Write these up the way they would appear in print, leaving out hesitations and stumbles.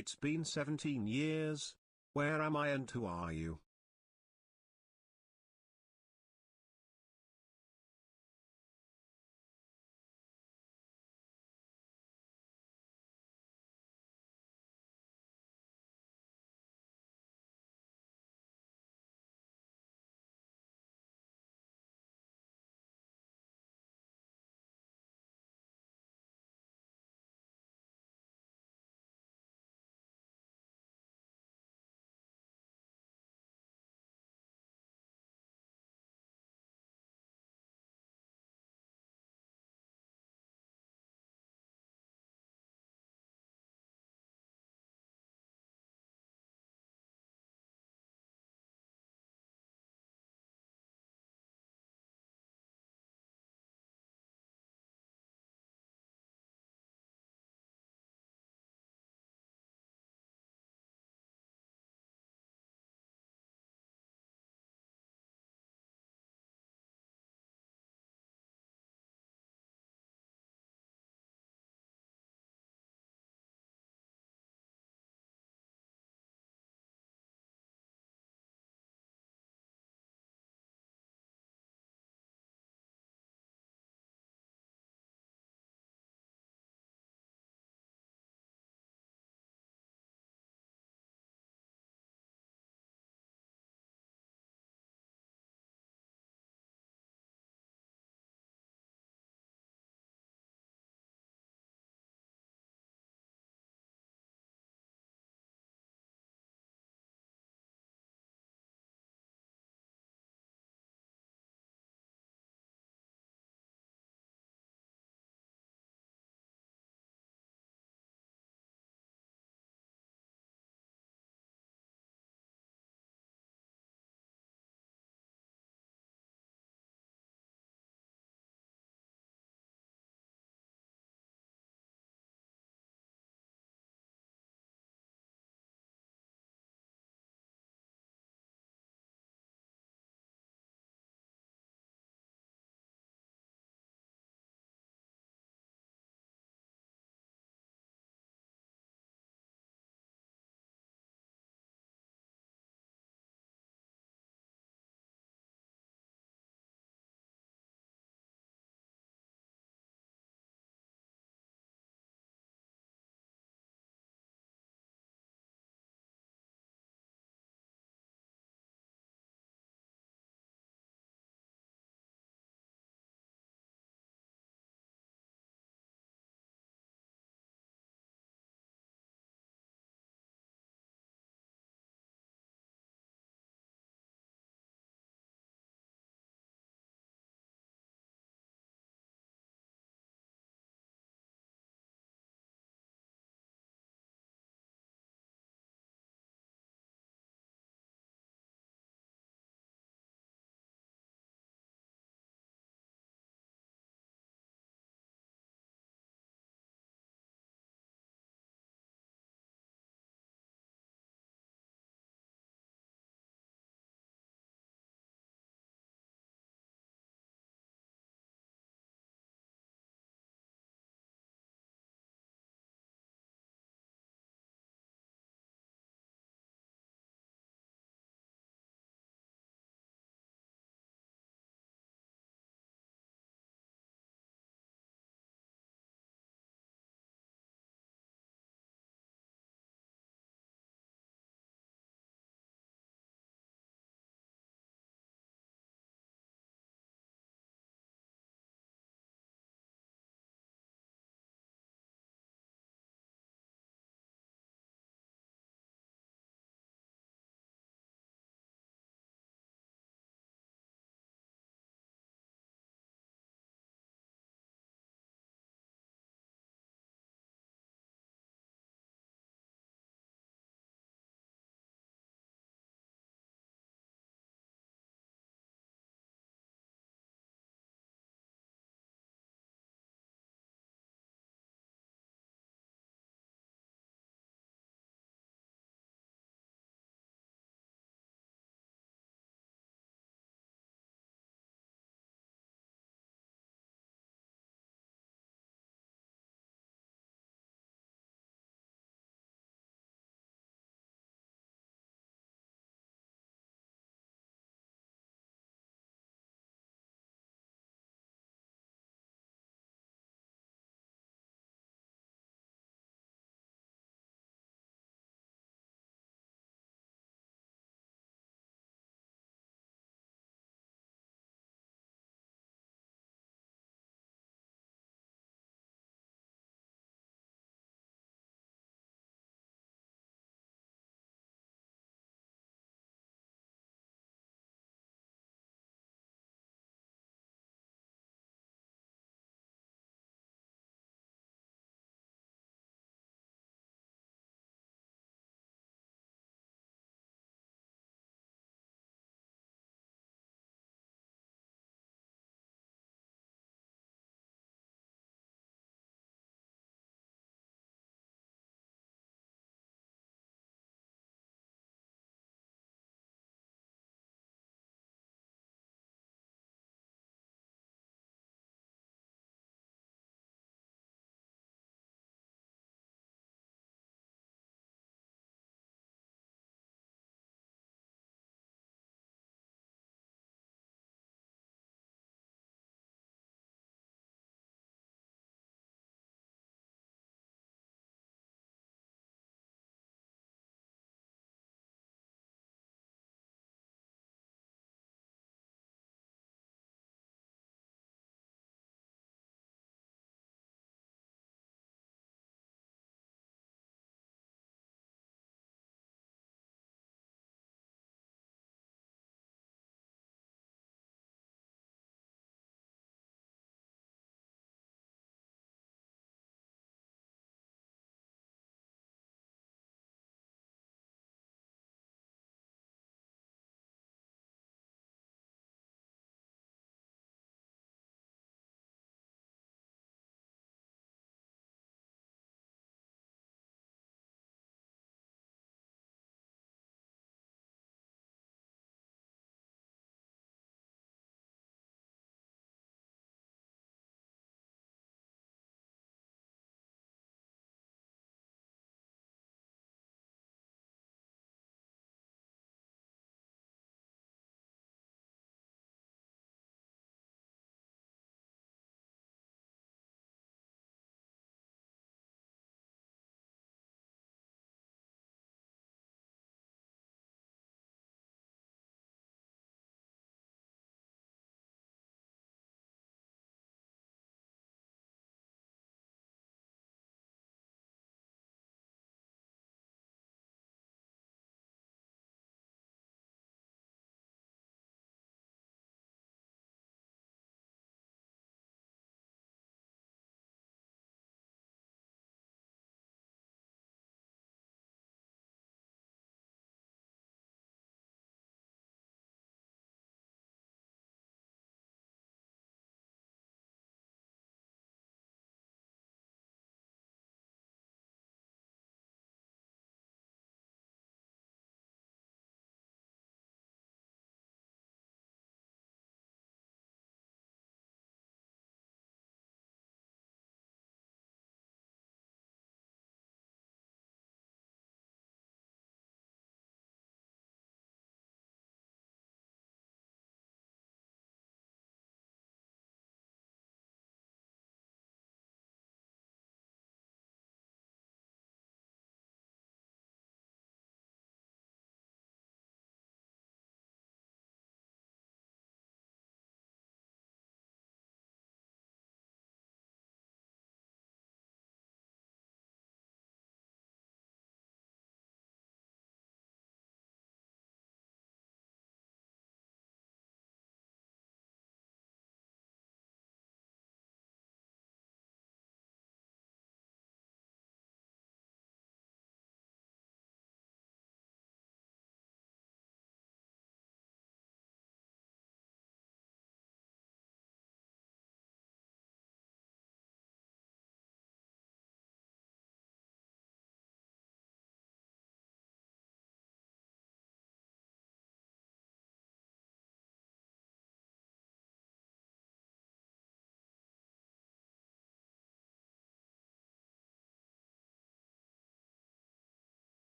It's been 17 years. Where am I and who are you?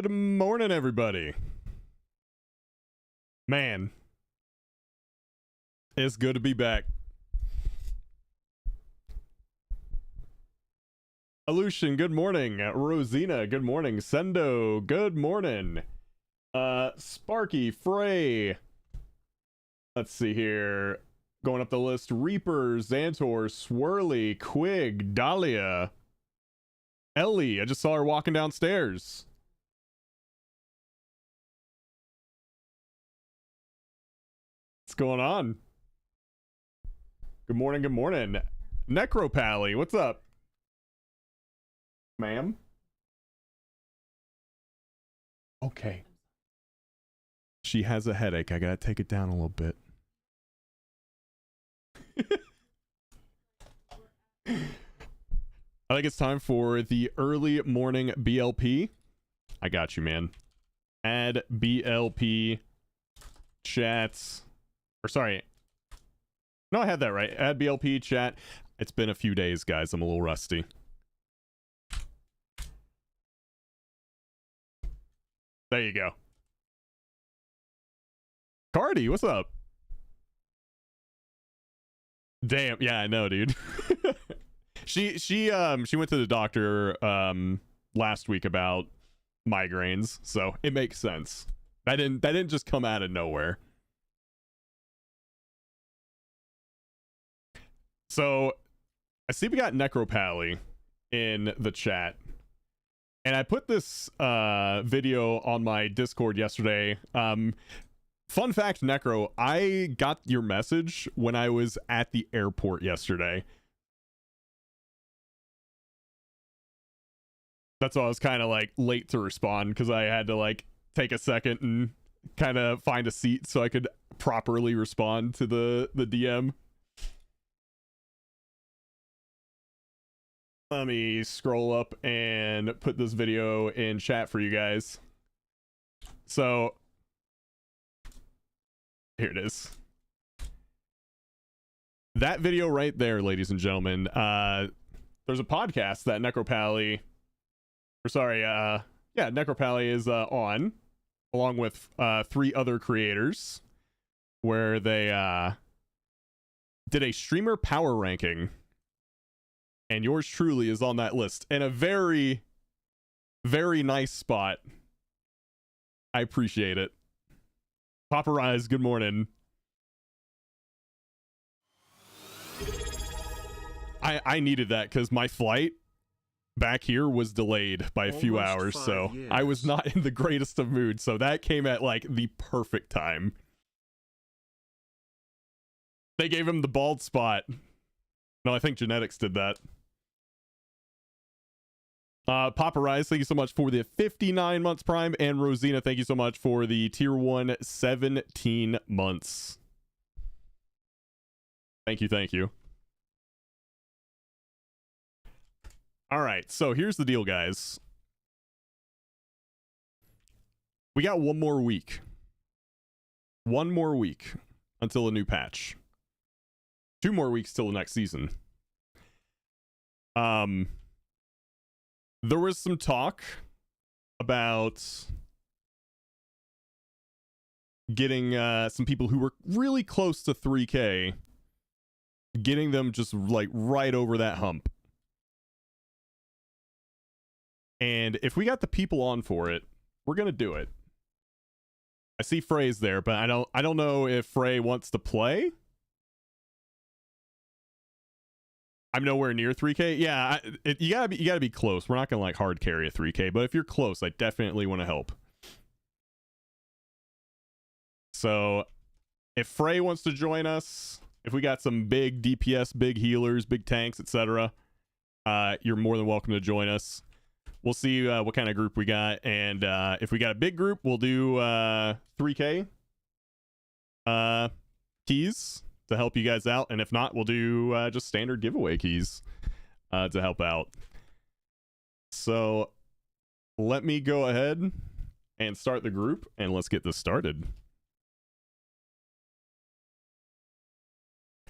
Good morning, everybody. Man, it's good to be back. Aleutian, good morning. Rosina, good morning. Sendo, good morning. Sparky, Frey. Let's see here. Going up the list. Reaper, Xantor, Swirly, Quig, Dahlia, Ellie. I just saw her walking downstairs. What's going on? Good morning, good morning. Necropally, what's up? Ma'am? Okay. She has a headache. I gotta take it down a little bit. I think it's time for the early morning BLP. I got you, man. Add BLP chats. Or sorry. No, I had that right. Add BLP chat. It's been a few days, guys. I'm a little rusty. There you go. Cardi, what's up? Damn, yeah, I know, dude. she went to the doctor last week about migraines, so it makes sense. That didn't just come out of nowhere. So I see we got Necropally in the chat. And I put this video on my Discord yesterday. Fun fact, Necro, I got your message when I was at the airport yesterday. That's why I was kind of like late to respond, because I had to like take a second and kind of find a seat so I could properly respond to the DM. Let me scroll up and put this video in chat for you guys. So, here it is. That video right there, ladies and gentlemen, there's a podcast that Necropally, Necropally is on, along with 3 other creators, where they did a streamer power ranking. And yours truly is on that list. And a very, very nice spot. I appreciate it. Papa Rise, good morning. I needed that because my flight back here was delayed by a few hours. So years. I was not in the greatest of moods. So that came at like the perfect time. They gave him the bald spot. No, I think Genetics did that. Papa Rise, thank you so much for the 59 months Prime, and Rosina, thank you so much for the tier 1 17 months. Thank you, thank you. All right, so here's the deal, guys. We got one more week. One more week until a new patch. 2 more weeks till the next season. There was some talk about getting some people who were really close to 3K, getting them just like right over that hump. And if we got the people on for it, we're gonna do it. I see Frey's there, but I don't know if Frey wants to play. I'm nowhere near 3K. Yeah, you gotta be close. We're not gonna like hard carry a 3K, but if you're close, I definitely want to help. So, if Frey wants to join us, if we got some big DPS, big healers, big tanks, etc., you're more than welcome to join us. We'll see what kind of group we got, and if we got a big group, we'll do 3K keys to help you guys out, and if not, we'll do just standard giveaway keys to help out. So let me go ahead and start the group, and let's get this started.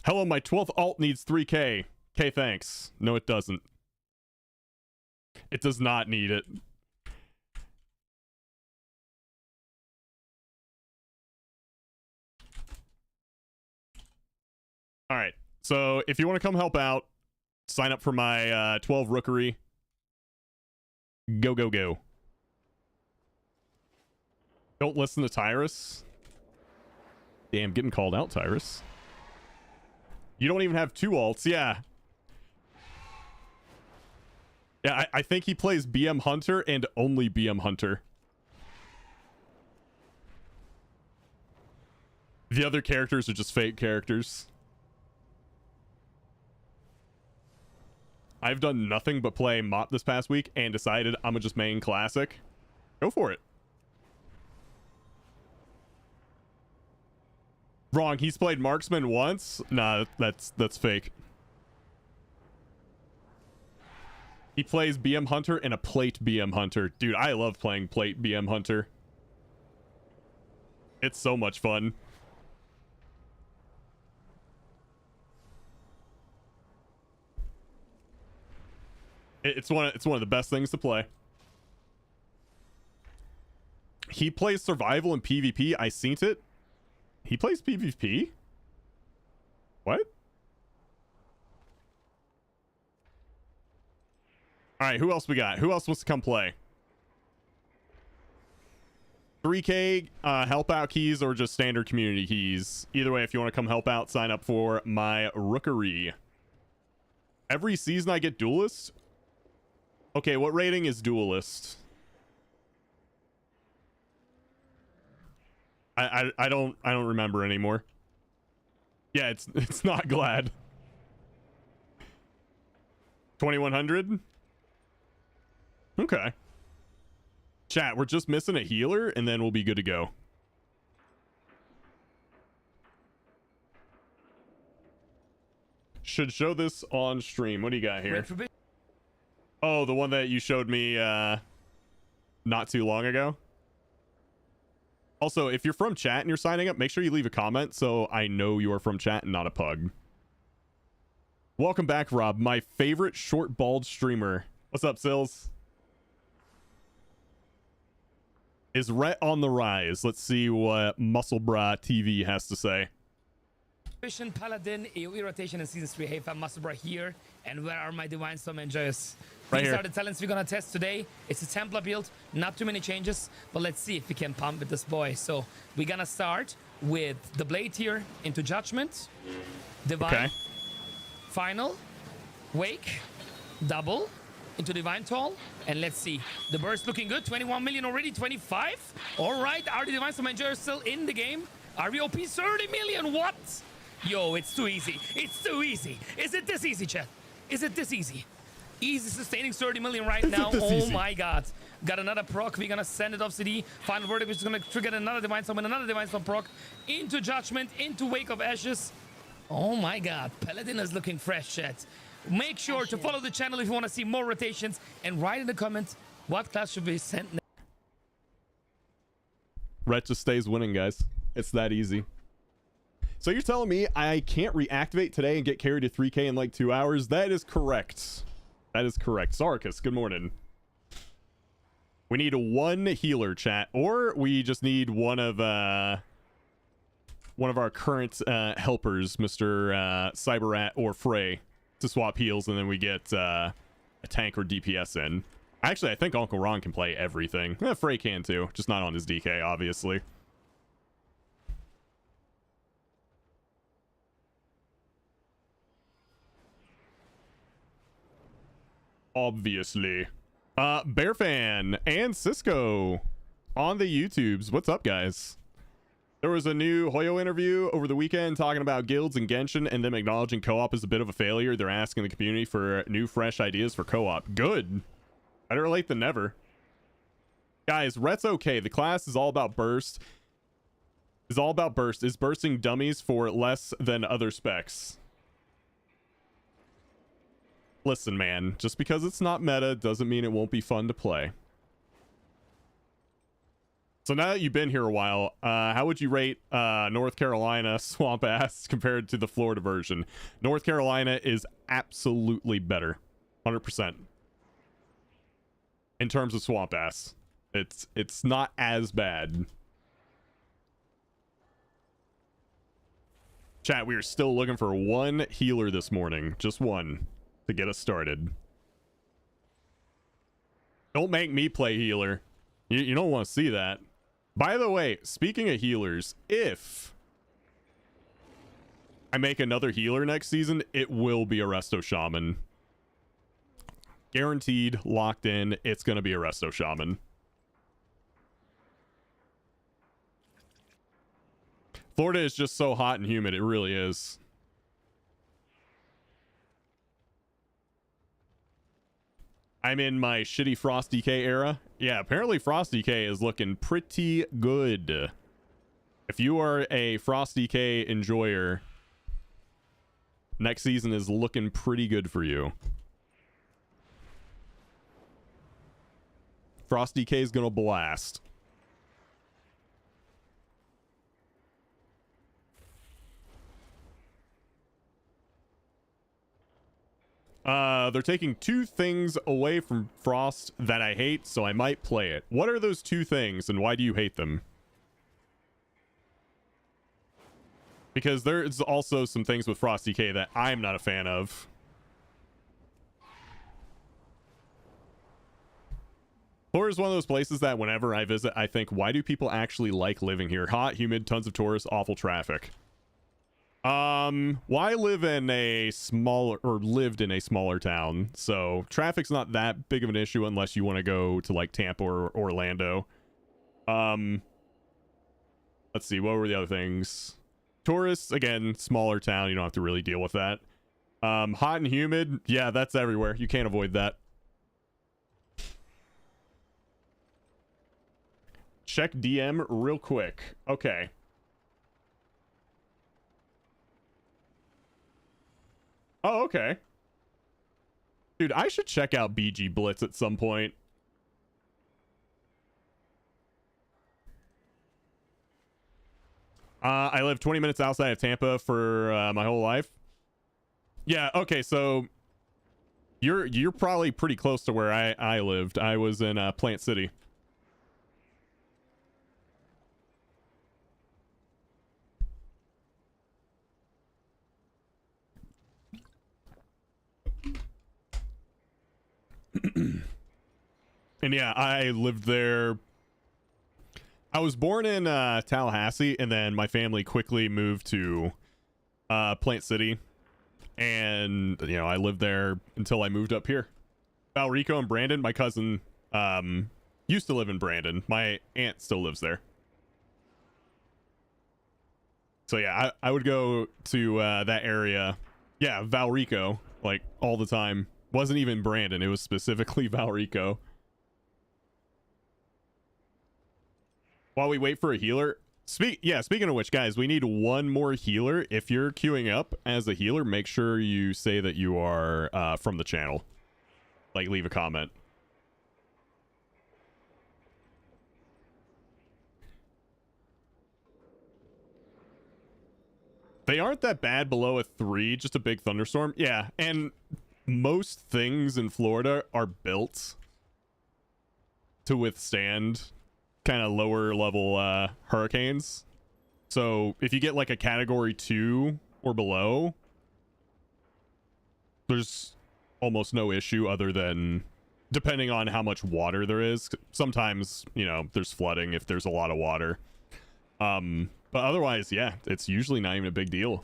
Hello, my 12th alt needs 3K. Okay, thanks. No, it doesn't. It does not need it. All right. So if you want to come help out, sign up for my 12 rookery. Go, go, go. Don't listen to Tyrus. Damn, getting called out, Tyrus. You don't even have 2 alts. Yeah. Yeah, I think he plays BM Hunter and only BM Hunter. The other characters are just fake characters. I've done nothing but play Mop this past week and decided I'm gonna just main Classic. Go for it. Wrong, he's played Marksman once? Nah, that's fake. He plays BM Hunter and a Plate BM Hunter. Dude, I love playing Plate BM Hunter. It's so much fun. It's one of the best things to play. He plays survival and PvP. I seen it. He plays PvP? What? Alright, who else we got? Who else wants to come play? 3K help out keys or just standard community keys. Either way, if you want to come help out, sign up for my rookery. Every season I get duelist? Okay, what rating is duelist? I don't remember anymore. Yeah, it's not glad. 2100? Okay. Chat, we're just missing a healer and then we'll be good to go. Should show this on stream. What do you got here? Oh, the one that you showed me not too long ago. Also, if you're from chat and you're signing up, make sure you leave a comment so I know you're from chat and not a pug. Welcome back, Rob, my favorite short bald streamer. What's up, Sills? Is Rhett on the rise? Let's see what Muscle Bra TV has to say. Vision Paladin, AoE rotation in Season 3. Hey, fam, Muscle Bra here. And where are my Divine Storm Enjoyers? Right These here. are the talents we're gonna test today. It's a Templar build, not too many changes, but let's see if we can pump with this boy. So we're gonna start with the Blade here into Judgment, Divine, Okay. Final, Wake, Double, into Divine Toll, and let's see. The burst looking good, 21 million already, 25? All right, are the Divine Storm Enjoyers still in the game? RVOP 30 million, what? Yo, it's too easy. It's too easy. Is it this easy, chat? Is it this easy? Easy sustaining 30 million right now. Oh easy? my god. Got another proc. We're gonna send it off CD. Final verdict, which is gonna trigger another Divine Storm and another Divine Storm proc. Into Judgment, into Wake of Ashes. Oh my god. Paladin is looking fresh, chat. Make sure to follow the channel if you want to see more rotations. And write in the comments what class should be sent next. Rhett just stays winning, guys. It's that easy. So you're telling me I can't reactivate today and get carried to 3K in like 2 hours? That is correct. That is correct. Sarkis, good morning. We need one healer, chat, or we just need one of our current helpers, Mr. Cyberrat or Frey, to swap heals, and then we get a tank or DPS in. Actually, I think Uncle Ron can play everything. Frey can too, just not on his DK, obviously. Obviously. Bearfan and Cisco on the YouTubes. What's up, guys? There was a new Hoyo interview over the weekend talking about guilds and Genshin and them acknowledging co-op is a bit of a failure. They're asking the community for new, fresh ideas for co-op. Good. Better late than never. Guys, Rhett's okay. The class is all about burst. Is bursting dummies for less than other specs. Listen, man, just because it's not meta doesn't mean it won't be fun to play. So now that you've been here a while, how would you rate North Carolina Swamp Ass compared to the Florida version? North Carolina is absolutely better. 100%. In terms of Swamp Ass. It's not as bad. Chat, we are still looking for one healer this morning. Just one to get us started. Don't make me play healer. You don't want to see that. By the way, speaking of healers, if I make another healer next season, it will be a Resto Shaman. Guaranteed, locked in, it's going to be a Resto Shaman. Florida is just so hot and humid, it really is. I'm in my shitty Frost DK era. Yeah, apparently Frost DK is looking pretty good. If you are a Frost DK enjoyer, next season is looking pretty good for you. Frost DK is gonna blast. They're taking 2 things away from Frost that I hate, so I might play it. What are those 2 things, and why do you hate them? Because there's also some things with Frost DK that I'm not a fan of. Florida is one of those places that whenever I visit, I think, why do people actually like living here? Hot, humid, tons of tourists, awful traffic. Well, I live in a smaller, or lived in a smaller town, so traffic's not that big of an issue unless you want to go to like Tampa or Orlando. Let's see, what were the other things? Tourists, again, smaller town, you don't have to really deal with that. Hot and humid, yeah, that's everywhere. You can't avoid that. Check DM real quick. Okay. Oh, okay. Dude, I should check out BG Blitz at some point. I live 20 minutes outside of Tampa for my whole life. Yeah, okay, so you're probably pretty close to where I lived. I was in Plant City. And yeah, I lived there. I was born in Tallahassee, and then my family quickly moved to Plant City, and you know, I lived there until I moved up here. Valrico and Brandon, my cousin used to live in Brandon. My aunt still lives there. So yeah, I would go to that area. Yeah, Valrico, like all the time. Wasn't even Brandon, it was specifically Valrico. While we wait for a healer, speaking of which, guys, we need one more healer. If you're queuing up as a healer, make sure you say that you are from the channel. Like, leave a comment. They aren't that bad below a 3, just a big thunderstorm. Yeah, and most things in Florida are built to withstand kind of lower level hurricanes. So if you get like a category 2 or below, there's almost no issue other than depending on how much water there is. Sometimes, you know, there's flooding if there's a lot of water. But otherwise, yeah, it's usually not even a big deal.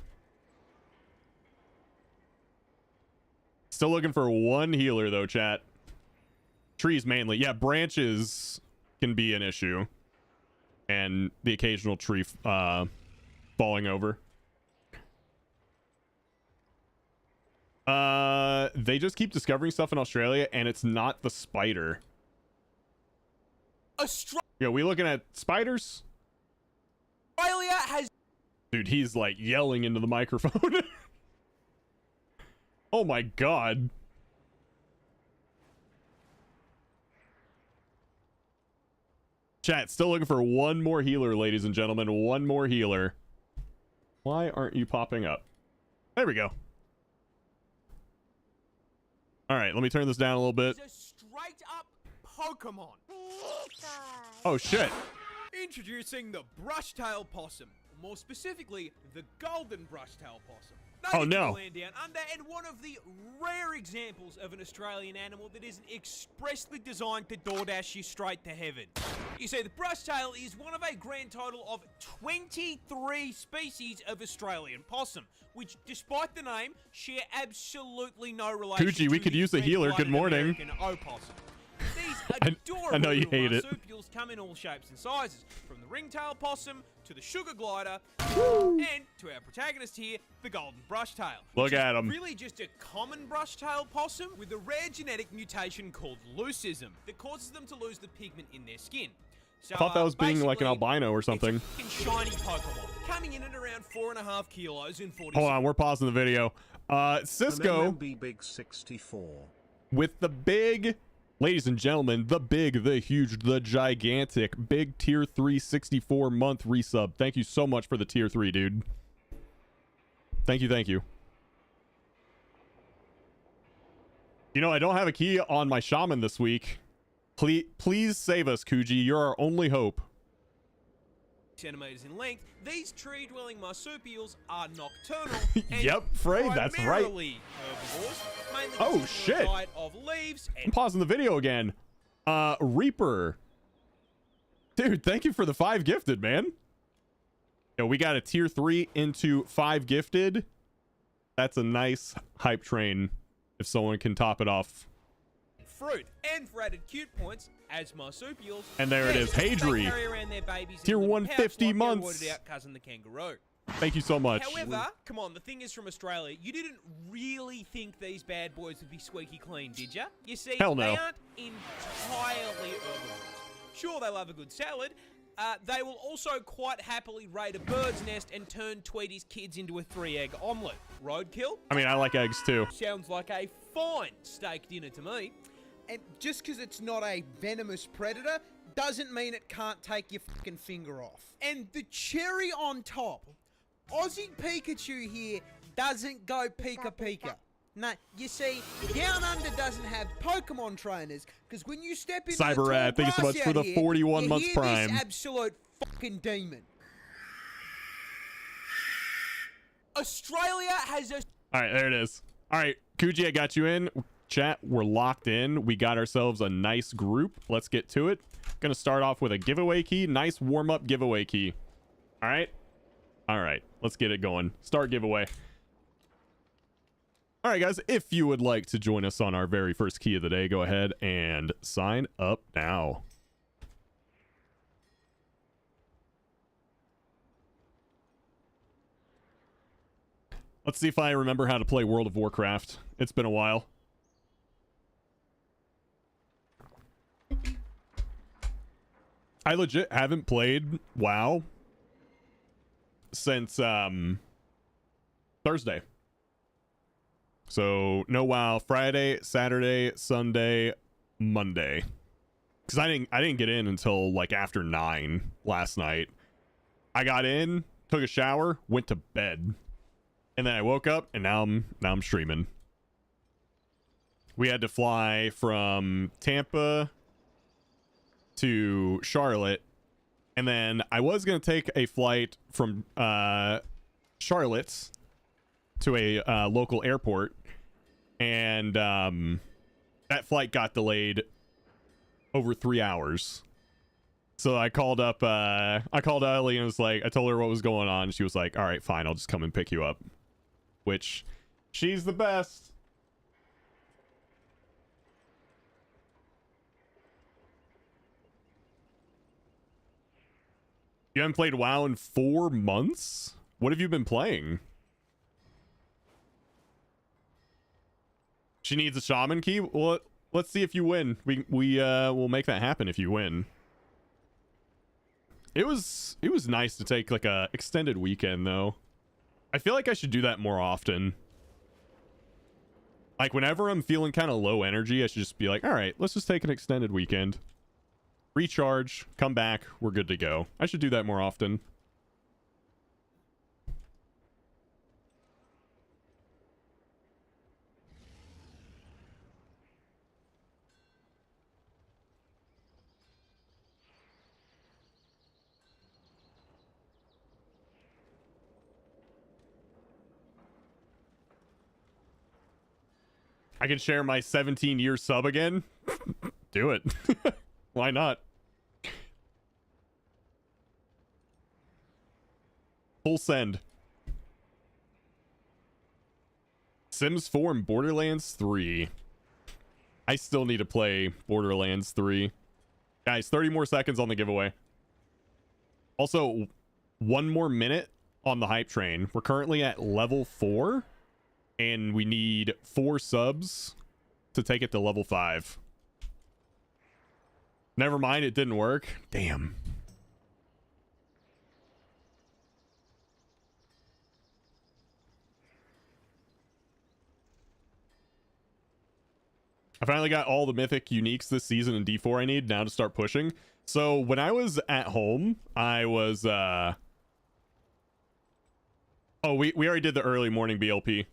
Still looking for one healer though, chat. Trees mainly. Yeah, branches can be an issue. And the occasional tree falling over. They just keep discovering stuff in Australia, and it's not the spider. Yeah, we looking at spiders? Australia has... Dude, he's like yelling into the microphone. Oh my god. Chat, still looking for one more healer, ladies and gentlemen. One more healer. Why aren't you popping up? There we go. All right, let me turn this down a little bit. It's a straight up Pokemon. Oh shit. Introducing the Brushtail Possum. more specifically, the golden brush-tailed possum. Oh, no. Land down under, and one of the rare examples of an Australian animal that isn't expressly designed to DoorDash you straight to heaven. You see, the brush-tail is one of a grand total of 23 species of Australian possum, which, despite the name, share absolutely no relation Coochie, we to could the use a healer. Good red-blooded morning. American opossum. These adorable I know you little hate it. marsupials come in all shapes and sizes, from the ringtail possum to the sugar glider, and to our protagonist here, the golden brushtail. Look at him. Really just a common brushtail possum with a rare genetic mutation called leucism that causes them to lose the pigment in their skin. So, I thought that was being like an basically, albino or something. It's a shiny Pokemon, coming in at around 4.5 kilos in 40 Hold on, we're pausing the video. Cisco MMB Big 64. with the big, ladies and gentlemen, the big, the huge, the gigantic, big tier 3 64-month resub. Thank you so much for the tier 3, dude. Thank you, thank you. You know, I don't have a key on my shaman this week. Please save us, Kuji. You're our only hope. Centimeters in length, these tree-dwelling marsupials are nocturnal. And Yep, Frey, that's right. primarily herbivores, mainly Oh, consisting of a shit. diet of leaves I'm and pausing the video again. Reaper. Dude, thank you for the 5 gifted, man. Yo, we got a tier 3 into 5 gifted. That's a nice hype train if someone can top it off. fruit. And for added cute points, as marsupials, And there it is, they Hadri. carry around their babies in Tier a little 150 pouch like their months. watered-out cousin the kangaroo. Thank you so much. However, come on, the thing is from Australia, you didn't really think these bad boys would be squeaky clean, did ya? You see, Hell no. they aren't entirely herbivores. Sure, they love a good salad. They will also quite happily raid a bird's nest and turn Tweety's kids into a 3-egg omelette. Roadkill? I mean, I like eggs too. Sounds like a fine steak dinner to me. And just because it's not a venomous predator doesn't mean it can't take your fucking finger off. And the cherry on top, Aussie Pikachu here doesn't go Pika Pika. No, you see, Down Under doesn't have Pokemon trainers, because when you step into Cyber the tall Rat, thank you so grass much for out the here, 41 you months hear prime. This absolute fucking demon. Australia has a All right, there it is. All right, Kuji, I got you in. Chat, we're locked in. We got ourselves a nice group. Let's get to it. Gonna start off with a giveaway key. Nice warm-up giveaway key. All right? All right, let's get it going. Start giveaway. All right, guys, if you would like to join us on our very first key of the day, go ahead and sign up now. Let's see if I remember how to play World of Warcraft. It's been a while. I legit haven't played WoW since Thursday. So no WoW Friday, Saturday, Sunday, Monday. Cuz I didn't get in until like after 9 last night. I got in, took a shower, went to bed. And then I woke up and now I'm streaming. We had to fly from Tampa to Charlotte, and then I was going to take a flight from Charlotte to a local airport, and that flight got delayed over 3 hours. So I called Ellie and was like, I told her what was going on. She was like, all right, fine, I'll just come and pick you up. Which, she's the best. You haven't played WoW in 4 months? What have you been playing? She needs a shaman key? Well, let's see if you win. We'll make that happen if you win. It was nice to take like a extended weekend though. I feel like I should do that more often. Like whenever I'm feeling kind of low energy, I should just be like, all right, let's just take an extended weekend. Recharge, come back, we're good to go. I should do that more often. I can share my 17-year sub again. Do it. Why not? Full send. Sims 4 and Borderlands 3. I still need to play Borderlands 3. Guys, 30 more seconds on the giveaway. Also, 1 more minute on the hype train. We're currently at level 4, and we need 4 subs to take it to level 5. Never mind, it didn't work. Damn. I finally got all the mythic uniques this season in D4 I need now to start pushing. So when I was at home, I was oh, we already did the early morning BLP.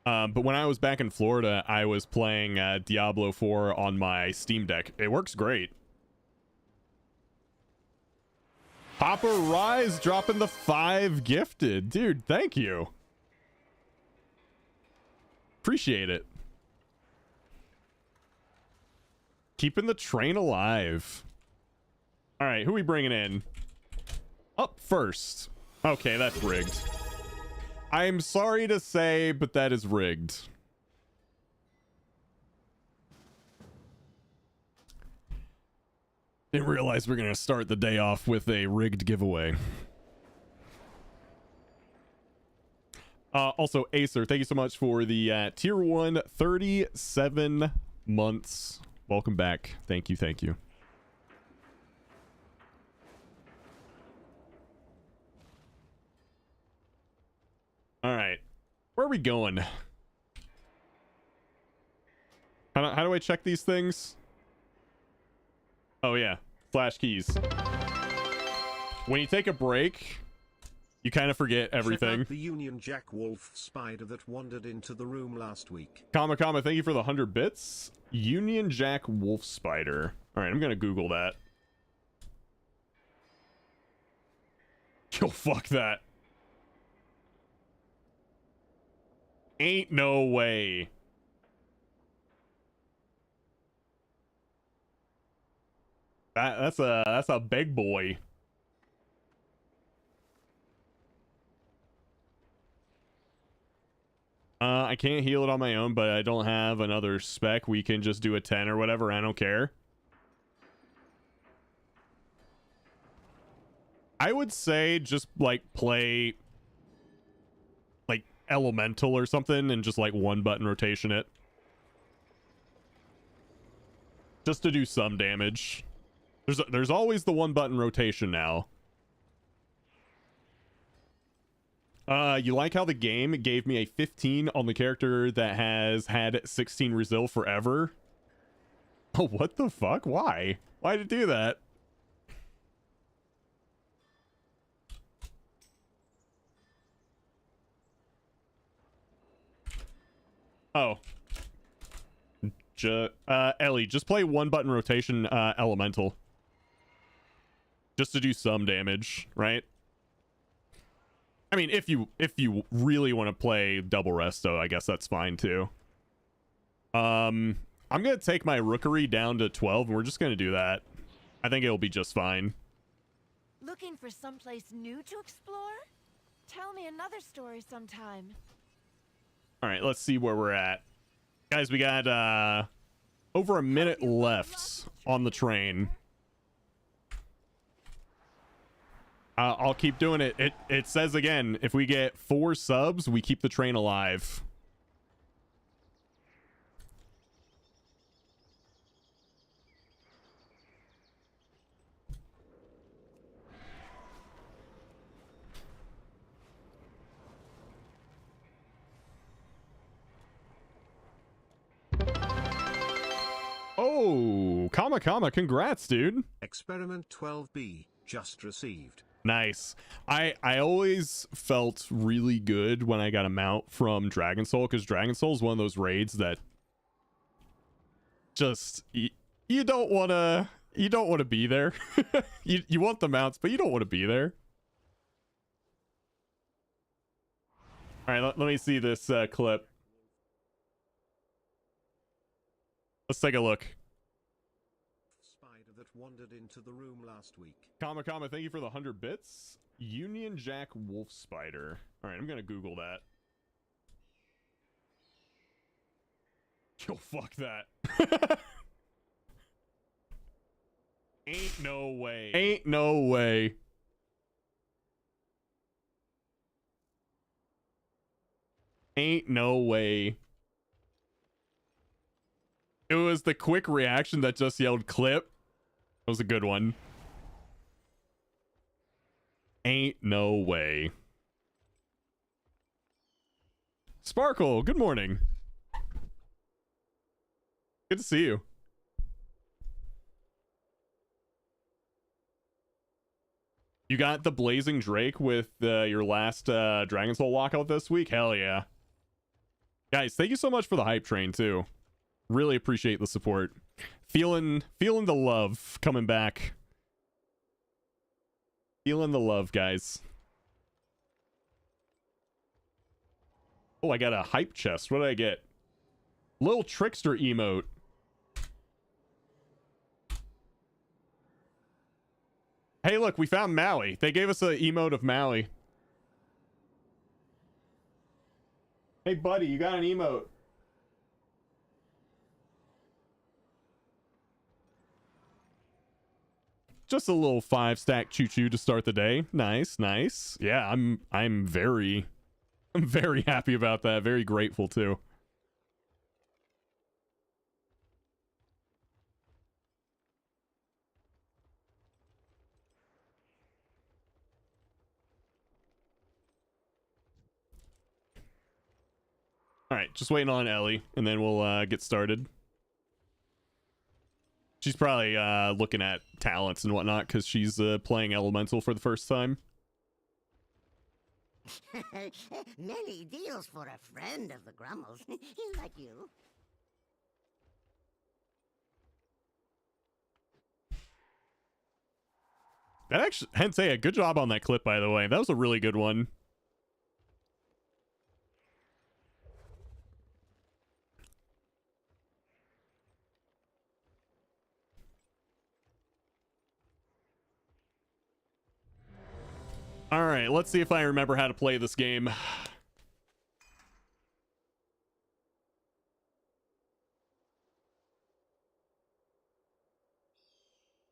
But when I was back in Florida, I was playing Diablo 4 on my Steam Deck. It works great. Papa Rise dropping the 5 gifted. Dude, thank you. Appreciate it. Keeping the train alive. All right, who are we bringing in? Up first. Okay, that's rigged. I'm sorry to say, but that is rigged. Didn't realize we're going to start the day off with a rigged giveaway. Also, Acer, thank you so much for the tier 1 37 months. Welcome back. Thank you. Thank you. All right. Where are we going? How do I check these things? Oh, yeah. Flash keys. When you take a break, you kind of forget everything. Check out the Union Jack Wolf spider that wandered into the room last week. Comma, thank you for the 100 bits. Union Jack Wolf Spider. All right, I'm going to Google that. Yo, fuck that. Ain't no way. That's a big boy. I can't heal it on my own, but I don't have another spec. We can just do a 10 or whatever. I don't care. I would say just like play like elemental or something and just like 1 button rotation it. Just to do some damage. There's always the 1 button rotation now. You like how the game gave me a 15 on the character that has had 16 resil forever? Oh, what the fuck? Why? Why did it do that? Oh. Ellie, just play 1 button rotation elemental. Just to do some damage, right? I mean, if you really want to play double resto, I guess that's fine too. I'm gonna take my rookery down to 12, and we're just gonna do that. I think it'll be just fine. Looking for someplace new to explore? Tell me another story sometime. All right, let's see where we're at. Guys, we got over a minute left on the train. I'll keep doing it. It says again, if we get 4 subs, we keep the train alive. Oh, comma, congrats, dude. Experiment 12B just received. Nice. I always felt really good when I got a mount from Dragon Soul, because Dragon Soul is one of those raids that just you don't want to be there. you want the mounts, but you don't want to be there. All right, let me see this clip. Let's take a look. Spider that wandered into the room last week. Comma, thank you for the 100 bits. Union Jack Wolf Spider. All right, I'm gonna Google that. Yo, fuck that. Ain't no way. Ain't no way. Ain't no way. It was the quick reaction that just yelled clip. That was a good one. Ain't no way. Sparkle, good morning. Good to see you. You got the Blazing Drake with your last Dragon Soul walkout this week? Hell yeah. Guys, thank you so much for the hype train too. Really appreciate the support. Feeling the love coming back. Feeling the love, guys. Oh, I got a hype chest. What did I get? Little trickster emote. Hey, look, we found Maui. They gave us an emote of Maui. Hey, buddy, you got an emote. Just a little 5-stack choo-choo to start the day. Nice, nice. Yeah, I'm very happy about that. Very grateful too. All right, just waiting on Ellie, and then we'll get started. She's probably looking at talents and whatnot because she's playing Elemental for the first time. Many deals for a friend of the Grummels. Like you. That actually, Hensei, good job on that clip, by the way. That was a really good one. All right, let's see if I remember how to play this game.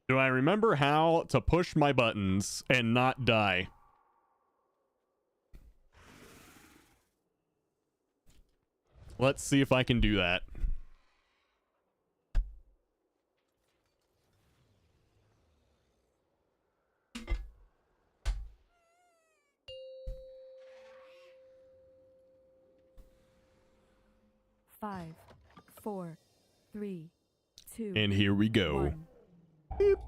Do I remember how to push my buttons and not die? Let's see if I can do that. Five, 4, 3, 2. And here we go. 1. Beep.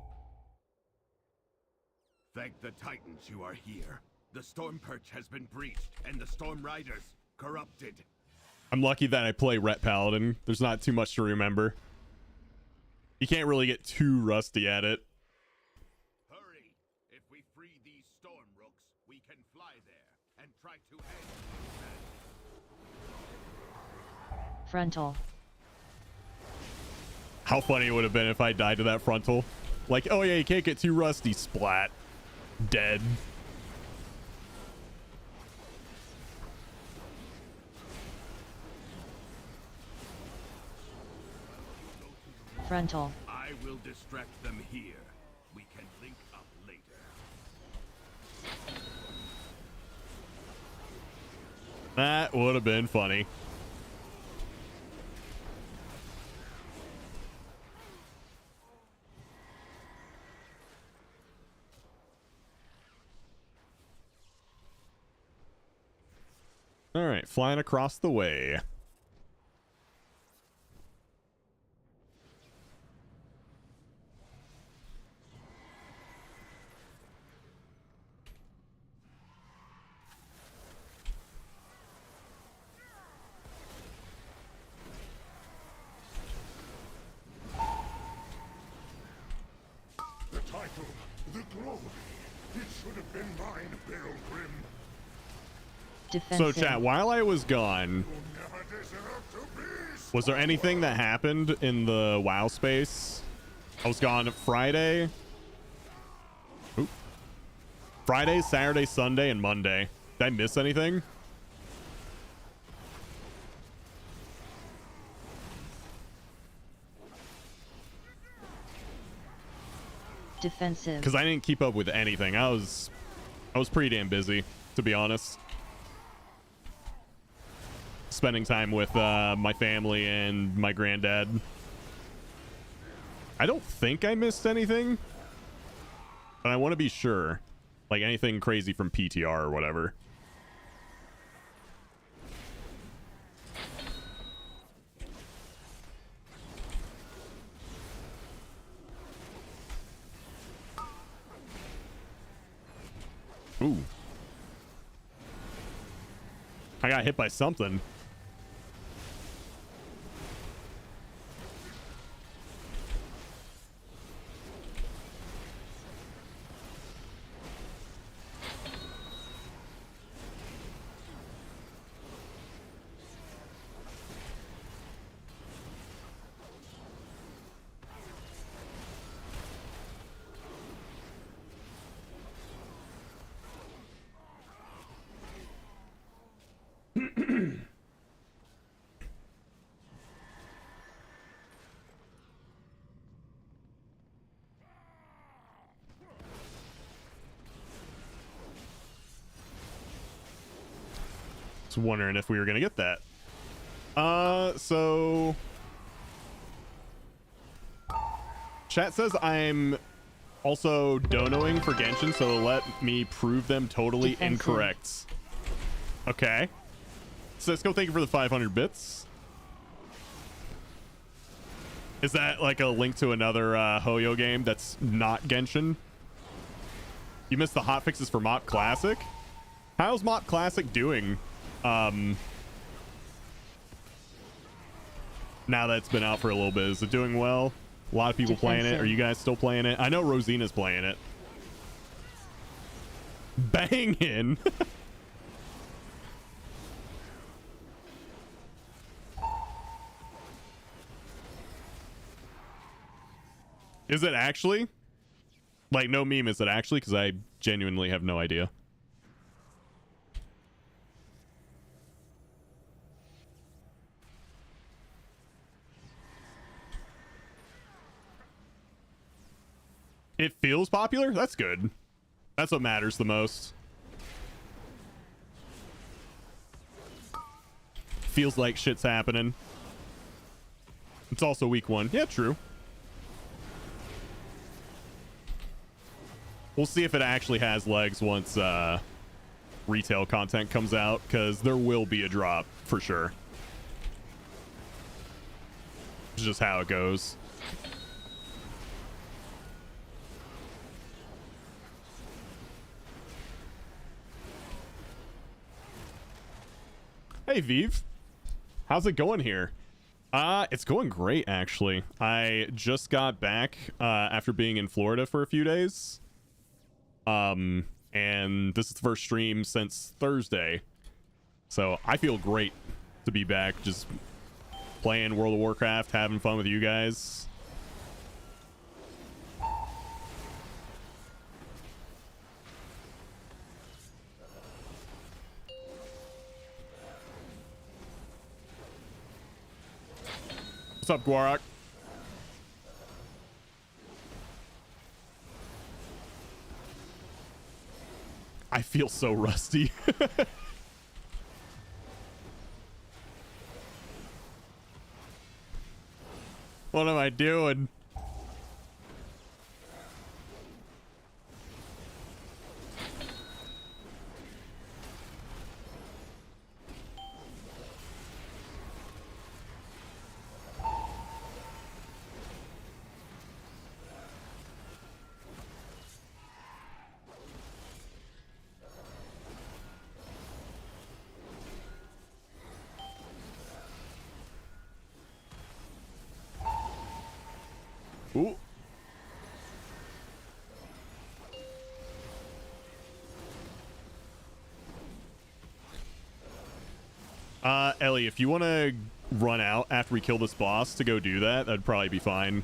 Thank the Titans you are here. The Storm Perch has been breached, and the Storm Riders corrupted. I'm lucky that I play Ret Paladin. There's not too much to remember. You can't really get too rusty at it. Hurry! If we free these Storm Rooks, we can fly there and try to end Frontal. How funny it would have been if I died to that frontal. Like, oh yeah, you can't get too rusty. Splat. Dead. Frontal. I will distract them here. We can link up later. That would have been funny. All right, flying across the way. The title, the glory, it should have been mine, Pilgrim. Defensive. So chat, while I was gone, You never deserve to be Was there anything that happened in the WoW space? I was gone Friday. Oop. Friday, Saturday, Sunday, and Monday. Did I miss anything? Defensive. Because I didn't keep up with anything. I was pretty damn busy, to be honest. Spending time with my family and my granddad. I don't think I missed anything, but I want to be sure. Like anything crazy from PTR or whatever. Ooh. I got hit by something. Wondering if we were gonna get that. So chat says I'm also donoing for Genshin, so let me prove them totally Defensive. incorrect. Okay. Cisco, thank you for the 500 bits. Is that like a link to another Hoyo game that's not Genshin? You missed the hotfixes for Mop Classic? How's Mop Classic doing? Now that it's been out for a little bit, is it doing well? A lot of people playing it. Are you guys still playing it? I know Rosina's playing it. Bangin'. Is it actually? Like, no meme, is it actually? Because I genuinely have no idea. It feels popular? That's good. That's what matters the most. Feels like shit's happening. It's also week 1. Yeah, true. We'll see if it actually has legs once retail content comes out, because there will be a drop for sure. It's just how it goes. Hey Vive, how's it going here? It's going great actually. I just got back after being in Florida for a few days. And this is the first stream since Thursday. So I feel great to be back, just playing World of Warcraft, having fun with you guys. What's up, Guarak? I feel so rusty. What am I doing? Ooh. Ellie, if you want to run out after we kill this boss to go do that, that'd probably be fine.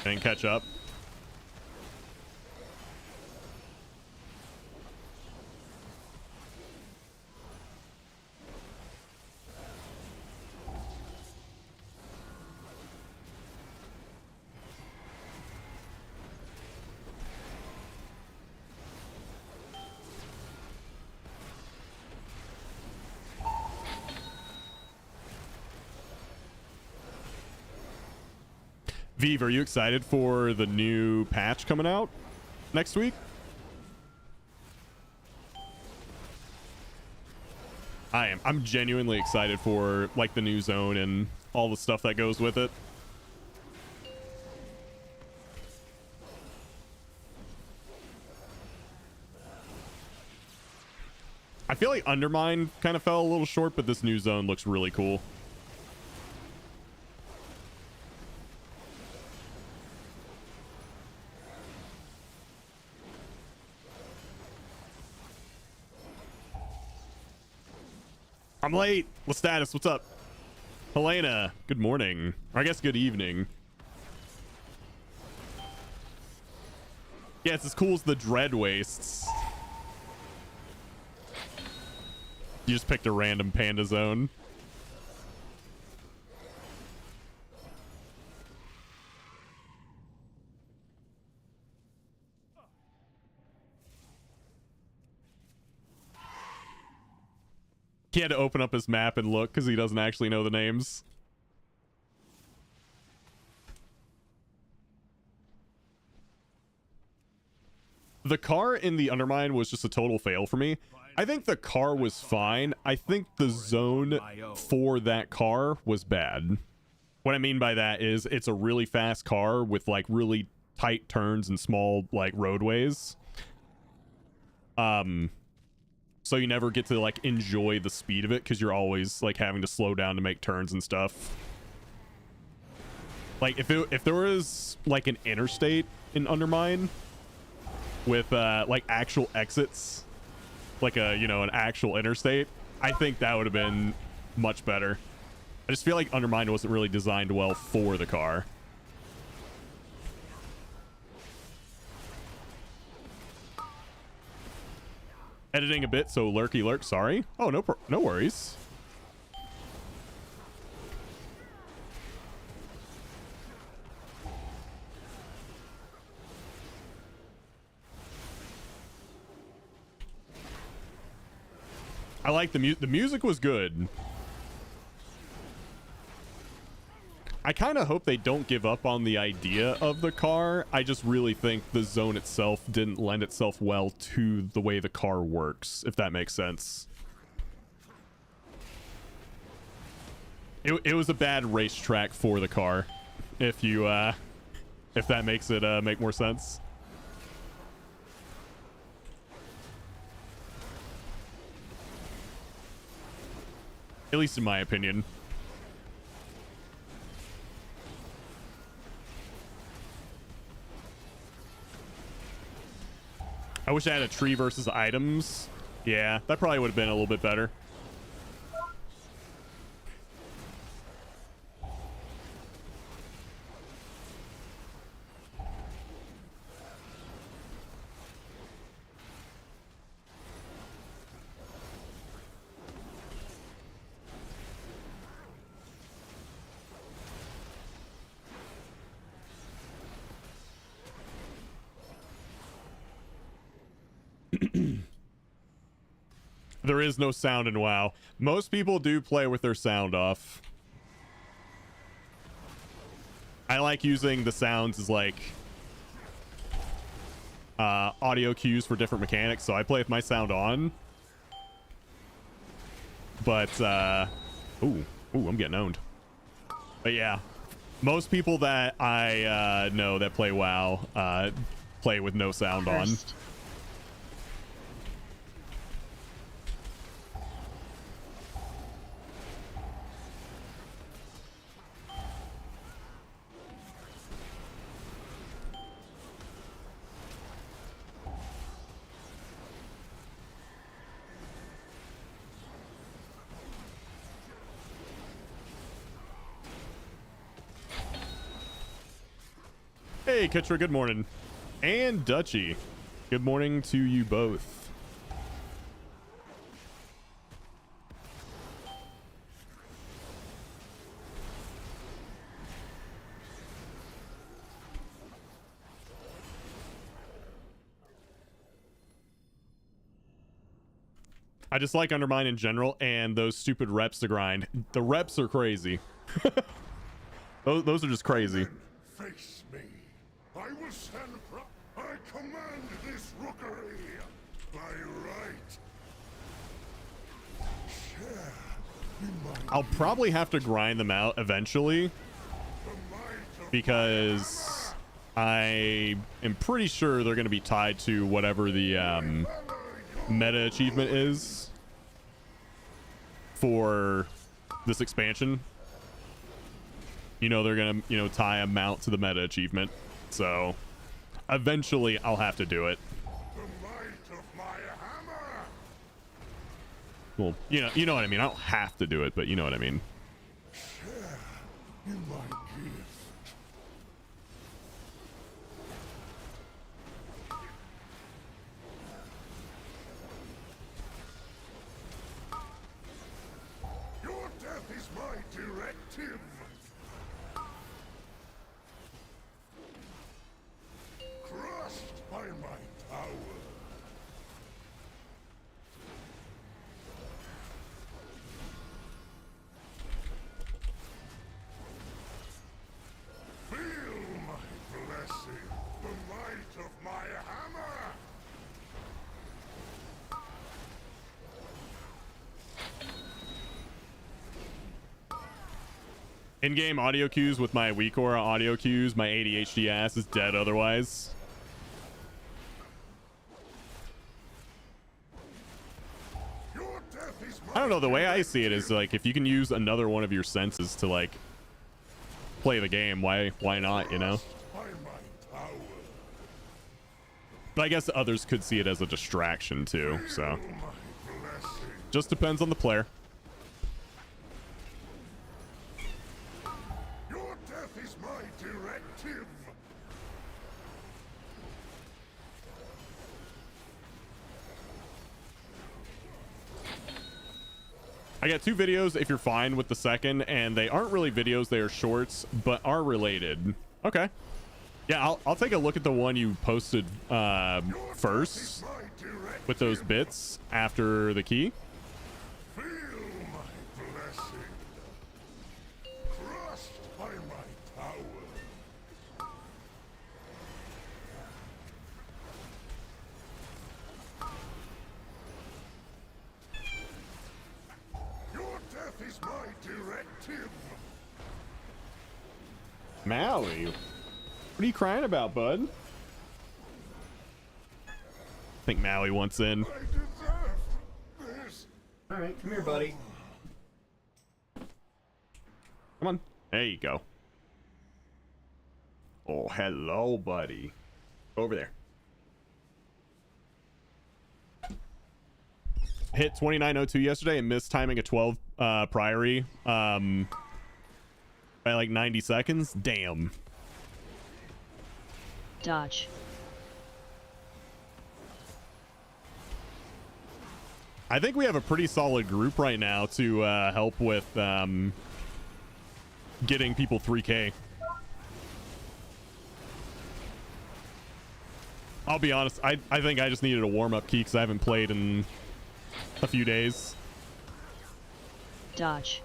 And catch up. Vive, are you excited for the new patch coming out next week? I am. I'm genuinely excited for like the new zone and all the stuff that goes with it. I feel like Undermine kind of fell a little short, but this new zone looks really cool. I'm late. Status, what's up? Helena, good morning. Or I guess good evening. Yeah, it's as cool as the Dread Wastes. You just picked a random panda zone. He had to open up his map and look because he doesn't actually know the names. The car in the Undermine was just a total fail for me. I think the car was fine. I think the zone for that car was bad. What I mean by that is it's a really fast car with like really tight turns and small like roadways. So you never get to like enjoy the speed of it because you're always like having to slow down to make turns and stuff. Like if there was like an interstate in Undermine with like actual exits, like a, you know, an actual interstate, I think that would have been much better. I just feel like Undermine wasn't really designed well for the car. Editing a bit, so lurky lurk, sorry. Oh, no worries. I like the music was good. I kind of hope they don't give up on the idea of the car. I just really think the zone itself didn't lend itself well to the way the car works, if that makes sense. It was a bad racetrack for the car, if you if that makes it make more sense. At least in my opinion. I wish I had a tree versus items. Yeah, that probably would have been a little bit better. There is no sound in WoW. Most people do play with their sound off. I like using the sounds as like audio cues for different mechanics, so I play with my sound on. But ooh, I'm getting owned. But yeah, most people that I know that play WoW play with no sound on. Hey, Kitra, good morning. And Dutchy, good morning to you both. I just like Undermine in general and those stupid reps to grind. The reps are crazy. those are just crazy. Face me. I will stand I command this rookery by right. Share I'll probably have to grind them out eventually because I am pretty sure they're going to be tied to whatever the meta achievement is for this expansion. You know, they're going to, tie a mount to the meta achievement. So eventually I'll have to do it. Well, you know what I mean. I don't have to do it, but you know what I mean. Your death is my directive. Crushed by my power. Feel my blessing, the might of my hammer. In-game audio cues with my WeakAura audio cues. My ADHD ass is dead otherwise. I don't know. The way I see it is like if you can use another one of your senses to like play the game, why not? You know. But I guess others could see it as a distraction too. So just depends on the player. Your death is my directive. I got 2 videos if you're fine with the second, and they aren't really videos, they are shorts, but are related. Okay. Yeah, I'll take a look at the one you posted first with those bits after the key. Feel my blessing. Crushed by my power. Your death is my directive. Maui, what are you crying about, bud? I think Maui wants in. I deserve this. All right, come here, buddy. Come on. There you go. Oh, hello, buddy. Over there. Hit 2902 yesterday and missed timing a 12 priory by like 90 seconds. Damn. Dodge. I think we have a pretty solid group right now to help with getting people 3K. I'll be honest, I think I just needed a warm-up key because I haven't played in a few days. Dodge.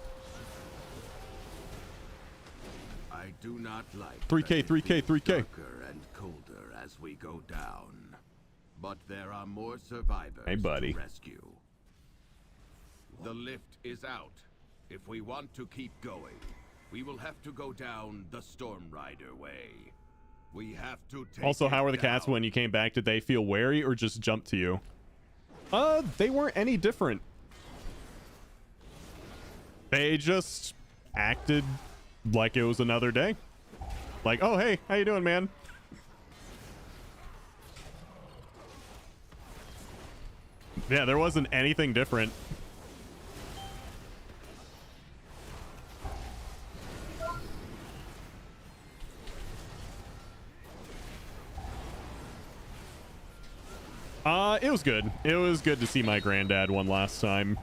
I do not like 3K, 3K, 3K. darker and colder as we go down. But there are more survivors Hey, buddy. to rescue. The lift is out. If we want to keep going, we will have to go down the Storm Rider way. We have to take Also, how it were the cats down. when you came back? Did they feel wary or just jump to you? They weren't any different. They just acted like it was another day. Like, oh, hey, how you doing, man? Yeah, there wasn't anything different. was good. It was good to see my granddad one last time.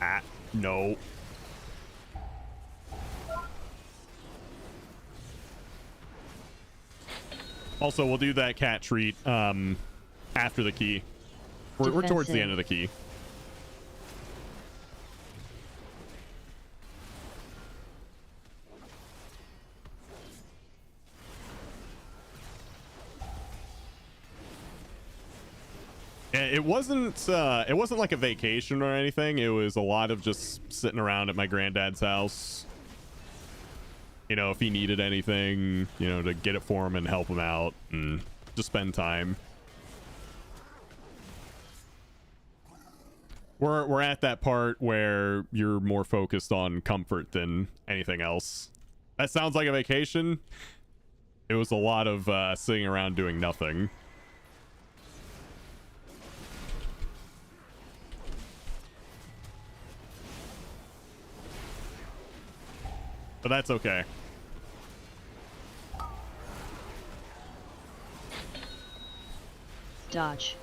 Ah, no. Also, we'll do that cat treat after the key. We're towards the end of the key. It wasn't like a vacation or anything. It was a lot of just sitting around at my granddad's house. You know, if he needed anything, you know, to get it for him and help him out and just spend time. We're at that part where you're more focused on comfort than anything else. That sounds like a vacation. It was a lot of sitting around doing nothing. But that's okay. Dodge.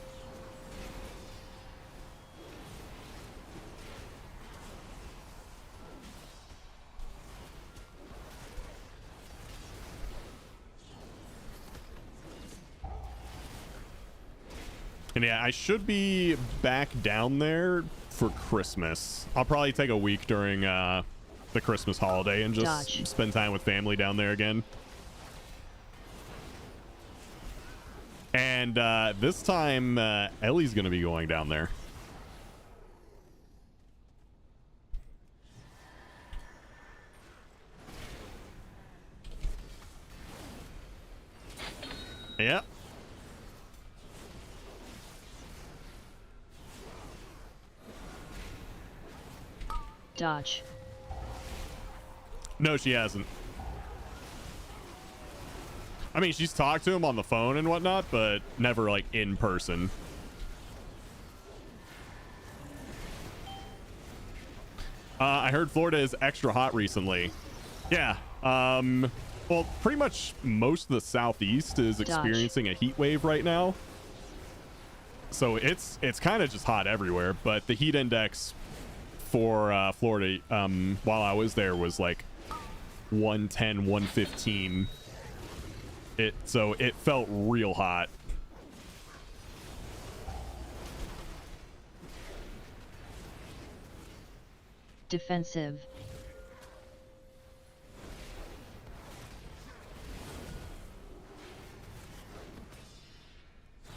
And yeah, I should be back down there for Christmas. I'll probably take a week during the Christmas holiday and just spend time with family down there again. And this time, Ellie's going to be going down there. Yeah. Dodge. No, she hasn't. I mean, she's talked to him on the phone and whatnot, but never like in person. I heard Florida is extra hot recently. Yeah. Well, pretty much most of the Southeast is experiencing a heat wave right now. So it's kind of just hot everywhere, but the heat index for Florida while I was there was like 110, 115. So it felt real hot. Defensive.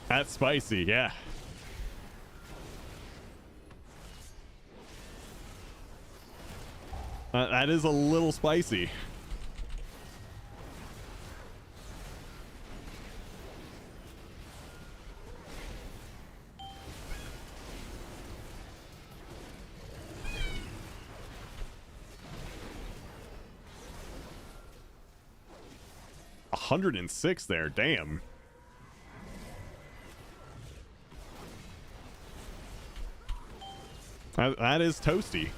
That's spicy, yeah. That is a little spicy. $106 there, damn. That is toasty.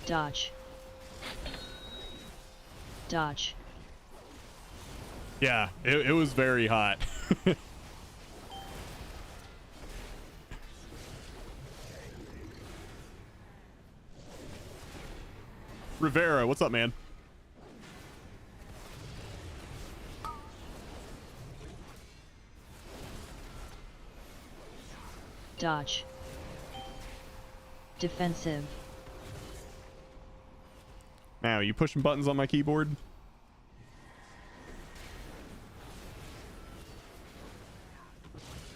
Dodge. Dodge. Yeah, it was very hot. Rivera, what's up, man? Dodge. Defensive. Now, are you pushing buttons on my keyboard?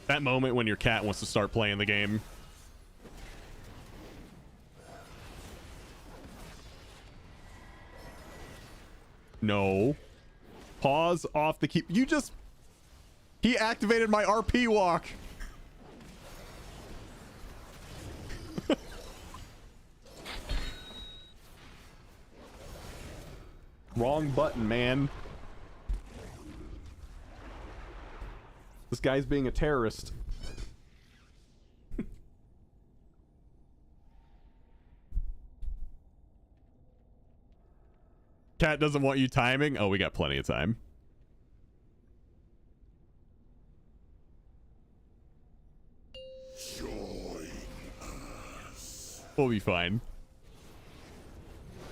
That moment when your cat wants to start playing the game. No. Pause off the key. You just... He activated my RP walk. Wrong button, man. This guy's being a terrorist. Cat doesn't want you timing. Oh, we got plenty of time. We'll be fine.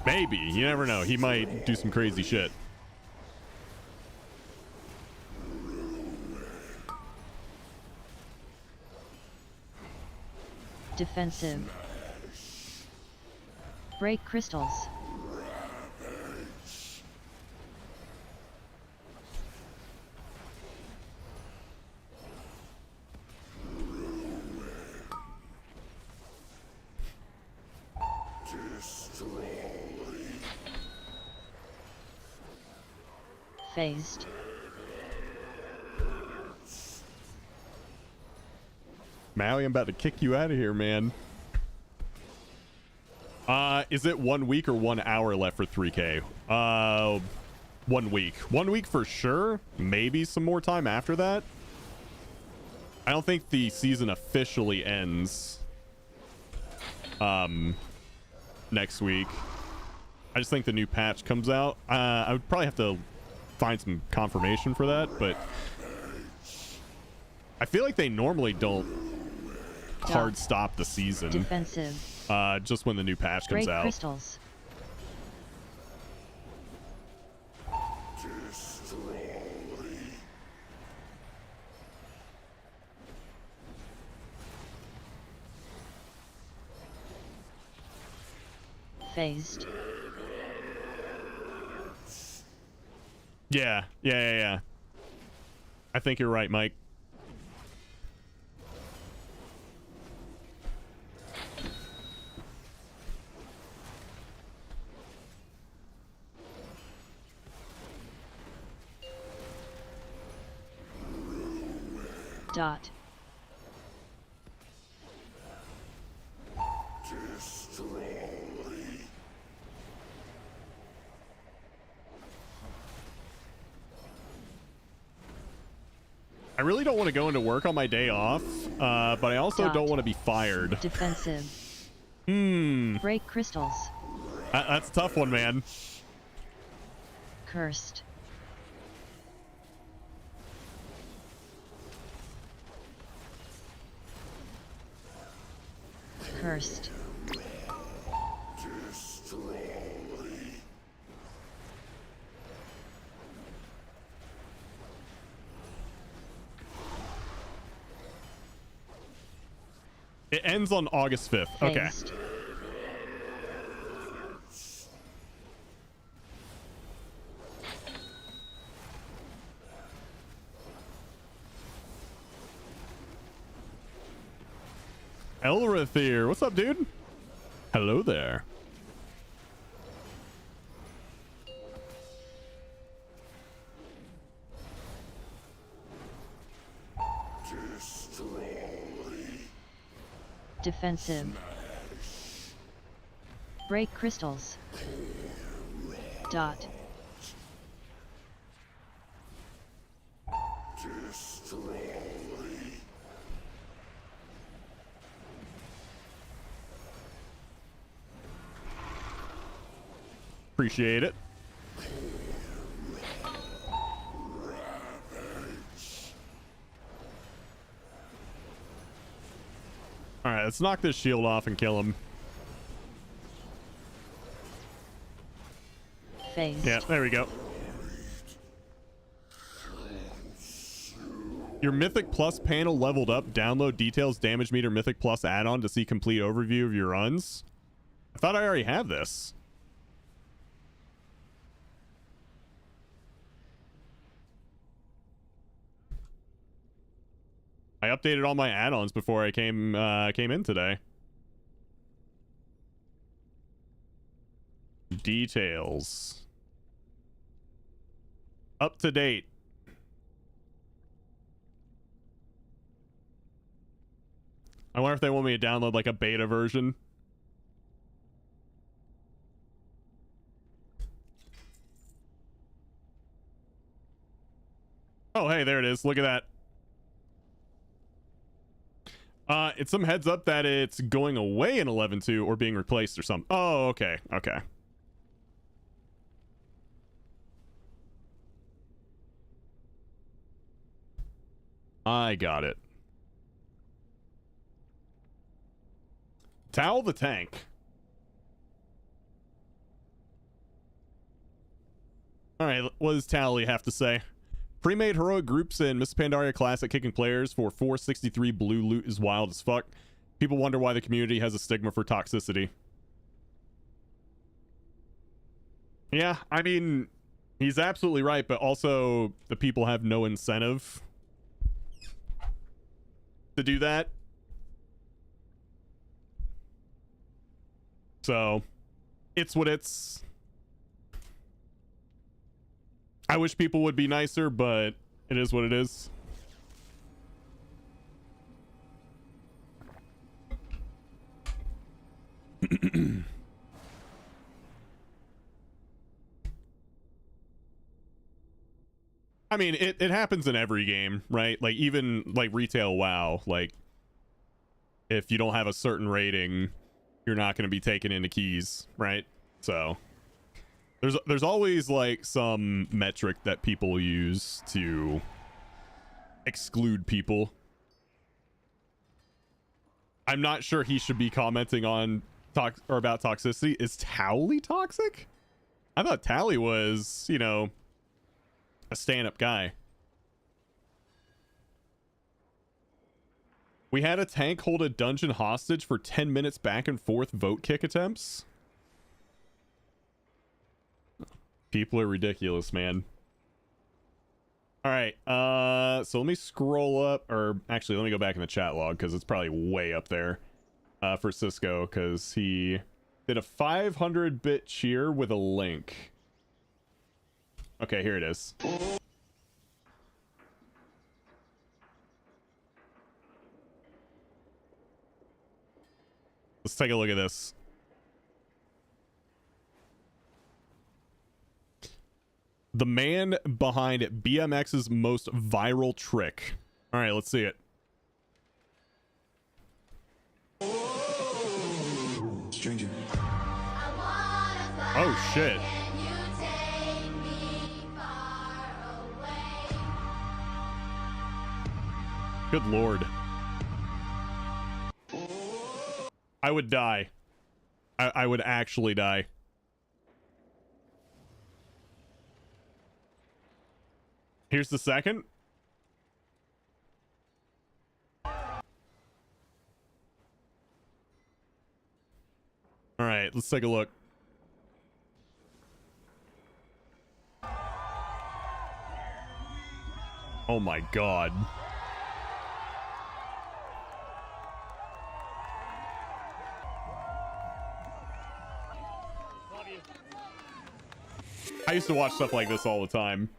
Maybe. You never know. He might do some crazy shit. Defensive. Break crystals. Phased. Maui, I'm about to kick you out of here, man. Is it 1 week or 1 hour left for 3K? 1 week. 1 week for sure. Maybe some more time after that. I don't think the season officially ends next week. I just think the new patch comes out. I would probably have to find some confirmation for that, but I feel like they normally don't hard stop the season. Defensive. Just when the new patch comes Break out. crystals. Phased. Yeah. I think you're right, Mike. Dot. I really don't want to go into work on my day off, but I also Dot. don't want to be fired. Defensive. Break crystals. That's a tough one, man. Cursed. Cursed. It ends on August 5th. Okay. Phased. Elrith here. What's up, dude? Hello there. Defensive. Break crystals. Dot. Appreciate it. All right, let's knock this shield off and kill him. Phased. Yeah, there we go. Your Mythic Plus panel leveled up. Download details damage meter Mythic Plus add-on to see complete overview of your runs. I thought I already have this. I updated all my add-ons before I came in today. Details. Up to date. I wonder if they want me to download like a beta version. Oh, hey, there it is. Look at that. It's some heads up that it's going away in 11.2 or being replaced or something. Oh, okay. Okay. I got it. Towel the tank. Alright, what does Tally have to say? Pre-made heroic groups in Miss Pandaria Classic kicking players for 463 blue loot is wild as fuck. People wonder why the community has a stigma for toxicity. Yeah, I mean, he's absolutely right, but also the people have no incentive to do that. So, it's what it's. I wish people would be nicer, but it is what it is. I mean, it happens in every game, right? Like, even, like, retail WoW, like, if you don't have a certain rating, you're not going to be taken into keys, right? So, there's always, like, some metric that people use to exclude people. I'm not sure he should be commenting on or about toxicity. Is Tally toxic? I thought Tally was, you know, a stand-up guy. We had a tank hold a dungeon hostage for 10 minutes back and forth vote kick attempts. People are ridiculous, man. All right, so let me scroll up, or actually let me go back in the chat log because it's probably way up there for Cisco, because he did a 500-bit cheer with a link. Okay, here it is. Let's take a look at this. The man behind BMX's most viral trick. All right, let's see it. Stranger. Oh, shit. Good lord. I would die. I would actually die. Here's the second. All right, let's take a look. Oh my god. I used to watch stuff like this all the time.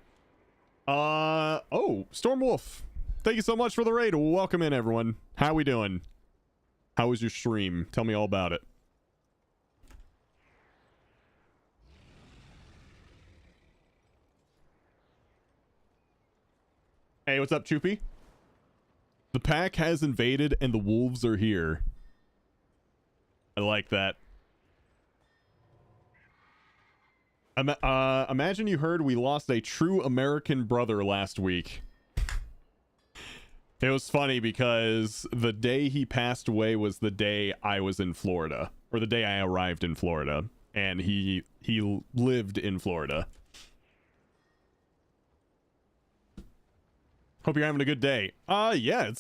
Oh, Stormwolf. Thank you so much for the raid. Welcome in, everyone. How we doing? How was your stream? Tell me all about it. Hey, what's up, Choopy? The pack has invaded and the wolves are here. I like that. Imagine you heard we lost a true American brother last week. It was funny because the day he passed away was the day I was in Florida, or the day I arrived in Florida, and he lived in Florida. Hope you're having a good day. Yeah,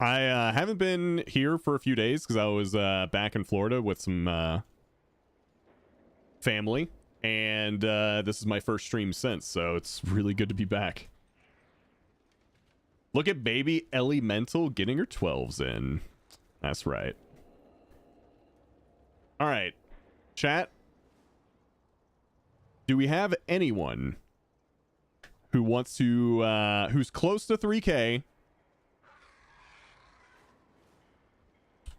I haven't been here for a few days because I was back in Florida with some family. And this is my first stream since, so it's really good to be back. Look at baby Elemental getting her 12s in. That's right. All right, chat. Do we have anyone who wants to, who's close to 3K,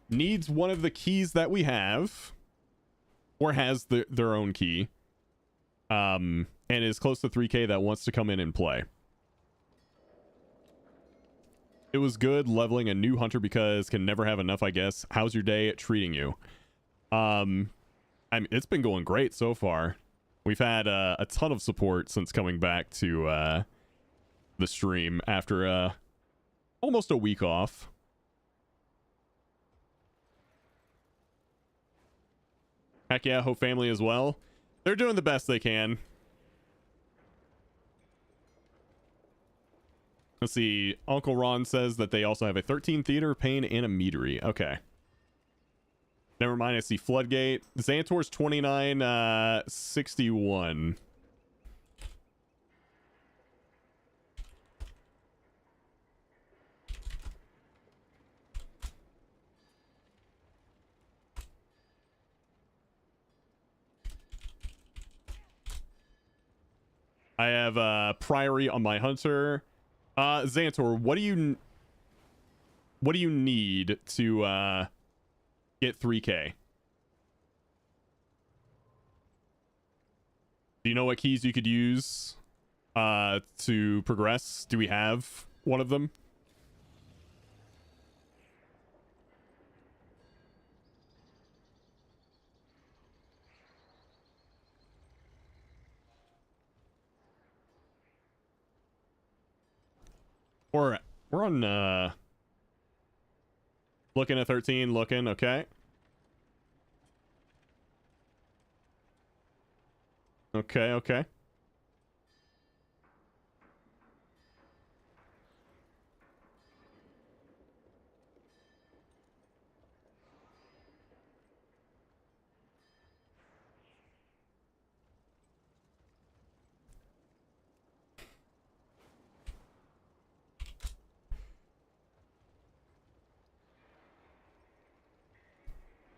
needs one of the keys that we have, or has their own key, and is close to 3K that wants to come in and play? It was good leveling a new hunter because can never have enough, I guess. How's your day treating you? I mean, it's been going great so far. We've had a ton of support since coming back to the stream after a almost a week off. Heck yeah, Hope family as well. They're doing the best they can. Let's see. Uncle Ron says that they also have a 13 theater, pain, and a meadery. Okay. Never mind. I see Floodgate. Xantor's 2961. I have Priory on my hunter. Xantor, what do you need to get 3K? Do you know what keys you could use to progress? Do we have one of them? Or we're on looking at 13, looking, okay. Okay.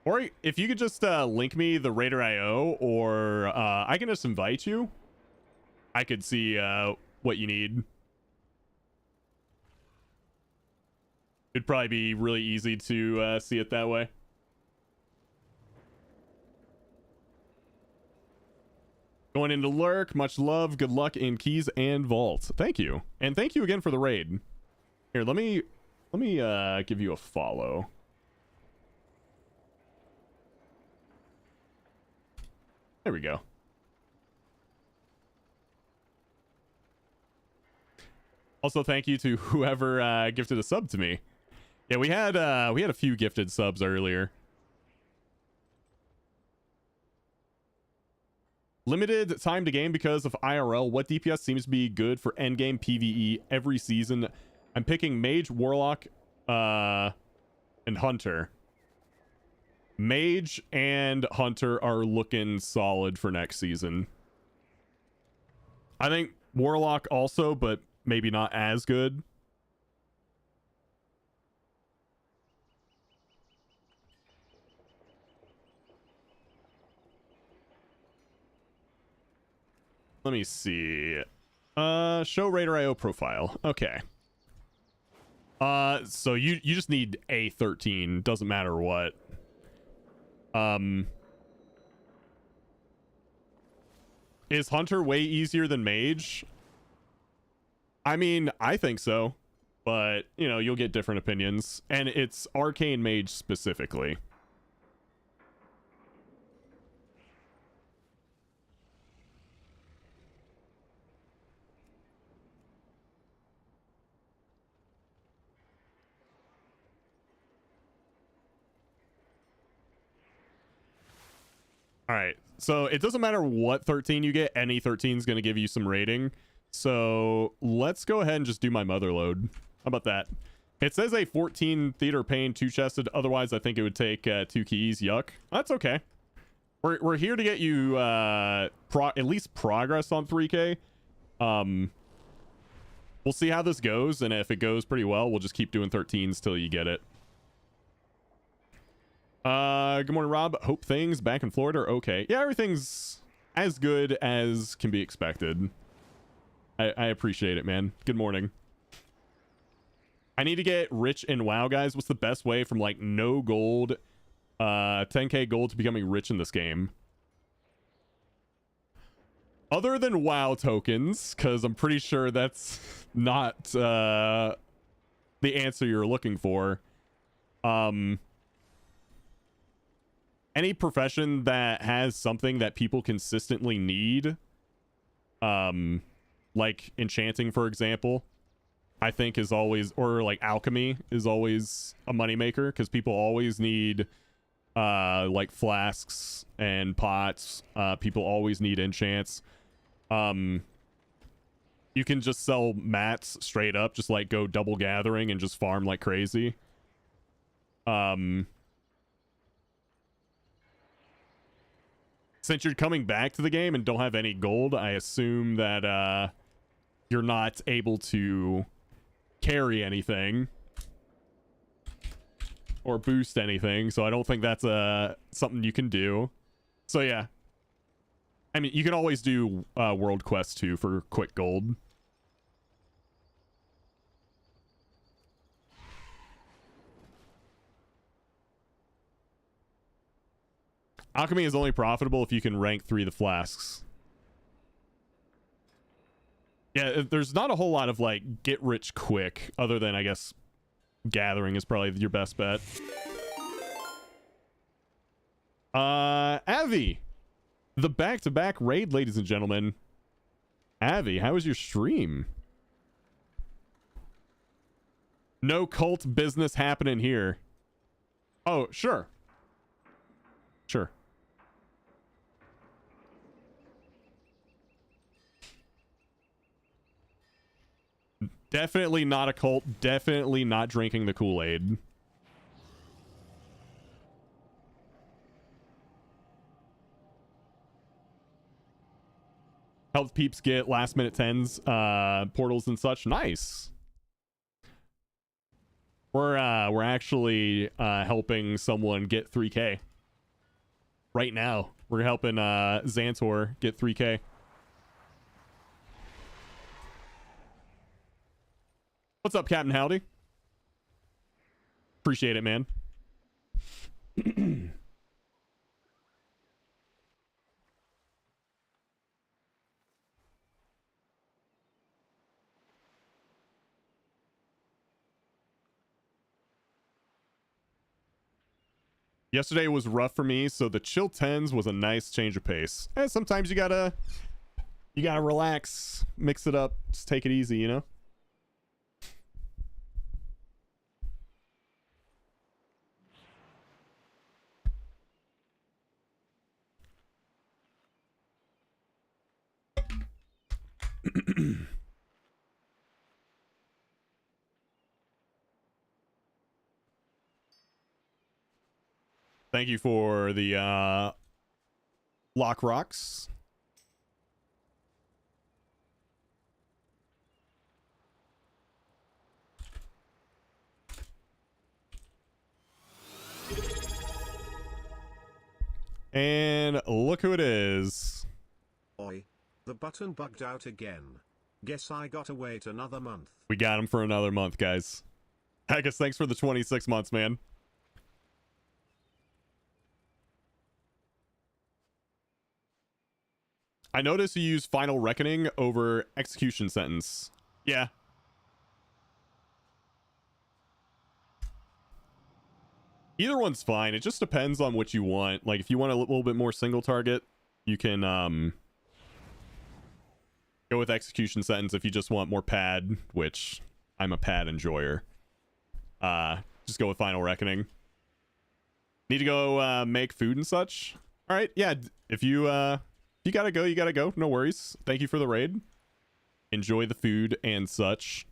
Or if you could just link me the Raider IO, or I can just invite you. I could see what you need. It'd probably be really easy to see it that way. Going into lurk, much love, good luck in keys and vault. Thank you, and thank you again for the raid. Here, let me give you a follow. There we go. Also, thank you to whoever gifted a sub to me. Yeah, we had a few gifted subs earlier. Limited time to game because of IRL. What DPS seems to be good for endgame PvE every season? I'm picking Mage, Warlock, and Hunter. Mage and Hunter are looking solid for next season. I think Warlock also, but maybe not as good. Let me see. Show Raider IO profile. Okay. So you just need a 13. Doesn't matter what. Is Hunter way easier than Mage? I mean, I think so, but you know, you'll get different opinions, and it's Arcane Mage specifically. All right, so it doesn't matter what 13 you get, any 13 is going to give you some rating. So let's go ahead and just do my mother load. How about that? It says a 14 theater pain, 2 chested. Otherwise, I think it would take 2 keys. Yuck. That's okay. We're here to get you at least progress on 3K. We'll see how this goes, and if it goes pretty well, we'll just keep doing 13s till you get it. Good morning, Rob. Hope things back in Florida are okay. Yeah, everything's as good as can be expected. I appreciate it, man. Good morning. I need to get rich in WoW, guys. What's the best way from like no gold, 10k gold to becoming rich in this game? Other than WoW tokens, because I'm pretty sure that's not the answer you're looking for. Any profession that has something that people consistently need, like enchanting, for example, I think is always, or like alchemy is always a moneymaker because people always need like flasks and pots. People always need enchants. You can just sell mats straight up, just like go double gathering and just farm like crazy. Since you're coming back to the game and don't have any gold, I assume that you're not able to carry anything or boost anything, so I don't think that's something you can do. So yeah, I mean, you can always do world quest 2 for quick gold. Alchemy is only profitable if you can rank 3 the flasks. Yeah, there's not a whole lot of like get rich quick, other than I guess gathering is probably your best bet. Avi, the back-to-back raid, ladies and gentlemen. Avi, how was your stream? No cult business happening here. Oh, sure. Sure. Definitely not a cult. Definitely not drinking the Kool-Aid. Help peeps get last minute 10s, portals and such. Nice. We're actually helping someone get 3K. Right now. We're helping Xantor get 3K. What's up, Captain Howdy? Appreciate it, man. Yesterday was rough for me, so the chill 10s was a nice change of pace. And sometimes you gotta relax, mix it up, just take it easy, you know? Thank you for the lock rocks. And look who it is. Oi, the button bugged out again. Guess I gotta wait another month. We got him for another month, guys. Haggis, thanks for the 26 months, man. I noticed you use Final Reckoning over Execution Sentence. Yeah. Either one's fine. It just depends on what you want. Like, if you want a little bit more single target, you can go with Execution Sentence. If you just want more pad, which I'm a pad enjoyer, just go with Final Reckoning. Need to go make food and such. All right, yeah. If you gotta go, you gotta go. No worries. Thank you for the raid. Enjoy the food and such.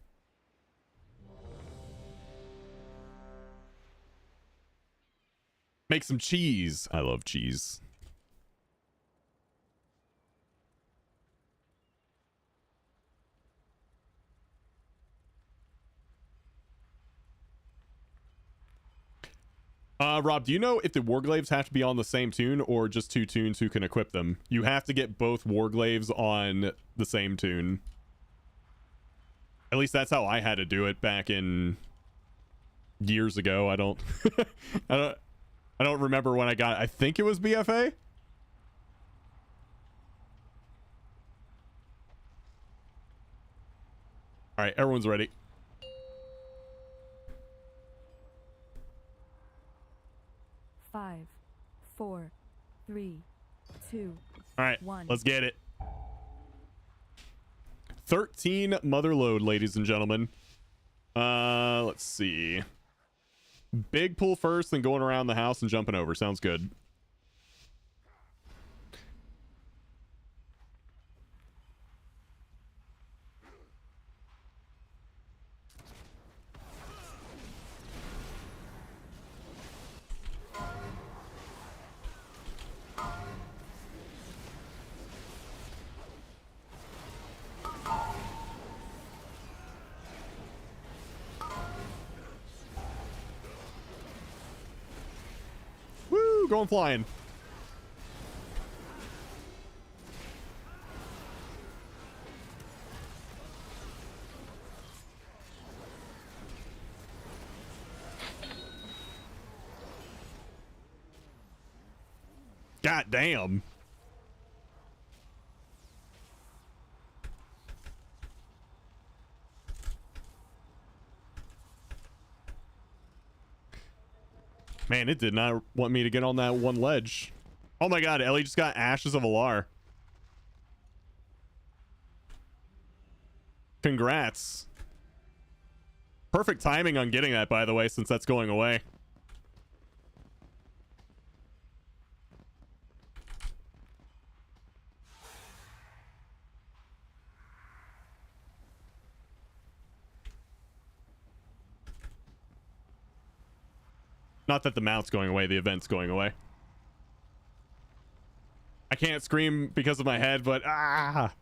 Make some cheese. I love cheese. Rob, do you know if the Warglaives have to be on the same tune or just 2 tunes who can equip them? You have to get both Warglaives on the same tune. At least that's how I had to do it back in years ago. I don't I don't remember when I got it. I think it was BFA. All right, everyone's ready. Five, 4, 3, 2, all right, 1. Let's get it. 13 mother load, ladies and gentlemen. Let's see. Big pull first, then going around the house and jumping over. Sounds good. Woo, going flying. God damn. Man, it did not want me to get on that one ledge. Oh my god, Ellie just got Ashes of Alar. Congrats. Perfect timing on getting that, by the way, since that's going away. Not that the mount's going away, the event's going away. I can't scream because of my head, but ah!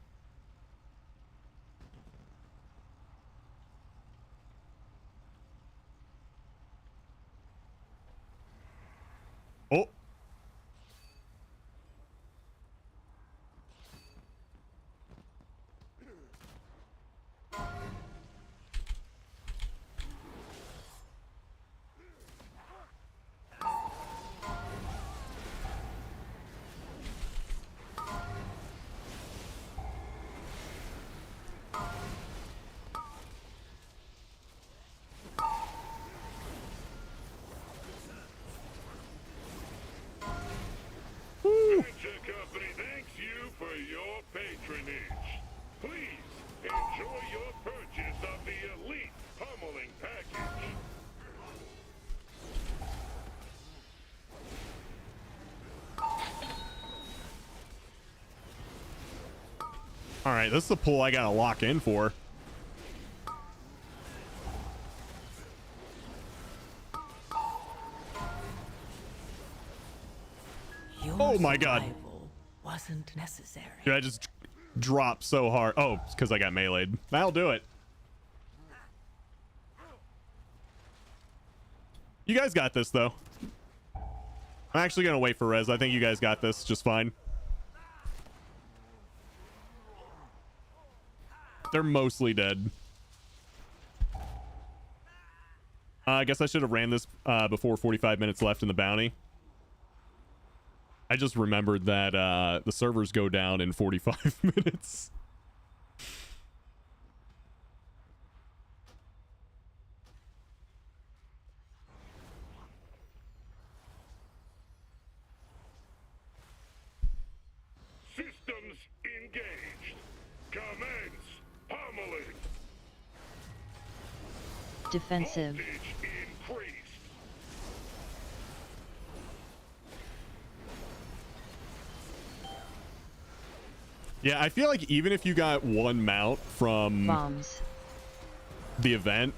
Oh! Adventure Company thanks you for your patronage. Please enjoy your purchase of the Elite Pummeling Package. Alright, this is the pull I gotta lock in for. Oh my god. Wasn't necessary. Dude, I just dropped so hard. Oh, it's because I got meleeed. That'll do it. You guys got this, though. I'm actually going to wait for Rez. I think you guys got this just fine. They're mostly dead. I guess I should have ran this before 45 minutes left in the bounty. I just remembered that the servers go down in 45 minutes. Systems engaged. Commence pummeling. Defensive. Voltage increased. Yeah, I feel like even if you got one mount from Bombs. the event,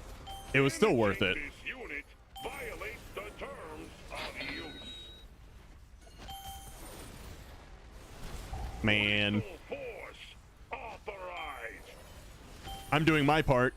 it was still worth it. This unit violates the terms of use. Man. Full force authorized. I'm doing my part.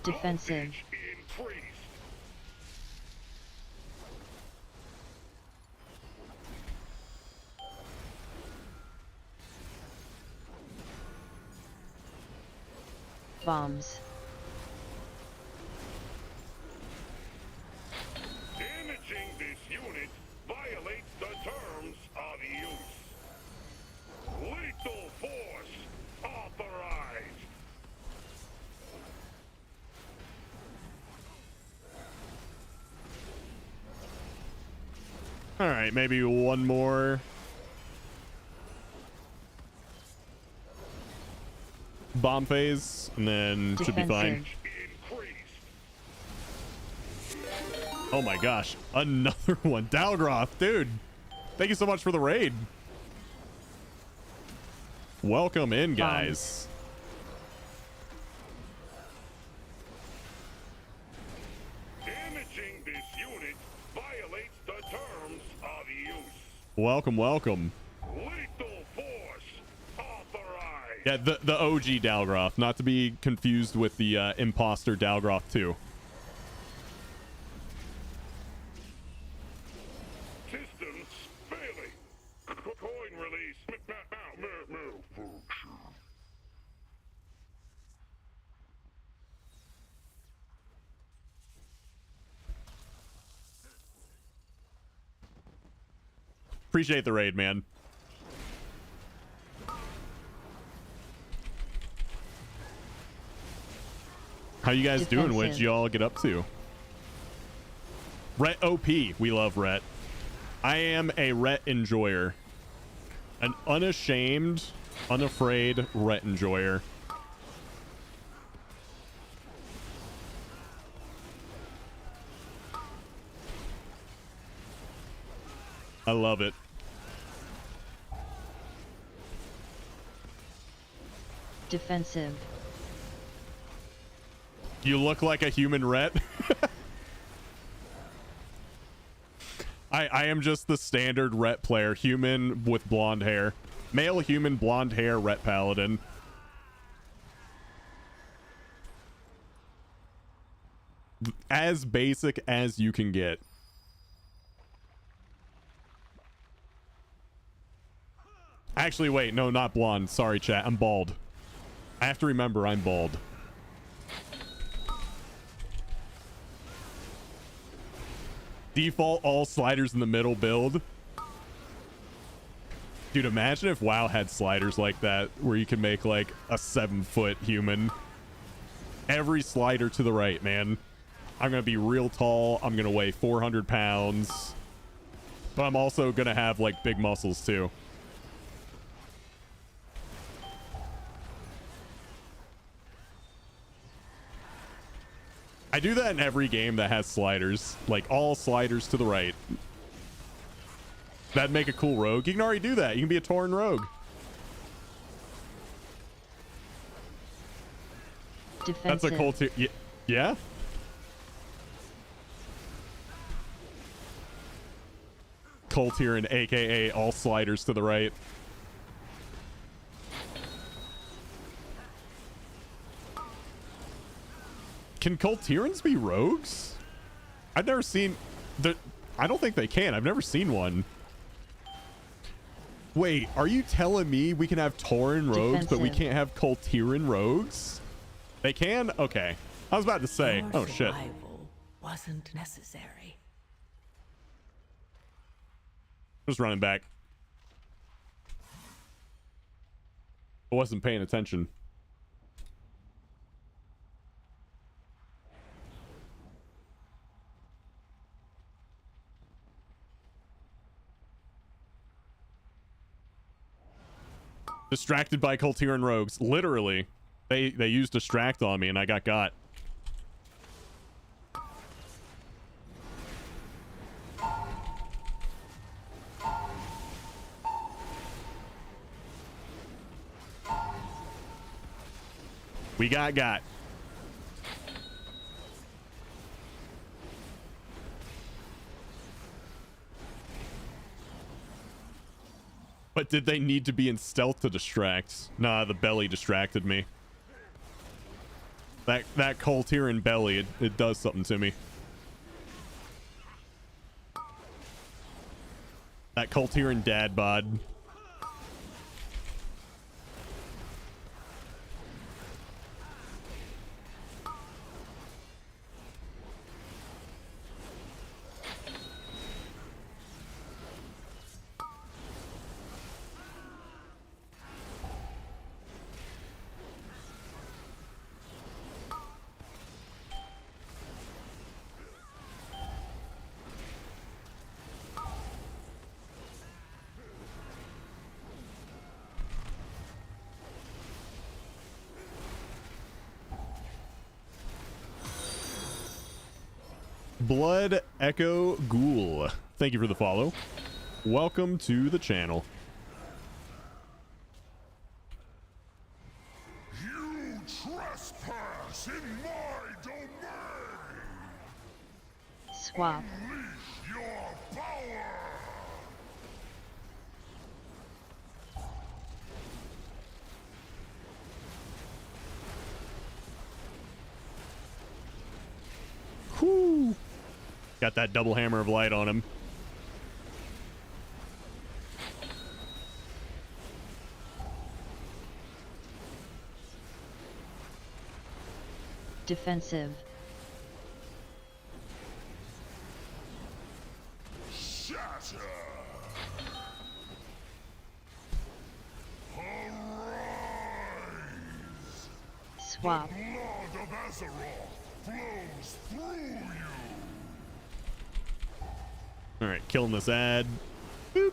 Defensive. Increased. Bombs. Damaging this unit violates the terms of use. Lethal force authorized. All right, maybe one more. Bomb phase, and then should be fine. Oh my gosh, another one. Dalgroth, dude. Thank you so much for the raid. Welcome in, guys. Damaging this unit violates the terms of use. Welcome, welcome. Lethal force authorized. Yeah, the OG Dalgroth, not to be confused with the imposter Dalgroth 2. Systems failing. Coin release. Malfunction. Appreciate the raid, man. How you guys doing? What'd you all get up to? Rhett OP. We love Rhett. I am a Rhett enjoyer. An unashamed, unafraid Rhett enjoyer. I love it. Defensive. You look like a human Rhett. I am just the standard Rhett player. Human with blonde hair. Male human, blonde hair, Rhett Paladin. As basic as you can get. Actually, wait. No, not blonde. Sorry, chat. I'm bald. I have to remember I'm bald. Default all sliders in the middle build. Dude, imagine if WoW had sliders like that where you can make like a 7-foot human. Every slider to the right, man. I'm gonna be real tall. I'm gonna weigh 400 pounds. But I'm also gonna have like big muscles too. I do that in every game that has sliders. Like, all sliders to the right. That'd make a cool rogue. You can already do that. You can be a Tauren rogue. Defensive. That's a cool tier. Yeah? Cold tier and aka all sliders to the right. Can Kultirans be rogues? I've never seen the. I don't think they can. I've never seen one. Wait, are you telling me we can have Tauren rogues, but we can't have Kultiran rogues? They can? Okay. I was about to say. Your Oh shit. survival wasn't necessary. Just running back. I wasn't paying attention. Distracted by Kultiran rogues. Literally. They used distract on me and I got. We got. But did they need to be in stealth to distract? Nah, the belly distracted me. That Kultiran belly, it does something to me. That Kultiran dad bod. Blood Echo Ghoul, thank you for the follow. Welcome to the channel. You trespass in my domain! Swap. Unleash your power! Whoo! Got that double hammer of light on him. Defensive. Shatter! Arise! Swap. The blood of Azeroth flows through you! Alright, killing this ad. Boop.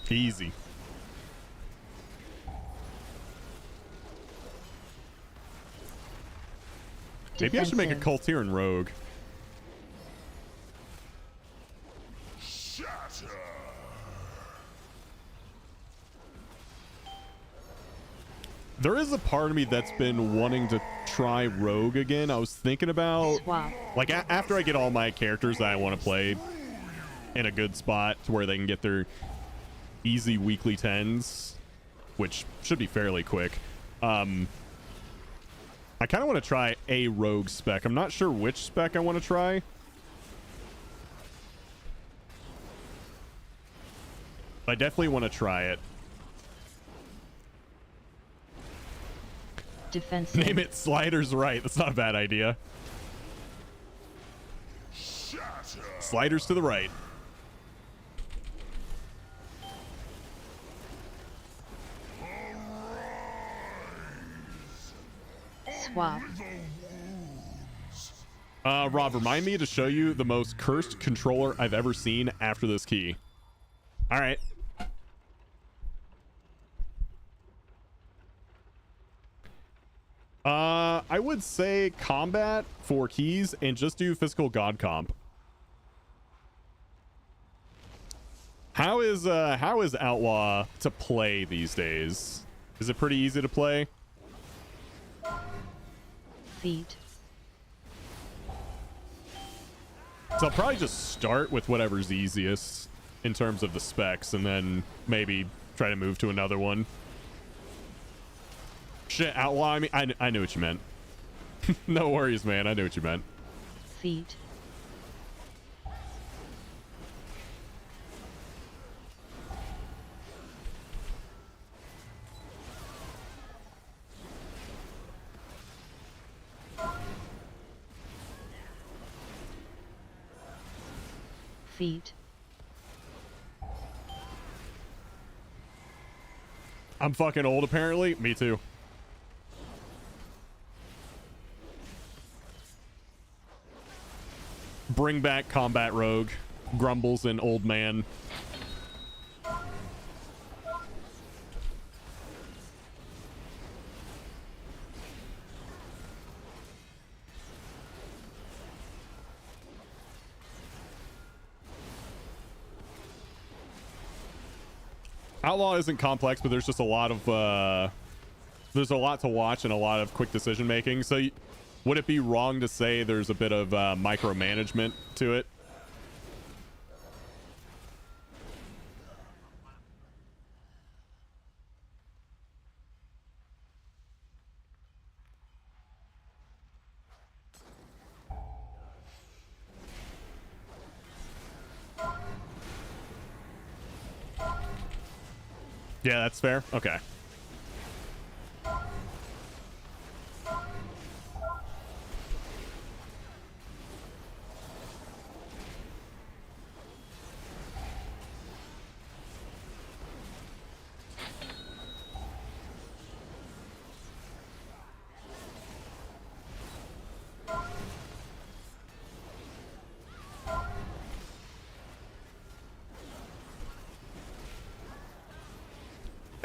Easy. Maybe I should make a Cultiran rogue. Shatter! There is a part of me that's been wanting to try rogue again. I was thinking about like after I get all my characters that I want to play in a good spot to where they can get their easy weekly 10s, which should be fairly quick. I kind of want to try a rogue spec. I'm not sure which spec I want to try. I definitely want to try it. Defensive. Name it Sliders Right. That's not a bad idea. Shatter! Sliders to the right. Swap. Rob, remind me to show you the most cursed controller I've ever seen after this key. All right. I would say combat for keys and just do physical god comp. How is Outlaw to play these days? Is it pretty easy to play? Feet. So I'll probably just start with whatever's easiest in terms of the specs and then maybe try to move to another one. Shit, Outlaw, I mean, I knew what you meant. No worries, man. I knew what you meant. Feet. Feet. I'm fucking old, apparently. Me too. Bring back combat rogue. Grumbles and old man. Outlaw isn't complex, but there's just a lot of there's a lot to watch and a lot of quick decision making. So would it be wrong to say there's a bit of micromanagement to it? Yeah, that's fair. Okay.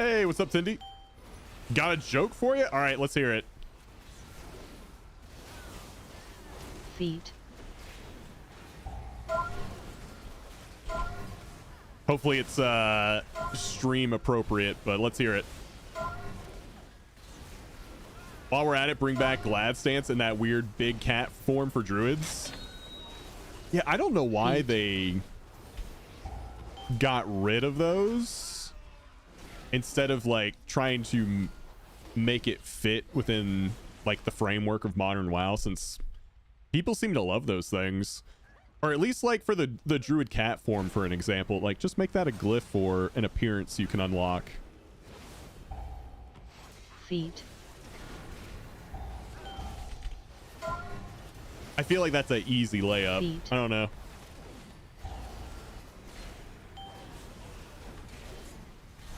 Hey, what's up, Cindy? Got a joke for you? All right, let's hear it. Feet. Hopefully it's stream appropriate, but let's hear it. While we're at it, bring back Glad Stance in that weird big cat form for druids. Yeah, I don't know why they got rid of those instead of like trying to make it fit within like the framework of modern WoW, since people seem to love those things. Or at least like for the druid cat form, for an example, like just make that a glyph for an appearance you can unlock. Feet. I feel like that's an easy layup. Feet. I don't know.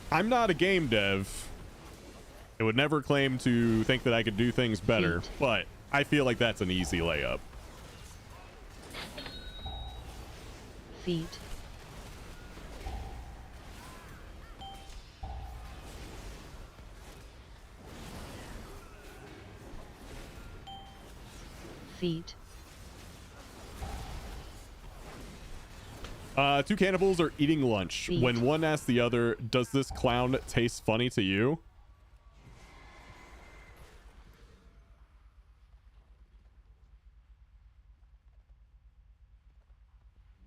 I'm not a game dev. I would never claim to think that I could do things better, but I feel like that's an easy layup. Feet. Feet. Two cannibals are eating lunch. Feet. When one asks the other, does this clown taste funny to you?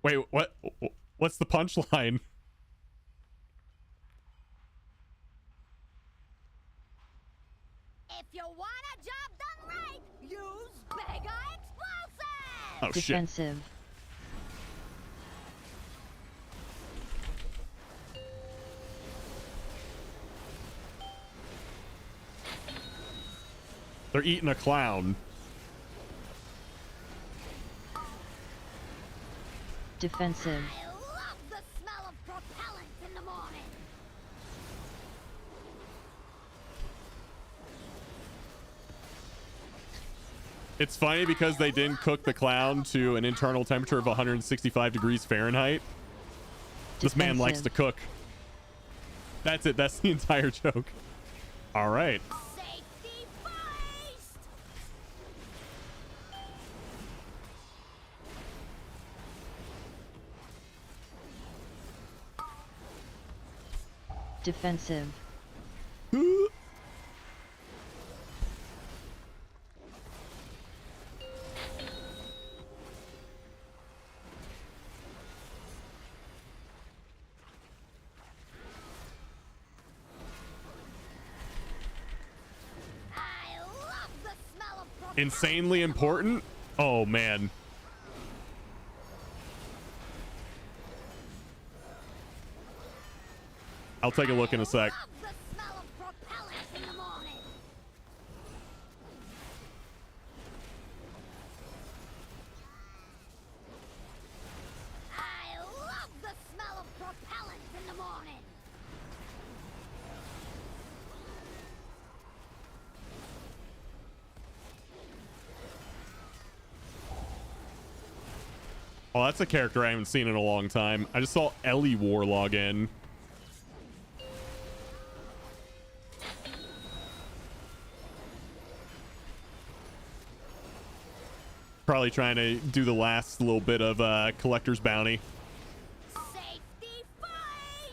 Wait, what? What's the punchline? If you want a job done right, use Mega Explosive! Oh, shit. Defensive. They're eating a clown. Defensive. I love the smell of propellant in the morning. It's funny because they didn't cook the clown to an internal temperature of 165 degrees Fahrenheit. This man likes to cook. That's it. That's the entire joke. All right. Safety first! Defensive. I love the smell of propellant. Insanely important? Oh, man. I'll take a look in a sec. Love the smell of propellant in the morning. I love the smell of propellant in the morning. Oh, that's a character I haven't seen in a long time. I just saw Ellie War log in. Probably trying to do the last little bit of Collector's Bounty. Safety first!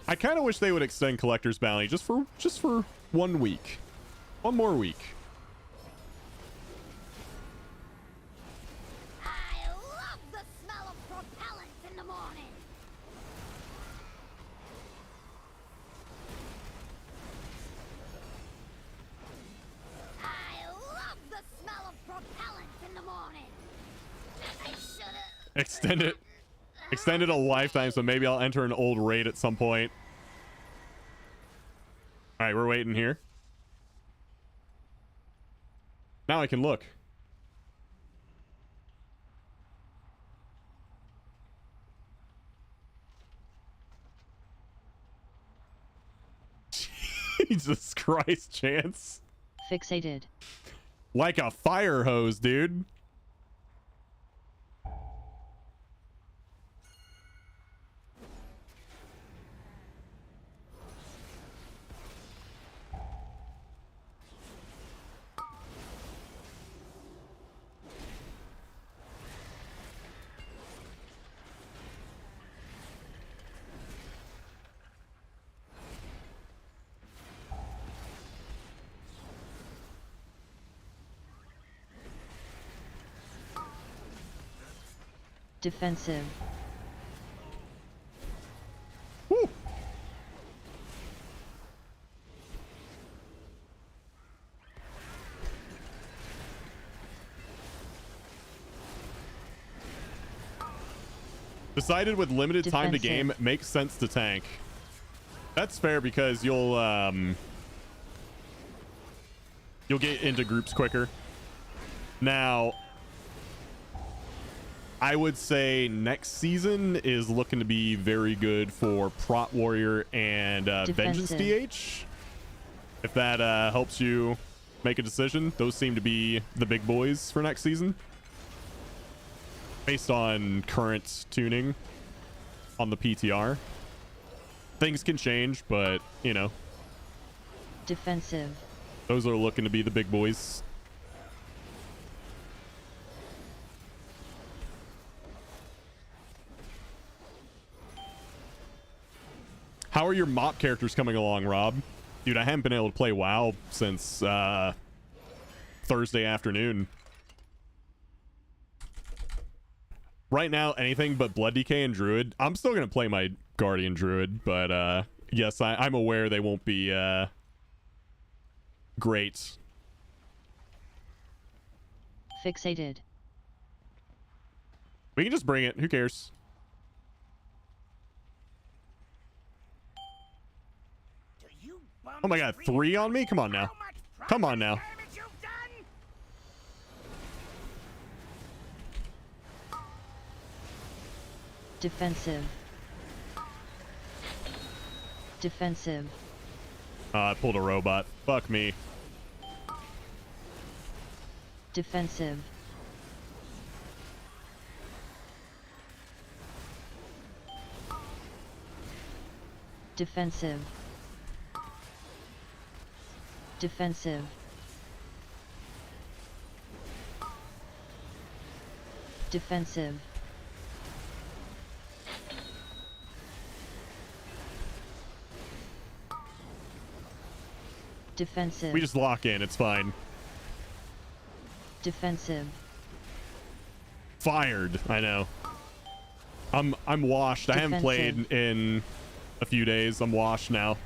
I kind of wish they would extend Collector's Bounty just for 1 week. One more week. I love the smell of propellant in the morning. I love the smell of propellant in the morning. I should've... Extend it a lifetime, so maybe I'll enter an old raid at some point. All right, we're waiting here. Now I can look. Jesus Christ, Chance. Fixated. Like a fire hose, dude. Defensive. Woo. Decided with limited time to game makes sense to tank. That's fair because you'll get into groups quicker. Now, I would say next season is looking to be very good for Prot Warrior and Vengeance DH. If that helps you make a decision, those seem to be the big boys for next season. Based on current tuning on the PTR. Things can change, but, you know. Defensive. Those are looking to be the big boys. How are your mop characters coming along, Rob? Dude, I haven't been able to play WoW since Thursday afternoon. Right now, anything but Blood DK and Druid. I'm still going to play my Guardian Druid, but yes, I'm aware they won't be great. Fixated. We can just bring it. Who cares? Oh my god, 3 on me? Come on now. Come on now. Defensive. Defensive. I pulled a robot. Fuck me. Defensive. Defensive. Defensive. Defensive. Defensive. We just lock in. It's fine. Defensive. Fired. I know. I'm washed. Defensive. I haven't played in a few days. I'm washed now.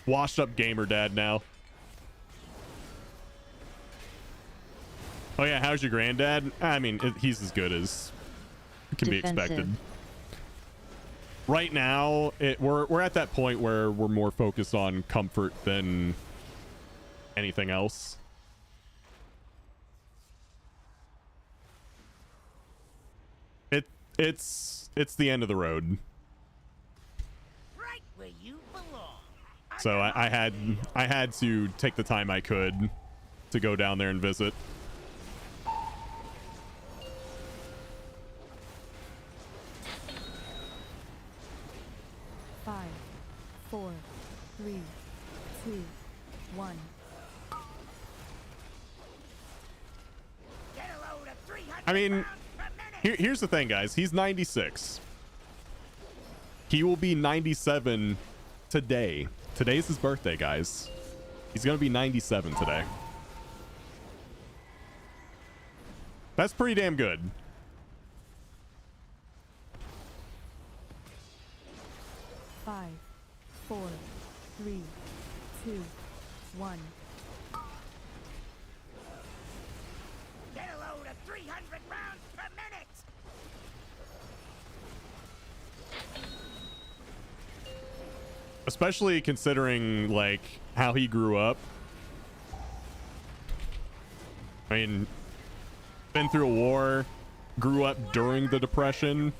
Washed up gamer dad now. Oh yeah, how's your granddad? I mean, he's as good as can be expected. Right now, we're at that point where we're more focused on comfort than anything else. It's the end of the road. Right where you belong. So I had to take the time I could to go down there and visit. Five, 4, 3, 2, 1. Get a load of 300 I mean, pounds per minute. here's the thing, guys. He's 96. He will be 97 today. Today's his birthday, guys. He's gonna be 97 today. That's pretty damn good. Five, 4, 3, 2, 1. Get a load of 300 rounds per minute. Especially considering, like, how he grew up. I mean, been through a war, grew up during the Depression.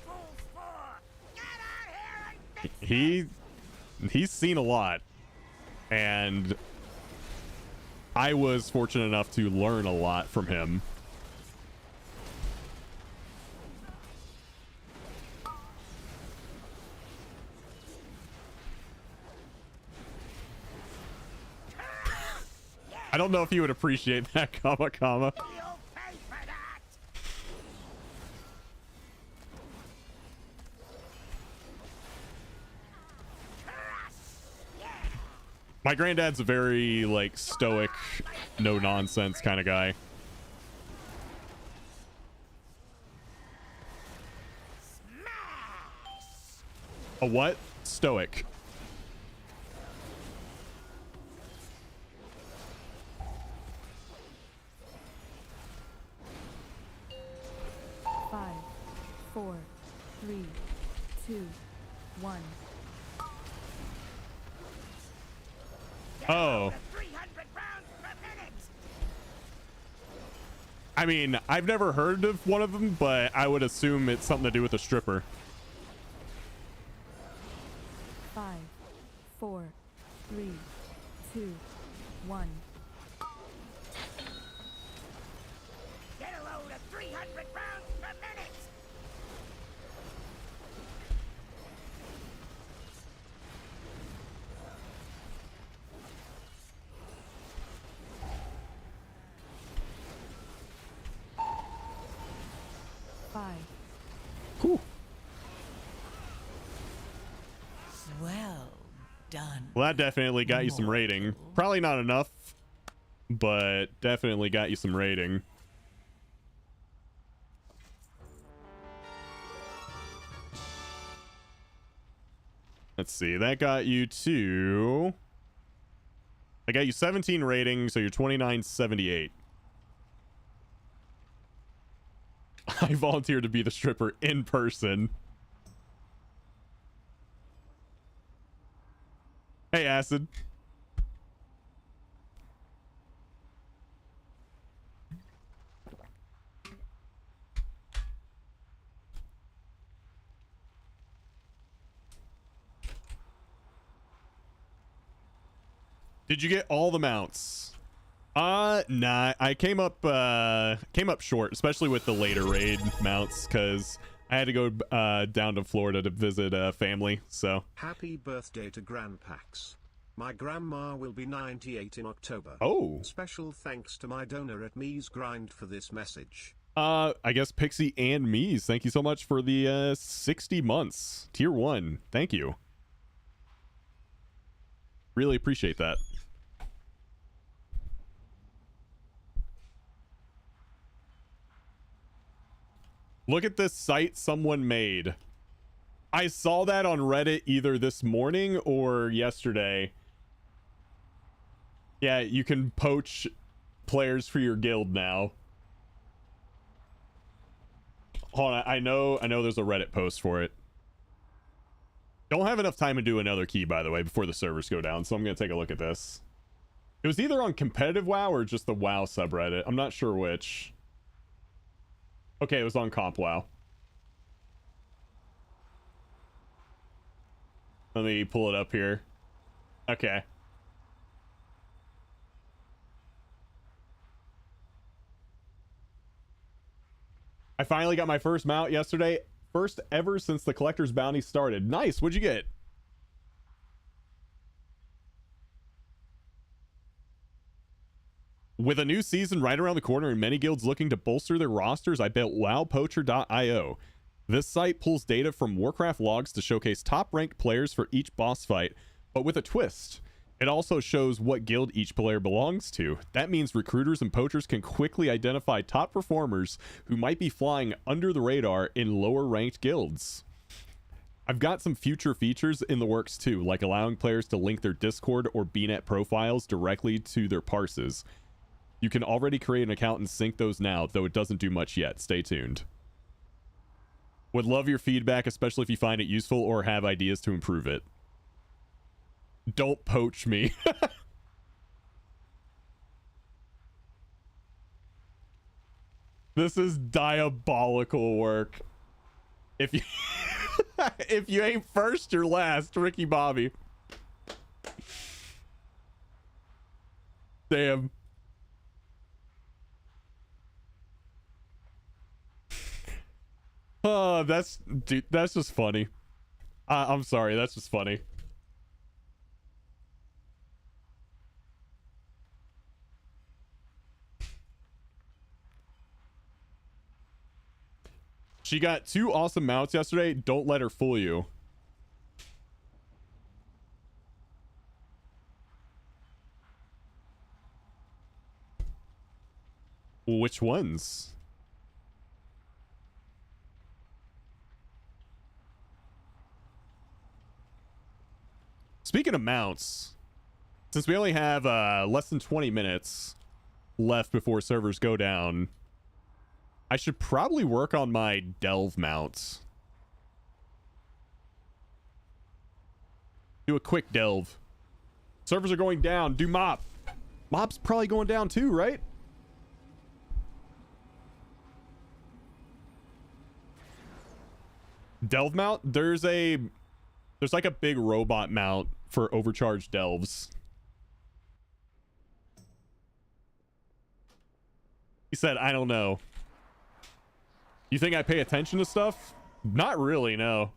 He's seen a lot. And I was fortunate enough to learn a lot from him. I don't know if you would appreciate that, comma, comma. You'll pay for that. My granddad's a very, like, stoic, no-nonsense kind of guy. A what? Stoic. Five, 4, 3, 2, 1. Oh. I mean, I've never heard of one of them, but I would assume it's something to do with a stripper. 5, 4, 3, 2, 1. Get a load of 300 rounds per minute! Five. Cool. Well done. Well, that definitely got you some rating. Probably not enough, but definitely got you some rating. Let's see. That got you to... I got you 17 ratings, so you're 2978. I volunteered to be the stripper in person. Hey, Acid. Did you get all the mounts? Nah, I came up short, especially with the later raid mounts, because I had to go down to Florida to visit family, so. Happy birthday to Grandpax. My grandma will be 98 in October. Oh. Special thanks to my donor at Me's Grind for this message. I guess Pixie and Mies, thank you so much for the 60 months. Tier 1, thank you. Really appreciate that. Look at this site someone made. I saw that on Reddit either this morning or yesterday. Yeah, you can poach players for your guild now. Hold on, I know there's a Reddit post for it. Don't have enough time to do another key, by the way, before the servers go down, so I'm going to take a look at this. It was either on competitive WoW or just the WoW subreddit. I'm not sure which. Okay, it was on Comp WoW. Let me pull it up here. Okay. I finally got my first mount yesterday. First ever since the collector's bounty started. Nice. What'd you get? With a new season right around the corner and many guilds looking to bolster their rosters, I built wowpoacher.io. This site pulls data from Warcraft logs to showcase top-ranked players for each boss fight, but with a twist. It also shows what guild each player belongs to. That means recruiters and poachers can quickly identify top performers who might be flying under the radar in lower-ranked guilds. I've got some future features in the works too, like allowing players to link their Discord or BNet profiles directly to their parses. You can already create an account and sync those now, though it doesn't do much yet. Stay tuned. Would love your feedback, especially if you find it useful or have ideas to improve it. Don't poach me. This is diabolical work. If you if you ain't first, you're last, Ricky Bobby. Damn. Oh, dude, that's just funny. I'm sorry, that's just funny. She got 2 awesome mounts yesterday. Don't let her fool you. Which ones? Speaking of mounts, since we only have less than 20 minutes left before servers go down, I should probably work on my delve mounts. Do a quick delve. Servers are going down. Do mop. Mop's probably going down too, right? Delve mount? There's like a big robot mount for overcharged delves. He said, I don't know. You think I pay attention to stuff? Not really, no.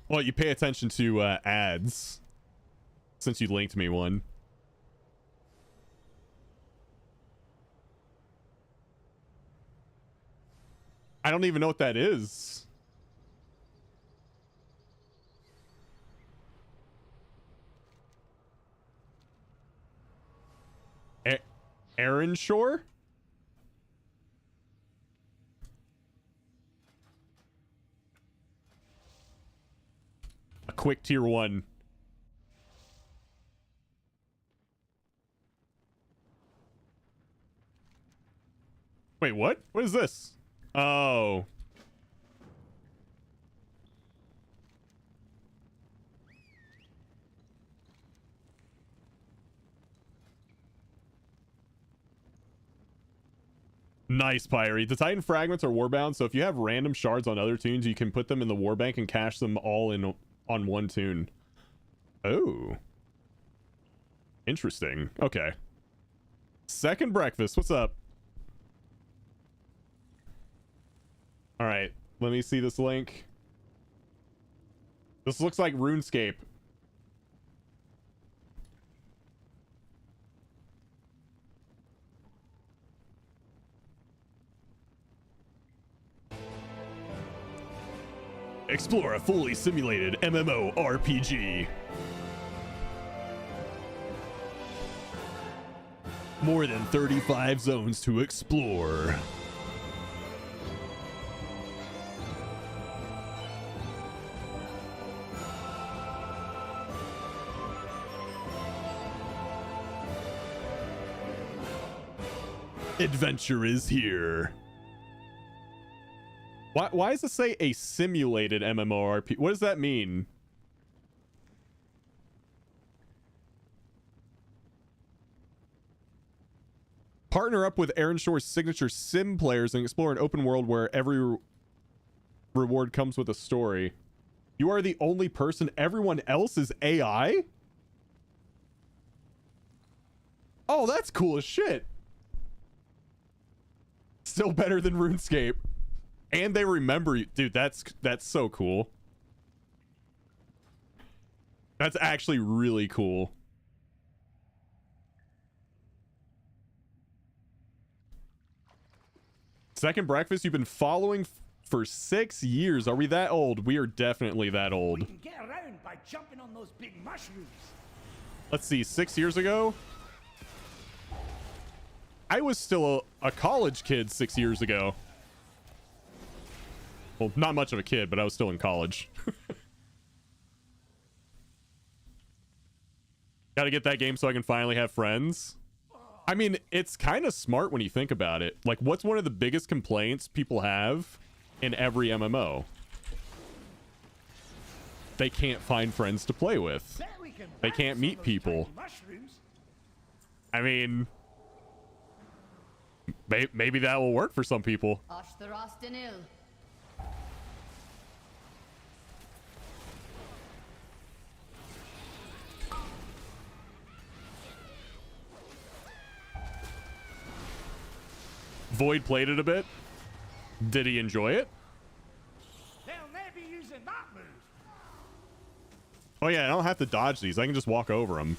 Well, you pay attention to ads, since you linked me one. I don't even know what that is. Aaron Shore? A quick tier 1. Wait, what? What is this? Oh. Nice, Pyre. The Titan fragments are warbound, so if you have random shards on other tunes, you can put them in the warbank and cache them all in on one tune. Oh. Interesting. Okay. Second breakfast. What's up? All right. Let me see this link. This looks like RuneScape. Explore a fully simulated MMORPG. More than 35 zones to explore. Adventure is here. Why does it say a simulated MMORPG? What does that mean? Partner up with Aaron Shore's signature sim players and explore an open world where every reward comes with a story. You are the only person. Everyone else is AI? Oh, that's cool as shit. Still better than RuneScape. And they remember you. Dude, that's so cool. That's actually really cool. Second breakfast, you've been following for 6 years. Are we that old? We are definitely that old. We can get around by jumping on those big mushrooms. Let's see, 6 years ago? I was still a college kid 6 years ago. Well, not much of a kid, but I was still in college. Gotta get that game so I can finally have friends. I mean, it's kind of smart when you think about it. Like, what's one of the biggest complaints people have in every MMO? They can't find friends to play with. They can't meet people. I mean, maybe that will work for some people. Void played it a bit. Did he enjoy it? They'll never be using that move. Oh yeah, I don't have to dodge these. I can just walk over them.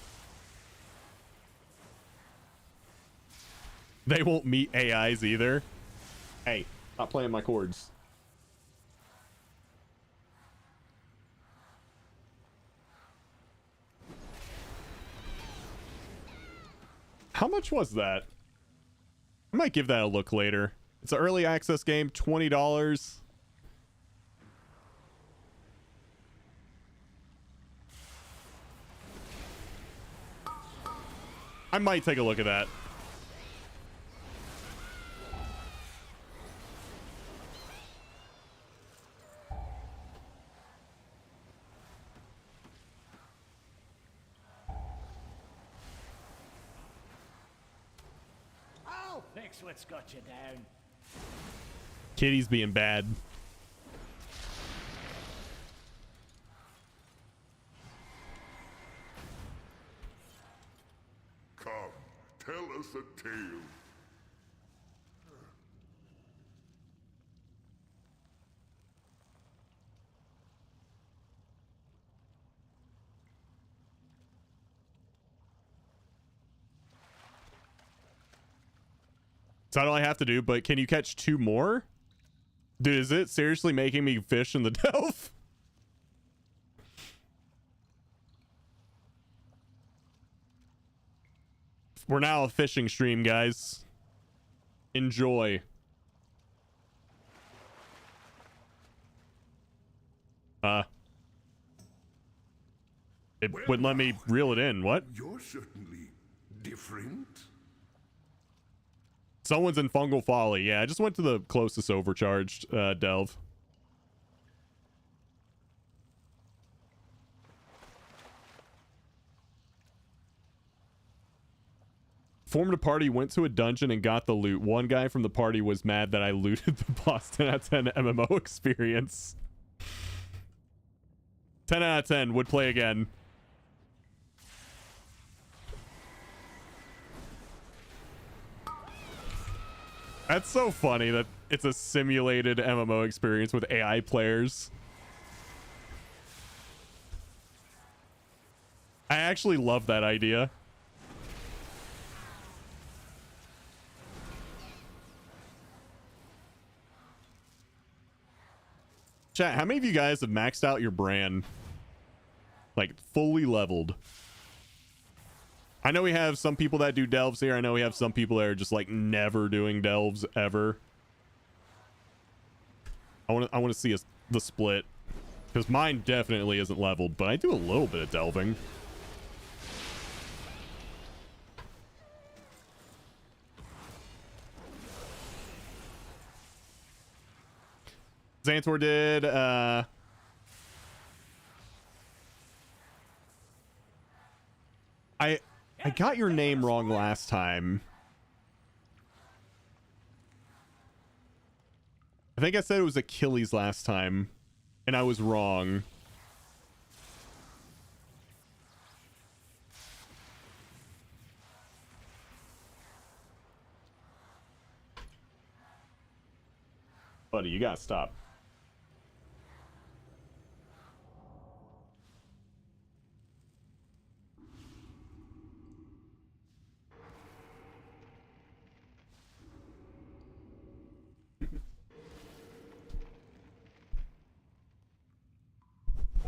They won't meet AIs either. Hey, stop playing my chords. How much was that? I might give that a look later. It's an early access game, $20. I might take a look at that. I'll fix what's got you down. Kitty's being bad. Come, tell us a tale. Is that all I have to do? But can you catch 2 more? Dude, is it seriously making me fish in the delve? We're now a fishing stream, guys. Enjoy. It wouldn't let me reel it in. What? You're certainly different. Someone's in Fungal Folly. Yeah, I just went to the closest overcharged delve. Formed a party, went to a dungeon, and got the loot. One guy from the party was mad that I looted the boss. 10 out of 10 MMO experience. 10 out of 10. Would play again. That's so funny that it's a simulated MMO experience with AI players. I actually love that idea. Chat, how many of you guys have maxed out your brand? Like, fully leveled? I know we have some people that do delves here. I know we have some people that are just like never doing delves ever. I want to see the split, because mine definitely isn't leveled, but I do a little bit of delving. Xantor did I got your name wrong last time. I think I said it was Achilles last time, and I was wrong. Buddy, you gotta stop.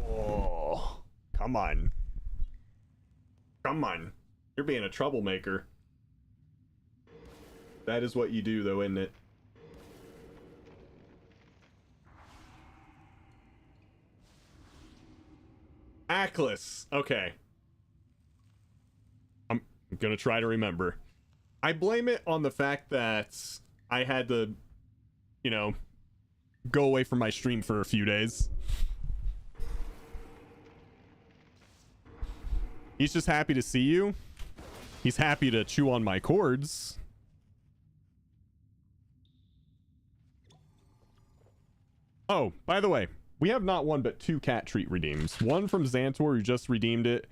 Oh, come on. Come on. You're being a troublemaker. That is what you do, though, isn't it? Ackless. Okay. I'm gonna try to remember. I blame it on the fact that I had to, you know, go away from my stream for a few days. He's just happy to see you. He's happy to chew on my cords. Oh, by the way, we have not one but 2 cat treat redeems. One from Xantor, who just redeemed it,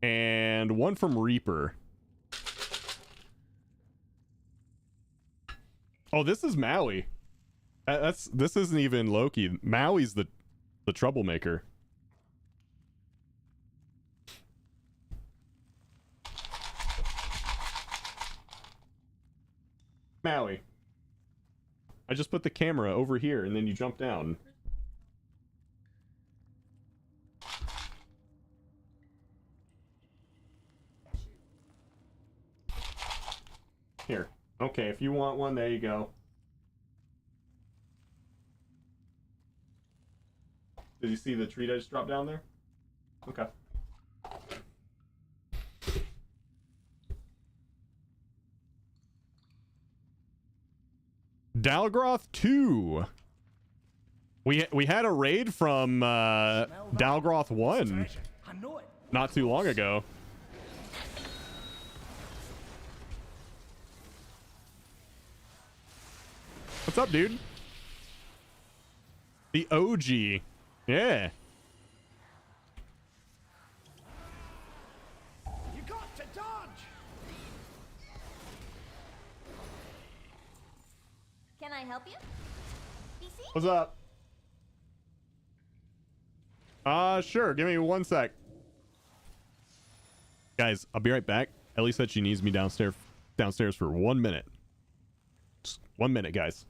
and one from Reaper. Oh, this is Maui. This isn't even Loki. Maui's the troublemaker. Maui. I just put the camera over here and then you jump down. Here. Okay, if you want one, there you go. Did you see the treat I just dropped down there? Okay. Dalgroth 2. We had a raid from Dalgroth 1 not too long ago. What's up, dude? The OG. Yeah. You got to dodge. Can I help you? PC? What's up? Sure. Give me 1 sec. Guys, I'll be right back. Ellie said she needs me downstairs for 1 minute. Just 1 minute, guys.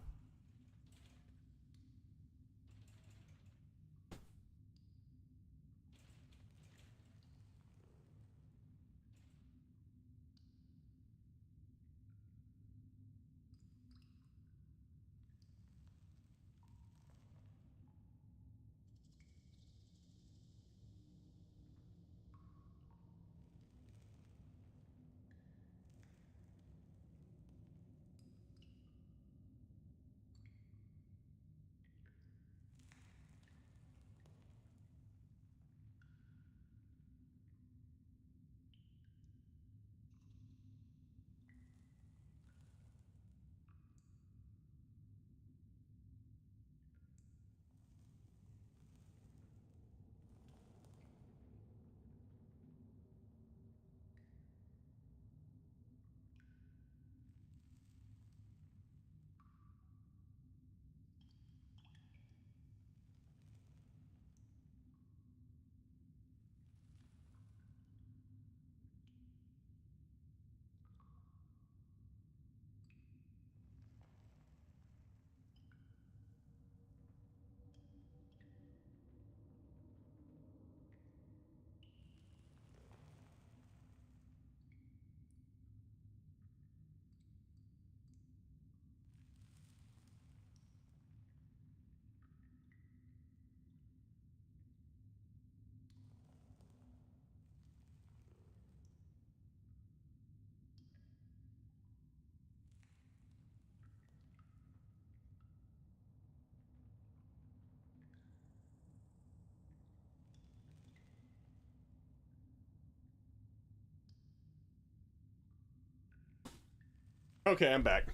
Okay, I'm back.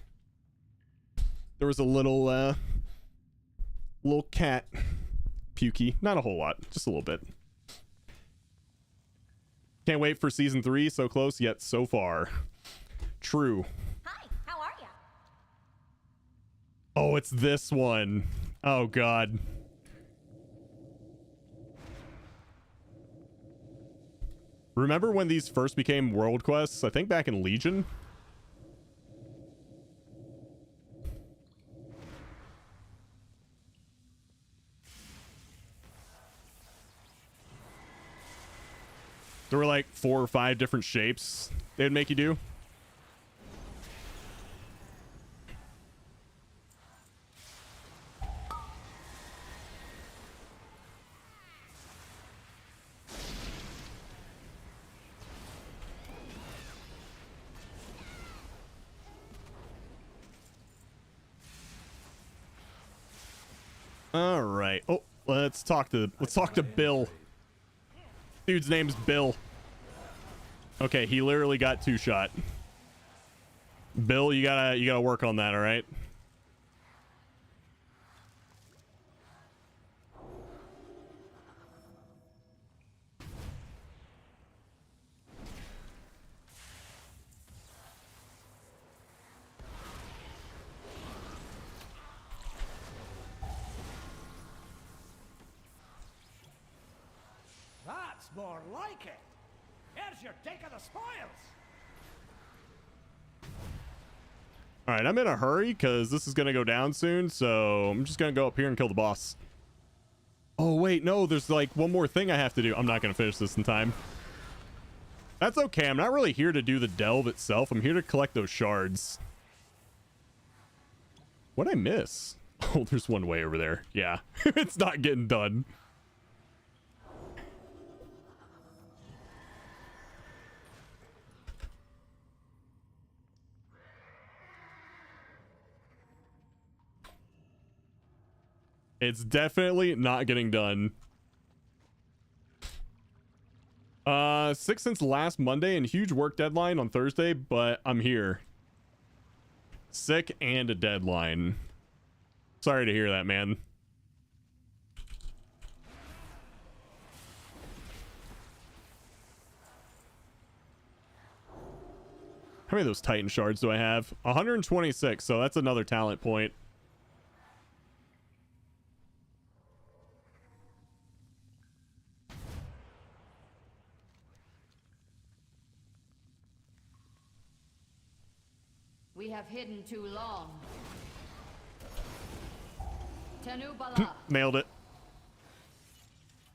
There was a little cat pukey. Not a whole lot, just a little bit. Can't wait for season 3. So close yet so far. True. Hi, how are ya? Oh, it's this one. Oh god. Remember when these first became world quests? I think back in Legion. There were like 4 or 5 different shapes they would make you do. All right. Oh, let's talk to Bill. Dude's name's Bill. Okay, he literally got 2-shot. Bill, you gotta work on that, all right? That's more like it. Here's your take of the spoils. All right, I'm in a hurry because this is gonna go down soon, so I'm just gonna go up here and kill the boss. Oh wait, no, there's like one more thing I have to do. I'm not gonna finish this in time. That's okay. I'm not really here to do the delve itself. I'm here to collect those shards. What'd I miss? Oh, there's one way over there. Yeah, it's not getting done. It's definitely not getting done. 6 since last Monday and huge work deadline on Thursday, but I'm here. Sick and a deadline. Sorry to hear that, man. How many of those Titan shards do I have? 126, so that's another talent point. We have hidden too long. Tenubala. Nailed it.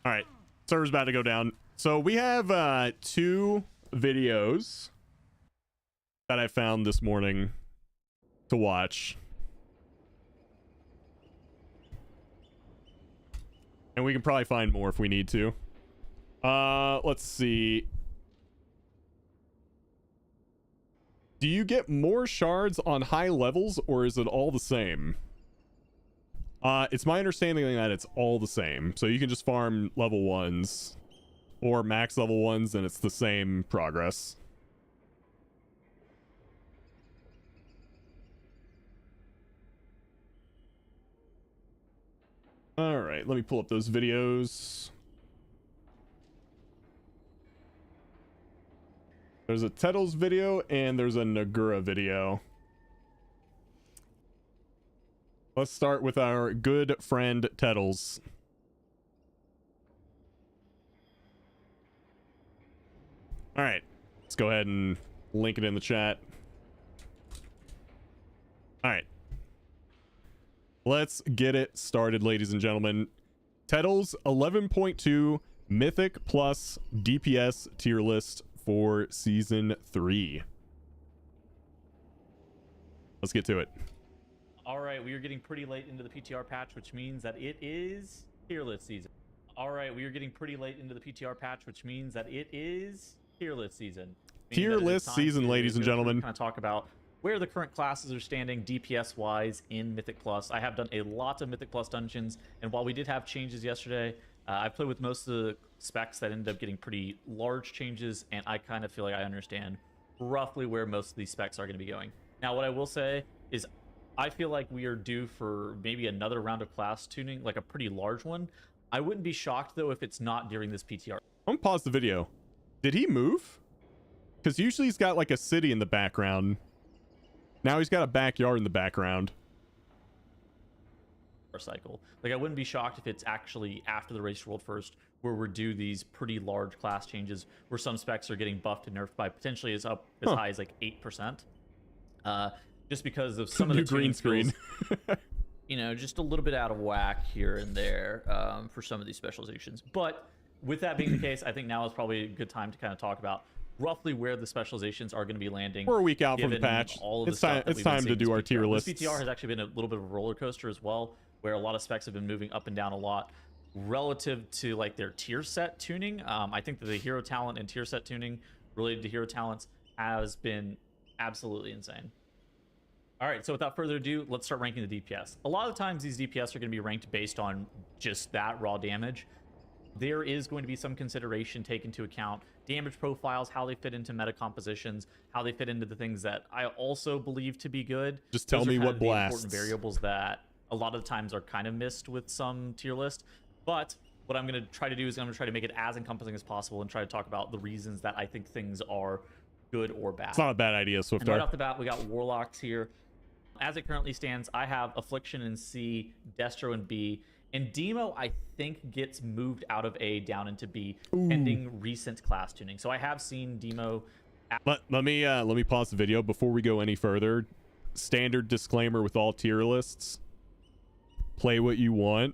All right, server's about to go down. So we have 2 videos that I found this morning to watch. And we can probably find more if we need to. Let's see. Do you get more shards on high levels, or is it all the same? It's my understanding that it's all the same. So you can just farm level 1s or max level 1s and it's the same progress. All right, let me pull up those videos. There's a Tettles video and there's a Nagura video. Let's start with our good friend Tettles. All right, let's go ahead and link it in the chat. All right. Let's get it started, ladies and gentlemen. Tettles 11.2 Mythic Plus DPS tier list for Season 3. Let's get to it. All right, we are getting pretty late into the PTR patch, which means that it is tier list season. All right, we are getting pretty late into the PTR patch, which means that it is tier list season. Tier list season, ladies and gentlemen. Kind of talk about where the current classes are standing DPS wise in Mythic Plus. I have done a lot of Mythic Plus dungeons, and while we did have changes yesterday, I played with most of the specs that ended up getting pretty large changes, and I kind of feel like I understand roughly where most of these specs are going to be going. Now, what I will say is I feel like we are due for maybe another round of class tuning, like a pretty large one. I wouldn't be shocked, though, if it's not during this PTR. I'm gonna pause the video. Did he move? Because usually he's got like a city in the background. Now he's got a backyard in the background. Cycle. Like, I wouldn't be shocked if it's actually after the Race World First, where we're due these pretty large class changes, where some specs are getting buffed and nerfed by potentially as high as like 8%. Just because of some of the green screen. You know, just a little bit out of whack here and there for some of these specializations. But with that being the case, I think now is probably a good time to kind of talk about roughly where the specializations are going to be landing. We're a week out from the patch. It's time to do our tier list. This PTR has actually been a little bit of a roller coaster as well, where a lot of specs have been moving up and down a lot relative to like their tier set tuning. I think that the hero talent and tier set tuning related to hero talents has been absolutely insane. All right, so without further ado, let's start ranking the DPS. A lot of times these DPS are going to be ranked based on just that raw damage. There is going to be some consideration taken into account damage profiles, how they fit into meta compositions, how they fit into the things that I also believe to be good. Just tell me what blasts. Important variables that a lot of the times are kind of missed with some tier list. But what I'm going to try to do is I'm going to try to make it as encompassing as possible and try to talk about the reasons that I think things are good or bad. It's not a bad idea, Swiftar. And right off the bat, we got Warlocks here. As it currently stands, I have Affliction in C, Destro in B, and Demo, I think, gets moved out of A down into B, pending recent class tuning. So I have seen Demo. Let me pause the video before we go any further. Standard disclaimer with all tier lists: play what you want.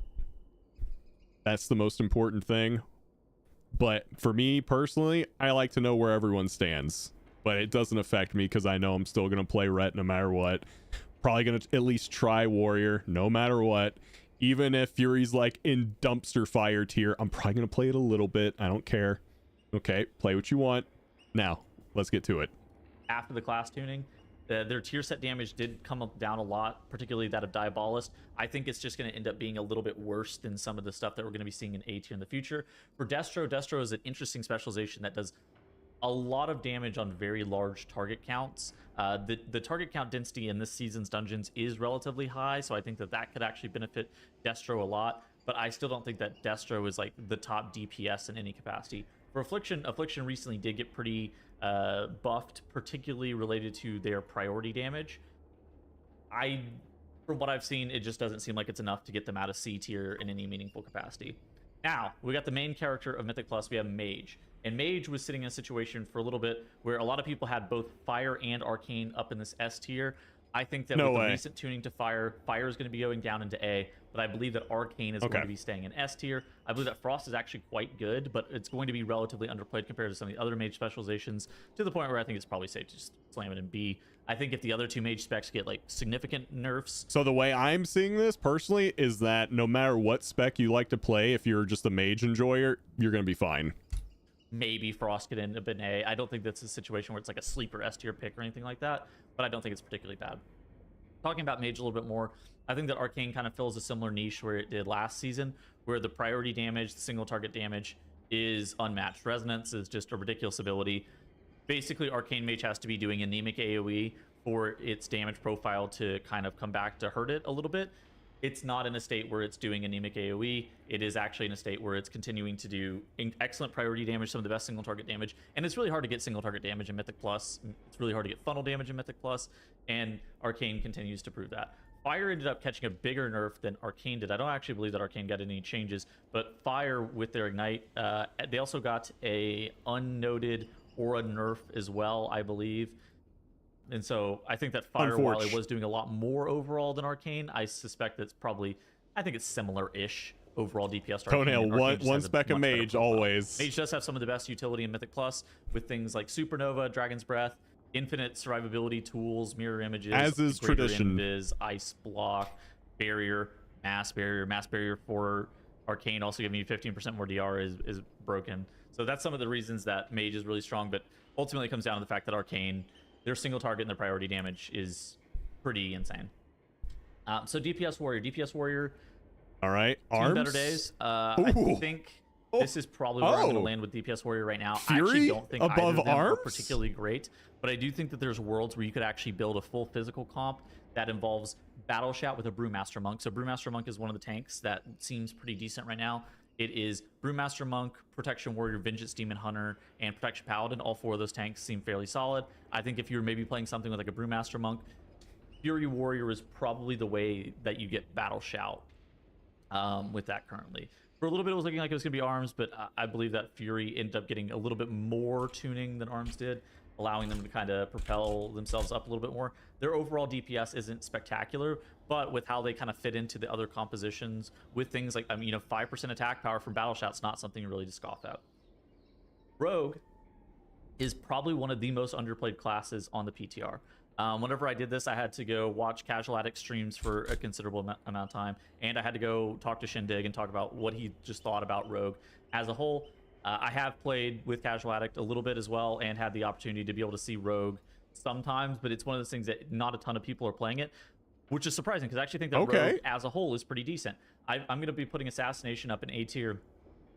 That's the most important thing. But for me personally, I like to know where everyone stands. But it doesn't affect me because I know I'm still going to play Ret no matter what. Probably going to at least try Warrior no matter what. Even if Fury's like in dumpster fire tier, I'm probably going to play it a little bit. I don't care. Okay, play what you want. Now, let's get to it. After the class tuning, their tier set damage did come up down a lot, particularly that of Diabolist. I think it's just going to end up being a little bit worse than some of the stuff that we're going to be seeing in A tier in the future. For Destro is an interesting specialization that does a lot of damage on very large target counts. The target count density in this season's dungeons is relatively high, so I think that could actually benefit Destro a lot, but I still don't think that Destro is like the top DPS in any capacity. For Affliction recently did get pretty buffed, particularly related to their priority damage. From what I've seen, it just doesn't seem like it's enough to get them out of C tier in any meaningful capacity. Now, we got the main character of Mythic Plus, we have Mage. And Mage was sitting in a situation for a little bit where a lot of people had both Fire and Arcane up in this S tier. I think that with the recent tuning to Fire is going to be going down into A, but I believe that Arcane is going to be staying in S tier. I believe that Frost is actually quite good, but it's going to be relatively underplayed compared to some of the other Mage specializations, to the point where I think it's probably safe to just slam it in B. I think if the other two Mage specs get like significant nerfs. So the way I'm seeing this personally is that no matter what spec you like to play, if you're just a Mage enjoyer, you're going to be fine. Maybe Frost could end up in A. I don't think that's a situation where it's like a sleeper S tier pick or anything like that, but I don't think it's particularly bad. Talking about Mage a little bit more, I think that Arcane kind of fills a similar niche where it did last season, where the priority damage, the single target damage is unmatched. Resonance is just a ridiculous ability. Basically, Arcane Mage has to be doing anemic AoE for its damage profile to kind of come back to hurt it a little bit. It's not in a state where it's doing anemic AoE. It is actually in a state where it's continuing to do excellent priority damage, some of the best single target damage. And it's really hard to get single target damage in Mythic Plus. It's really hard to get funnel damage in Mythic Plus. And Arcane continues to prove that. Fire ended up catching a bigger nerf than Arcane did. I don't actually believe that Arcane got any changes, but Fire with their Ignite, they also got a unnoted aura nerf as well, I believe. And so I think that Fire, while it was doing a lot more overall than Arcane, I suspect that's probably, I think it's similar-ish overall DPS to Arcane. Toenail, one spec of Mage always. Mage does have some of the best utility in Mythic Plus with things like Supernova, Dragon's Breath, infinite survivability tools, mirror images, as is tradition, invis, ice block, barrier, mass barrier for Arcane also giving you 15% more DR is broken. So that's some of the reasons that Mage is really strong, but ultimately it comes down to the fact that Arcane, their single target and their priority damage is pretty insane. So DPS Warrior. All right, arms. Better days. I think this is probably where I'm going to land with DPS Warrior right now. Fury I actually don't think above either of them are arms? particularly great, but I do think that there's worlds where you could actually build a full physical comp that involves Battle Shout with a Brewmaster Monk. So Brewmaster Monk is one of the tanks that seems pretty decent right now. It is Brewmaster Monk, Protection Warrior, Vengeance Demon Hunter, and Protection Paladin. All four of those tanks seem fairly solid. I think if you're maybe playing something with like a Brewmaster Monk, Fury Warrior is probably the way that you get Battle Shout with that currently. For a little bit, it was looking like it was going to be Arms, but I believe that Fury ended up getting a little bit more tuning than Arms did, allowing them to kind of propel themselves up a little bit more. Their overall DPS isn't spectacular, but with how they kind of fit into the other compositions with things like, 5% attack power from Battle Shout's not something really to scoff at. Rogue is probably one of the most underplayed classes on the PTR. Whenever I did this, I had to go watch Casual Addict streams for a considerable amount of time, and I had to go talk to Shindig and talk about what he just thought about Rogue. As a whole, I have played with Casual Addict a little bit as well and had the opportunity to be able to see Rogue sometimes, but it's one of those things that not a ton of people are playing it, which is surprising because I actually think that Rogue as a whole is pretty decent. I'm going to be putting Assassination up in A tier.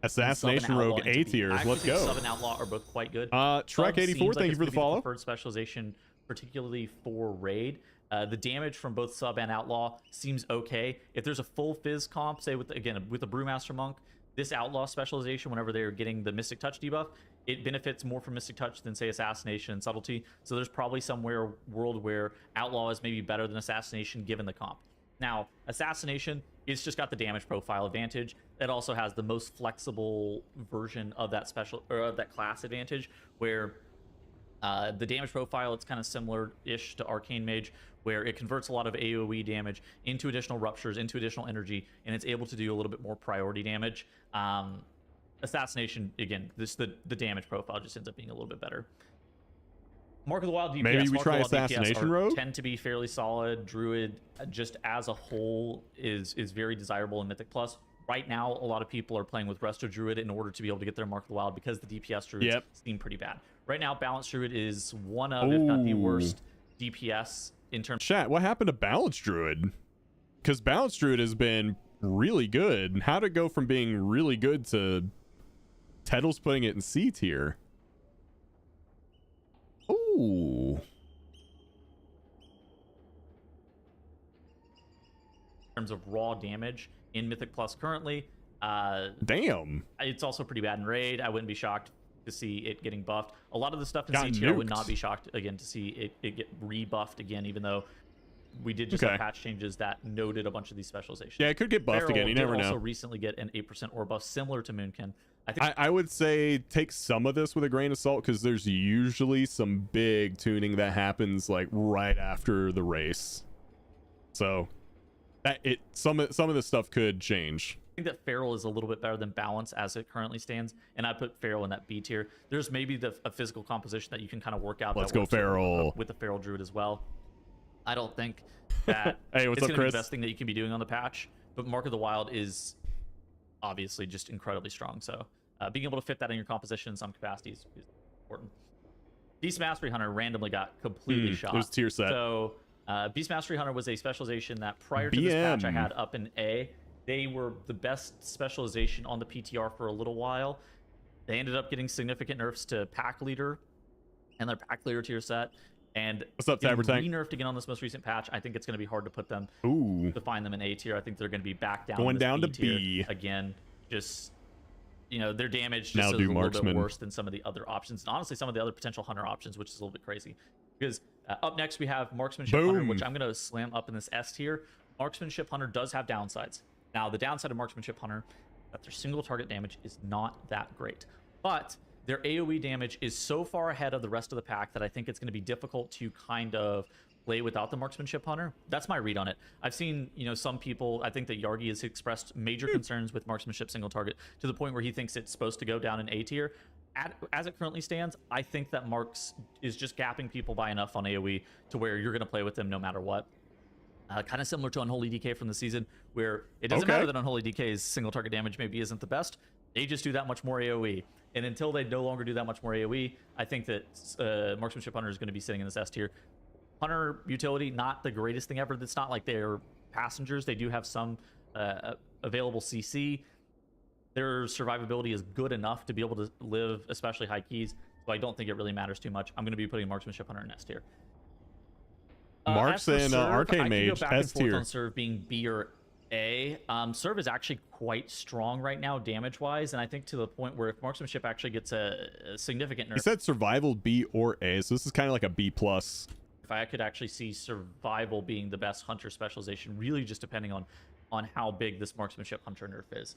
Assassination Rogue A tier. Let's go. Sub and Outlaw are both quite good. Trek84, thank you for the follow. Preferred specialization, particularly for Raid. The damage from both Sub and Outlaw seems okay. If there's a full Fizz comp, say with the Brewmaster Monk, this Outlaw specialization, whenever they're getting the Mystic Touch debuff, it benefits more from Mystic Touch than, say, Assassination and Subtlety. So there's probably somewhere world where Outlaw is maybe better than Assassination given the comp. Now, Assassination, it's just got the damage profile advantage. It also has the most flexible version of that that class advantage, where the damage profile, it's kind of similar-ish to Arcane Mage, where it converts a lot of AoE damage into additional ruptures, into additional energy, and it's able to do a little bit more priority damage. Assassination, again, the damage profile just ends up being a little bit better. Mark of the Wild DPS. Maybe we Mark try of the Wild Assassination DPS Rogue? tend to be fairly solid. Druid, just as a whole, is very desirable in Mythic Plus. Right now, a lot of people are playing with Resto Druid in order to be able to get their Mark of the Wild because the DPS Druids seem pretty bad. Right now, Balanced Druid is one of, if not the worst, DPS in terms. Chat, what happened to Balanced Druid? Because Balanced Druid has been really good. How'd it go from being really good to Tettle's putting it in C tier? Ooh. In terms of raw damage in Mythic Plus currently. Damn. It's also pretty bad in Raid. I wouldn't be shocked to see it getting buffed. A lot of the stuff in Got CTR would nuked. not be shocked again to see it get rebuffed again, even though we did just have patch changes that noted a bunch of these specializations. Yeah, it could get buffed again. You never know. Also recently get an 8% ore buff similar to Moonkin. I would say take some of this with a grain of salt because there's usually some big tuning that happens like right after the race. So some of this stuff could change. I think that Feral is a little bit better than Balance as it currently stands, and I put Feral in that B tier. There's maybe a physical composition that you can kind of work out. Let's that go works Feral with the Feral Druid as well. I don't think that hey, what's it's up, going to be Chris? the best thing that you can be doing on the patch, but Mark of the Wild is obviously just incredibly strong. So being able to fit that in your composition in some capacities is important. Beast Mastery Hunter randomly got completely shot. It was tier set. So Beast Mastery Hunter was a specialization that prior to this patch I had up in A. They were the best specialization on the PTR for a little while. They ended up getting significant nerfs to Pack Leader and their Pack Leader tier set. And what's up, getting Cybertank? re-nerfed again on this most recent patch. I think it's going to be hard to put them, to find them in A tier. I think they're going to be back down. Going in this down to tier B. again. Just, their damage Now just is do a little Marksman. bit worse than some of the other options. And honestly, some of the other potential Hunter options, which is a little bit crazy. Because up next we have Marksmanship Hunter, which I'm going to slam up in this S tier. Marksmanship Hunter does have downsides. Now, the downside of Marksmanship Hunter, that their single target damage is not that great. But their AoE damage is so far ahead of the rest of the pack that I think it's going to be difficult to kind of play without the Marksmanship Hunter. That's my read on it. I've seen, some people, I think that Yargi has expressed major concerns with Marksmanship single target to the point where he thinks it's supposed to go down in A tier. As it currently stands, I think that Marks is just gapping people by enough on AoE to where you're going to play with them no matter what. Kind of similar to Unholy DK from the season, where it doesn't matter that Unholy DK's single target damage maybe isn't the best. They just do that much more AoE. And until they no longer do that much more AoE, I think that Marksmanship Hunter is going to be sitting in this S tier. Hunter utility, not the greatest thing ever. It's not like they're passengers. They do have some available CC. Their survivability is good enough to be able to live, especially high keys. So I don't think it really matters too much. I'm going to be putting Marksmanship Hunter in S tier. Marks and Arcane Mage, S tier. On Serve being B or A. Serve is actually quite strong right now, damage-wise, and I think to the point where if Marksmanship actually gets a significant nerf. He said Survival B or A, so this is kind of like a B+. If I could actually see Survival being the best Hunter specialization, really just depending on how big this Marksmanship Hunter nerf is.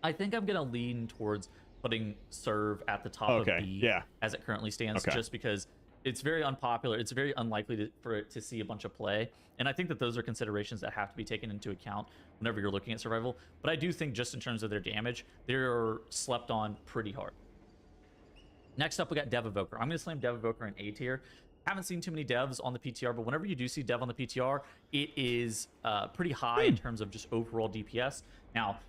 I think I'm going to lean towards putting Serve at the top of B as it currently stands, just because it's very unpopular. It's very unlikely for it to see a bunch of play. And I think that those are considerations that have to be taken into account whenever you're looking at Survival. But I do think just in terms of their damage, they're slept on pretty hard. Next up, we got Dev Evoker. I'm going to slam Dev Evoker in A tier. Haven't seen too many devs on the PTR, but whenever you do see dev on the PTR, it is pretty high in terms of just overall DPS. Now,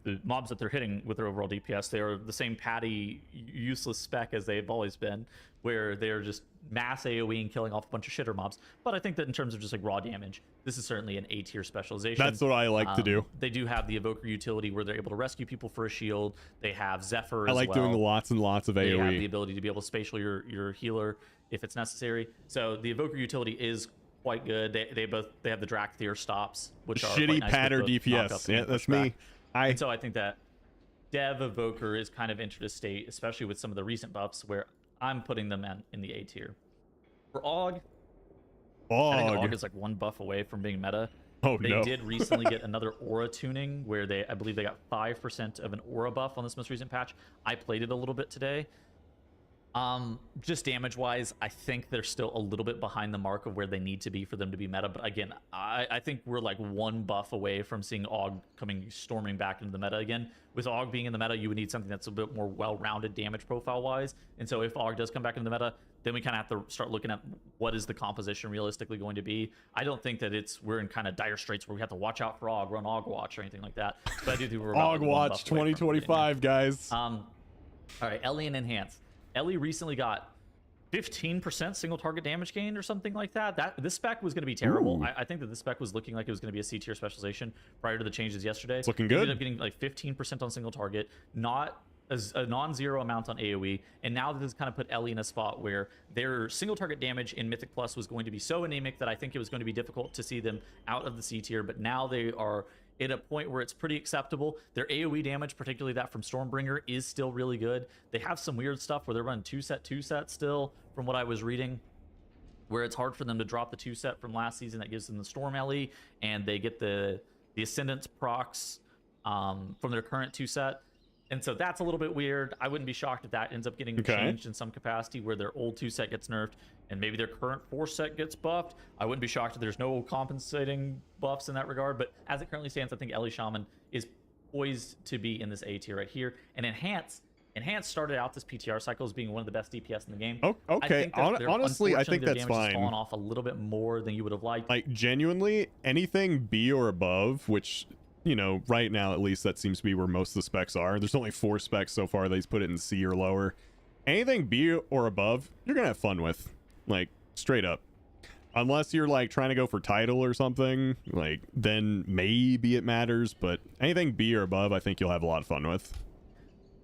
the mobs that they're hitting with their overall DPS, they are the same patty, useless spec as they've always been, where they're just mass AoE and killing off a bunch of shitter mobs. But I think that in terms of just like raw damage, this is certainly an A tier specialization. That's what I like to do. They do have the Evoker utility where they're able to rescue people for a shield. They have Zephyr as I like doing lots and lots of AoE. They have the ability to be able to spatial your healer if it's necessary. So the Evoker utility is quite good. They have the Drakthir stops, which are shitty quite nice patter with both DPS. knock-up Yeah, and that's pushback. me. And so I think that Dev Evoker is kind of entered a state, especially with some of the recent buffs, where I'm putting them in the A tier. For Og, I think Og is like one buff away from being meta. They did recently get another aura tuning where I believe they got 5% of an aura buff on this most recent patch. I played it a little bit today. Just damage wise, I think they're still a little bit behind the mark of where they need to be for them to be meta. But again, I think we're like one buff away from seeing Og storming back into the meta again. With Og being in the meta, you would need something that's a bit more well-rounded damage profile wise. And so if Og does come back into the meta, then we kind of have to start looking at what is the composition realistically going to be. I don't think that we're in kind of dire straits where we have to watch out for Og, run Og Watch or anything like that. But I do think we're about Og like one Watch buff away from it, 2025, guys. All right, Ellie and Enhance. Ellie recently got 15% single target damage gain or something like that. This spec was going to be terrible. I think that this spec was looking like it was going to be a C tier specialization prior to the changes yesterday. It's looking They good. ended up getting like 15% on single target, not as a non-zero amount on AoE, and now this has kind of put Ellie in a spot where their single target damage in Mythic Plus was going to be so anemic that I think it was going to be difficult to see them out of the C tier, but now they are at a point where it's pretty acceptable. Their AoE damage, particularly that from Stormbringer, is still really good. They have some weird stuff where they're running 2-set still, from what I was reading, where it's hard for them to drop the 2-set from last season that gives them the Storm Ellie, and they get the Ascendance procs from their current 2-set. And so that's a little bit weird. I wouldn't be shocked if that ends up getting changed in some capacity, where their old 2-set gets nerfed and maybe their current 4-set gets buffed. I wouldn't be shocked if there's no compensating buffs in that regard. But as it currently stands, I think Ellie Shaman is poised to be in this A tier right here. And Enhance started out this PTR cycle as being one of the best DPS in the game. Oh, okay. Honestly, I think that's fine. Fallen off a little bit more than you would have liked. Like, genuinely, anything B or above, which, you know, right now at least that seems to be where most of the specs are. There's only 4 specs so far that he's put it in C or lower. Anything B or above, you're gonna have fun with, like, straight up. Unless you're like trying to go for title or something, like, then maybe it matters. But anything B or above, I think you'll have a lot of fun with.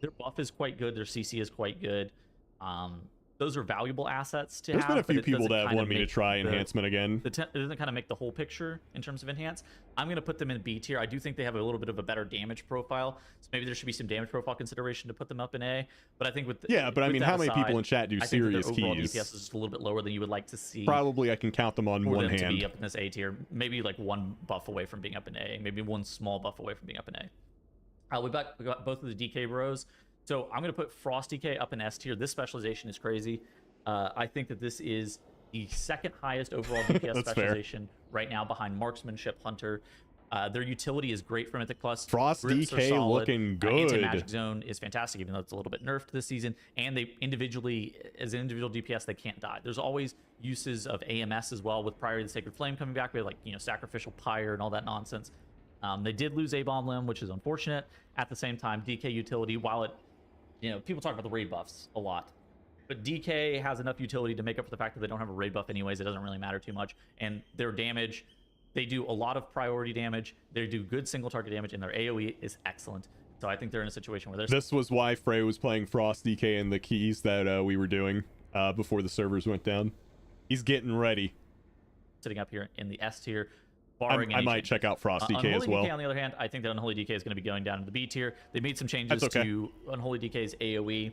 Their buff is quite good. Their CC is quite good. Those are valuable assets to There's have. been a few but it people doesn't that have kind of wanted me to make try enhancement again. It doesn't kind of make the whole picture in terms of enhance. I'm going to put them in B tier. I do think they have a little bit of a better damage profile, so maybe there should be some damage profile consideration to put them up in A. But I think with but I mean, how many people in chat do serious I think that their overall keys? DPS is just a little bit lower than you would like to see. Probably I can count them on for one them to hand. be up in this A tier, maybe like one buff away from being up in A, maybe one small buff away from being up in A. We got both of the DK bros. So I'm going to put Frost DK up in S tier. This specialization is crazy. I think that this is the second highest overall DPS specialization right now, behind Marksmanship, Hunter. Their utility is great for Mythic Plus. Frost Grips are DK solid. looking good. Anti-Magic Zone is fantastic, even though it's a little bit nerfed this season. And they individually, as an individual DPS, they can't die. There's always uses of AMS as well, with Priory of the Sacred Flame coming back. We have, like, you know, Sacrificial Pyre and all that nonsense. They did lose A-Bomb Limb, which is unfortunate. At the same time, DK utility, while it, you know, people talk about the raid buffs a lot, but DK has enough utility to make up for the fact that they don't have a raid buff anyways. It doesn't really matter too much. And their damage, they do a lot of priority damage. They do good single target damage, and their AoE is excellent. So I think they're in a situation where they're... This was why Frey was playing Frost DK in the keys that we were doing before the servers went down. He's getting ready. Sitting up here in the S tier. I might check out Frost DK as well. DK, on the other hand, I think that Unholy DK is going to be going down to the B tier. They made some changes to Unholy DK's AoE.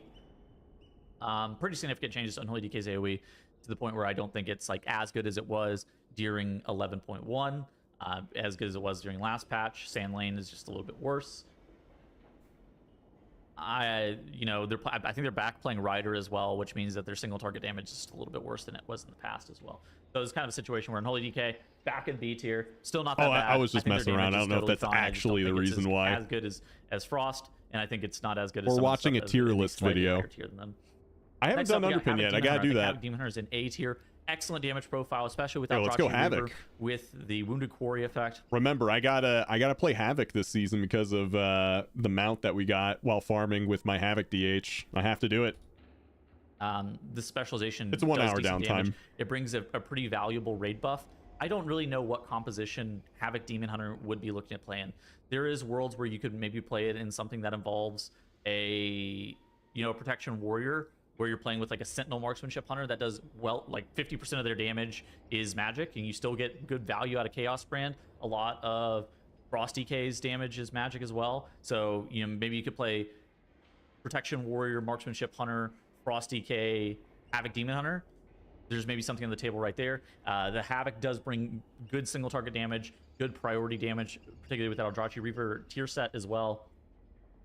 Pretty significant changes to Unholy DK's AoE, to the point where I don't think it's like as good as it was during 11.1, as good as it was during last patch. Sand Lane is just a little bit worse. I think they're back playing Rider as well, which means that their single target damage is just a little bit worse than it was in the past as well. So it's kind of a situation where Unholy DK back in B tier, still not that bad. I was just messing around. I don't know if that's fine. actually the reason why. As good as Frost, and I think it's not as good as. We're watching a tier list video. I haven't done Underpin yet. I gotta do that. Havoc Demon Hunter is in A tier. Excellent damage profile, especially without let's go Droxy Havoc Reaver with the Wounded Quarry effect. Remember, I gotta play Havoc this season because of the mount that we got while farming with my Havoc DH. I have to do it. The specialization, it's a 1 hour downtime. Damage. It brings a pretty valuable raid buff. I don't really know what composition Havoc Demon Hunter would be looking at playing. There is worlds where you could maybe play it in something that involves a protection warrior, where you're playing with like a Sentinel Marksmanship Hunter that does well, like 50% of their damage is magic, and you still get good value out of Chaos Brand. A lot of Frost DK's damage is magic as well. So, maybe you could play Protection Warrior, Marksmanship Hunter, Frost DK, Havoc Demon Hunter. There's maybe something on the table right there. The Havoc does bring good single target damage, good priority damage, particularly with that Eldrazi Reaver tier set as well.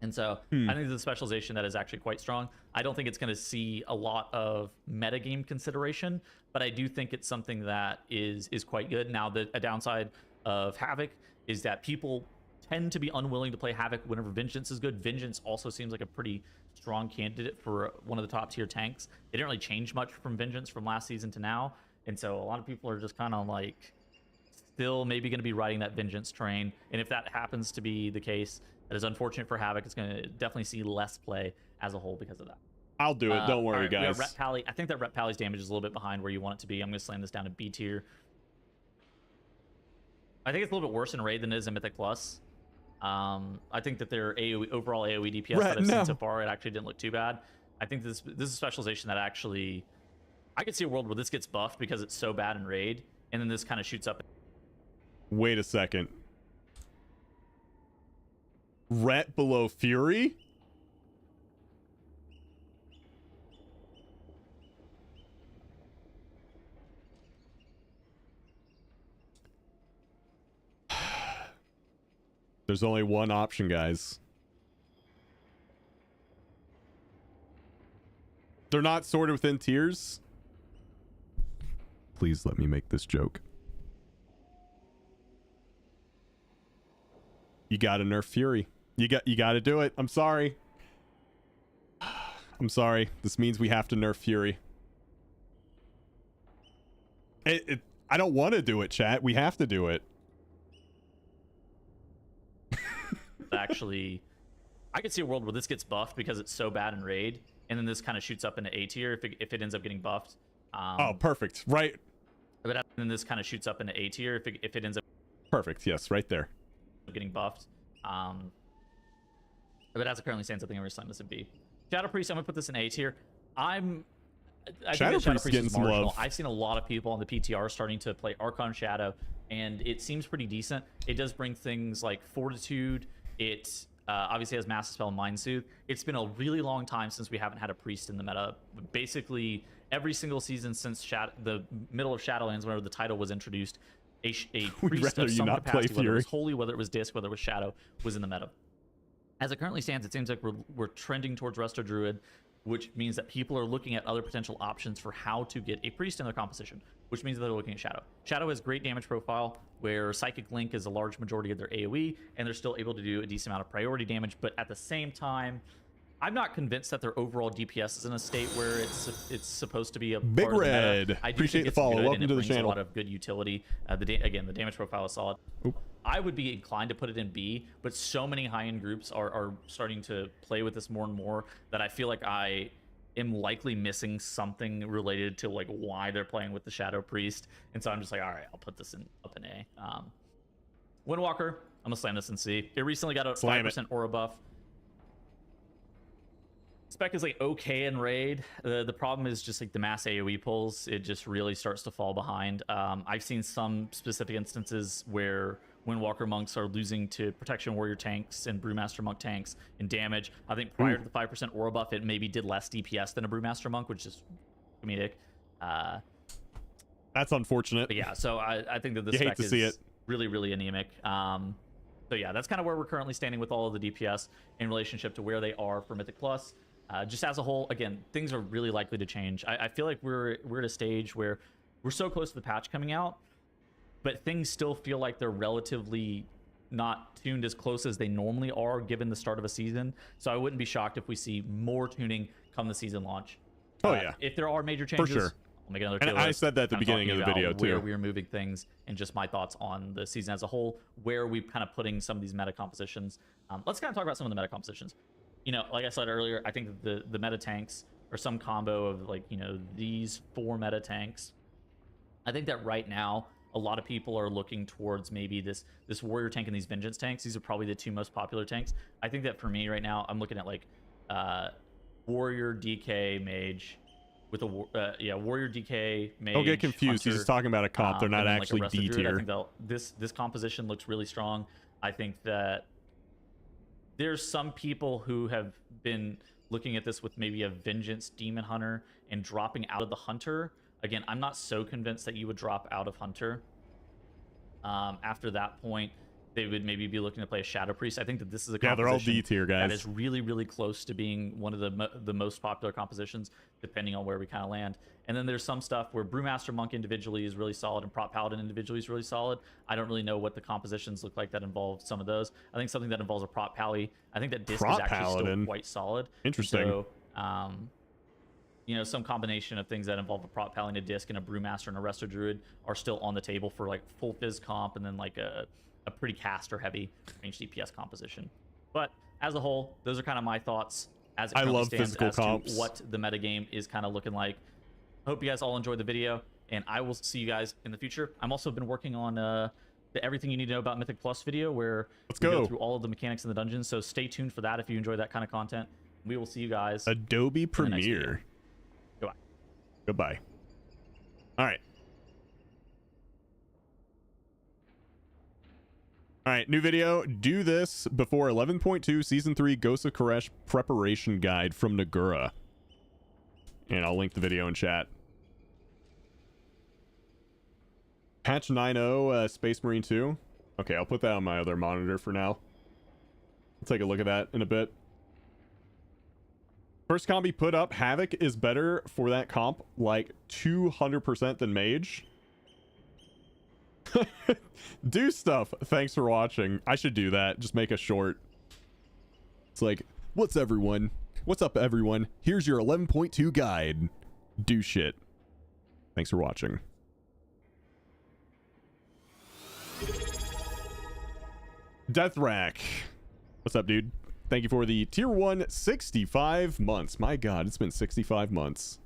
And so I think the specialization that is actually quite strong. I don't think it's going to see a lot of metagame consideration, but I do think it's something that is quite good. Now, a downside of Havoc is that people tend to be unwilling to play Havoc whenever Vengeance is good. Vengeance also seems like a pretty strong candidate for one of the top tier tanks. They didn't really change much from Vengeance from last season to now, and so a lot of people are just kind of like still maybe going to be riding that Vengeance train. And if that happens to be the case, that is unfortunate for Havoc. It's going to definitely see less play as a whole because of that. I'll do it. Don't worry, right, we guys. got Rep Pally. I think that Rep Pally's damage is a little bit behind where you want it to be. I'm going to slam this down to B tier. I think it's a little bit worse in Raid than it is in Mythic Plus. I think that their overall AoE DPS that I've seen so far, it actually didn't look too bad. I think this is a specialization that actually, I could see a world where this gets buffed because it's so bad in Raid, and then this kind of shoots up. Wait a second. Ret below Fury? There's only one option, guys. They're not sorted within tiers. Please let me make this joke. You gotta nerf Fury. You gotta do it. I'm sorry. I'm sorry. This means we have to nerf Fury. I don't want to do it, chat. We have to do it. Actually, I could see a world where this gets buffed because it's so bad in Raid, and then this kind of shoots up into A tier if it ends up getting buffed. Oh, perfect. Right. But then this kind of shoots up into A tier if it ends up. Perfect. Yes, right there. Getting buffed. But as it currently stands, I think I'm going to slam this in B. Shadow Priest, I'm going to put this in A tier. I think that Shadow Priest is some marginal. love. I've seen a lot of people on the PTR starting to play Archon Shadow, and it seems pretty decent. It does bring things like Fortitude. It obviously has Massive Spell and Mind Soothe. It's been a really long time since we haven't had a priest in the meta. Basically, every single season since the middle of Shadowlands, whenever the title was introduced, a priest of some capacity, whether it was Holy, whether it was Disc, whether it was Shadow, was in the meta. As it currently stands, it seems like we're trending towards Resto Druid, which means that people are looking at other potential options for how to get a priest in their composition, which means that they're looking at Shadow. Shadow has great damage profile, where Psychic Link is a large majority of their AoE, and they're still able to do a decent amount of priority damage, but at the same time, I'm not convinced that their overall DPS is in a state where it's supposed to be a Big part of the Red. meta. I do Appreciate think the it's follow. good, Welcome and to it the brings channel. a lot of good utility. Again, the damage profile is solid. Oop. I would be inclined to put it in B, but so many high-end groups are starting to play with this more and more that I feel like I am likely missing something related to like why they're playing with the Shadow Priest, and so I'm just like, all right, I'll put this up in A. Windwalker, I'm gonna slam this in C. It recently got a 5% aura buff. Spec is like okay in Raid. The problem is just like the mass AoE pulls. It just really starts to fall behind. I've seen some specific instances where Windwalker monks are losing to Protection Warrior tanks and Brewmaster monk tanks in damage. I think prior to the 5% aura buff, it maybe did less DPS than a Brewmaster monk, which is comedic. That's unfortunate. But yeah, so I think that this You hate spec to is see it. really, really anemic. So yeah, that's kind of where we're currently standing with all of the DPS in relationship to where they are for Mythic Plus. Just as a whole, again, things are really likely to change. I feel like we're at a stage where we're so close to the patch coming out, but things still feel like they're relatively not tuned as close as they normally are given the start of a season. So I wouldn't be shocked if we see more tuning come the season launch. Oh yeah. If there are major changes, For sure. I'll make another And tier I list, said that at the kind beginning of the talking video, about where too. we're moving things and just my thoughts on the season as a whole, where we're kind of putting some of these meta compositions. Let's kind of talk about some of the meta compositions. You know, like I said earlier, I think that the meta tanks are some combo of like, you know, these 4 meta tanks. I think that right now, a lot of people are looking towards maybe this warrior tank and these vengeance tanks. These are probably the 2 most popular tanks. I think that for me right now, I'm looking at like warrior DK mage with a warrior DK mage. Don't get confused. Hunter, He's just talking about a comp. They're not and then, actually like, a D Resto Druid. I tier. think this composition looks really strong. I think that there's some people who have been looking at this with maybe a vengeance demon hunter and dropping out of the hunter. Again, I'm not so convinced that you would drop out of hunter after that point. they would maybe be looking to play a Shadow Priest. I think that this is a Yeah, they're all composition D tier guys. that is really, really close to being one of the most popular compositions, depending on where we kind of land. And then there's some stuff where Brewmaster Monk individually is really solid and Prop Paladin individually is really solid. I don't really know what the compositions look like that involve some of those. I think something that involves a Prop Pally, I think that Disc Prop is actually Paladin. still quite solid. Interesting. So, you know, some combination of things that involve a Prop Pally and a Disc and a Brewmaster and a Resto Druid are still on the table for like full Fizz comp and then like a pretty caster heavy range DPS composition. But as a whole, those are kind of my thoughts as it currently stands as to what the metagame is kind of looking like. Hope you guys all enjoyed the video, and I will see you guys in the future. I'm also been working on the Everything You Need to Know About Mythic Plus video, where we go through all of the mechanics in the dungeons. So stay tuned for that if you enjoy that kind of content. We will see you guys. Adobe Premiere. Goodbye. Goodbye. All right. All right, new video. Do this before 11.2 Season 3 Ghost of Koresh preparation guide from Nagura. And I'll link the video in chat. Patch 9.0 Space Marine 2. Okay, I'll put that on my other monitor for now. I'll take a look at that in a bit. First comp he put up, Havoc is better for that comp, like 200% than Mage. Do stuff. Thanks for watching. I should do that. Just make a short. It's like, what's everyone? What's up, everyone? Here's your 11.2 guide. Do shit. Thanks for watching. Deathrack. What's up, dude? Thank you for the tier 1 65 months. My god, it's been 65 months.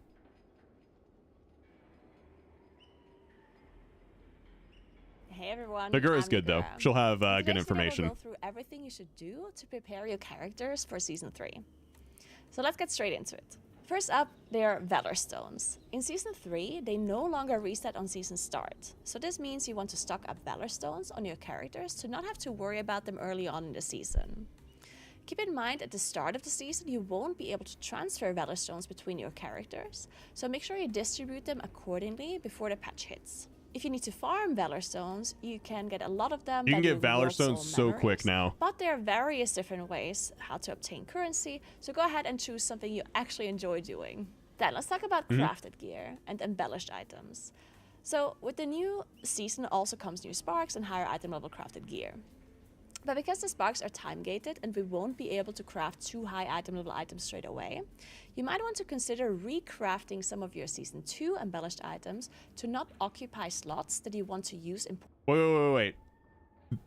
Hey everyone. Nagura's good though. She'll have good information. We'll go through everything you should do to prepare your characters for Season 3. So let's get straight into it. First up, they are Valor Stones. In Season 3, they no longer reset on season start. So this means you want to stock up Valor Stones on your characters to not have to worry about them early on in the season. Keep in mind at the start of the season, you won't be able to transfer Valor Stones between your characters, so make sure you distribute them accordingly before the patch hits. If you need to farm Valor Stones, you can get a lot of them. You can get Valor Stones so quick now. But there are various different ways how to obtain currency, so go ahead and choose something you actually enjoy doing. Then let's talk about crafted gear and embellished items. So with the new season also comes new sparks and higher item level crafted gear. But because the sparks are time gated and we won't be able to craft 2 high item level items straight away, you might want to consider recrafting some of your Season 2 embellished items to not occupy slots that you want to use in... Wait.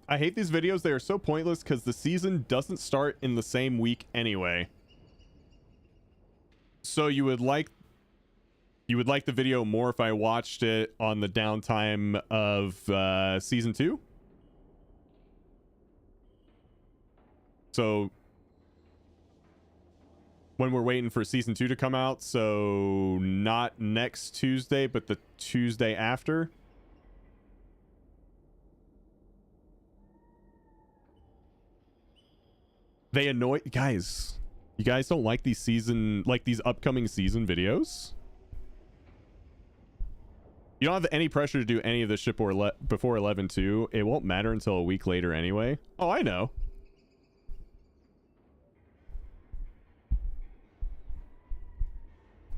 I hate these videos. They are so pointless because the season doesn't start in the same week anyway. So you would like the video more if I watched it on the downtime of Season 2? So when we're waiting for Season 2 to come out, so not next Tuesday, but the Tuesday after. They annoy guys. You guys don't like these upcoming season videos? You don't have any pressure to do any of this shit before 11.2. It won't matter until a week later anyway. Oh, I know.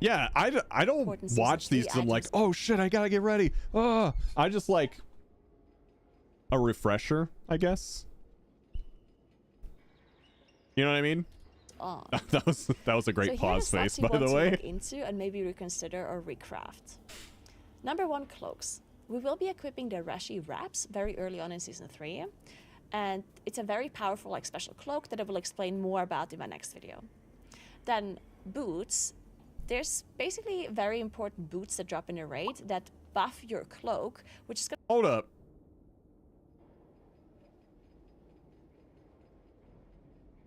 Yeah, I don't watch these because I'm like, oh shit, I gotta get ready. Oh, I just like a refresher, I guess. You know what I mean? that was a great pause face, by the way. Look into and maybe reconsider or recraft. Number 1, cloaks. We will be equipping the Rashi wraps very early on in Season 3, and it's a very powerful like special cloak that I will explain more about in my next video. Then boots. There's basically very important boots that drop in a raid that buff your cloak, which is gonna... Hold up.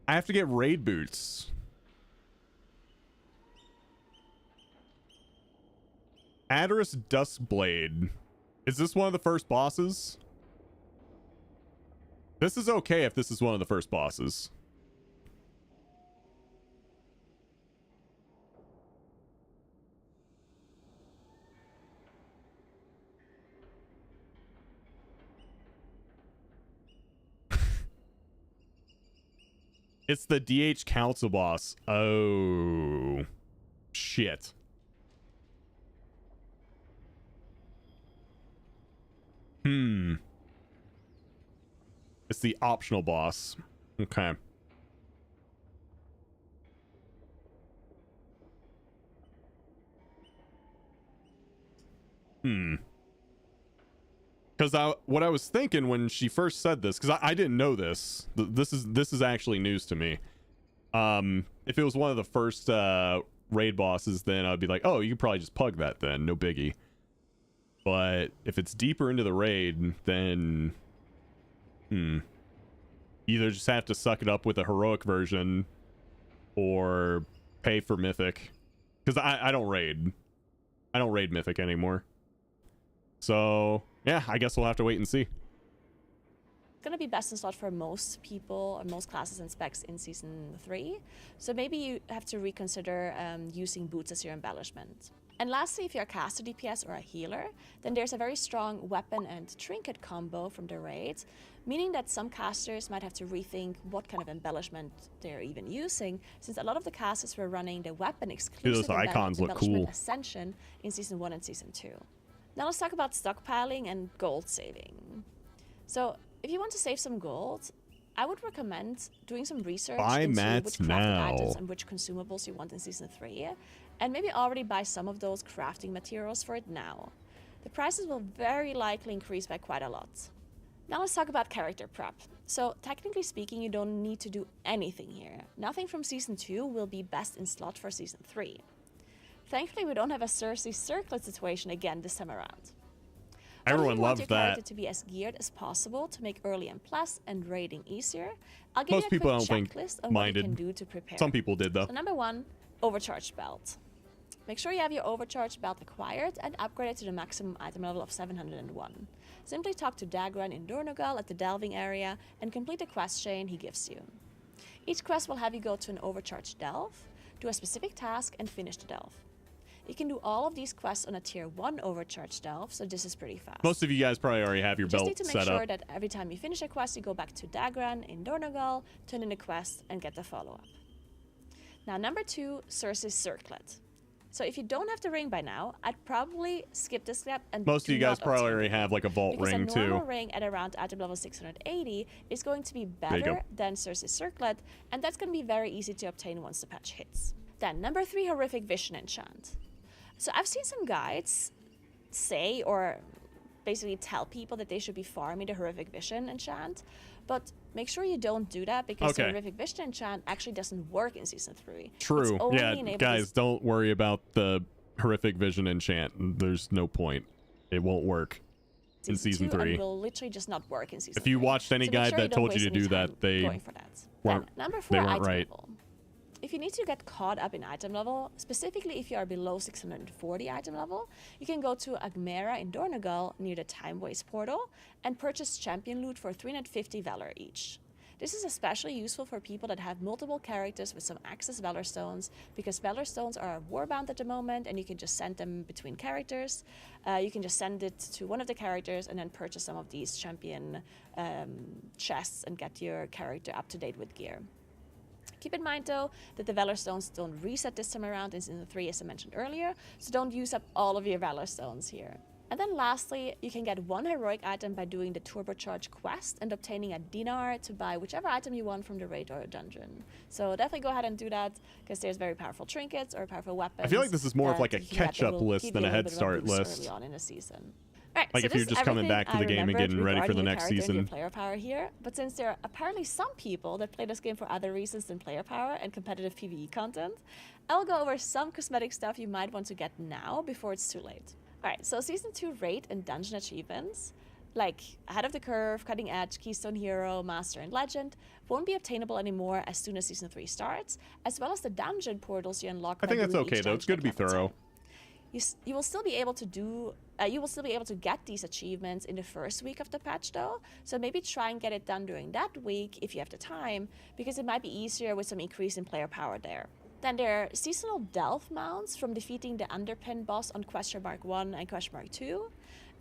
I have to get raid boots. Adderus Duskblade. Is this one of the first bosses? This is okay if this is one of the first bosses. It's the DH council boss. Oh, shit. It's the optional boss. Okay. Because what I was thinking when she first said this, because I didn't know this. This is actually news to me. If it was one of the first raid bosses, then I'd be like, oh, you could probably just pug that then, no biggie. But if it's deeper into the raid, then either just have to suck it up with a heroic version, or pay for mythic. Because I don't raid. I don't raid mythic anymore. So yeah, I guess we'll have to wait and see. Going to be best in slot for most people or most classes and specs in Season 3. So maybe you have to reconsider using boots as your embellishment. And lastly, if you're a caster DPS or a healer, then there's a very strong weapon and trinket combo from the raid, meaning that some casters might have to rethink what kind of embellishment they're even using, since a lot of the casters were running the weapon exclusive those icons look embellishment cool. Ascension in Season 1 and Season 2. Now let's talk about stockpiling and gold saving. So if you want to save some gold, I would recommend doing some research into which crafting items and which consumables you want in Season 3, and maybe already buy some of those crafting materials for it now. The prices will very likely increase by quite a lot. Now let's talk about character prep. So technically speaking, you don't need to do anything here. Nothing from Season 2 will be best in slot for Season 3. Thankfully, we don't have a Cersei circlet situation again this time around. Everyone loves that. If you want your character to be as geared as possible to make early and plus and raiding easier, I'll give Most you a people quick don't think checklist of minded. what you can do to prepare. Some people did though. So number 1, overcharged belt. Make sure you have your overcharged belt acquired and upgrade it to the maximum item level of 701. Simply talk to Dagran in Dornogal at the delving area and complete the quest chain he gives you. Each quest will have you go to an overcharged delve, do a specific task and finish the delve. You can do all of these quests on a tier 1 overcharged delve, so this is pretty fast. Most of you guys probably already have your Just belt need to make set sure up. that every time you finish a quest, you go back to Dagran in Dornogal, turn in the quest, and get the follow-up. Now, number 2, Cersei's circlet. So if you don't have the ring by now, I'd probably skip this step and Most of do you guys not probably obtain already it. have like a vault Because ring a normal too. ring at around item level 680 is going to be you better go. than Cersei's circlet, and that's going to be very easy to obtain once the patch hits. Then, number 3, Horrific Vision enchant. So I've seen some guides say or basically tell people that they should be farming the Horrific Vision enchant, but make sure you don't do that because the Horrific Vision enchant actually doesn't work in Season 3. True. It's only Yeah, enabled guys, don't worry about the Horrific Vision enchant. There's no point. It won't work in Season 3. And will literally just not work in Season 3. If you watched any So make guide sure that don't told you waste to any do time that, they going for that. weren't, Then, number 4, they weren't item right. level. If you need to get caught up in item level, specifically if you are below 640 item level, you can go to Agmera in Dornogal near the Time Waste portal and purchase champion loot for 350 Valor each. This is especially useful for people that have multiple characters with some access Valor Stones, because Valor Stones are warbound at the moment and you can just send them between characters. You can just send it to one of the characters and then purchase some of these champion chests and get your character up to date with gear. Keep in mind though that the Valor Stones don't reset this time around in Season 3 as I mentioned earlier, so don't use up all of your Valor Stones here. And then lastly, you can get one heroic item by doing the turbocharge quest and obtaining a dinar to buy whichever item you want from the raid or dungeon. So definitely go ahead and do that, because there's very powerful trinkets or powerful weapons. I feel like this is more of like a that you can get that catch-up will list give than you a little head bit of start boost list. early on in the season. Alright, Like so if you're this is just coming everything back to the I game and remembered getting ready for the regarding your next character and your season. player power here, but since there are apparently some people that play this game for other reasons than player power and competitive PvE content, I'll go over some cosmetic stuff you might want to get now before it's too late. Alright, so Season 2 raid and dungeon achievements, like Ahead of the Curve, Cutting Edge, Keystone Hero, Master, and Legend, won't be obtainable anymore as soon as Season 3 starts, as well as the dungeon portals you unlock. I think by that's doing okay each though. It's dungeon good to be at level 10. thorough. You will still be able to do. You will still be able to get these achievements in the first week of the patch, though. So maybe try and get it done during that week if you have the time, because it might be easier with some increase in player power there. Then there are seasonal delve mounts from defeating the Underpin boss on Question Mark 1 and Question Mark 2,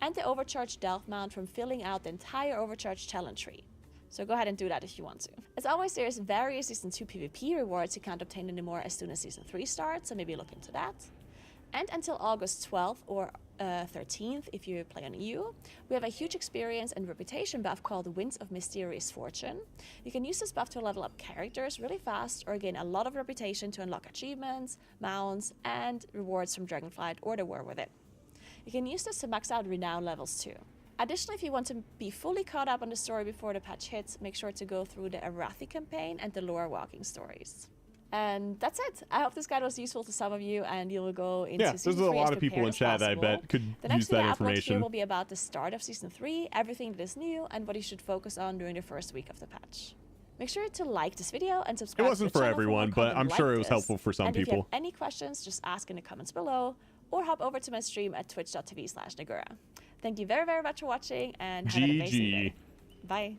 and the overcharged delve mount from filling out the entire overcharged talent tree. So go ahead and do that if you want to. As always, there's various Season 2 PvP rewards you can't obtain anymore as soon as Season 3 starts, so maybe look into that. And until August 12th or 13th, if you play on EU, we have a huge experience and reputation buff called Winds of Mysterious Fortune. You can use this buff to level up characters really fast or gain a lot of reputation to unlock achievements, mounts, and rewards from Dragonflight or the War Within. You can use this to max out renown levels too. Additionally, if you want to be fully caught up on the story before the patch hits, make sure to go through the Arathi campaign and the Lore Walking stories. And that's it. I hope this guide was useful to some of you, and you will go into Season 3 there's a lot as of people in prepared as chat that I possible. bet could The next use that video I upload here information. will be about the start of Season 3, everything that is new, and what you should focus on during the first week of the patch. Make sure to like this video and subscribe It wasn't to the for channel everyone, more but content I'm like sure it was this. helpful for some And if you people. have any questions, just ask in the comments below, or hop over to my stream at twitch.tv/Nagura. Thank you very, very much for watching, and have an amazing day. Bye.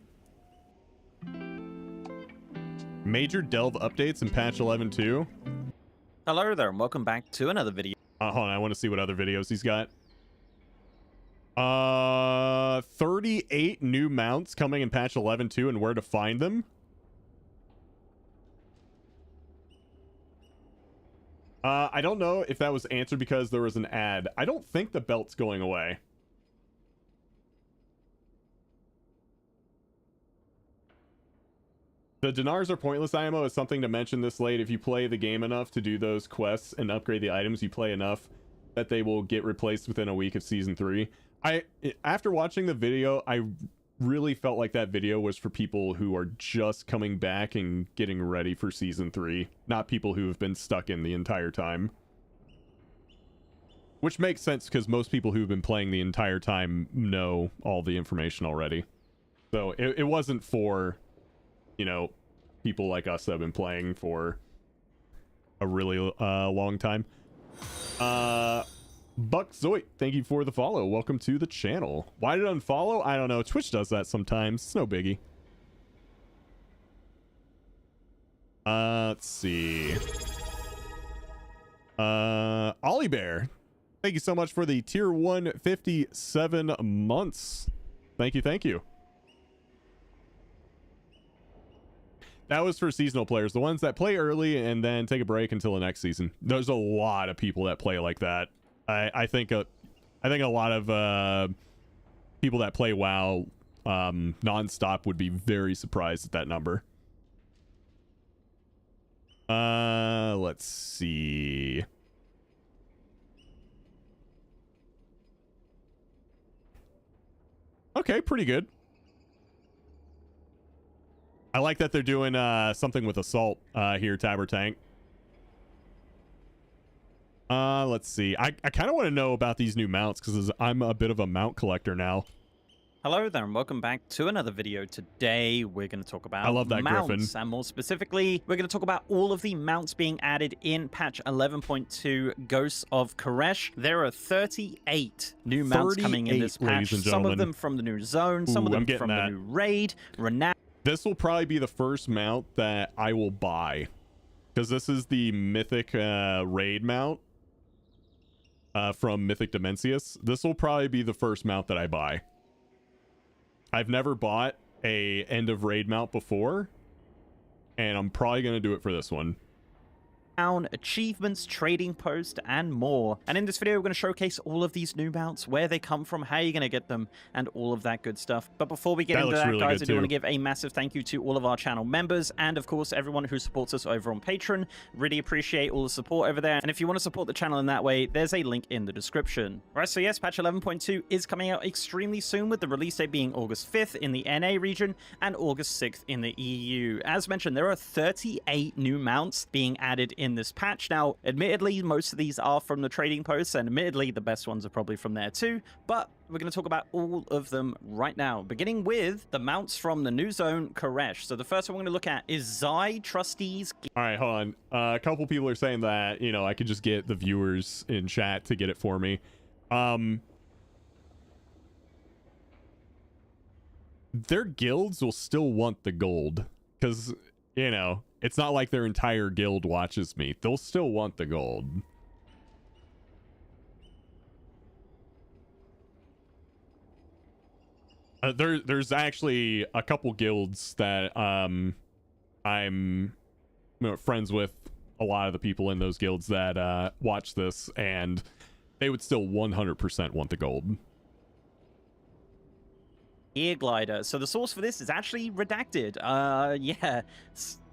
Major delve updates in patch 11.2. Hello there, and welcome back to another video. Hold on, I want to see what other videos he's got. 38 new mounts coming in patch 11.2 and where to find them. I don't know if that was answered because there was an ad. I don't think the belt's going away. The dinars are pointless IMO is something to mention this late. If you play the game enough to do those quests and upgrade the items, you play enough that they will get replaced within a week of Season 3. After watching the video, I really felt like that video was for people who are just coming back and getting ready for Season 3, not people who have been stuck in the entire time. Which makes sense because most people who've been playing the entire time know all the information already. So it wasn't for, you know, people like us that have been playing for a really long time. Buck Zoit, thank you for the follow. Welcome to the channel. Why did it unfollow? I don't know. Twitch does that sometimes. It's no biggie. Let's see. Ollie Bear, thank you so much for the tier 157 months. Thank you, thank you. That was for seasonal players, the ones that play early and then take a break until the next season. There's a lot of people that play like that. I think a lot of people that play WoW nonstop would be very surprised at that number. Let's see. Okay, pretty good. I like that they're doing something with assault here, Tabber Tank. Let's see. I kind of want to know about these new mounts because I'm a bit of a mount collector now. Hello there, and welcome back to another video. Today, we're going to talk about I love that mounts, Griffin. and more specifically, we're going to talk about all of the mounts being added in patch 11.2 Ghosts of Koresh. There are 38 new mounts coming in this patch, some of them from the new zone, some of them from the new raid, Renown. This will probably be the first mount that I will buy because this is the mythic raid mount from Mythic Dimensius. This will probably be the first mount that I buy. I've never bought a end of raid mount before, and I'm probably going to do it for this one. Achievements, trading post, and more. And in this video, we're going to showcase all of these new mounts, where they come from, how you're going to get them, and all of that good stuff. But before we get into that, really guys, I do want to too. give a massive thank you to all of our channel members, and of course, everyone who supports us over on Patreon. Really appreciate all the support over there. And if you want to support the channel in that way, there's a link in the description. All right, so yes, patch 11.2 is coming out extremely soon, with the release date being August 5th in the NA region and August 6th in the EU. As mentioned, there are 38 new mounts being added in this patch. Now, admittedly, most of these are from the trading posts, and admittedly, the best ones are probably from there too, but we're going to talk about all of them right now, beginning with the mounts from the new zone, Koresh. So the first one we're going to look at is Zai Trustees. All right, hold on. A couple people are saying that, you know, I could just get the viewers in chat to get it for me. Their guilds will still want the gold because, you know, it's not like their entire guild watches me. They'll still want the gold. There's actually a couple guilds that I'm friends with a lot of the people in those guilds that watch this, and they would still 100% want the gold. Ear glider. So the source for this is actually redacted. Yeah.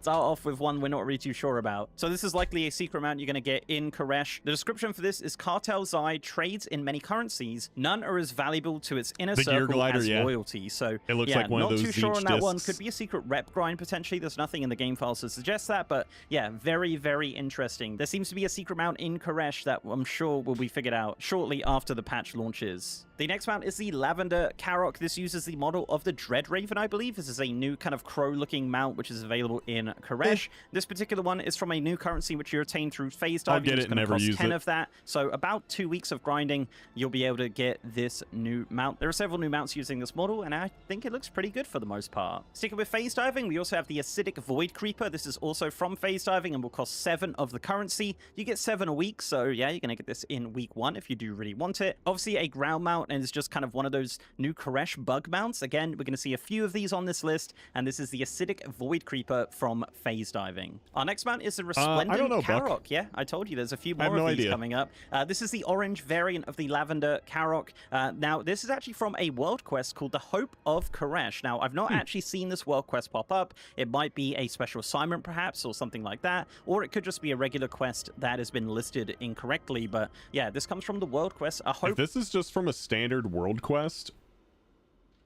Start off with one we're not really too sure about. So this is likely a secret mount you're going to get in Koresh. The description for this is Cartel Zai trades in many currencies. None are as valuable to its inner circle as loyalty. So it looks yeah, like one of those not too sure on that one. discs. Could be a secret rep grind potentially. There's nothing in the game files to suggest that, but yeah, very, very interesting. There seems to be a secret mount in Koresh that I'm sure will be figured out shortly after the patch launches. The next mount is the Lavender Karok. This uses the model of the Dread Raven, I believe. This is a new kind of crow-looking mount, which is available in Koresh. This particular one is from a new currency which you retain through phase diving. I'll get it and never use 10 it. of that. So about 2 weeks of grinding, you'll be able to get this new mount. There are several new mounts using this model, and I think it looks pretty good for the most part. Sticking with phase diving, we also have the Acidic Void Creeper. This is also from phase diving and will cost 7 of the currency. You get 7 a week, so yeah, you're going to get this in week 1 if you do really want it. Obviously a ground mount, and it's just kind of one of those new Koresh bug mounts. Again, we're going to see a few of these on this list, and this is the Acidic Void Creeper from phase diving. Our next mount is the Resplendent I don't know, Karok. Buck. Yeah, I told you there's a few I have more no of these idea. coming up. This is the orange variant of the Lavender Karok. Now, this is actually from a world quest called the Hope of Koresh. Now, I've not actually seen this world quest pop up. It might be a special assignment, perhaps, or something like that, or it could just be a regular quest that has been listed incorrectly. But yeah, this comes from the world quest. A Hope. If this is just from a standard world quest,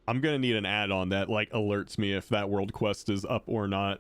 I'm gonna need an add-on that like alerts me if that world quest is up or not.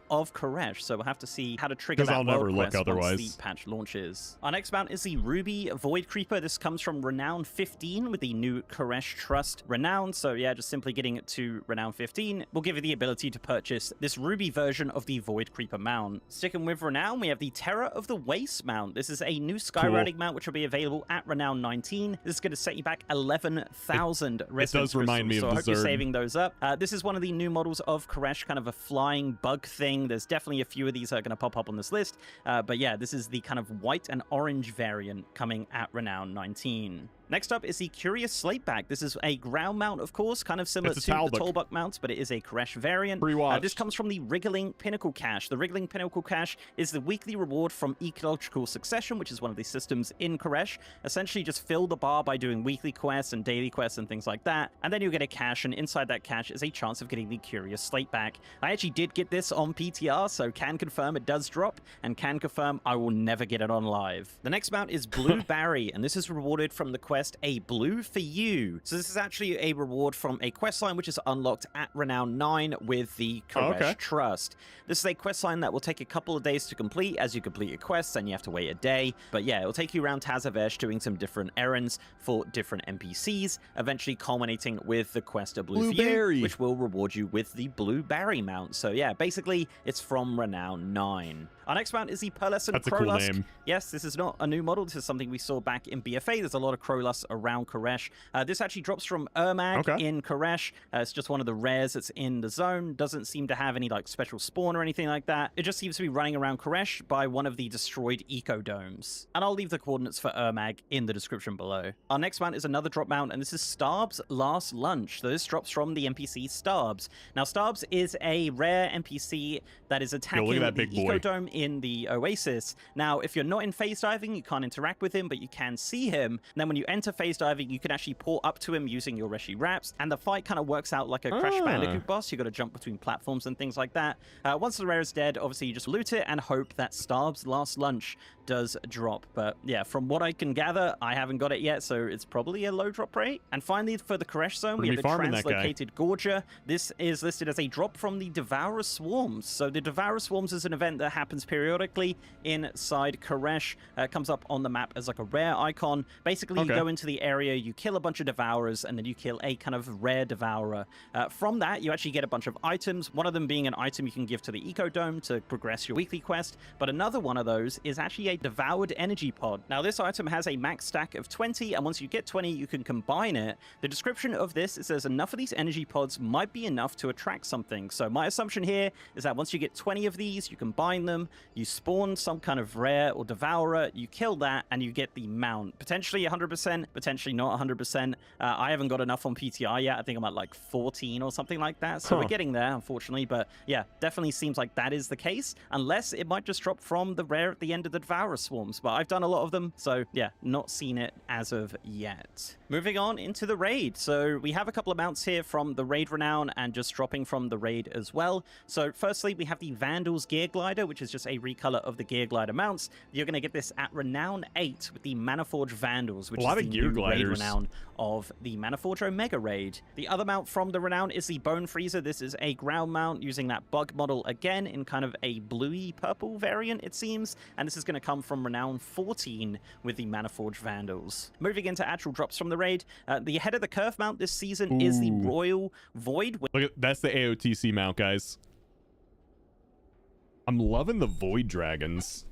Of Koresh, so we'll have to see how to trigger 'Cause that I'll never world look quest otherwise. once the patch launches. Our next mount is the Ruby Void Creeper. This comes from Renown 15 with the new Koresh Trust Renown. So yeah, just simply getting it to Renown 15 will give you the ability to purchase this Ruby version of the Void Creeper mount. Sticking with Renown, we have the Terror of the Waste mount. This is a new Skywriting mount which will be available at Renown 19. This is going to set you back 11,000 residence does remind me crystals, of so I the hope you're Zerg. saving those up. This is one of the new models of Koresh, kind of a flying bug thing. There's definitely a few of these that are going to pop up on this list. But yeah, this is the kind of white and orange variant coming at Renown 19. Next up is the Curious Slateback. This is a ground mount, of course, kind of similar to the Tollbuck mounts, but it is a Koresh variant. This comes from the Wriggling Pinnacle Cache. The Wriggling Pinnacle Cache is the weekly reward from Ecological Succession, which is one of the systems in Koresh. Essentially, just fill the bar by doing weekly quests and daily quests and things like that, and then you'll get a cache, and inside that cache is a chance of getting the Curious Slateback. I actually did get this on PTR, so can confirm it does drop, and can confirm I will never get it on live. The next mount is Blue Barry, and this is rewarded from the quest A Blue for You. So this is actually a reward from a quest line which is unlocked at Renown 9 with the Koresh Trust. This is a quest line that will take a couple of days to complete as you complete your quests, and you have to wait a day. But yeah, it will take you around Tazavesh doing some different errands for different NPCs, eventually culminating with the quest A Blue for You, which will reward you with the Blue Barry mount. So yeah, basically it's from Renown 9. Our next mount is the Pearlescent That's a cool Crowlusk. name. Yes, this is not a new model. This is something we saw back in BFA. There's a lot of Crowlusk around Koresh. This actually drops from Ermag in Koresh. It's just one of the rares that's in the zone. Doesn't seem to have any like special spawn or anything like that. It just seems to be running around Koresh by one of the destroyed eco-domes. And I'll leave the coordinates for Ermag in the description below. Our next mount is another drop mount, and this is Starb's Last Lunch. So this drops from the NPC Starbs. Now, Starbs is a rare NPC that is attacking the eco-dome in the Oasis. Now, if you're not in phase diving, you can't interact with him, but you can see him. And then when you enter phase diving, you can actually port up to him using your Reshi Wraps, and the fight kind of works out like a Crash Bandicoot boss. You got to jump between platforms and things like that. Once the rare is dead, obviously you just loot it and hope that Starb's Last Lunch does drop. But yeah, from what I can gather, I haven't got it yet, so it's probably a low drop rate. And finally, for the Koresh zone, we have the Translocated Gorger. This is listed as a drop from the Devourer Swarms. So the Devourer Swarms is an event that happens periodically inside Koresh. It comes up on the map as like a rare icon. Basically, you go into the area, you kill a bunch of Devourers, and then you kill a kind of rare Devourer. From that, you actually get a bunch of items, one of them being an item you can give to the Eco-Dome to progress your weekly quest, but another one of those is actually a Devoured Energy Pod. Now, this item has a max stack of 20, and once you get 20, you can combine it. The description of this, it says enough of these energy pods might be enough to attract something. So my assumption here is that once you get 20 of these, you combine them, you spawn some kind of rare or devourer, you kill that, and you get the mount. Potentially 100%, potentially not 100%. I haven't got enough on PTR yet. I think I'm at like 14 or something like that. So we're getting there, unfortunately. But yeah, definitely seems like that is the case. Unless it might just drop from the rare at the end of the devourer swarms. But I've done a lot of them. So yeah, not seen it as of yet. Moving on into the raid. So we have a couple of mounts here from the raid renown and just dropping from the raid as well. So firstly, we have the Vandal's Gear Glider, which is just a recolor of the Gear Glider mounts. You're going to get this at Renown 8 with the Maniforge Vandals, which is the new raid renown of the Maniforge Omega raid. The other mount from the renown is the Bone Freezer. This is a ground mount using that bug model again in kind of a bluey purple variant, it seems. And this is going to come from renown 14 with the Maniforge Vandals. Moving into actual drops from the raid, the head of the curve mount this season is the Royal Void. Look at that's the AOTC mount, guys. I'm loving the Void Dragons.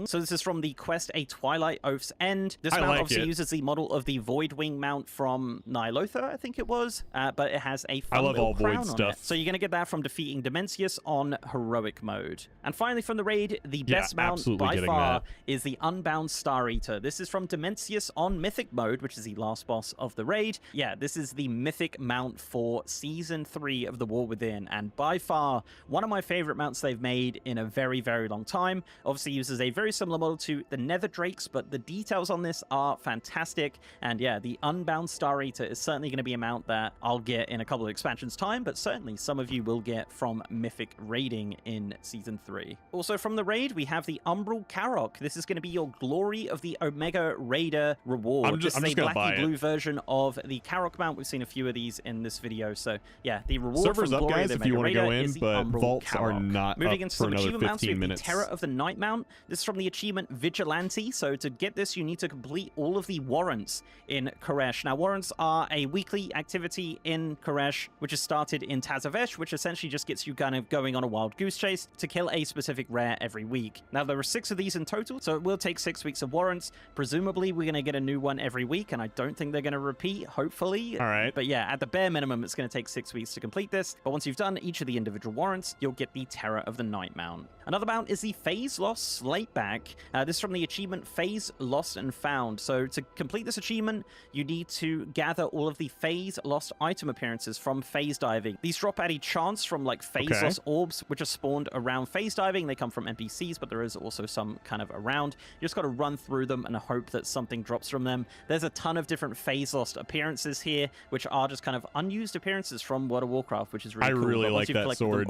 So this is from the quest A Twilight Oath's End. This mount obviously uses the model of the Void Wing mount from Nihilotha, I think it was, but it has a fun little crown on it. So you're going to get that from defeating Dimensius on heroic mode. And finally from the raid, the best mount by far is the Unbound Star Eater. This is from Dimensius on mythic mode, which is the last boss of the raid. Yeah, this is the mythic mount for Season 3 of The War Within, and by far one of my favorite mounts they've made in a very, very long time. Obviously uses a very similar model to the Nether Drakes, but the details on this are fantastic. And yeah, the Unbound Star Eater is certainly going to be a mount that I'll get in a couple of expansions time, but certainly some of you will get from Mythic raiding in Season 3. Also from the raid, we have the Umbral Karok. This is going to be your Glory of the Omega Raider reward. This is a blacky blue version of the Karok mount. We've seen a few of these in this video. So yeah, the reward Servers from up, Glory guys, of the if you Omega want to go in, but Umbral vaults Karok. are not Moving up into for some another achievement mounts, 15 we have minutes. the Terror of the Night mount. This is from the achievement Vigilante. So to get this, you need to complete all of the warrants in Koresh. Now, warrants are a weekly activity in Koresh, which is started in Tazavesh, which essentially just gets you kind of going on a wild goose chase to kill a specific rare every week. Now, there are 6 of these in total, so it will take 6 weeks of warrants. Presumably, we're going to get a new one every week, and I don't think they're going to repeat, hopefully. All right. But yeah, at the bare minimum, it's going to take 6 weeks to complete this. But once you've done each of the individual warrants, you'll get the Terror of the Night mount. Another mount is the Phase Lost Slateback. This is from the achievement Phase Lost and Found. So to complete this achievement, you need to gather all of the Phase Lost item appearances from phase diving. These drop at a chance from like Phase Lost orbs, which are spawned around phase diving. They come from NPCs, but there is also some kind of around. You just got to run through them and hope that something drops from them. There's a ton of different Phase Lost appearances here, which are just kind of unused appearances from World of Warcraft, which is really cool. I really like that sword.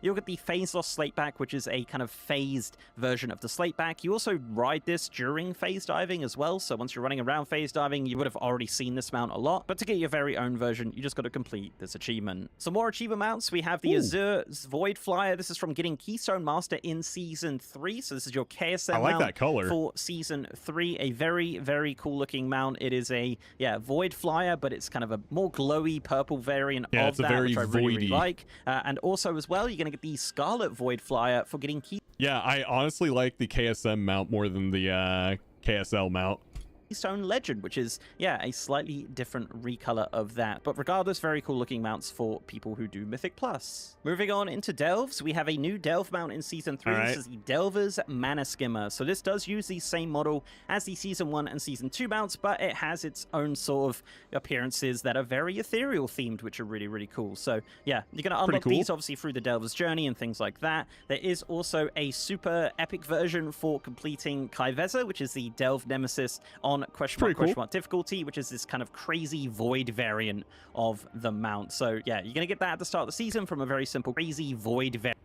You'll get the Phase Lost Slateback, which is a kind of phased version of the Slateback. You also ride this during phase diving as well, so once you're running around phase diving, you would have already seen this mount a lot, but to get your very own version, you just got to complete this achievement. Some more achievement mounts, we have the Azure Void Flyer. This is from getting Keystone Master in Season 3, so this is your KSM mount that color for Season 3. A very, very cool looking mount. It is a, Void Flyer, but it's kind of a more glowy purple variant of that, which I really like. And also as well, you're going to get the Scarlet Void Flyer for getting Yeah, I honestly like the KSM mount more than the KSL mount. Keystone Legend, which is, a slightly different recolor of that. But regardless, very cool looking mounts for people who do Mythic Plus. Moving on into Delves, we have a new Delve mount in Season 3. This is the Delver's Mana Skimmer. So this does use the same model as the Season 1 and Season 2 mounts, but it has its own sort of appearances that are very ethereal themed, which are really, really cool. So yeah, you're going to unlock these obviously through the Delver's Journey and things like that. There is also a super epic version for completing Kaiveza, which is the Delve Nemesis on question mark difficulty, which is this kind of crazy void variant of the mount. So yeah, you're gonna get that at the start of the season from a very simple crazy void variant.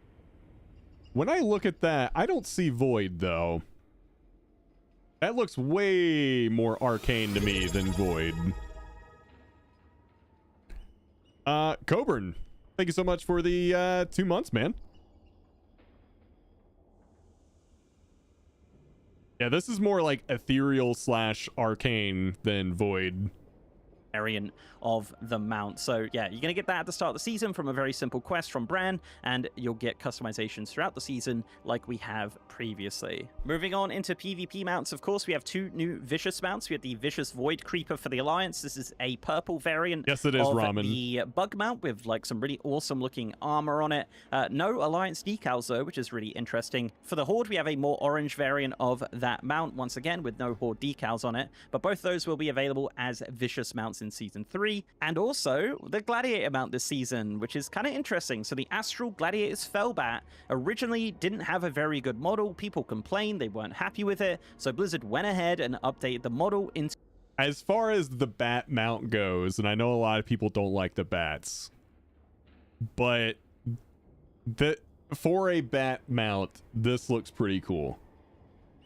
When I look at that, I don't see void though. That looks way more arcane to me than void. Coburn, thank you so much for the 2 months, man. Yeah, this is more like ethereal / arcane than void. variant of the mount. So yeah, you're going to get that at the start of the season from a very simple quest from Bran, and you'll get customizations throughout the season like we have previously. Moving on into PvP mounts, of course, we have two new Vicious mounts. We have the Vicious Void Creeper for the Alliance. This is a purple variant yes, it is, of Ramen. the bug mount with like some really awesome looking armor on it. No Alliance decals though, which is really interesting. For the Horde, we have a more orange variant of that mount, once again with no Horde decals on it, but both those will be available as Vicious mounts in Season 3. And also the Gladiator mount this season, which is kind of interesting. So the Astral Gladiator's Fellbat originally didn't have a very good model. People complained, they weren't happy with it, so Blizzard went ahead and updated the model into... As far as the bat mount goes, and I know a lot of people don't like the bats, but for a bat mount, this looks pretty cool.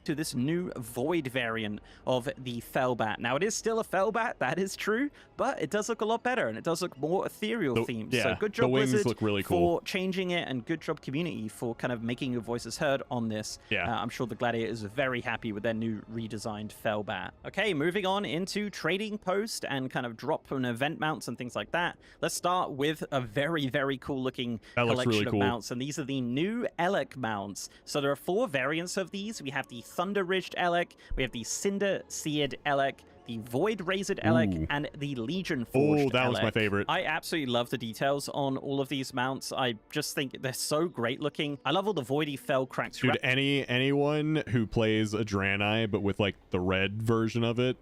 To this new Void variant of the Fellbat. Now, it is still a Fellbat, that is true, but it does look a lot better, and it does look more ethereal themed. Yeah, so good job, the wings Blizzard, look really cool for changing it, and good job, community, for kind of making your voices heard on this. Yeah. I'm sure the Gladiators are very happy with their new redesigned Fellbat. Okay, moving on into Trading Post and kind of drop and event mounts and things like that. Let's start with a very, very cool looking collection of mounts, and these are the new Elec mounts. So there are 4 variants of these. We have the Thunder Ridged Elec, we have the Cinder Seared Elec, the Void Razored Elec, and the Legion Forged that was Elec. my favorite. I absolutely love the details on all of these mounts. I just think they're so great looking. I love all the voidy fell cracks. Dude, anyone who plays a Draenei, but with like the red version of it,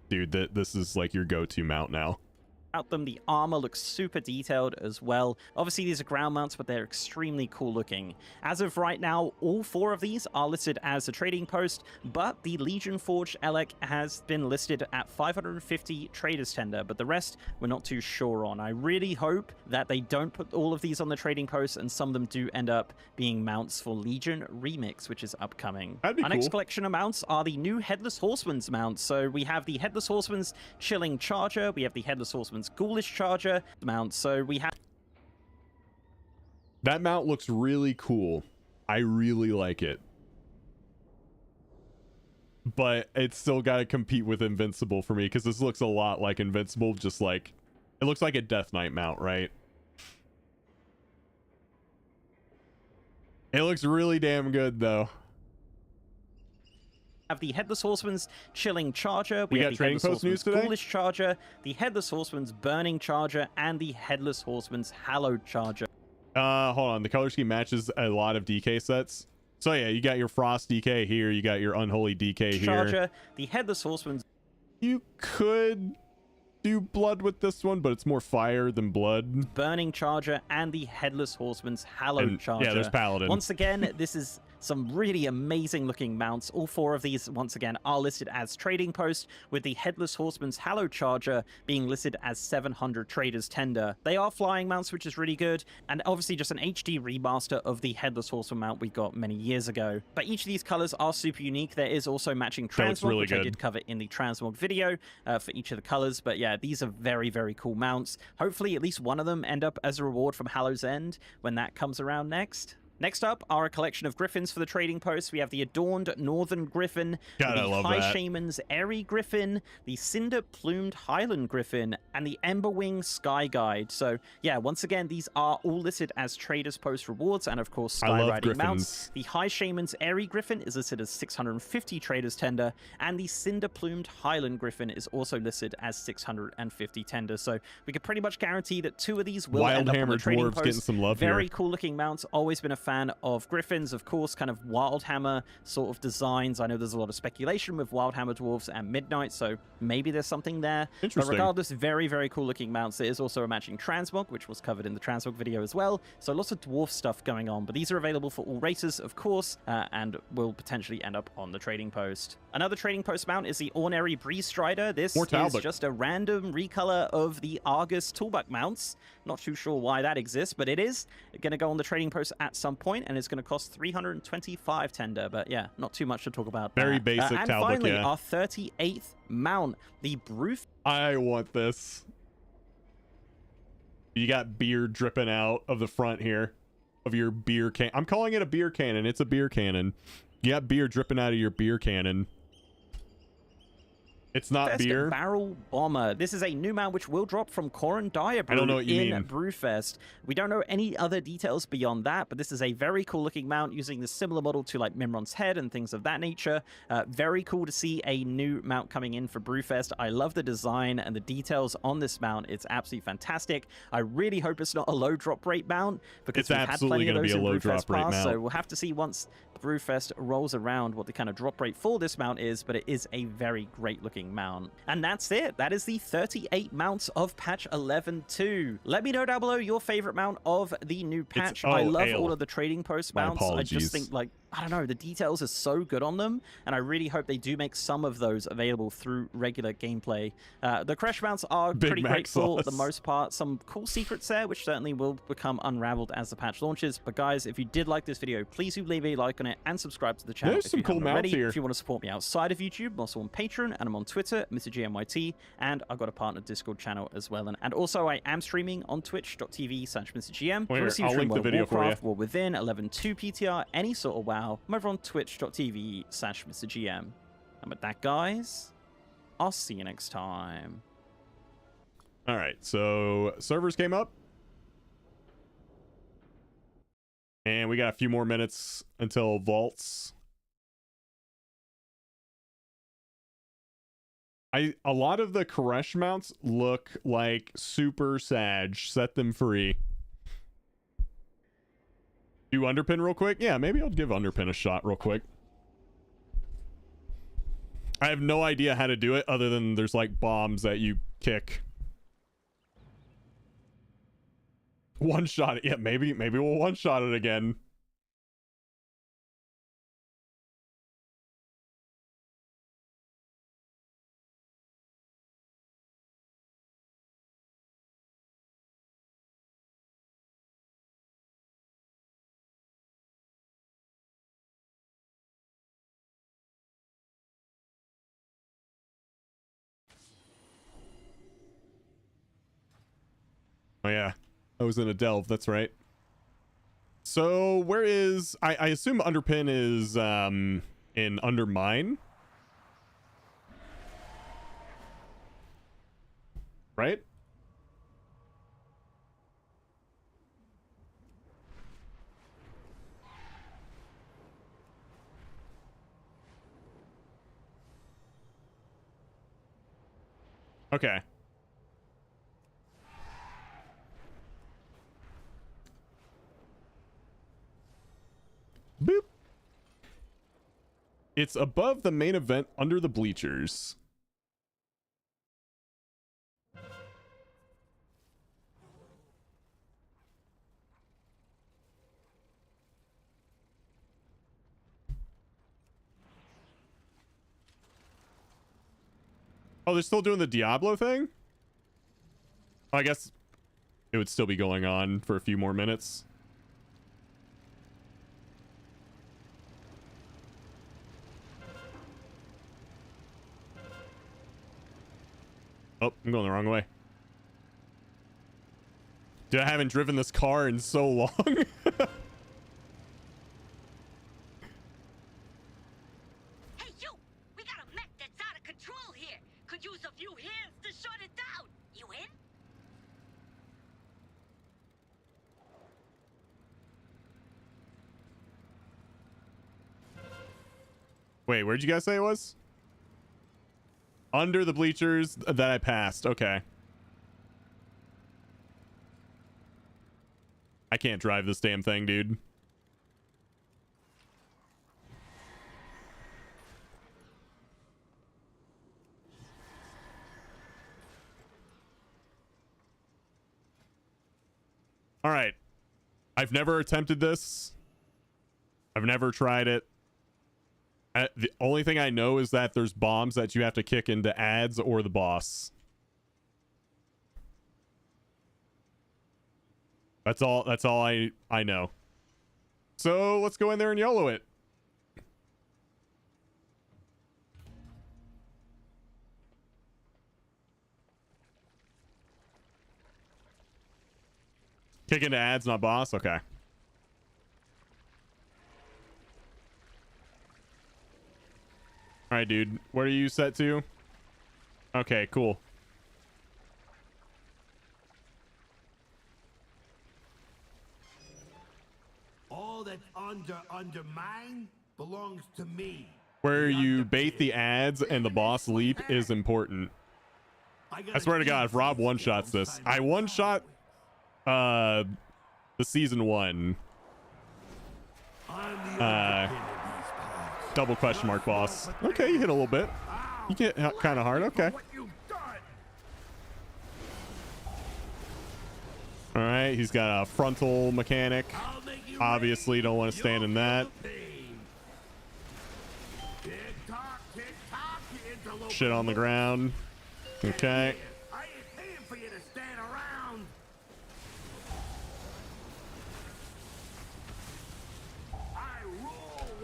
dude, this is like your go-to mount now. Them. The armor looks super detailed as well. Obviously, these are ground mounts, but they're extremely cool looking. As of right now, all 4 of these are listed as a trading post, but the Legion Forged Elec has been listed at 550 traders tender, but the rest we're not too sure on. I really hope that they don't put all of these on the trading post, and some of them do end up being mounts for Legion Remix, which is upcoming. That'd be Our cool. next collection of mounts are the new Headless Horseman's mounts. So we have the Headless Horseman's Chilling Charger, we have the Headless Horseman's Ghoulish Charger mount. So we have... That mount looks really cool. I really like it. But it's still got to compete with Invincible for me, because this looks a lot like Invincible, just like... It looks like a Death Knight mount, right? It looks really damn good, though. Have the Headless Horseman's Chilling Charger, We have got the Trading Headless Post news Horseman's today? Ghoulish Charger, the Headless Horseman's Burning Charger, and the Headless Horseman's Hallowed Charger. Hold on. The color scheme matches a lot of DK sets. So yeah, you got your Frost DK here, you got your Unholy DK here. Charger, the Headless Horseman's... You could do blood with this one, but it's more fire than blood. Burning Charger, and the Headless Horseman's Hallowed Charger. Yeah, there's Paladin. Once again, this is some really amazing looking mounts. All 4 of these, once again, are listed as trading post, with the Headless Horseman's Hallowed Charger being listed as 700 traders tender. They are flying mounts, which is really good, and obviously just an HD remaster of the Headless Horseman mount we got many years ago. But each of these colors are super unique. There is also matching transmog, really which good. I did cover in the transmog video for each of the colors. But yeah, these are very, very cool mounts. Hopefully at least one of them end up as a reward from Hallow's End when that comes around next. Next up are a collection of griffins for the trading post. We have the Adorned Northern Griffin, God, I the love High that. Shaman's Airy Griffin, the Cinder Plumed Highland Griffin, and the Emberwing Sky Guide. So yeah, once again, these are all listed as traders post rewards, and of course I love skywriting griffins. mounts. The High Shaman's Airy Griffin is listed as 650 traders tender, and the Cinder Plumed Highland Griffin is also listed as 650 tender. So we can pretty much guarantee that 2 of these will end up on the Wildhammer trading Dwarves post. getting some love Very here. cool looking mounts. Always been a fan of griffins, of course, kind of Wildhammer sort of designs. I know there's a lot of speculation with Wildhammer Dwarves and Midnight, so maybe there's something there. But Interesting. regardless, very, very cool looking mounts. There is also a matching transmog, which was covered in the transmog video as well. So lots of dwarf stuff going on, but these are available for all races, of course, and will potentially end up on the trading post. Another trading post mount is the Ornery Breeze Strider. This More is Talbot. just a random recolor of the Argus Toolbuck mounts. Not too sure why that exists, but it is going to go on the trading post at some point, and it's going to cost 325 tender. But yeah, not too much to talk about. Very there. basic and Talbot, finally, yeah. our 38th mount, the Broof. I want this. You got beer dripping out of the front here of your beer can. I'm calling it a beer cannon. It's a beer cannon. You got beer dripping out of your beer cannon. It's not Brewfest beer. Barrel Bomber. This is a new mount which will drop from Corin Dyer I don't know what you in mean. Brewfest. We don't know any other details beyond that, but this is a very cool looking mount using the similar model to like Mimron's head and things of that nature. Very cool to see a new mount coming in for Brewfest. I love the design and the details on this mount. It's absolutely fantastic. I really hope it's not a low drop rate mount because It's we've had absolutely plenty of gonna those be a in low Brewfest drop rate past, mount. so we'll have to see once Brewfest rolls around what the kind of drop rate for this mount is, but it is a very great looking mount. And that's it. That is the 38 mounts of patch 11.2. Let me know down below your favorite mount of the new patch. I love all of the trading post mounts. I just think, like, I don't know, the details are so good on them, and I really hope they do make some of those available through regular gameplay. The crash mounts are pretty great for the most part. Some cool secrets there, which certainly will become unraveled as the patch launches. But guys, if you did like this video, please do leave a like on it and subscribe to the channel. There's if some you cool haven't mounts already. here. If you want to support me outside of YouTube, I'm also on Patreon and I'm on Twitter, MrGMYT, and I've got a partner Discord channel as well. And also I am streaming on twitch.tv/MrGM. Wait, If you I'll stream link the video for you. Warcraft, War Within, 11.2 PTR, any sort of WoW, I'm over on twitch.tv/MrGM. And with that, guys, I'll see you next time. All right, so servers came up. And we got a few more minutes until vaults. A lot of the Koresh mounts look like super Sag. Set them free. Do Underpin real quick? Yeah, maybe I'll give Underpin a shot real quick. I have no idea how to do it other than there's like bombs that you kick. One shot it. Yeah, maybe we'll one shot it again. Oh yeah, I was in a delve, that's right. So where is I assume Underpin is in Undermine, right? Okay. Boop. It's above the main event under the bleachers. Oh, they're still doing the Diablo thing? I guess it would still be going on for a few more minutes. Oh, I'm going the wrong way. Dude, I haven't driven this car in so long. Hey, you! We got a mech that's out of control here. Could use a few hands to shut it down. You in? Wait, where'd you guys say it was? Under the bleachers that I passed. Okay. I can't drive this damn thing, dude. All right. I've never attempted this. I've never tried it. The only thing I know is that there's bombs that you have to kick into ads or the boss. That's all I know. So let's go in there and YOLO it. Kick into ads, not boss? Okay. All right, dude. What are you set to? Okay, cool. All that's under mine belongs to me. Where you bait the ads and the boss leap is important. I swear to God, if Rob one-shots this, I one-shot the season 1 double question mark boss. Okay, you hit a little bit. You get kind of hard. Okay. All right, he's got a frontal mechanic. Obviously, don't want to stand in that. Shit on the ground. Okay.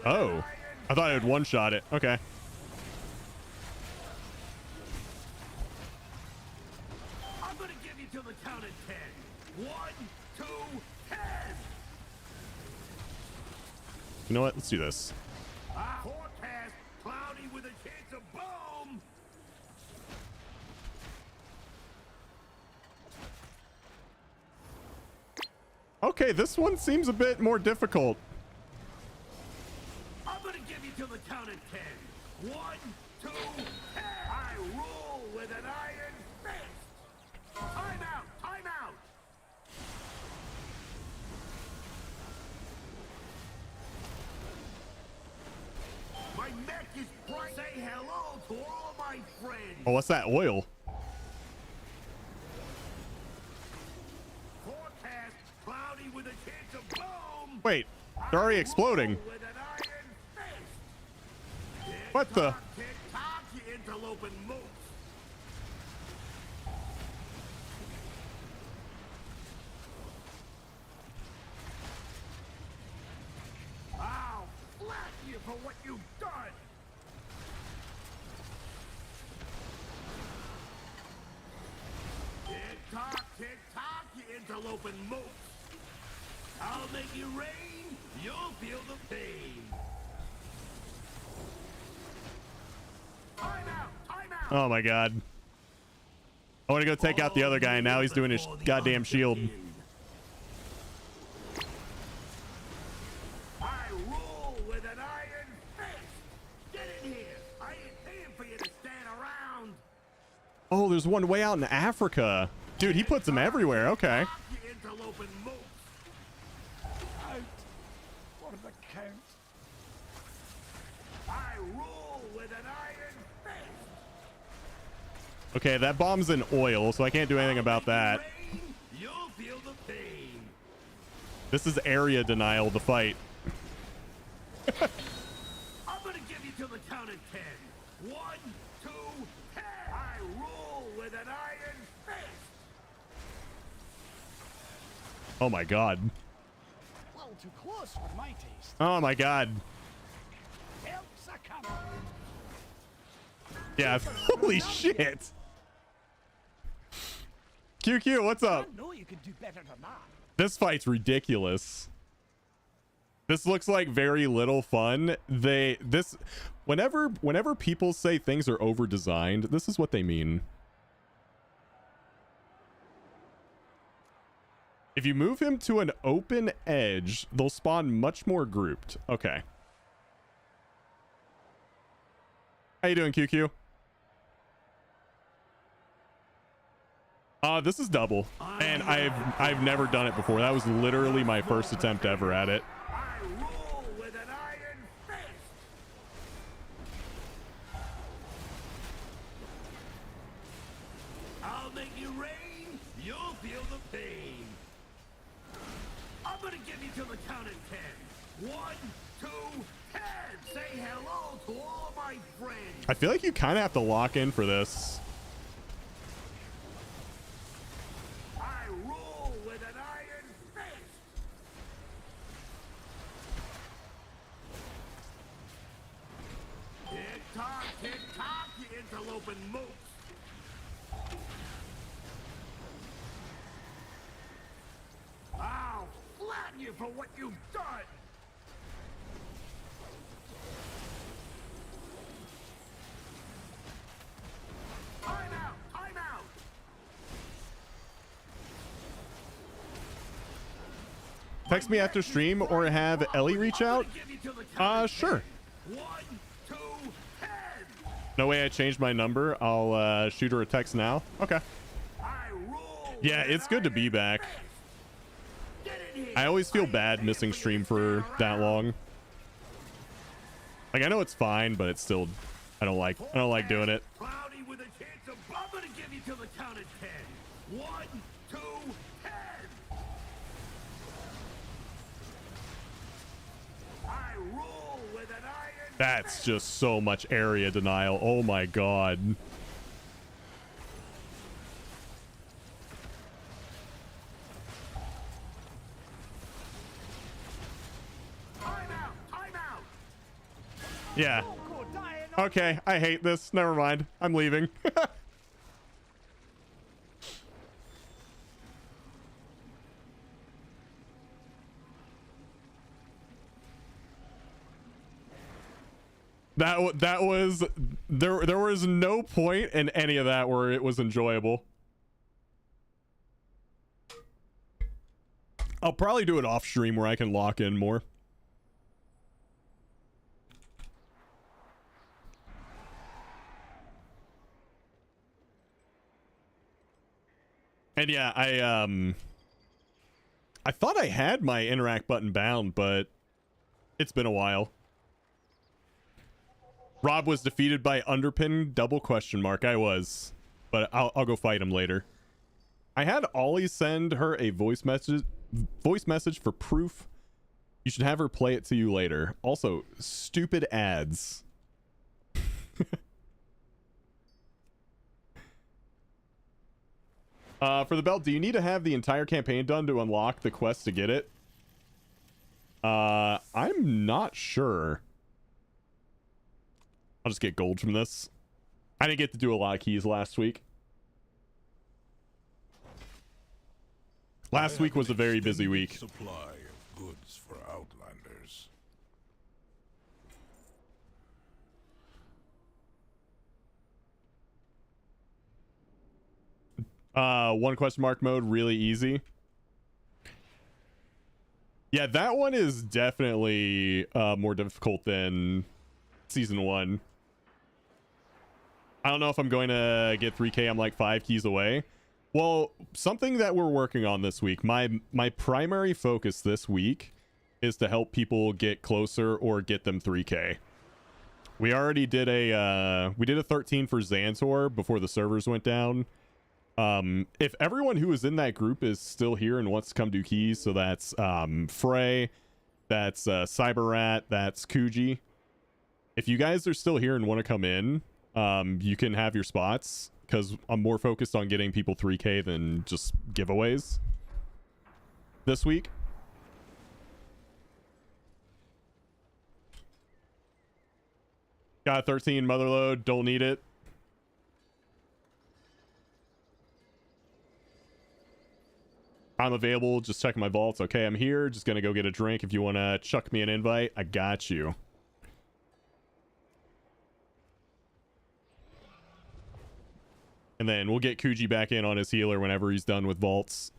Oh, I thought I would one-shot it. Okay. I'm gonna give you till the count of 10. 1, 2, 10. You know what? Let's do this. Forecast cloudy with a chance of boom. Okay, this one seems a bit more difficult. I'm gonna give you till the count of 10. 1, 2, 10. I rule with an iron fist. Time out! Time out! My neck is bright. Say hello to all of my friends. Oh, what's that? Oil. Forecast cloudy with a chance of boom. Wait, they're already exploding. With an iron fist. What the? Tick tock, you interloping moose. I'll flatten you for what you've done. Tick tock, you interloping moose. I'll make you rain, you'll feel the pain. Time out, time out. Oh my God. I want to go take out the other guy, and now he's doing his goddamn shield. I rule with an iron fist. Get in here. I ain't paying for you to stand around. Oh, there's one way out in Africa. Dude, he puts them everywhere. Okay. You interloping moose. Out for the count. I rule with an iron fist. Okay, that bomb's in oil, so I can't do anything about that. Rain, you'll feel the pain. This is area denial, the fight. I'm gonna give you till the count of 10. 1, 2, 10. I rule with an iron fist. Oh my God. A little too close for my taste. Oh my God. Helps a come. Yeah, holy shit. QQ, what's up? I know you could do better than that. This fight's ridiculous. This looks like very little fun. Whenever people say things are over designed, this is what they mean. If you move him to an open edge, they'll spawn much more grouped. Okay. How you doing, QQ? This is double, and I've never done it before. That was literally my first attempt ever at it. I rule with an iron fist. I'll make you rain, you'll feel the pain. I'm gonna give you till the count of 10. 1, 2, 10. Say hello to all of my friends. I feel like you kind of have to lock in for this. I rule with an iron fist. Tick tock, you interloping moose. I'll flatten you for what you've done. I text me after stream or have Ellie reach out? Sure. No way I changed my number. I'll shoot her a text now. Okay. Yeah, it's good to be back. I always feel bad missing stream for that long. Like, I know it's fine, but it's still, I don't like doing it. Cloudy with a chance of, I'm gonna give you till the count of 10. 1, 2, 10. I rule with an iron. That's just so much area denial. Oh my god. Yeah. Okay, I hate this. Never mind. I'm leaving. That was there was no point in any of that where it was enjoyable. I'll probably do it off stream where I can lock in more. And yeah, I thought I had my interact button bound, but it's been a while. Rob was defeated by Underpin double question mark. I was, but I'll go fight him later. I had Ollie send her a voice message for proof. You should have her play it to you later. Also, stupid ads. For the belt, do you need to have the entire campaign done to unlock the quest to get it? I'm not sure. I'll just get gold from this. I didn't get to do a lot of keys last week. Last week was a very busy week. Supply of goods for Outlanders. One question mark mode, really easy. Yeah, that one is definitely more difficult than season 1. I don't know if I'm going to get 3K. I'm like 5 keys away. Well, something that we're working on this week, my primary focus this week is to help people get closer or get them 3K. We already did a 13 for Xantor before the servers went down. If everyone who is in that group is still here and wants to come do keys, so that's Frey, that's Cyberrat, that's Kuji. If you guys are still here and want to come in, you can have your spots, because I'm more focused on getting people 3K than just giveaways this week. Got 13 motherload, don't need it. I'm available, just checking my vaults. Okay, I'm here, just gonna go get a drink. If you want to chuck me an invite, I got you. And then we'll get Kuji back in on his healer whenever he's done with vaults.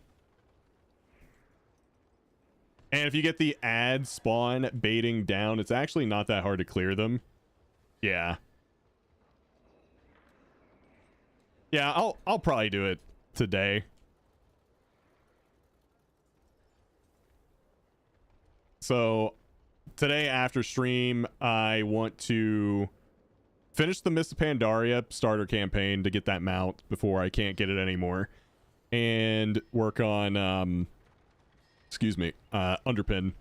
And if you get the ad spawn baiting down, it's actually not that hard to clear them. Yeah. Yeah, I'll probably do it today. So today after stream, I want to finish the Miss Pandaria starter campaign to get that mount before I can't get it anymore, and work on Underpin.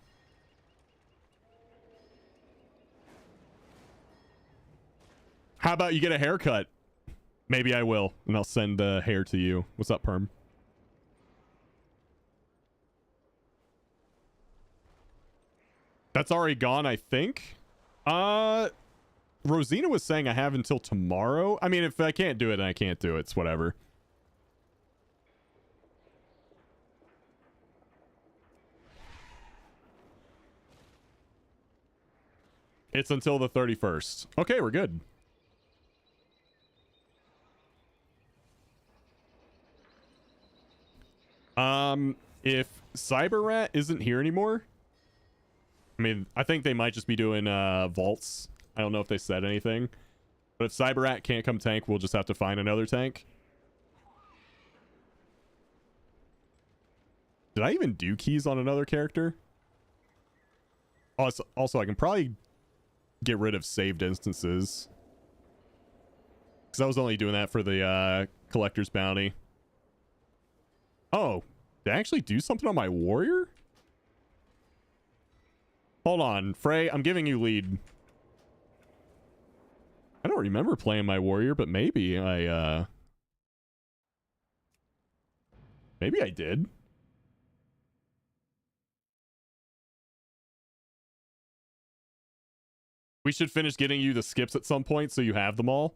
How about you get a haircut? Maybe I will, and I'll send the hair to you. What's up, Perm? That's already gone, I think. Rosina was saying I have until tomorrow. I mean, if I can't do it, then I can't do it. It's whatever. It's until the 31st. Okay, we're good. If Cyber Rat isn't here anymore. I mean, I think they might just be doing vaults. I don't know if they said anything. But if Cyber Rat can't come tank, we'll just have to find another tank. Did I even do keys on another character? Also, I can probably get rid of saved instances. Because I was only doing that for the collector's bounty. Oh, did I actually do something on my warrior? Hold on, Frey, I'm giving you lead. I don't remember playing my warrior, but maybe I did. We should finish getting you the skips at some point so you have them all.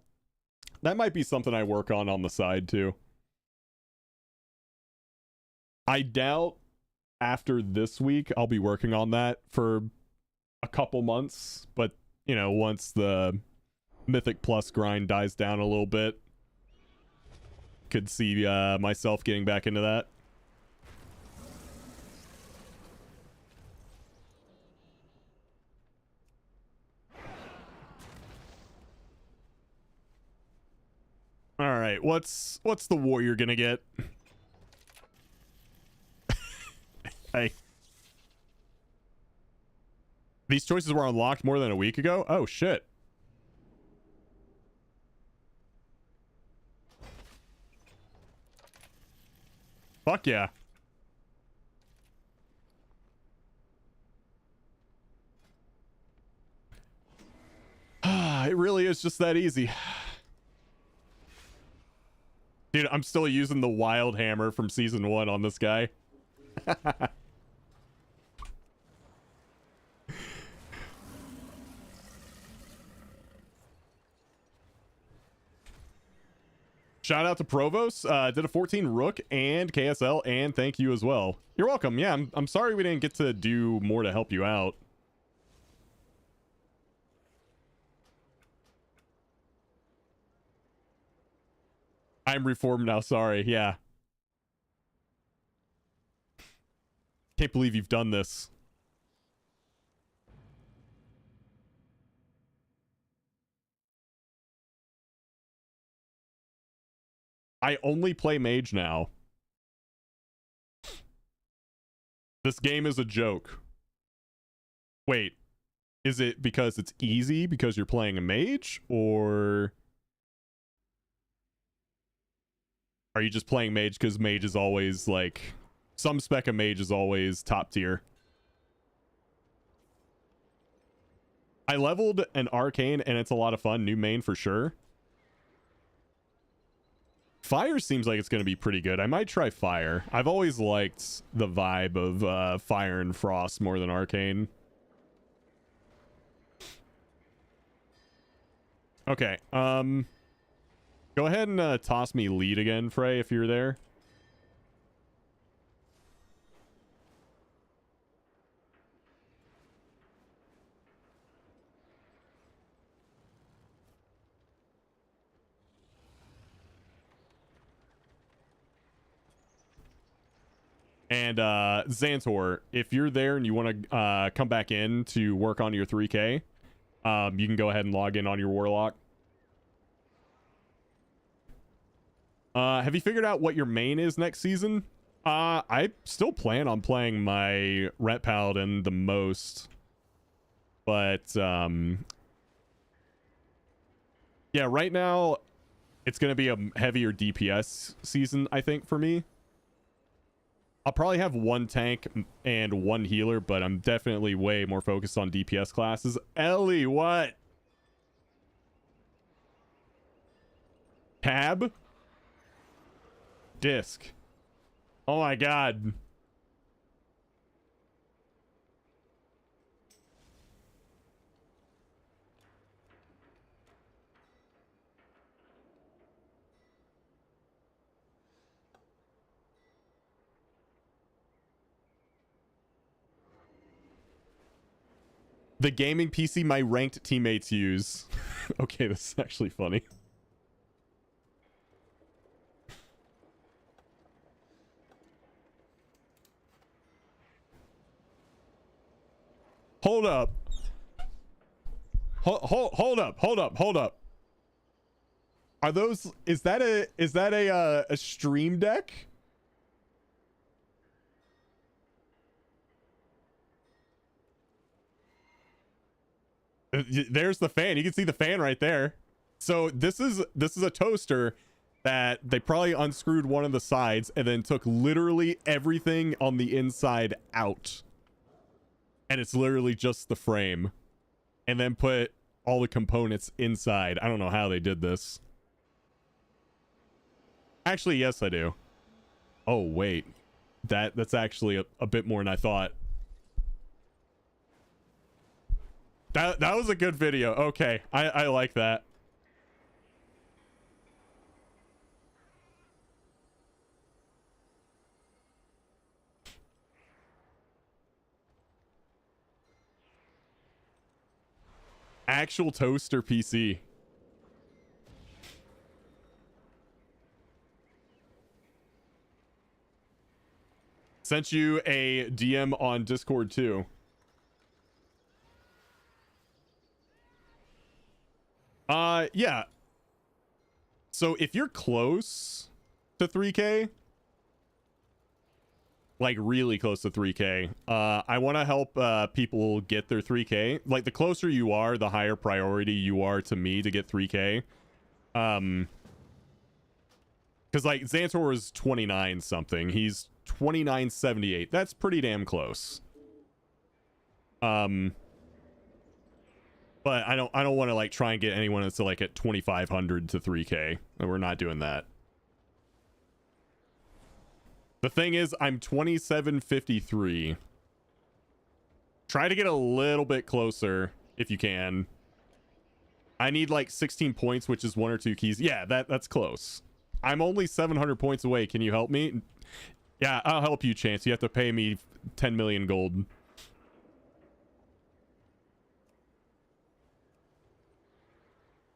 That might be something I work on the side too. I doubt after this week I'll be working on that for a couple months, but you know, once the Mythic Plus grind dies down a little bit, could see myself getting back into that. All right, what's the warrior gonna get? Hey. These choices were unlocked more than a week ago? Oh, shit. Fuck yeah. It really is just that easy. Dude, I'm still using the wild hammer from season 1 on this guy. Shout out to Provost, did a 14 Rook and KSL, and thank you as well. You're welcome. Yeah, I'm sorry we didn't get to do more to help you out. I'm reformed now, sorry. Yeah. Can't believe you've done this. I only play mage now. This game is a joke. Wait, is it because it's easy because you're playing a mage, or are you just playing mage because mage is always like, some spec of mage is always top tier? I leveled an arcane and it's a lot of fun. New main for sure. Fire seems like it's going to be pretty good. I might try fire. I've always liked the vibe of fire and frost more than arcane. Okay. Go ahead and toss me lead again, Frey, if you're there. And Xantor, if you're there and you want to come back in to work on your 3K, you can go ahead and log in on your Warlock. Have you figured out what your main is next season? I still plan on playing my Ret Paladin the most. But, yeah, right now, it's going to be a heavier DPS season, I think, for me. I'll probably have one tank and one healer, but I'm definitely way more focused on DPS classes. Ellie, what? Tab? Disc. Oh my god. The gaming PC my ranked teammates use. Okay, this is actually funny. Hold up. Hold up. Are those, is that a stream deck? There's the fan. You can see the fan right there. So this is a toaster that they probably unscrewed one of the sides and then took literally everything on the inside out. And it's literally just the frame. And then put all the components inside. I don't know how they did this. Actually, yes, I do. Oh, wait. That's actually a bit more than I thought. That was a good video. Okay, I like that. Actual toaster PC. Sent you a DM on Discord too. Yeah. So if you're close to 3K, like really close to 3K, I want to help people get their 3K. Like the closer you are, the higher priority you are to me to get 3K. Because like Xantor is 29 something. He's 2978. That's pretty damn close. But I don't want to like try and get anyone that's like at 2500 to 3K. And we're not doing that. The thing is, I'm 2753. Try to get a little bit closer if you can. I need like 16 points, which is 1 or 2 keys. Yeah, that's close. I'm only 700 points away. Can you help me? Yeah, I'll help you, Chance. You have to pay me 10 million gold.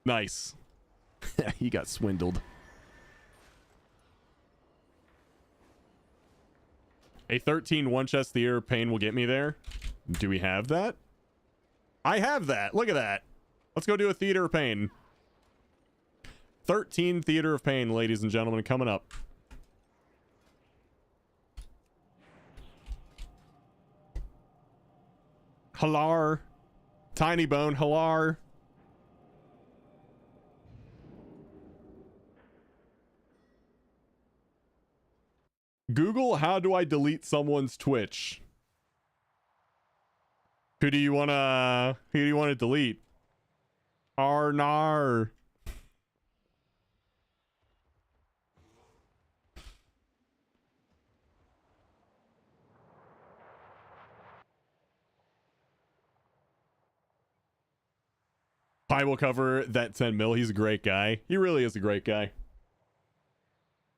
Nice. He got swindled. A 13 one-chest Theater of Pain will get me there. Do we have that? I have that. Look at that. Let's go do a Theater of Pain. 13 Theater of Pain, ladies and gentlemen, coming up. Halar. Tiny Bone, Halar. Google, how do I delete someone's Twitch? Who do you wanna delete? Arnar. I will cover that 10 mil. He's a great guy. He really is a great guy.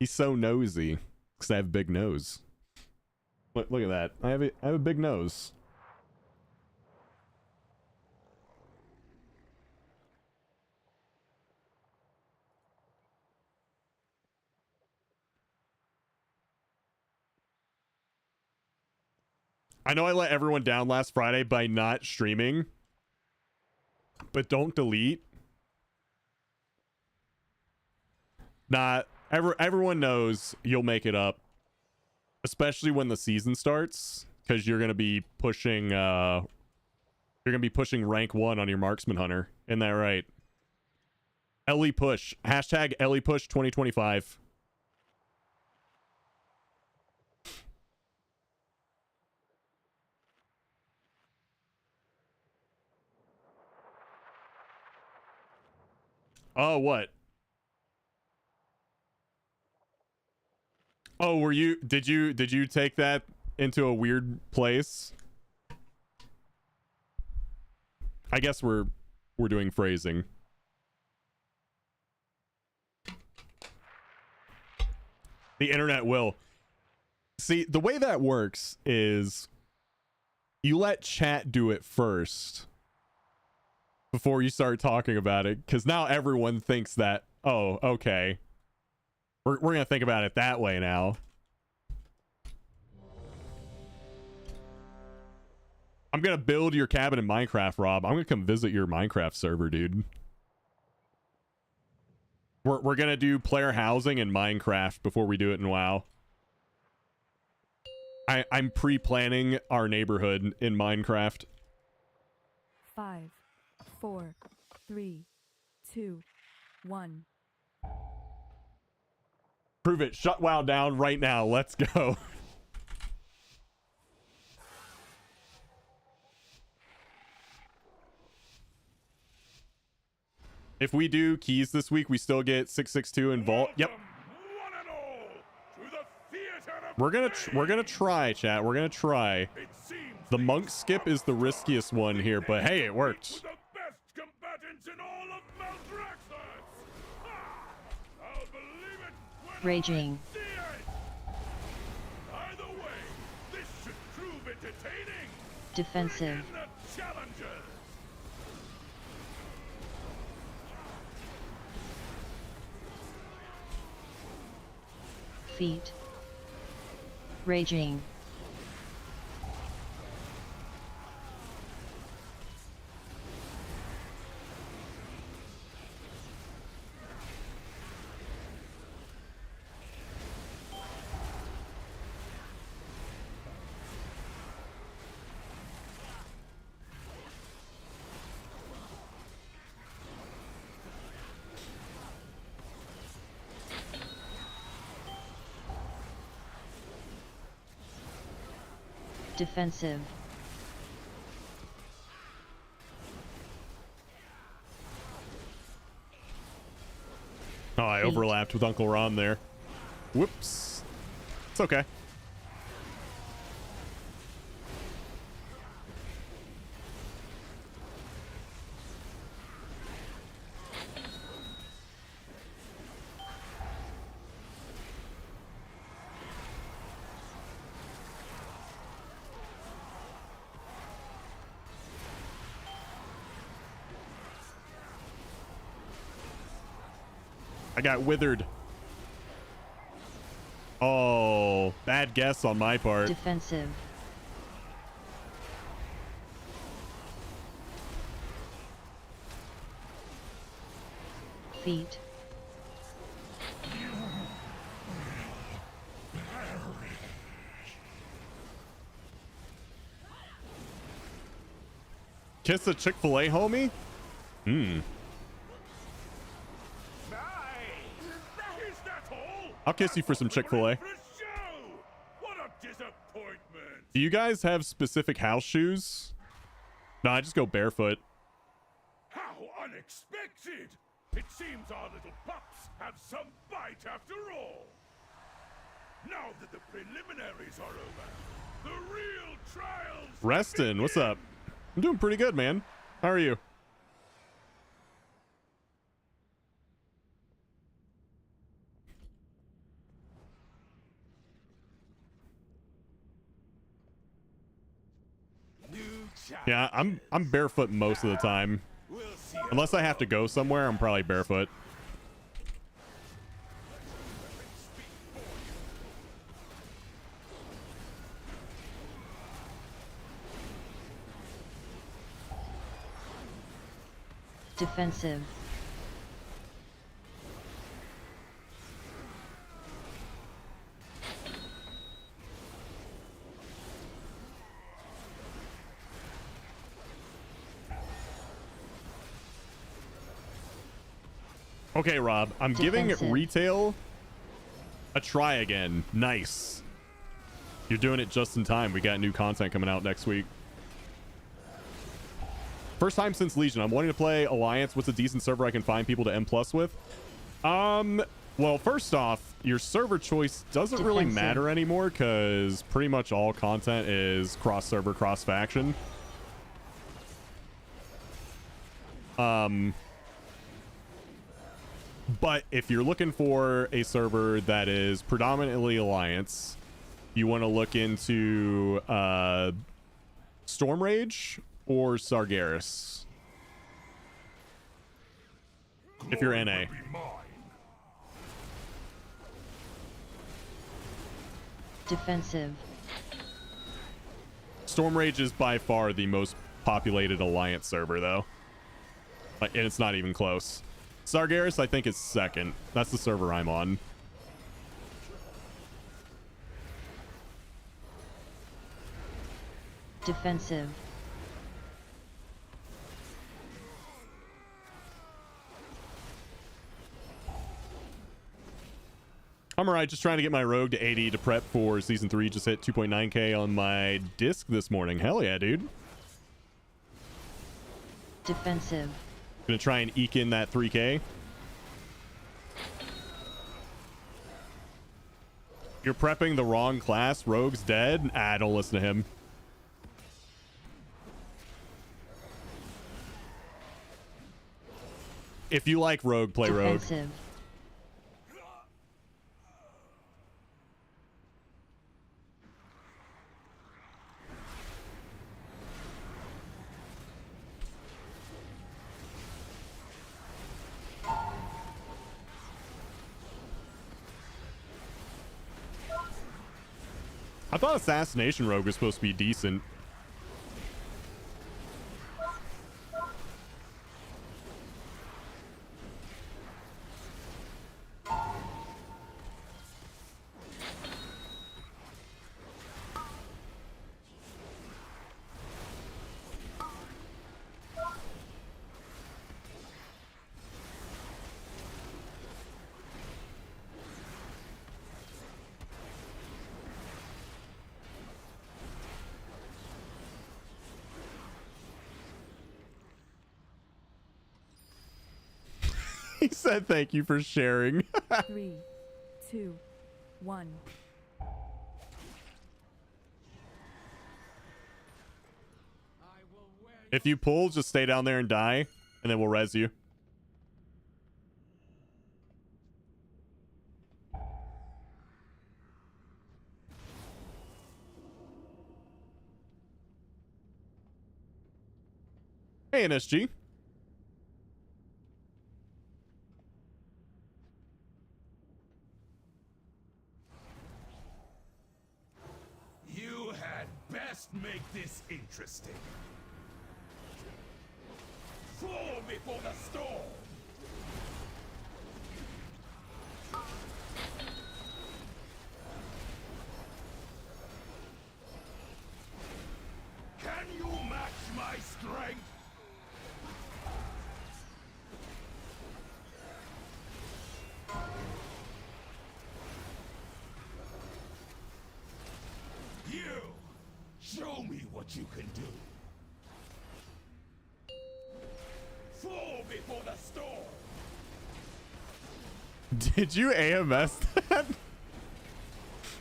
He's so nosy. Because I have a big nose. Look at that. I have a big nose. I know I let everyone down last Friday by not streaming. But don't delete. Everyone knows you'll make it up, especially when the season starts, because you're gonna be pushing rank 1 on your marksman hunter. Isn't that right? Ellie push. Hashtag Ellie push 2025. Oh, what? Oh, did you take that into a weird place? I guess we're doing phrasing. The internet will. See, the way that works is you let chat do it first before you start talking about it, because now everyone thinks that, oh, okay. We're gonna think about it that way now. I'm gonna build your cabin in Minecraft, Rob. I'm gonna come visit your Minecraft server, dude. We're gonna do player housing in Minecraft before we do it in WoW. I'm pre-planning our neighborhood in Minecraft. 5, 4, 3, 2, 1. Prove it. Shut WoW down right now. Let's go. If we do keys this week, we still get 662 in vault. Yep. We're gonna try, chat. We're gonna try. The monk skip is the riskiest one here, but hey, it worked. Raging. Defensive. Feet. Raging. Defensive. Oh, I overlapped with Uncle Ron there. Whoops. It's okay. I got withered. Oh, bad guess on my part. Defensive. Feet. Kiss a Chick-fil-A, homie? Hmm. I'll kiss you for some Chick-fil-A. Do you guys have specific house shoes? No, I just go barefoot. How unexpected! It seems our little pups have some bite after all. Now that the preliminaries are over, the real trials. Reston, what's up? I'm doing pretty good, man. How are you? Yeah, I'm barefoot most of the time. Unless I have to go somewhere, I'm probably barefoot. Defensive. Okay, Rob, I'm giving Defensive. retail a try again. Nice. You're doing it just in time. We got new content coming out next week. First time since Legion. I'm wanting to play Alliance. What's a decent server I can find people to M+ with? Well, first off, your server choice doesn't really matter anymore because pretty much all content is cross-server, cross-faction. But if you're looking for a server that is predominantly Alliance, you want to look into Storm Rage or Sargeras. If you're NA. Defensive. Storm Rage is by far the most populated Alliance server, though. Like, and it's not even close. Sargeras, I think, is second. That's the server I'm on. Defensive. I'm alright, just trying to get my rogue to 80 to prep for season 3. Just hit 2.9k on my disc this morning. Hell yeah, dude. Defensive. Gonna try and eke in that 3k. You're prepping the wrong class. Rogue's dead. Ah, don't listen to him. If you like rogue, play rogue. Defensive. I thought Assassination Rogue was supposed to be decent. He said thank you for sharing. 3, 2, 1. If you pull, just stay down there and die, and then we'll res you. Hey, NSG. You had best make this interesting. Fall before the storm! Can you match my strength? You! Show me what you can do! Fall before the storm! Did you AMS that?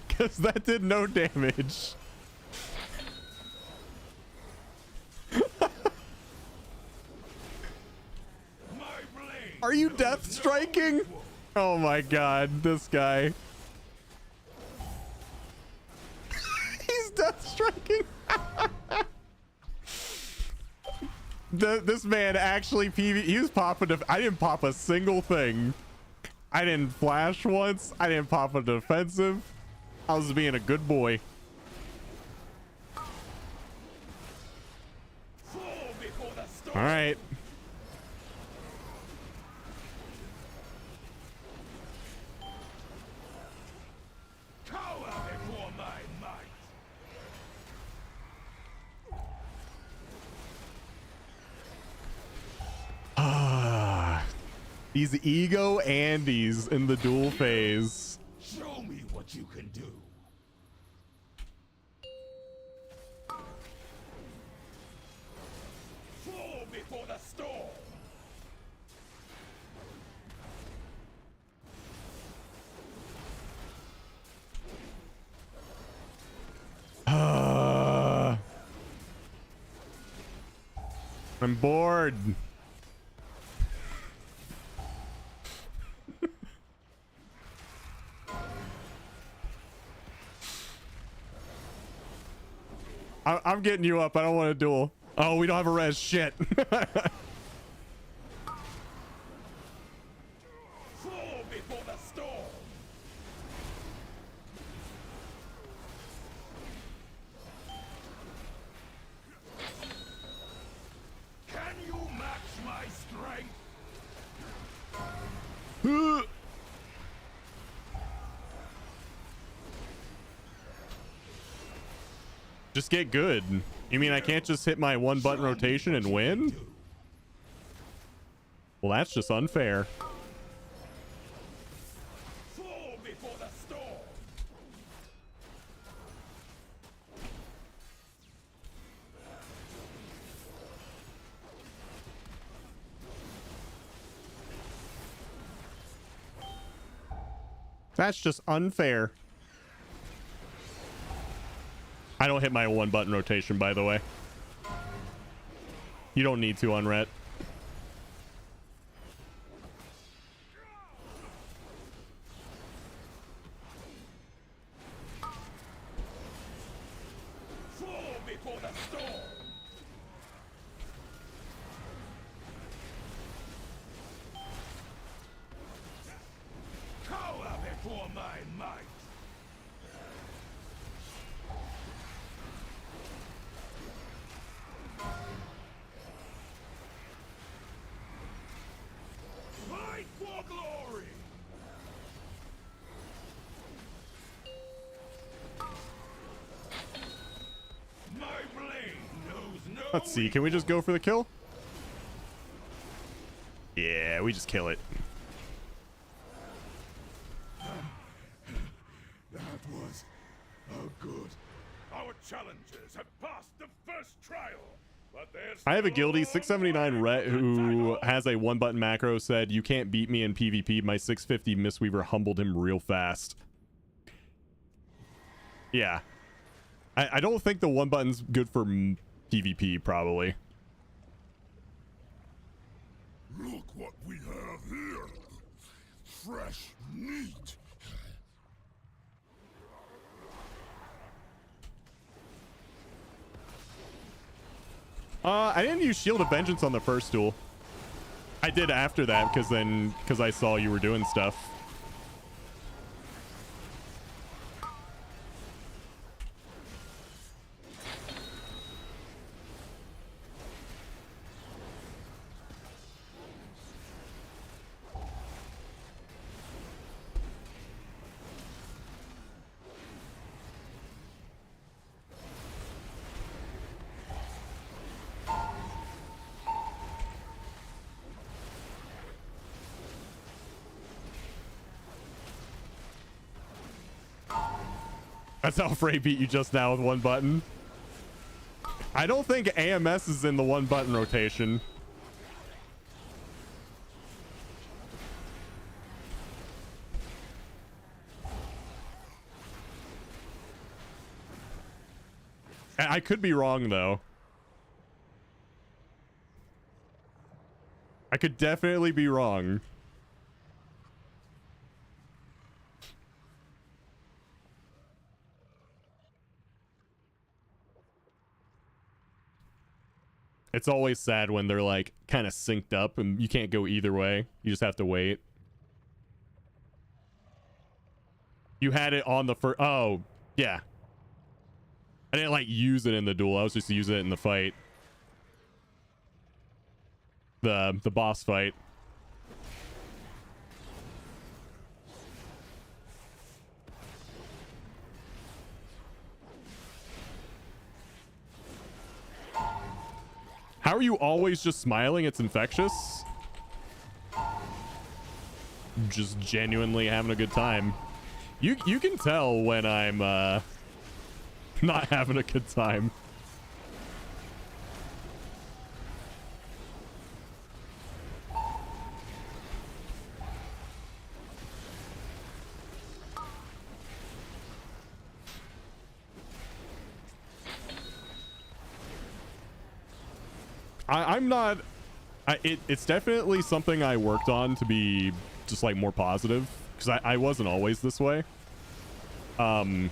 Because that did no damage. Are you death striking? Oh my god, this guy. He's death striking. This man actually he was popping. I didn't pop a single thing. I didn't flash once. I didn't pop a defensive. I was being a good boy. All right. Cower before my might! Ah, these ego Andes in the duel phase. Show me what you can do. Fall before the storm! I'm bored. I'm getting you up. I don't want to duel. Oh, we don't have a res. Shit. Fall before the storm! Just get good. You mean I can't just hit my 1-button rotation and win? Well, that's just unfair. Fall before the storm. That's just unfair. I don't hit my 1-button rotation, by the way. You don't need to, Unret. Fall before the storm. Cower before my might. Fight for glory. My blade knows no. Let's see. Can we just go for the kill? Yeah, we just kill it. That was good. Our challengers have passed the first trial, but there's I have a guildie 679 Rhett who has a 1-button macro, said you can't beat me in PvP. My 650 Mistweaver humbled him real fast. Yeah. I don't think the 1-button's good for PvP, probably. Look what we have here. Fresh meat. I didn't use Shield of Vengeance on the first duel. I did after that because I saw you were doing stuff. That's how Frey beat you just now with 1 button. I don't think AMS is in the 1-button rotation. I could be wrong, though. I could definitely be wrong. It's always sad when they're like kind of synced up and you can't go either way. You just have to wait. You had it on the first. Oh, yeah. I didn't like use it in the duel. I was just using it in the fight. The boss fight. How are you always just smiling? It's infectious. Just genuinely having a good time. You can tell when I'm not having a good time. I'm not. It's definitely something I worked on to be just like more positive, because I wasn't always this way. But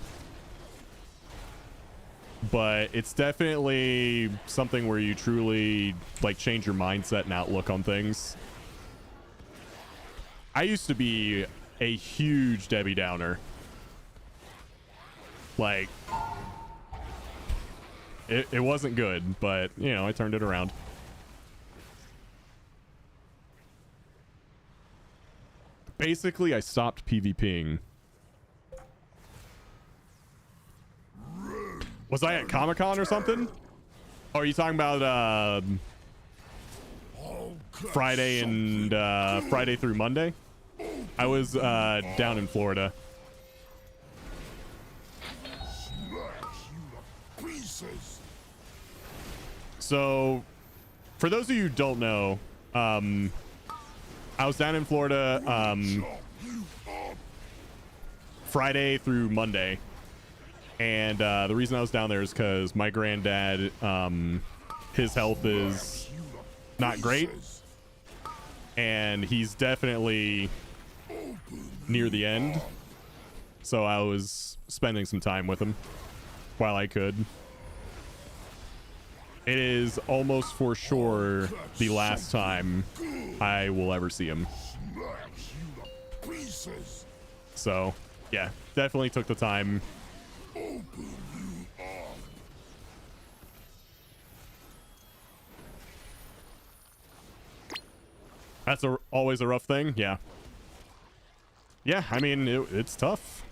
it's definitely something where you truly like change your mindset and outlook on things. I used to be a huge Debbie Downer. Like, it wasn't good, but you know, I turned it around. Basically, I stopped PvPing. Was I at Comic-Con or something? Oh, are you talking about Friday and Friday through Monday? I was down in Florida. So, for those of you who don't know, I was down in Florida Friday through Monday. And the reason I was down there is because my granddad, his health is not great. And he's definitely near the end. So I was spending some time with him while I could. It is almost for sure the last time I will ever see him. So, yeah, definitely took the time. That's always a rough thing. Yeah. Yeah, I mean, it's tough.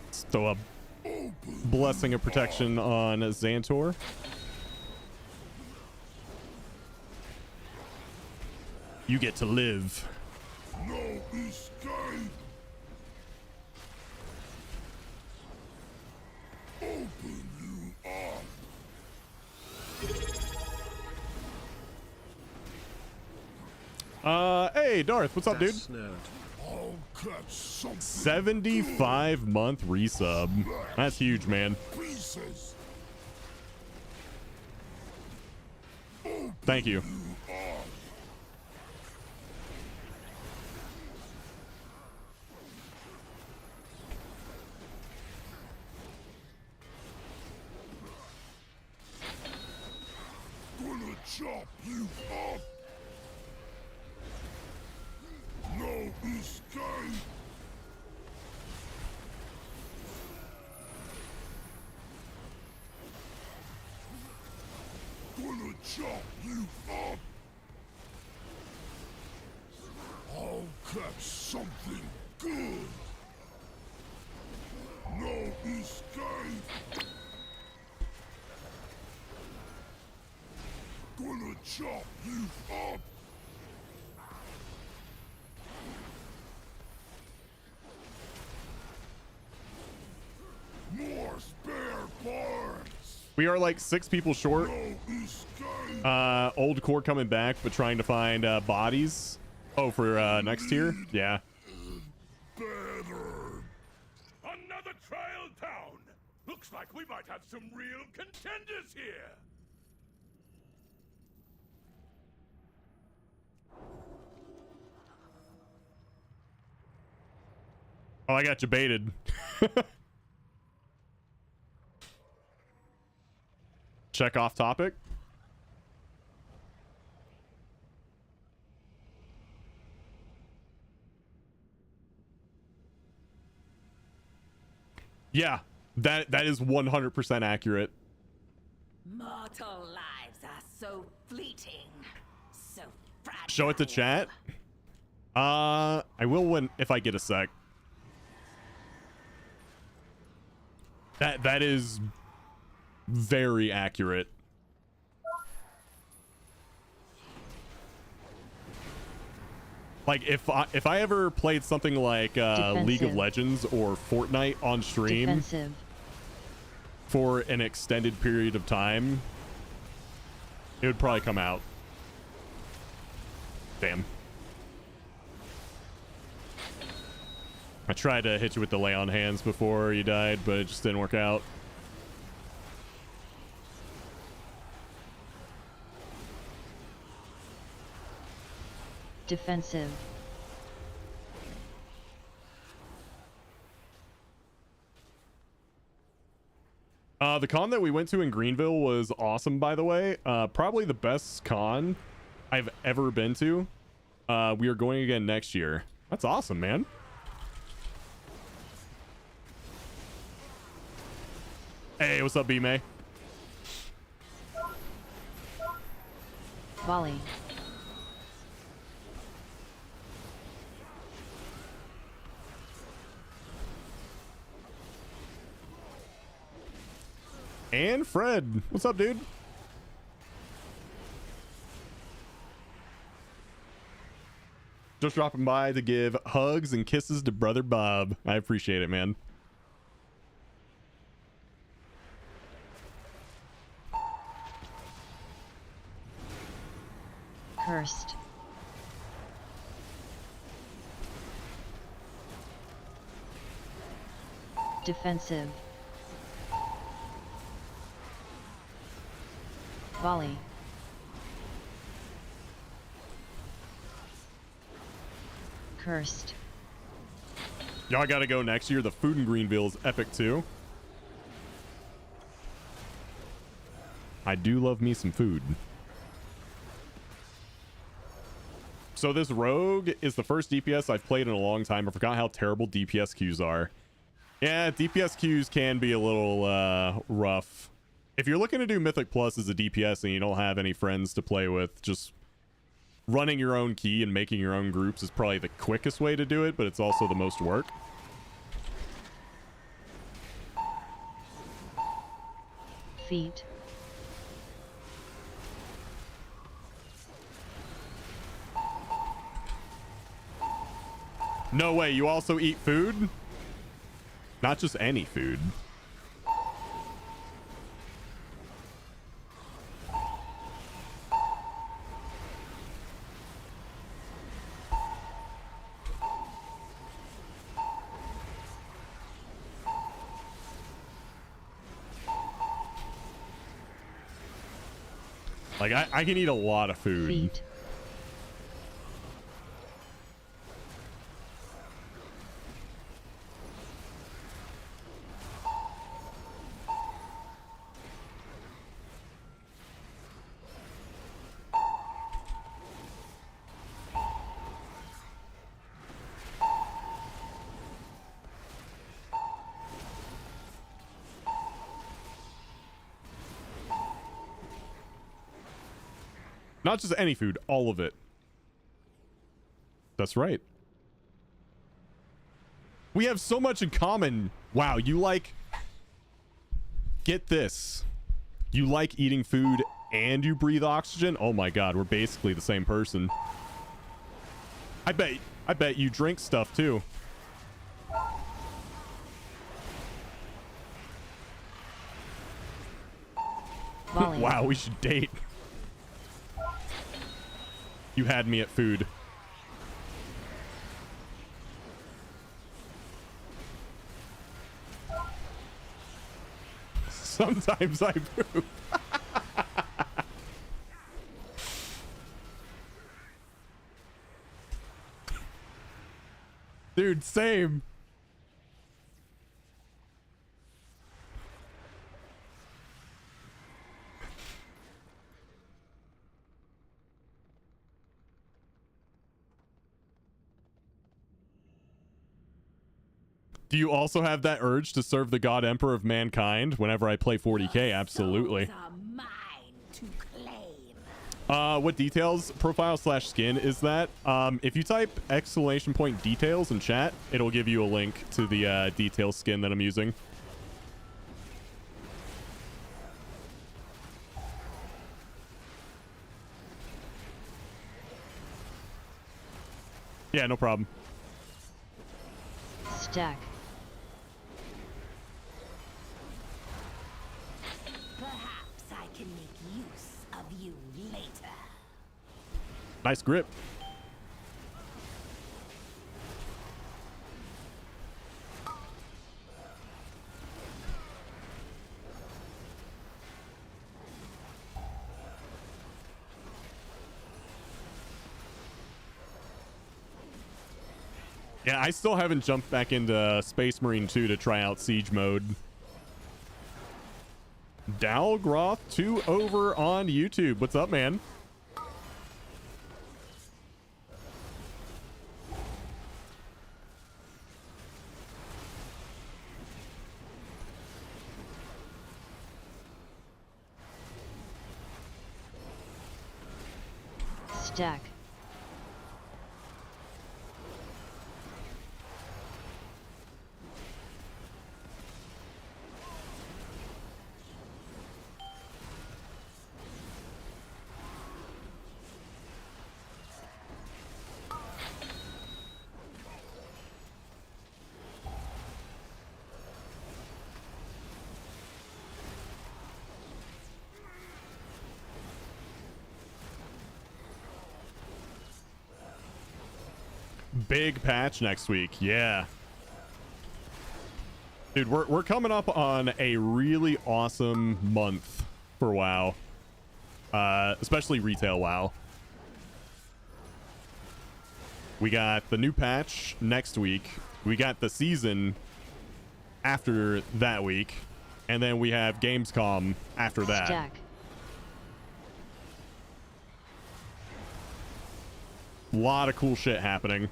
Let's throw a blessing of protection on Xantor. You get to live. No escape. Open you up. Hey, Darth, what's up, dude? 75-month resub. That's huge, man. Thank you. Gonna chop you up. No escape. Gonna chop you up. I'll catch something good. No escape. Gonna chop you up. More spare parts. We are like 6 people short. Old core coming back, but trying to find bodies. Oh, for next tier? Yeah. Better. Another trial down. Looks like we might have some real contenders here. Oh, I got you baited. Check off topic. Yeah, that is 100% accurate. Mortal lives are so fleeting, so fragile. Show it to chat. I will when if I get a sec. That is very accurate. Like if I ever played something like League of Legends or Fortnite on stream for an extended period of time, it would probably come out. Damn. I tried to hit you with the lay on hands before you died, but it just didn't work out. Defensive. The con that we went to in Greenville was awesome, by the way. Probably the best con I've ever been to. We are going again next year. That's awesome, man. Hey, what's up, B-May? Volley. And Fred. What's up, dude? Just dropping by to give hugs and kisses to brother Bob. I appreciate it, man. Cursed. Defensive. Volley. Cursed. Y'all gotta go next year. The food in Greenville is epic too. I do love me some food. So this rogue is the first DPS I've played in a long time. I forgot how terrible DPS queues are. Yeah, DPS queues can be a little rough. If you're looking to do Mythic Plus as a DPS and you don't have any friends to play with, just running your own key and making your own groups is probably the quickest way to do it, but it's also the most work. Feet. No way, you also eat food? Not just any food. Like, I can eat a lot of food. Feet. Not just any food, all of it. That's right. We have so much in common. Wow, you like... Get this. You like eating food and you breathe oxygen? Oh my god, we're basically the same person. I bet you drink stuff too. Wow, we should date. You had me at food. Sometimes I poop. Dude, same. Do you also have that urge to serve the God Emperor of Mankind whenever I play 40k? Absolutely. What details profile / skin is that? If you type ! details in chat, it'll give you a link to the detail skin that I'm using. Yeah, no problem. Stack. Perhaps I can make use of you later. Nice grip. Yeah, I still haven't jumped back into Space Marine 2 to try out Siege mode. Dalgroth 2 over on YouTube. What's up, man? Stack. Big patch next week. Yeah. Dude, we're coming up on a really awesome month for WoW. Especially retail WoW. We got the new patch next week. We got the season after that week. And then we have Gamescom after that. Stack. A lot of cool shit happening.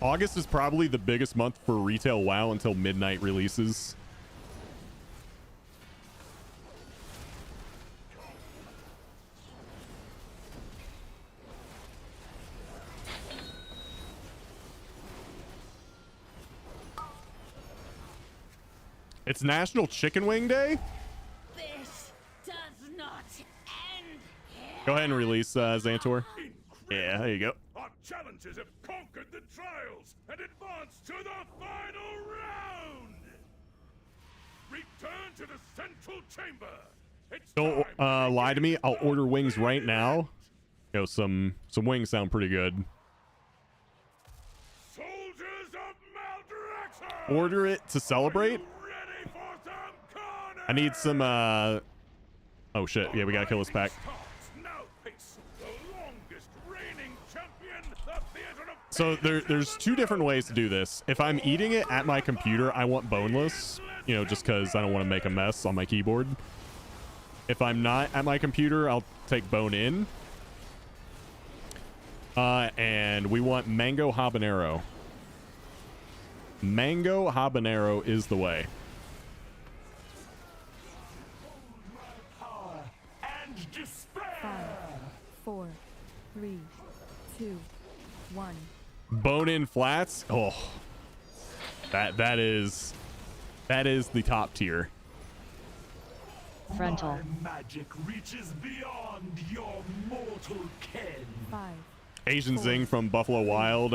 August is probably the biggest month for retail WoW until midnight releases. It's National Chicken Wing Day? This does not end here. Go ahead and release Xantor. Yeah, there you go. Our challengers have conquered the trials and advanced to the final round. Return to the central chamber. It's Don't lie to me. I'll order wings right now. Yo, some wings sound pretty good. soldiers of Maldraxxor. Order it to celebrate. Ready for some carnage? I need some oh shit, yeah, we gotta kill this pack. Now face the longest reigning champion the theater of So there's two different ways to do this. If I'm eating it at my computer, I want boneless, you know, just because I don't want to make a mess on my keyboard. If I'm not at my computer, I'll take bone in. And we want mango habanero. Mango habanero is the way. and despair. 5, 4, 3, 2, 1. Bone in flats. Oh, that is the top tier. Frontal. My magic reaches beyond your mortal ken. 5. Asian Zing from Buffalo Wild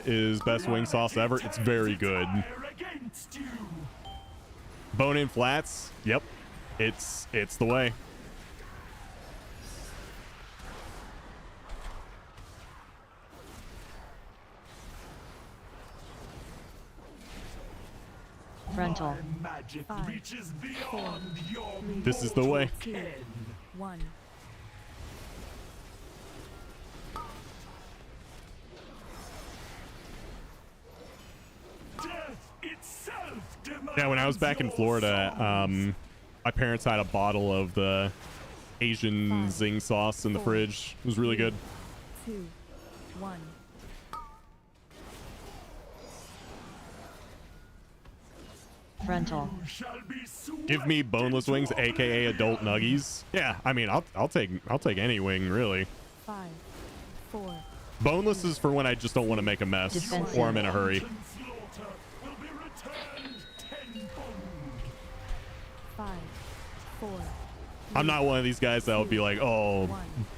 is best wing sauce ever. It's very good. Bone in flats. Yep, it's the way. Frontal. Magic 5, reaches 4, beyond your 3, This is the way. 2, 1. death itself demands Yeah, when I was back in your Florida, souls. my parents had a bottle of the Asian Zing sauce in the fridge. It was really good. 2, 1. Frontal. Shall be Give me boneless wings, aka adult nuggies. Yeah, I mean, I'll take any wing really. 5, 4, Boneless is for when I just don't want to make a mess Defensive. or I'm in a hurry. slaughter will be returned tenfold. 5, 4. I'm not one of these guys that would be like, oh,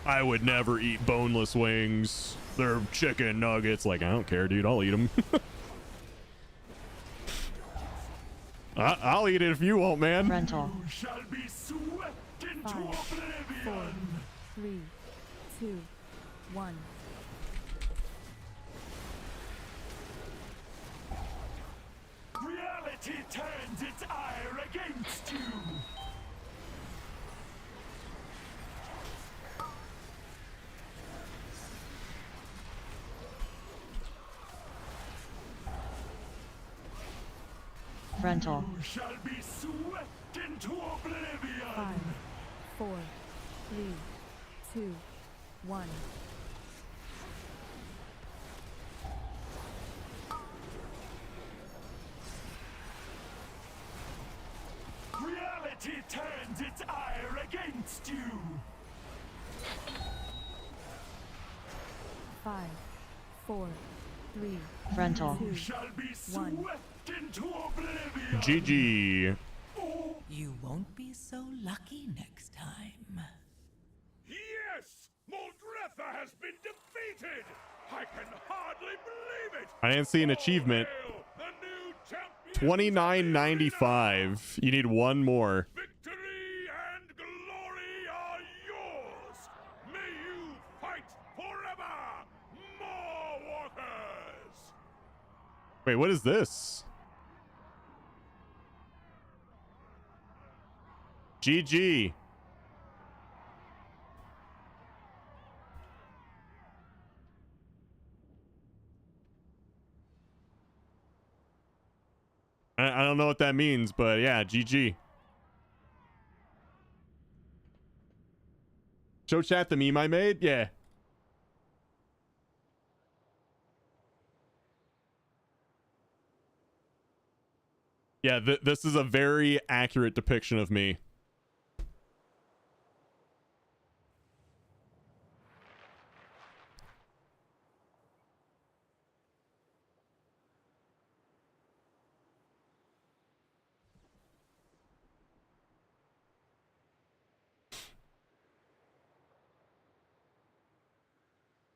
I would never eat boneless wings. They're chicken nuggets. Like, I don't care, dude. I'll eat them. I'll eat it if you won't, man. Frontal. Shall be swept into 5, 4, oblivion. 3, 2, 1. Reality turns its ire against you. Frontal. You shall be swept into oblivion. 5, 4, 3, 2, 1. turns its ire against you. 5, 4, 3, Frontal. 2, Shall be 1. swept into oblivion. GG. You won't be so lucky next time. Yes! Moldretha has been defeated! I can hardly believe it! I didn't see an achievement. The new champion. $29.95. You need one more. Victory and glory are yours! May you fight forever! More walkers! Wait, what is this? GG. I don't know what that means, but yeah, GG. Show chat the meme I made? Yeah. Yeah, this is a very accurate depiction of me.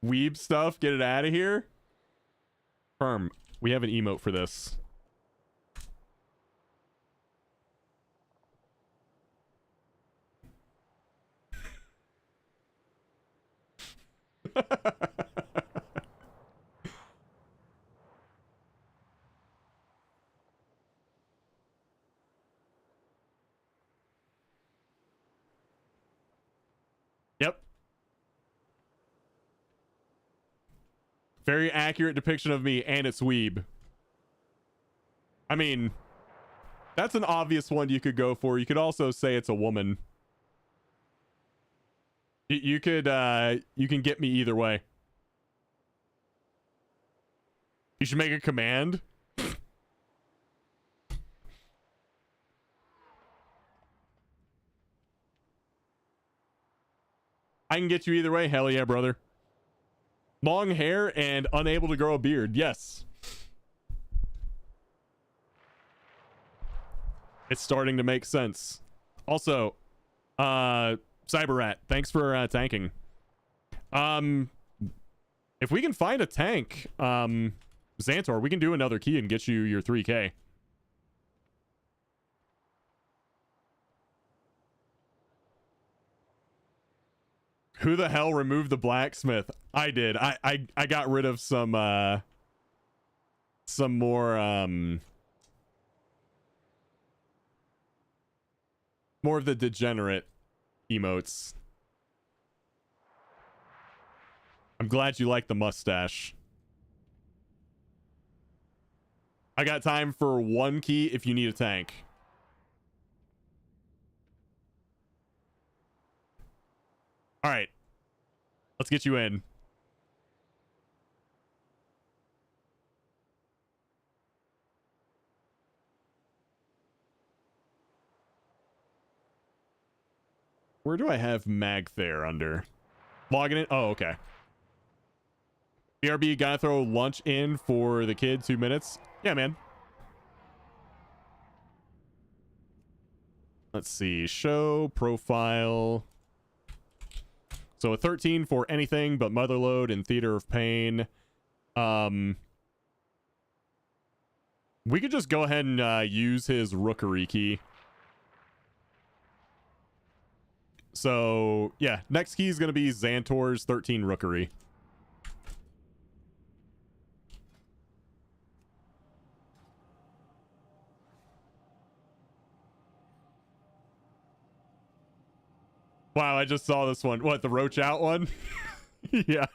Weeb stuff, get it out of here. Firm, we have an emote for this. Yep. Very accurate depiction of me, and it's weeb. I mean, that's an obvious one you could go for. You could also say it's a woman. You could, you can get me either way. You should make a command. I can get you either way. Hell yeah, brother. Long hair and unable to grow a beard. Yes. It's starting to make sense. Also, Cyberrat, thanks for tanking. If we can find a tank, Xantor, we can do another key and get you your 3K. Who the hell removed the blacksmith? I did. I got rid of some more more of the degenerate emotes. I'm glad you like the mustache. I got time for one key if you need a tank. All right. Let's get you in. Where do I have Magthair under? Logging in? Oh, okay. BRB, gotta throw lunch in for the kid, 2 minutes. Yeah, man. Let's see. Show, profile. So a 13 for anything but Motherlode and Theater of Pain. We could just go ahead and use his Rookery key. So, yeah. Next key is going to be Xantor's 13 Rookery. Wow, I just saw this one. What, the Roach Out one? Yeah.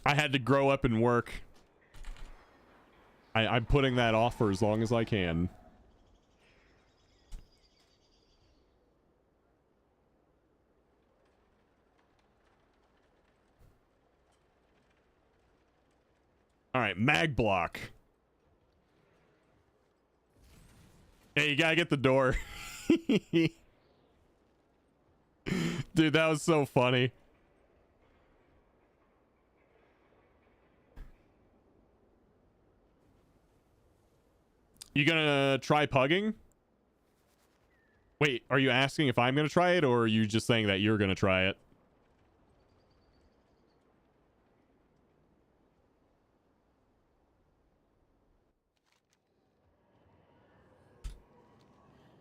I had to grow up and work. I'm putting that off for as long as I can. All right, mag block. Hey, you gotta get the door. Dude, that was so funny. You gonna try pugging? Wait, are you asking if I'm gonna try it, or are you just saying that you're gonna try it?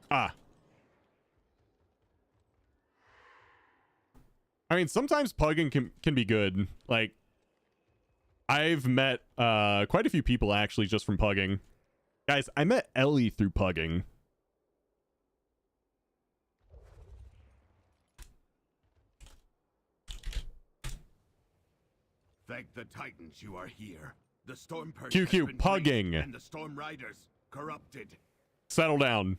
Ah. I mean, sometimes pugging can be good. Like, I've met quite a few people actually just from pugging. Guys, I met Ellie through pugging. Thank the Titans you are here. The Storm Perch QQ, has been pugging. breached and the Storm Riders corrupted. Settle down.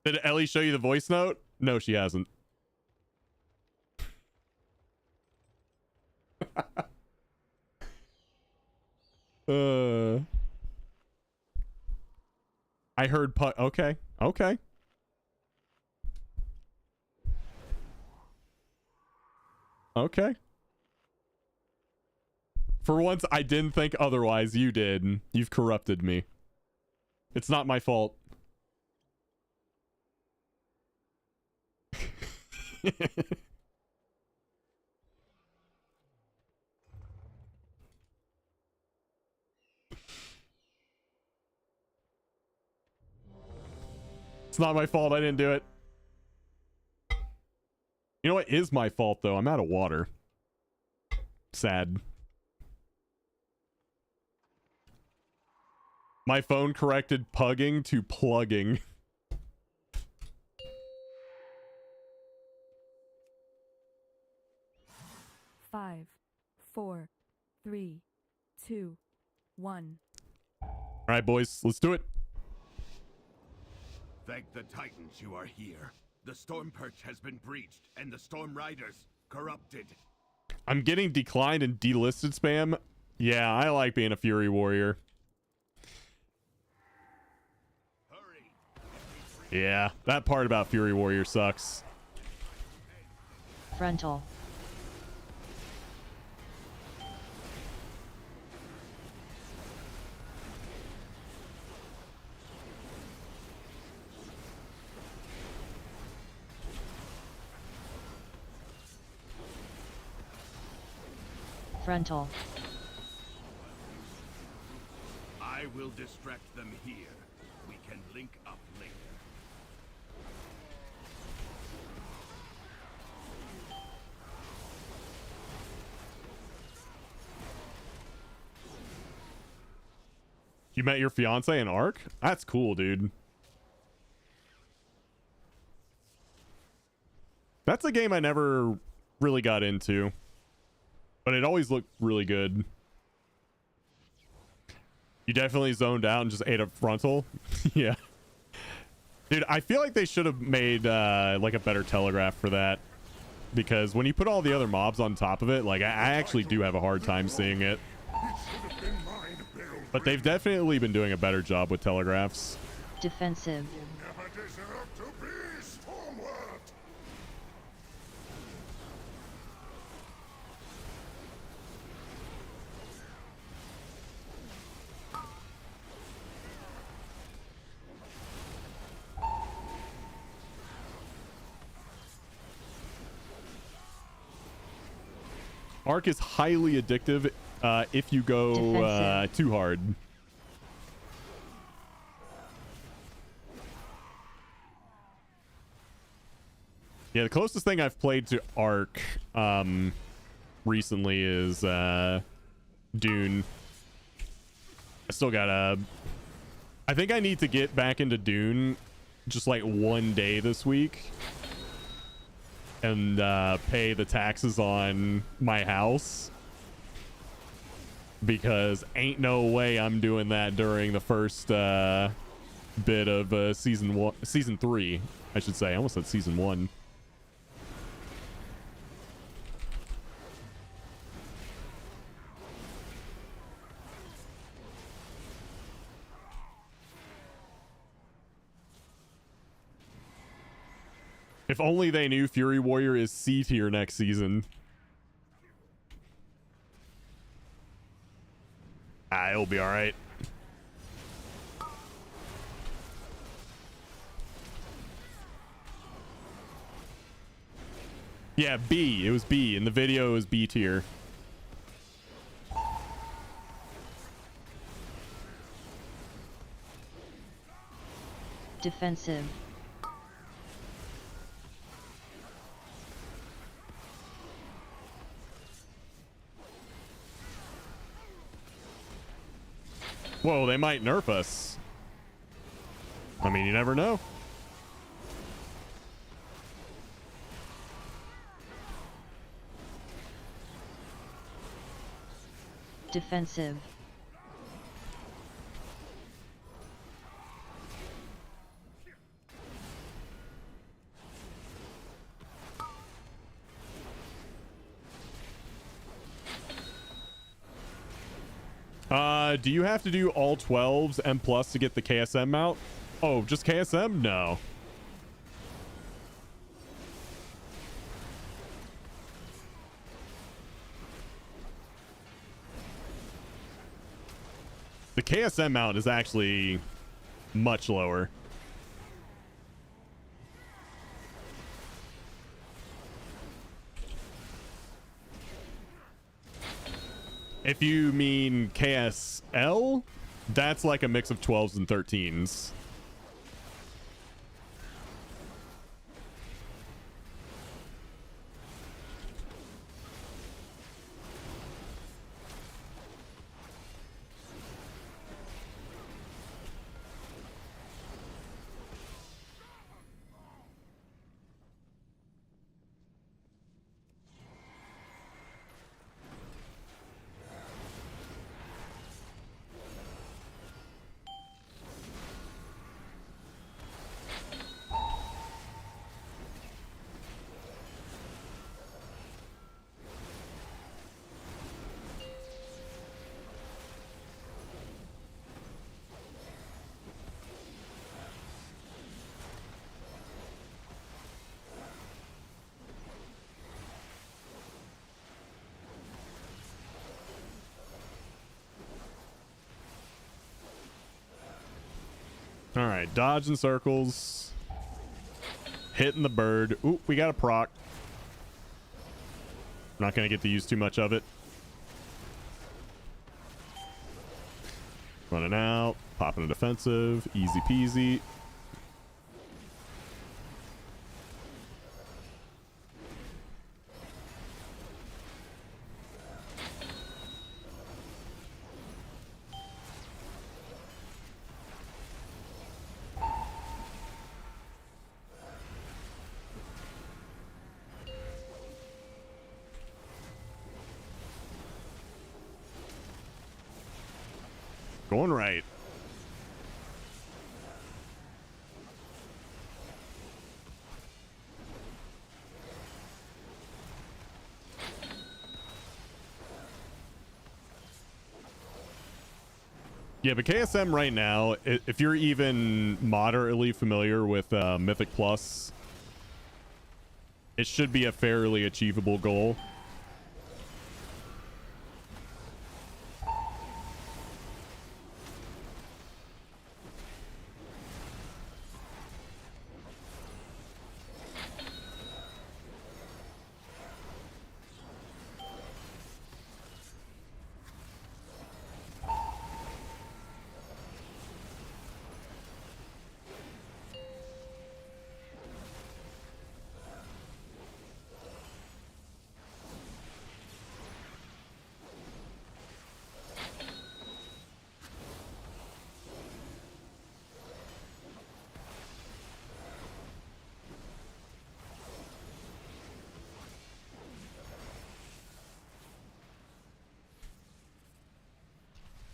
Did Ellie show you the voice note? No, she hasn't. I heard okay. Okay. Okay. For once, I didn't think otherwise. You did. You've corrupted me. It's not my fault. It's not my fault. I didn't do it. You know what is my fault, though? I'm out of water. Sad. My phone corrected pugging to plugging. Five, 4, 3, 2, 1. All right, boys, let's do it. Thank the Titans you are here. The Storm Perch has been breached and the Storm Riders corrupted. I'm getting declined and delisted spam. Yeah, I like being a Fury Warrior. Yeah, that part about Fury Warrior sucks. Frontal. Frontal. I will distract them here. We can link up later. You met your fiance in Ark? That's cool, dude. That's a game I never really got into, but it always looked really good. You definitely zoned out and just ate a frontal. Yeah. Dude, I feel like they should have made like a better telegraph for that, because when you put all the other mobs on top of it, like I actually do have a hard time seeing it. But they've definitely been doing a better job with telegraphs. Defensive. Never deserve to be Stormward. Ark is highly addictive if you go too hard. Yeah, the closest thing I've played to Ark recently is Dune. I still gotta... I think I need to get back into Dune just like one day this week and pay the taxes on my house, because ain't no way I'm doing that during the first bit of season 3, I should say. I almost said season 1. If only they knew Fury Warrior is C tier next season. It'll be alright. Yeah, B. It was B. In the video, it was B tier. Defensive. Whoa, they might nerf us. I mean, you never know. Defensive. Do you have to do all 12s M plus to get the KSM mount? Oh, just KSM? No. The KSM mount is actually much lower. If you mean KSL, that's like a mix of 12s and 13s. All right, dodge in circles, hitting the bird. Ooh, we got a proc. Not gonna get to use too much of it. Running out, popping a defensive, easy peasy. Going right. Yeah, but KSM right now, if you're even moderately familiar with Mythic Plus, it should be a fairly achievable goal.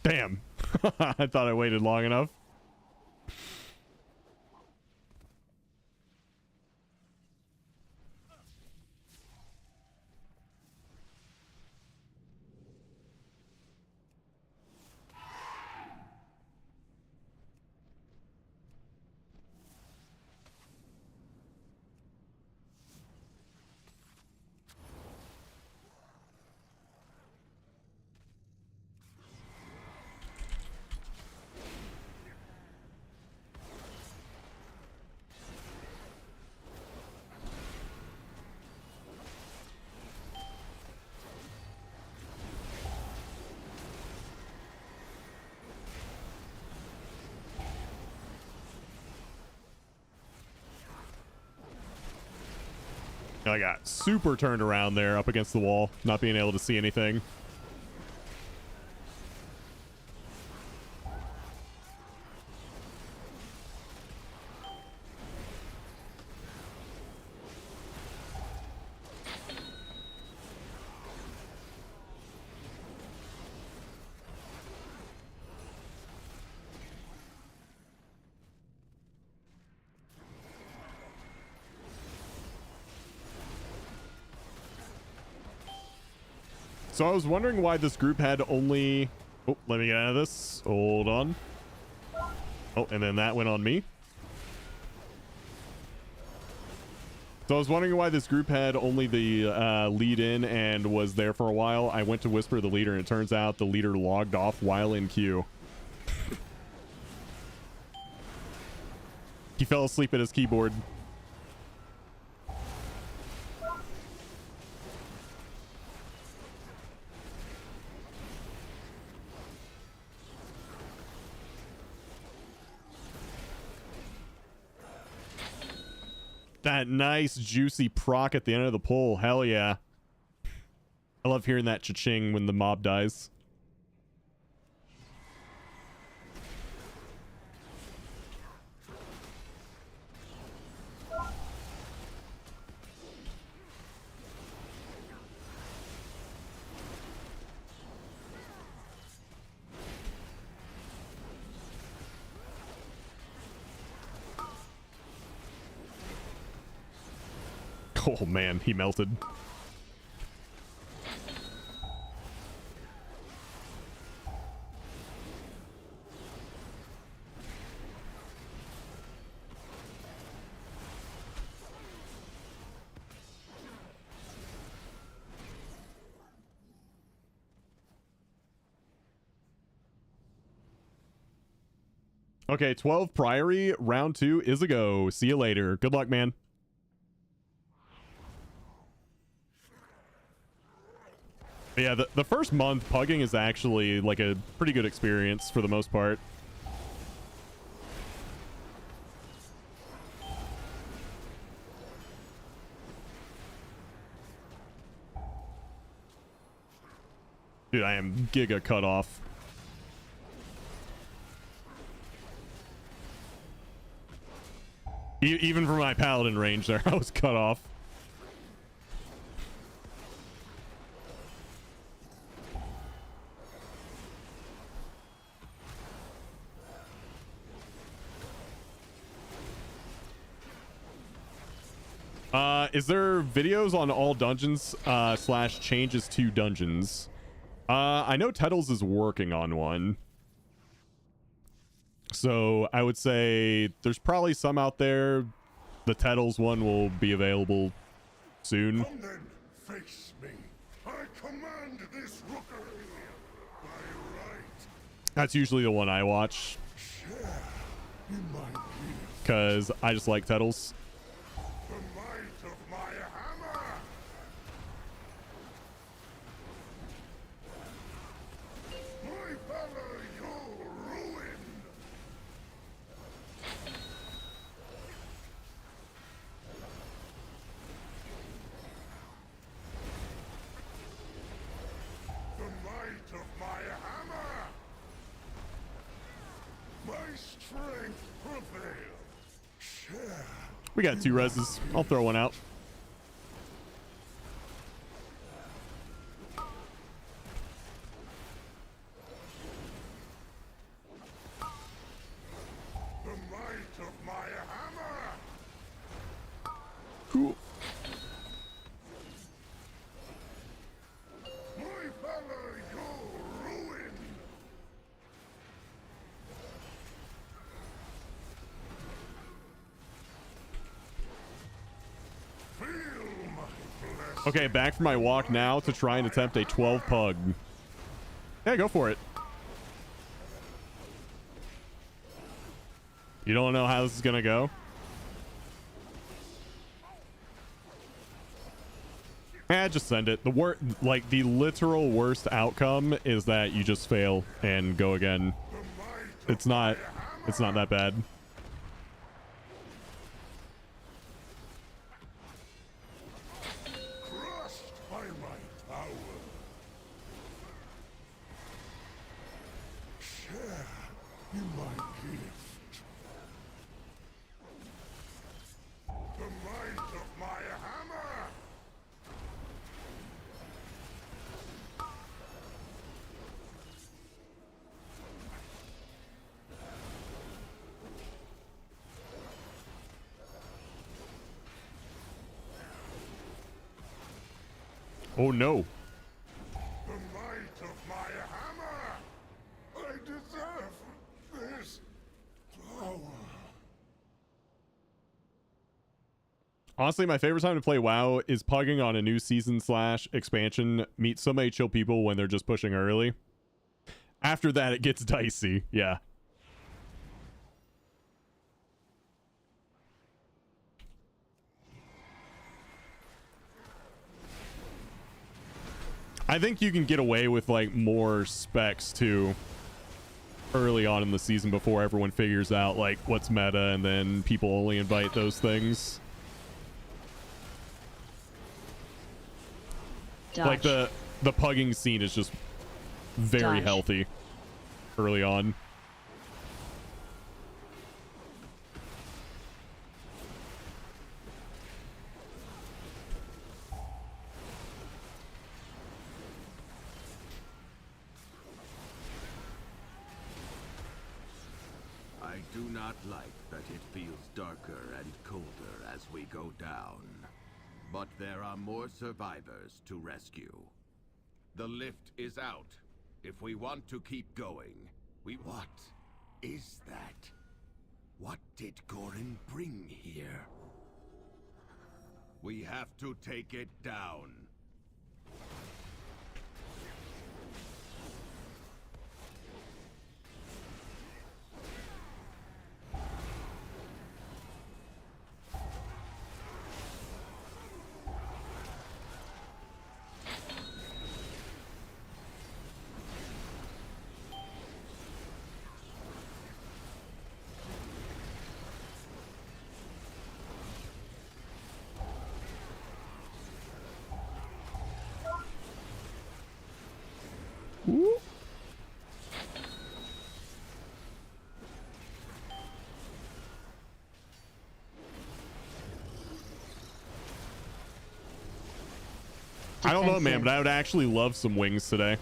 Damn. I thought I waited long enough. I got super turned around there up against the wall, not being able to see anything. So I was wondering why this group had only... Oh, let me get out of this. Hold on. Oh, and then that went on me. So I was wondering why this group had only the lead in and was there for a while. I went to whisper the leader, and it turns out the leader logged off while in queue. He fell asleep at his keyboard. That nice juicy proc at the end of the pole. Hell yeah. I love hearing that cha-ching when the mob dies. Oh man, he melted. Okay, 12 Priory, round 2 is a go. See you later. Good luck, man. Yeah, the first month, pugging is actually like a pretty good experience for the most part. Dude, I am giga cut off. Even from my paladin range there, I was cut off. Is there videos on all dungeons / changes to dungeons? I know Tettles is working on one. So I would say there's probably some out there. The Tettles one will be available soon. Come then, face me. I command this rookery by right. That's usually the one I watch. Share in my gift. Because I just like Tettles. The might of my hammer. My valor your ruin. The might of my hammer. My strength prevails. Share. We got 2 reses. I'll throw one out. The might of my hammer. Cool. My valor your ruin. Feel my blessing. Okay, back for my walk now to try and attempt a 12 pug. Yeah, go for it. You don't know how this is gonna go? Just send it. The literal worst outcome is that you just fail and go again. It's not that bad. Oh no. The might of my hammer! I deserve this power. Honestly, my favorite time to play WoW is pugging on a new season / expansion. Meet so many chill people when they're just pushing early. After that, it gets dicey. Yeah. I think you can get away with like more specs too early on in the season before everyone figures out like what's meta, and then people only invite those things. Like the pugging scene is just very healthy early on. I do not like that it feels darker and colder as we go down. But there are more survivors to rescue. The lift is out. If we want to keep going, What is that? What did Gorin bring here? We have to take it down. I don't know, man, but I would actually love some wings today.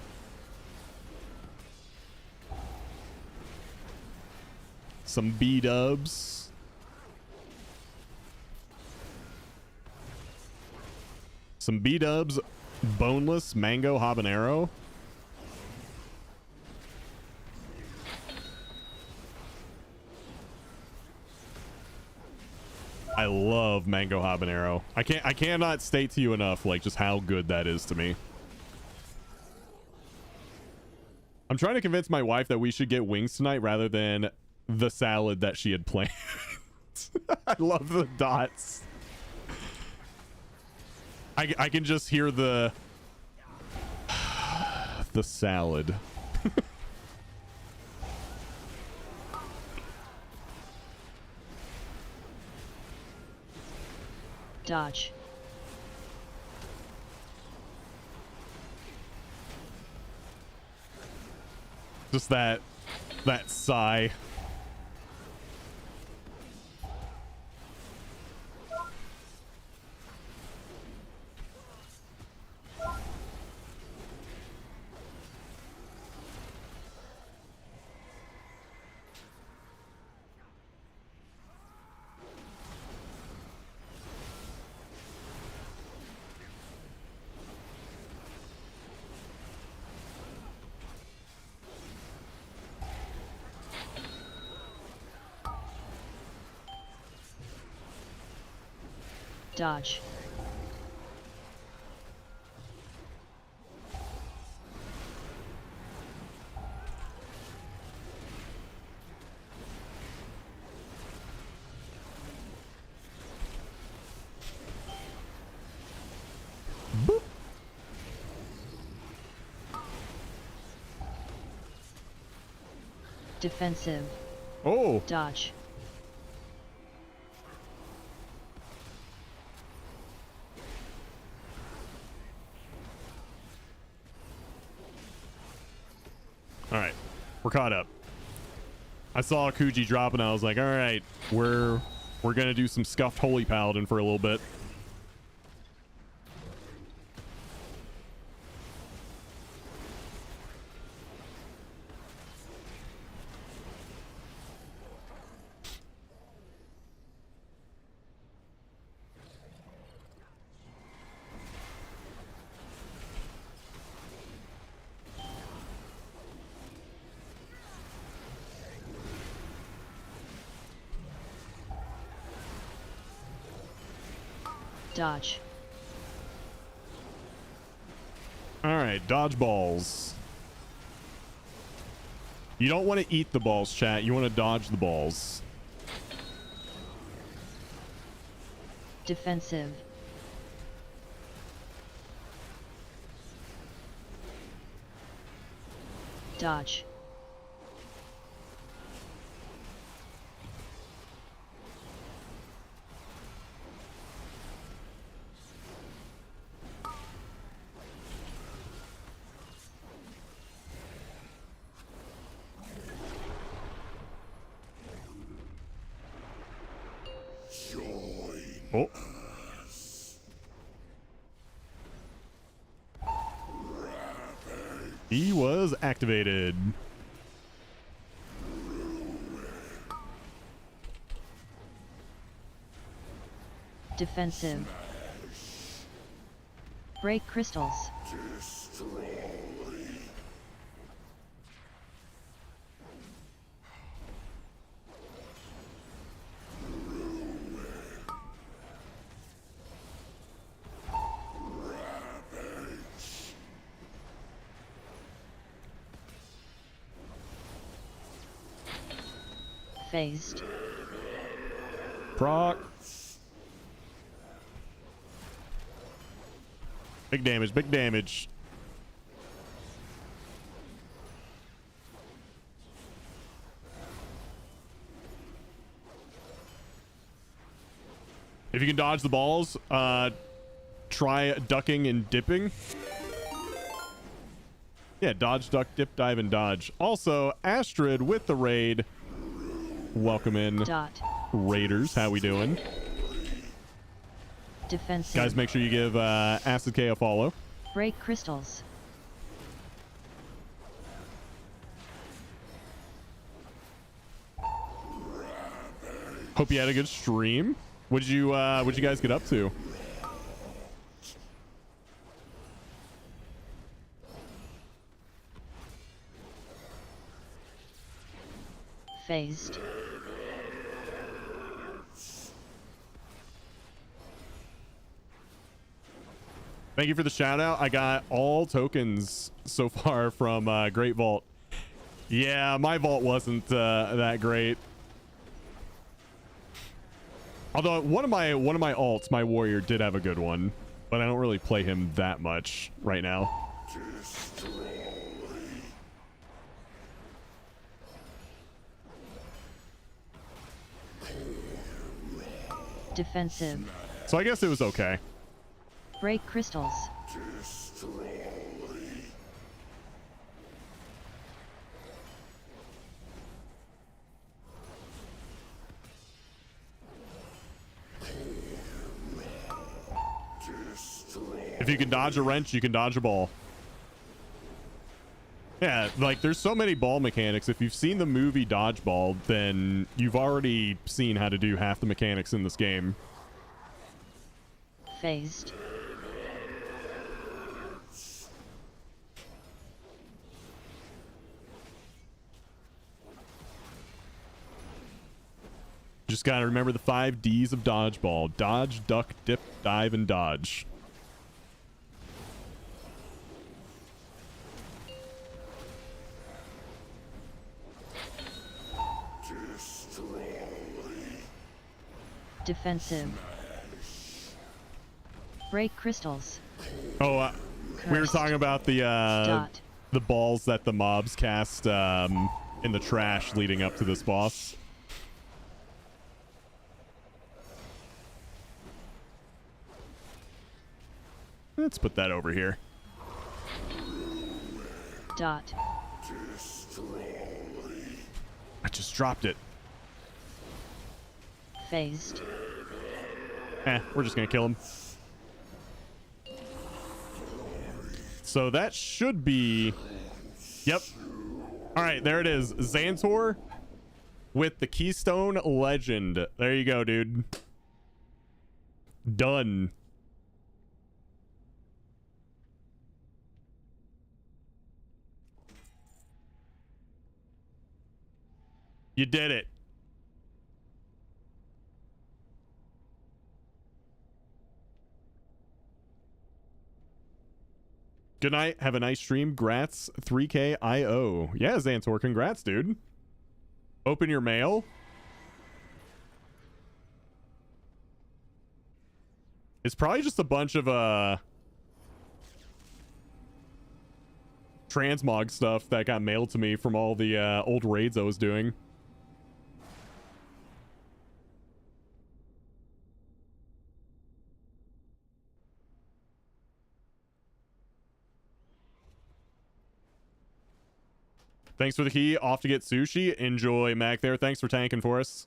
Some B-dubs. Some B-dubs, boneless mango habanero. I love mango habanero. I cannot state to you enough like just how good that is to me. I'm trying to convince my wife that we should get wings tonight rather than the salad that she had planned. I love the dots. I can just hear the salad. Dodge. Just that sigh. Dodge. Boop. Defensive. Oh. Dodge. All right, we're caught up. I saw Kuji drop and I was like, all right, we're gonna do some scuffed holy paladin for a little bit. Dodge. All right, dodge balls. You don't want to eat the balls, chat. You want to dodge the balls. Defensive. Dodge. Oh. He was activated. Defensive. Break crystals. Phased. Proc. Big damage, big damage. If you can dodge the balls, try ducking and dipping. Yeah, dodge, duck, dip, dive, and dodge. Also, Astrid with the raid. Welcome in. Dot. Raiders, how we doing? Defensive. Guys, make sure you give Acid K a follow. Break crystals. Hope you had a good stream. What'd you guys get up to? Phased. Thank you for the shout out. I got all tokens so far from Great Vault. Yeah, my vault wasn't that great. Although one of my alts, my warrior, did have a good one, but I don't really play him that much right now. Defensive. So I guess it was okay. Break crystals. If you can dodge a wrench, you can dodge a ball. Yeah, like there's so many ball mechanics. If you've seen the movie Dodgeball, then you've already seen how to do half the mechanics in this game. Phased. Just gotta remember the 5 Ds of Dodgeball. Dodge, duck, dip, dive, and dodge. Defensive. Break crystals. Oh, we were talking about the Dot. the balls that the mobs cast in the trash leading up to this boss. Let's put that over here. Dot. I just dropped it. Phased. We're just gonna kill him. So that should be... Yep. All right, there it is. Xantor with the Keystone Legend. There you go, dude. Done. You did it. Good night. Have a nice stream. Grats 3K IO. Yeah, Xantor, congrats, dude. Open your mail. It's probably just a bunch of transmog stuff that got mailed to me from all the old raids I was doing. Thanks for the key. Off to get sushi. Enjoy, Mac there. Thanks for tanking for us.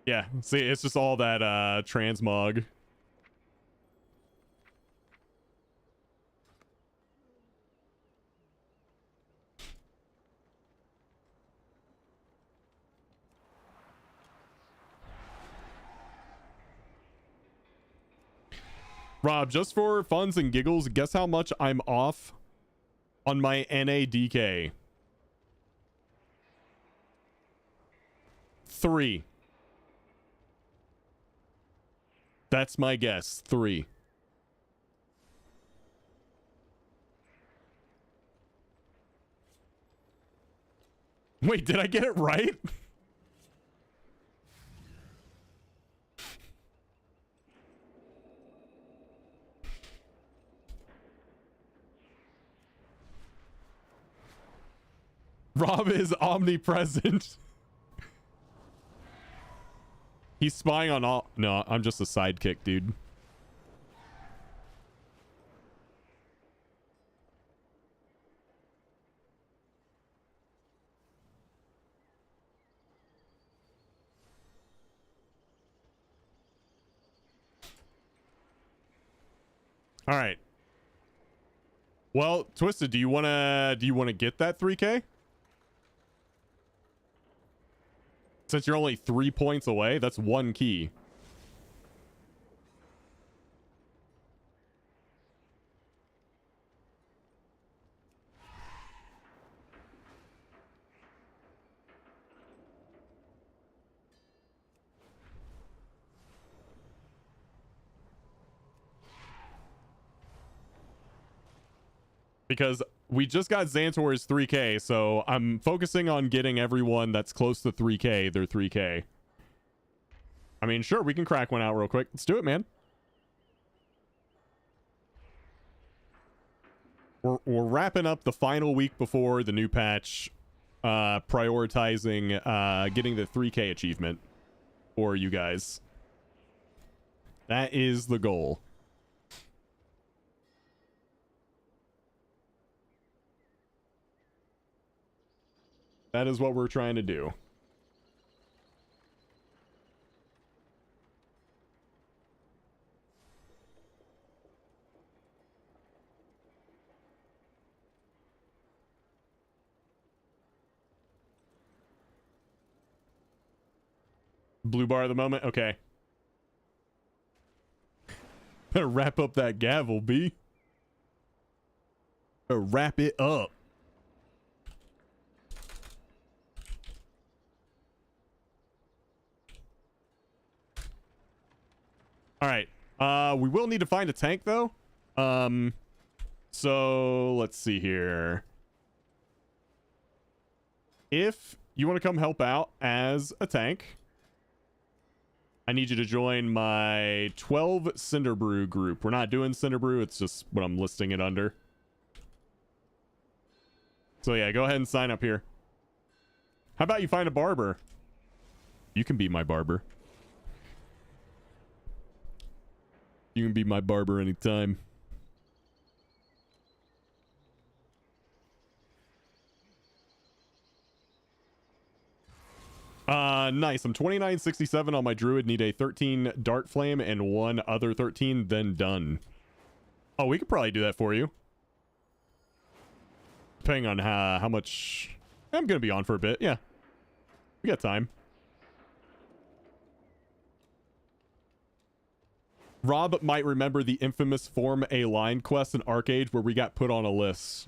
Yeah, see, it's just all that transmog. Rob, just for funs and giggles, guess how much I'm off on my NADK? 3. That's my guess. 3. Wait, did I get it right? Rob is omnipresent. He's spying on all... No, I'm just a sidekick, dude. All right. Well, Twisted, do you want to get that 3K? Since you're only 3 points away, that's 1 key. Because we just got Xantor's 3K, so I'm focusing on getting everyone that's close to 3K their 3K. I mean, sure, we can crack one out real quick. Let's do it, man. We're wrapping up the final week before the new patch, prioritizing getting the 3K achievement for you guys. That is the goal. That is what we're trying to do. Blue bar at the moment? Okay. Better wrap up that gavel, B. Better wrap it up. All right. We will need to find a tank though. So let's see here. If you want to come help out as a tank, I need you to join my 12 Cinder Brew group. We're not doing Cinder Brew. It's just what I'm listing it under. So yeah, go ahead and sign up here. How about you find a barber? You can be my barber. You can be my barber anytime. Nice. I'm 2967 on my druid. Need a 13 dart flame and 1 other 13, then done. Oh, we could probably do that for you. Depending on how much... I'm gonna be on for a bit. Yeah. We got time. Rob might remember the infamous Form a Line quest in Arcade where we got put on a list.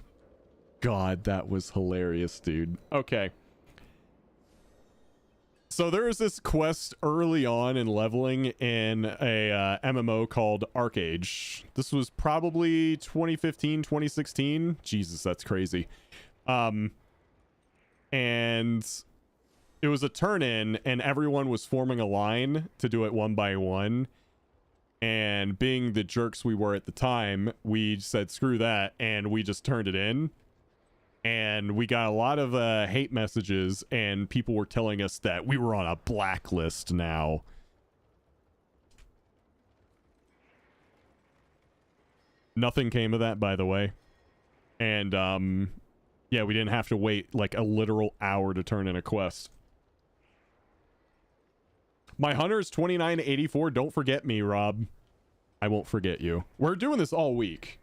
God, that was hilarious, dude. Okay. So there was this quest early on in leveling in a MMO called Arcage. This was probably 2015, 2016. Jesus, that's crazy. And it was a turn-in, and everyone was forming a line to do it one by one. And being the jerks we were at the time, we said, screw that, and we just turned it in. And we got a lot of hate messages, and people were telling us that we were on a blacklist now. Nothing came of that, by the way. And, yeah, we didn't have to wait like a literal hour to turn in a quest. My hunter is 2984. Don't forget me, Rob. I won't forget you. We're doing this all week.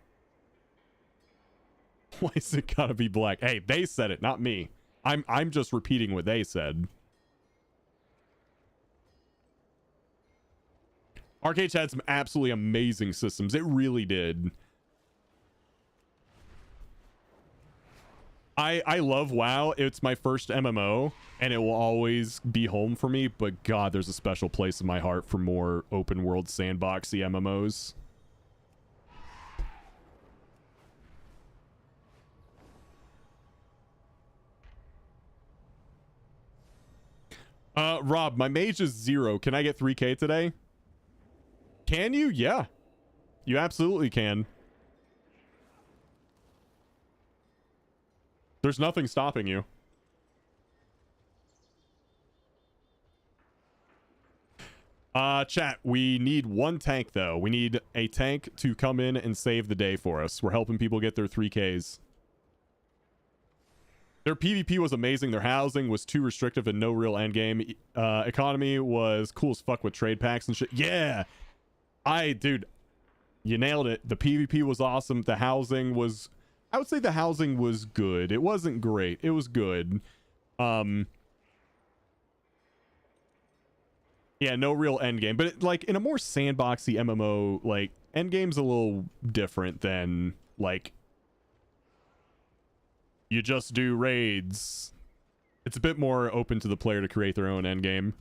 Why is it gotta be black? Hey, they said it, not me. I'm just repeating what they said. Arcade had some absolutely amazing systems. It really did. I love WoW. It's my first MMO, and it will always be home for me. But God, there's a special place in my heart for more open world sandboxy MMOs. Rob, my mage is 0. Can I get 3K today? Can you? Yeah. You absolutely can. There's nothing stopping you. Chat, we need one tank, though. We need a tank to come in and save the day for us. We're helping people get their 3Ks. Their PvP was amazing. Their housing was too restrictive and no real endgame. Economy was cool as fuck with trade packs and shit. Yeah! Dude, you nailed it. The PvP was awesome. The housing was... I would say the housing was good. It wasn't great. It was good. Yeah, no real endgame. But, like, in a more sandboxy MMO, like, endgame's a little different than, like... You just do raids. It's a bit more open to the player to create their own endgame.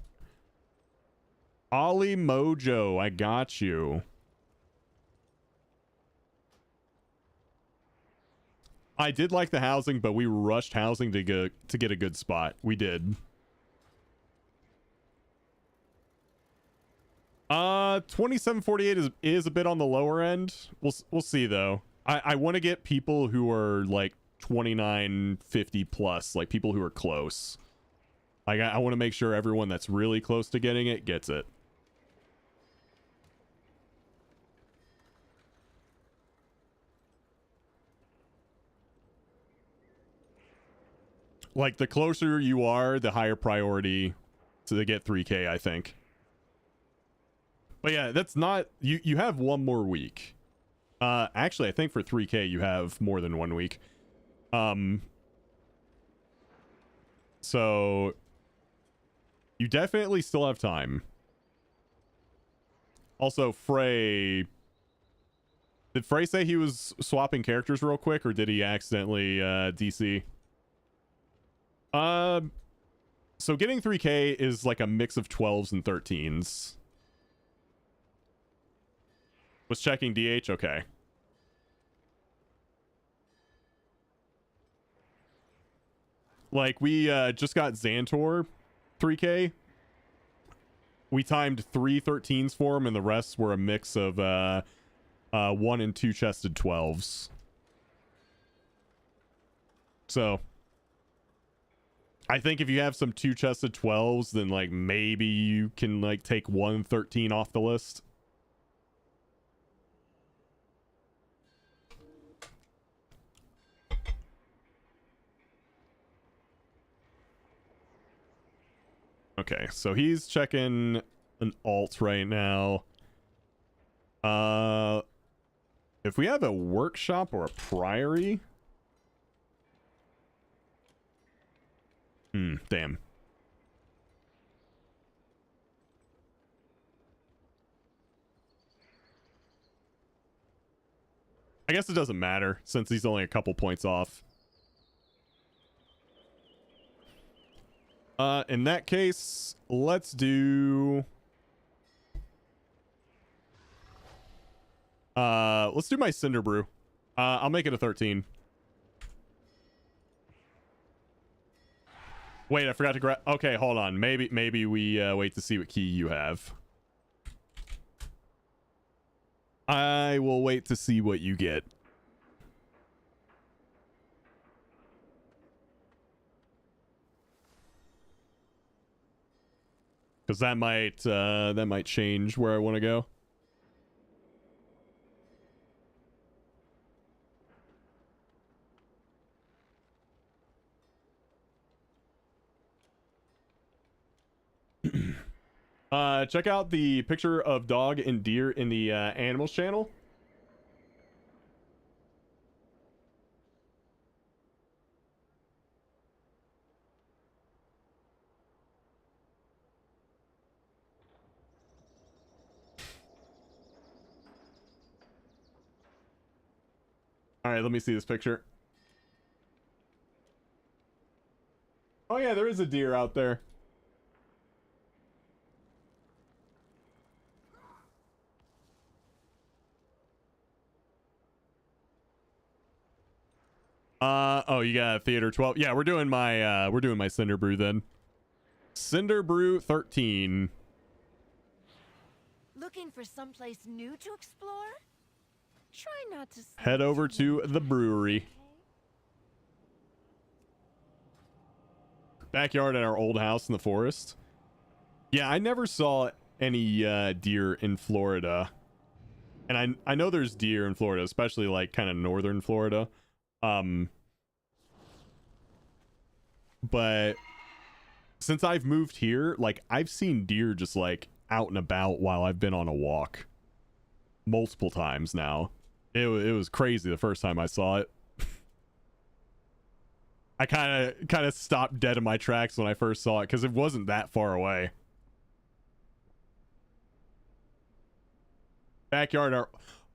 Ollie Mojo, I got you. I did like the housing, but we rushed housing to get a good spot. We did. 2748 is a bit on the lower end. We'll see though. I want to get people who are like 2950 plus, like people who are close. Like I want to make sure everyone that's really close to getting it gets it. Like the closer you are, the higher priority to get 3K, I think. But yeah, that's not... You have one more week. Actually, I think for 3K you have more than 1 week. So... You definitely still have time. Also, Frey... Did Frey say he was swapping characters real quick, or did he accidentally DC? So getting 3K is like a mix of 12s and 13s. Was checking DH? Okay. Like, we just got Xantor 3K. We timed 3 13s for him, and the rest were a mix of 1 and 2 chested 12s. So... I think if you have some 2 chested 12s, then like maybe you can like take 1 13 off the list. Okay, so he's checking an alt right now. If we have a workshop or a priory... damn. I guess it doesn't matter since he's only a couple points off. In that case, let's do my Cinder Brew. I'll make it a 13. Wait, I forgot to grab. Okay, hold on. Maybe we wait to see what key you have. I will wait to see what you get. Because that might change where I want to go. Check out the picture of dog and deer in the animals channel. All right, let me see this picture. Oh yeah, there is a deer out there. Oh, you got Theater 12. Yeah, we're doing my Cinder Brew then. Cinder Brew 13. Looking for someplace new to explore? Try not to Head over to the brewery. Backyard at our old house in the forest. Yeah, I never saw any deer in Florida. And I know there's deer in Florida, especially like kind of northern Florida. But since I've moved here, like I've seen deer just like out and about while I've been on a walk multiple times now. It was crazy the first time I saw it. I kind of stopped dead in my tracks when I first saw it because it wasn't that far away. Backyard are...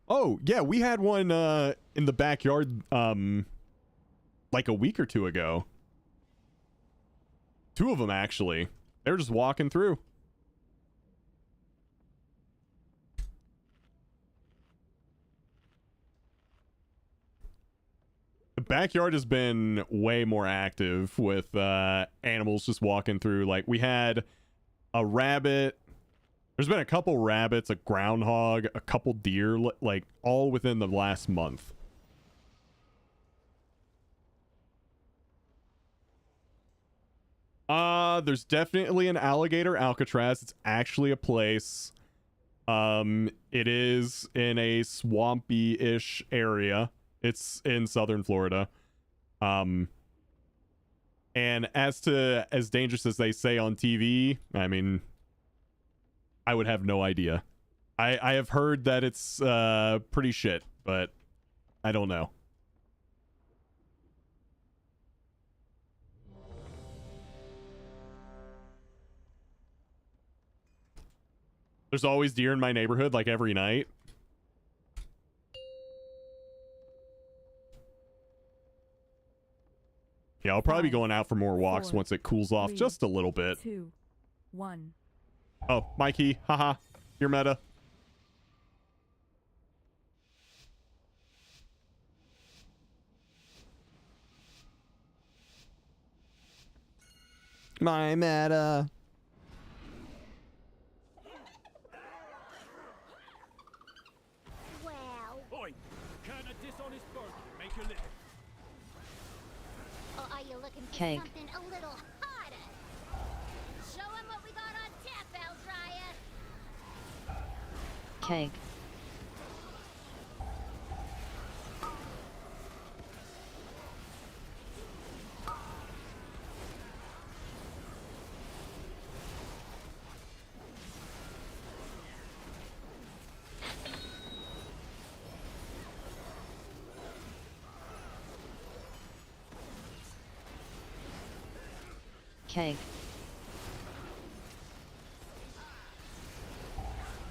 Oh, yeah, we had one in the backyard like a week or two ago. 2 of them, actually. They were just walking through. The backyard has been way more active with animals just walking through. Like, we had a rabbit. There's been a couple rabbits, a groundhog, a couple deer, like, all within the last month. There's definitely an alligator Alcatraz. It's actually a place. It is in a swampy-ish area. It's in southern Florida. And as dangerous as they say on TV, I mean, I would have no idea. I have heard that it's pretty shit, but I don't know. There's always deer in my neighborhood, like every night. Yeah, I'll probably be going out for more walks once it cools off just a little bit. 2, 1. Oh, Mikey, haha, you're meta. My meta. Oi, can a dishonest burger make a living? Or are you looking for Cake. something a little harder? Show him what we got on tap, Bell Dryer. Cake. Cake.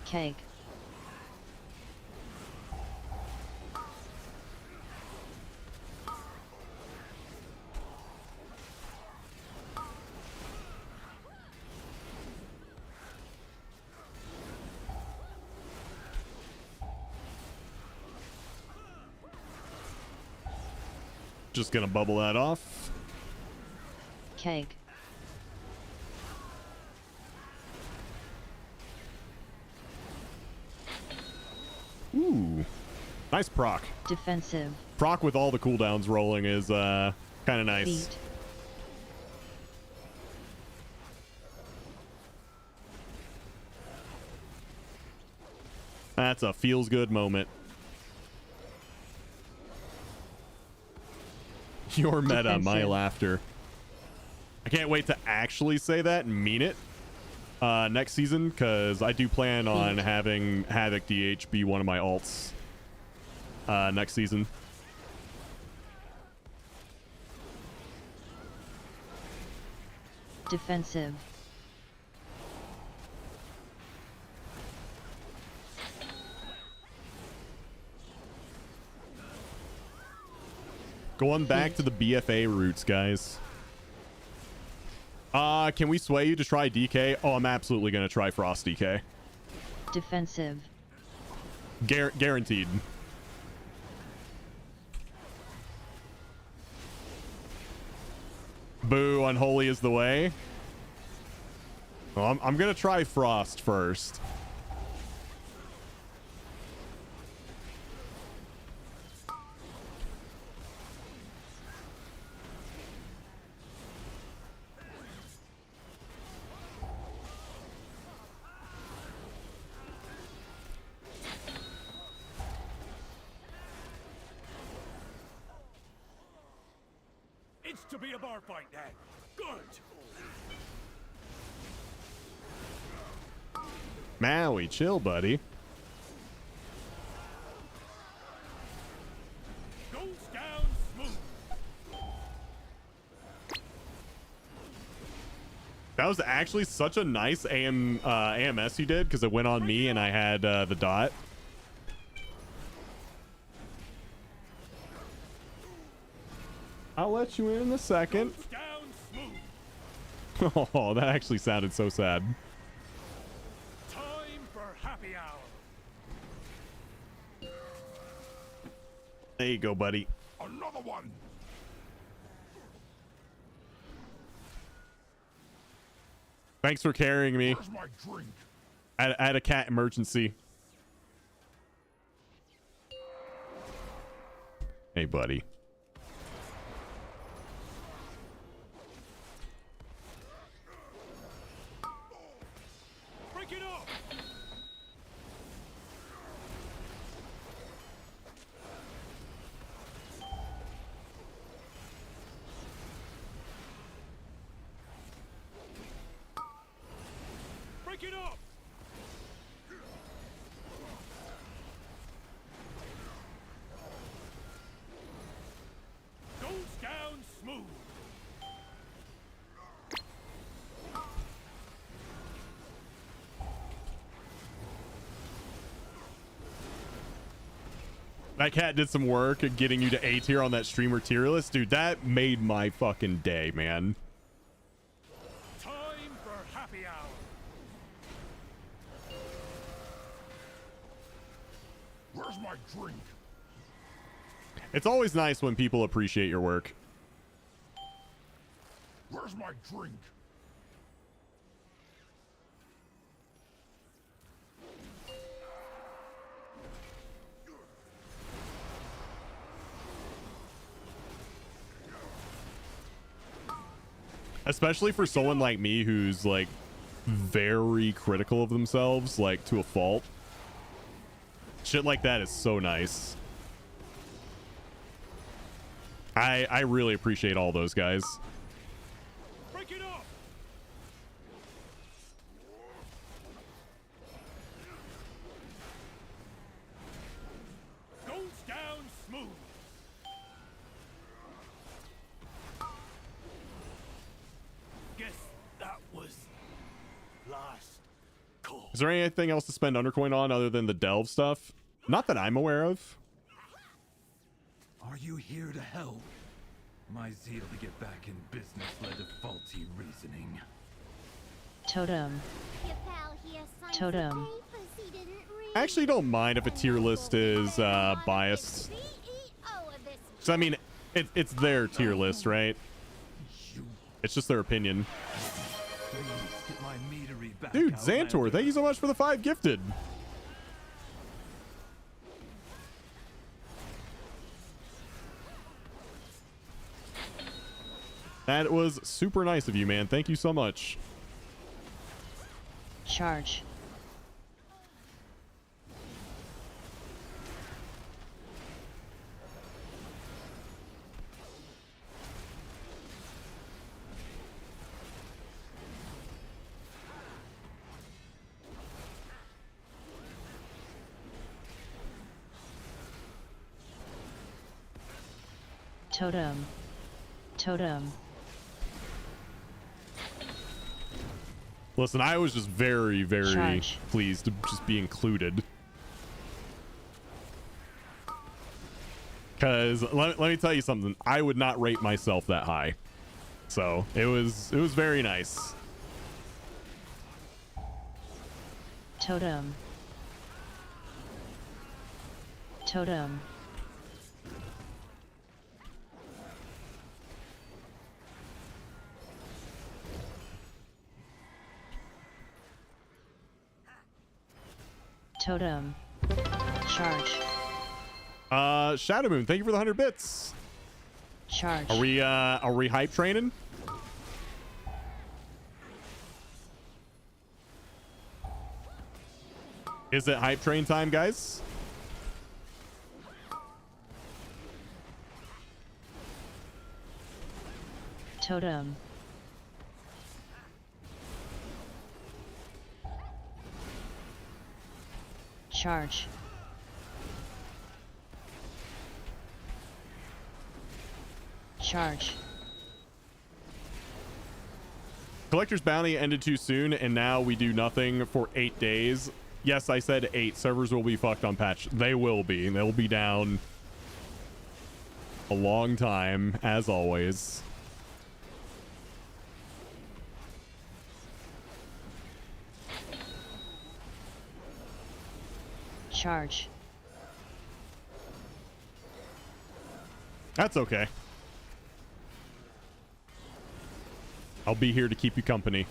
Cake. Just gonna bubble that off. Cake. Ooh. Nice proc. Defensive. Proc with all the cooldowns rolling is kind of nice. Beat. That's a feels good moment. Your meta, Defensive. my laughter. I can't wait to actually say that and mean it next season, because I do plan on having Havoc DH be one of my alts next season. Defensive. Going back to the BFA roots, guys. Can we sway you to try DK? Oh, I'm absolutely going to try Frost DK. Defensive. Guaranteed. Boo, unholy is the way. Well, I'm going to try Frost first. It's to be a bar fight then. Good. Maui, chill, buddy. Goes down smooth. That was actually such a nice AMS you did, because it went on me and I had the dot. I'll let you in a second. Oh, that actually sounded so sad. Time for happy hour. There you go, buddy. Another one. Thanks for carrying me. Where's my drink? I had a cat emergency. Hey, buddy. Break it up. Break it up. Goes down smooth. That cat did some work at getting you to A tier on that streamer tier list. Dude, that made my fucking day, man. Time for happy hour. Where's my drink? It's always nice when people appreciate your work. Where's my drink? Especially for someone like me who's like very critical of themselves, like to a fault. Shit like that is so nice. I really appreciate all those guys. Break it up. Goes down smooth. Guess that was last call. Is there anything else to spend Undercoin on other than the Delve stuff? Not that I'm aware of. Are you here to help? My zeal to get back in business led to faulty reasoning. Totem. Totem. I actually don't mind if a tier list is biased. So, I mean, It's their tier list, right? It's just their opinion. Please get my meadery back, Dude, Outlander. Xantor, thank you so much for the 5 gifted. That was super nice of you, man. Thank you so much. Charge. Totem. Totem. Listen, I was just very, very Charge. pleased to just be included. Because let me tell you something. I would not rate myself that high. So it was very nice. Totem. Totem. Totem. Charge. Shadow Moon, thank you for the 100 bits. Charge. Are we hype training? Is it hype train time, guys? Totem. Charge. Charge. Collector's Bounty ended too soon, and now we do nothing for 8 days. Yes, I said 8. Servers will be fucked on patch. They will be. They'll be down a long time, as always. Charge. That's okay. I'll be here to keep you company.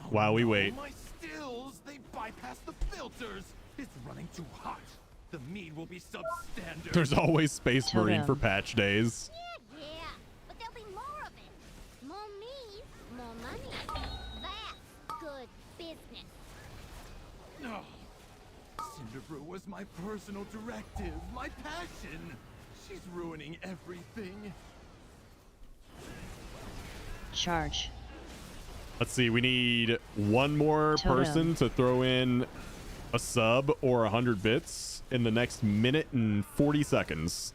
While we wait. My stills, they bypass the filters. It's running too hot. The mead will be substandard. There's always Space Marine for patch days. Yeah, but there'll be more of it. More meat, more money. That's good business. No. Cinderbrew was my personal directive, my passion. She's ruining everything. Charge. Let's see, we need one more person to throw in a sub or 100 bits in the next minute and 40 seconds.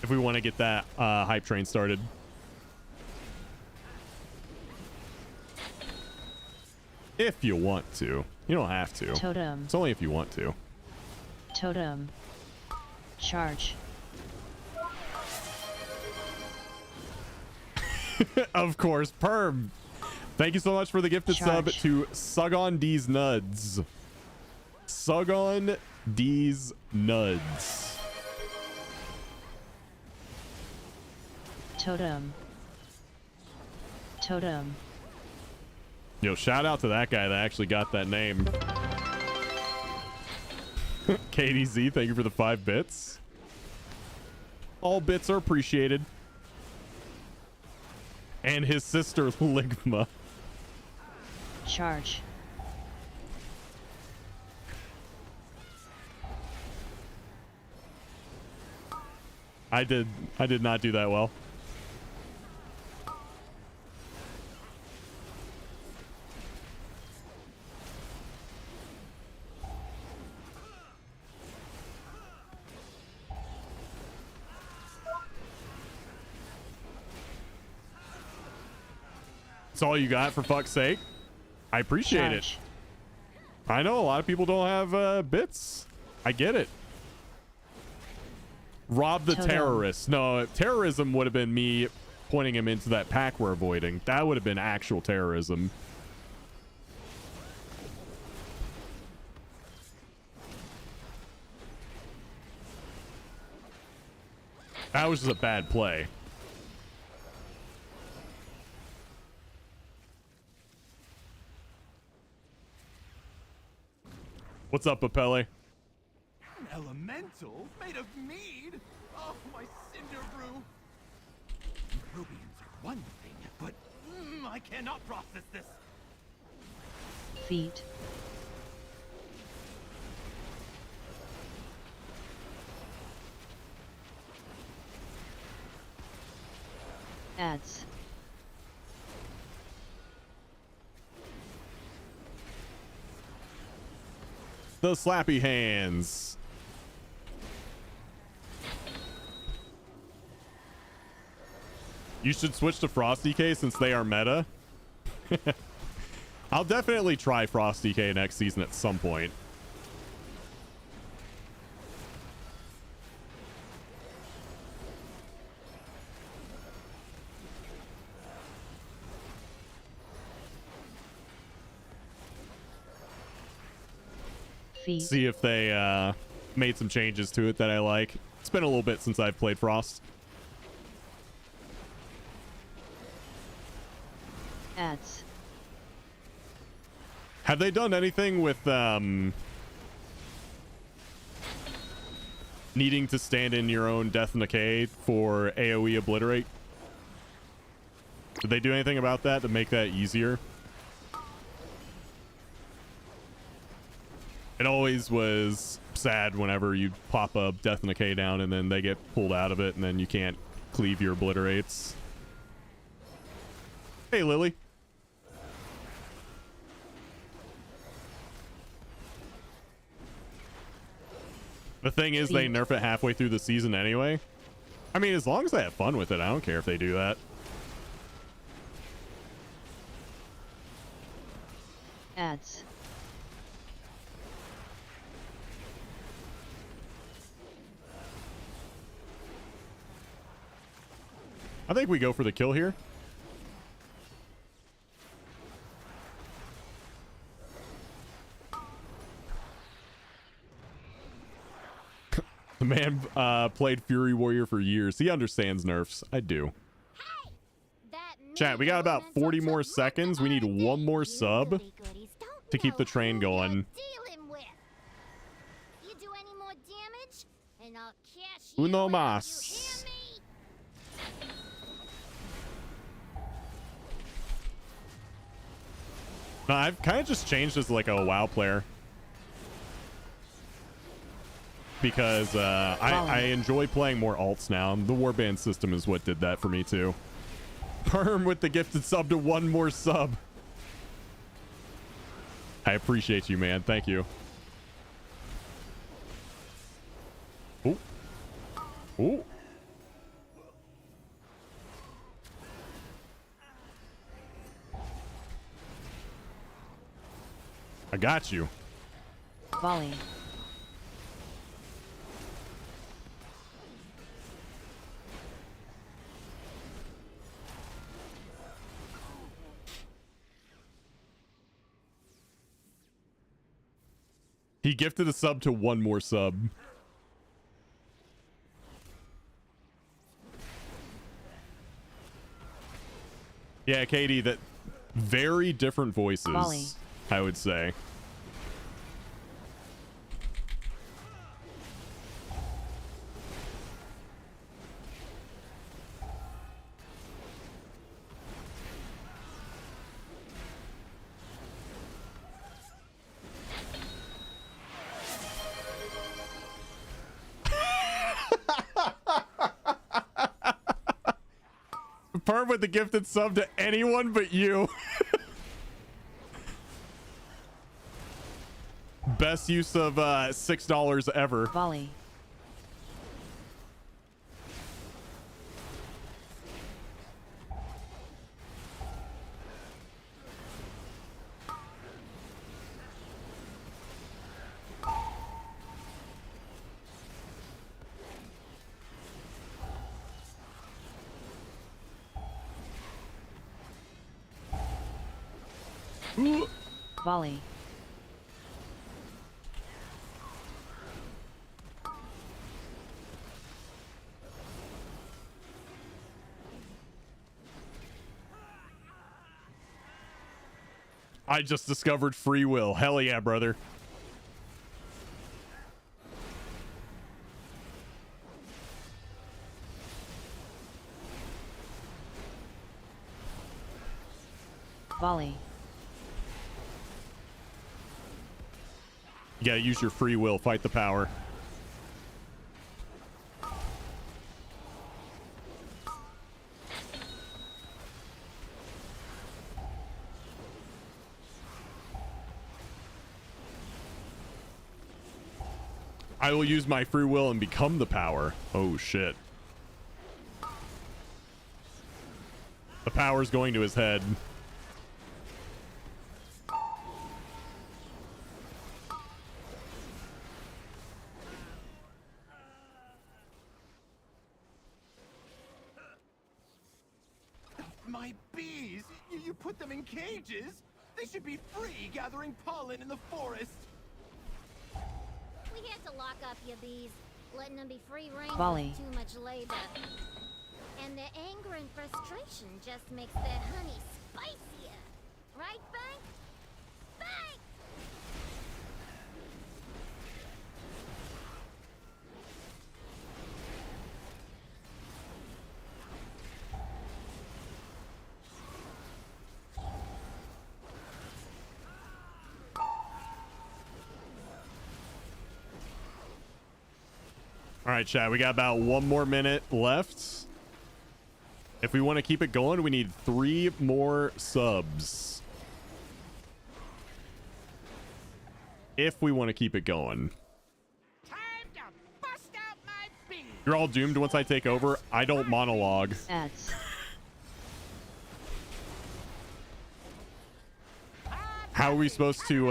If we want to get that hype train started. If you want to. You don't have to. Totem. It's only if you want to. Totem. Charge. Of course, Perm. Thank you so much for the gifted sub to Sugon D's Nuds. Sugon D's Nuds. Totem. Totem. Yo, shout out to that guy that actually got that name. KDZ, thank you for the 5 bits. All bits are appreciated. And his sister, Ligma. Charge. I did not do that well. That's all you got, for fuck's sake. I appreciate it. I know a lot of people don't have bits. I get it. Rob the terrorist. No, terrorism would have been me pointing him into that pack we're avoiding. That would have been actual terrorism. That was just a bad play. What's up, Papele? An elemental made of mead? Oh, my cinder brew. Rubians are one thing, but I cannot process this. Feet. Ads. The slappy hands. You should switch to Frosty K since they are meta. I'll definitely try Frosty K next season at some point. See if they made some changes to it that I like. It's been a little bit since I've played Frost. Ads. Have they done anything with needing to stand in your own Death and Decay for AoE Obliterate? Did they do anything about that to make that easier? It always was sad whenever you pop up Death and Decay down and then they get pulled out of it and then you can't cleave your obliterates. Hey, Lily. The thing is, they nerf it halfway through the season anyway. I mean, as long as they have fun with it, I don't care if they do that. Ads. I think we go for the kill here. The man played Fury Warrior for years. He understands nerfs. I do. Chat, we got about 40 more seconds. We need one more sub to keep the train going. You do any more damage, and I'll cash Uno mas. No, I've kind of just changed as like a WoW player. Because I enjoy playing more alts now. The warband system is what did that for me too. Perm with the gifted sub to one more sub. I appreciate you, man. Thank you. Ooh. Ooh. I got you. Volley. He gifted a sub to one more sub. Yeah, Katie, that very different voices, Volley. I would say. Perm with the gifted sub to anyone but you. Best use of $6 ever. Volley. Volley. I just discovered free will. Hell yeah, brother. Volley. You gotta use your free will. Fight the power. I will use my free will and become the power. Oh, shit. The power's going to his head. My bees! You put them in cages? They should be free gathering pollen in the forest. We had to lock up your bees. Letting them be free range Volley. is too much labor. And their anger and frustration just makes their honey spicier. Right, Bank? Bank! All right, chat. We got about 1 more minute left. If we want to keep it going, we need 3 more subs. If we want to keep it going. You're all doomed once I take over. I don't monologue. Ads. How are we supposed to,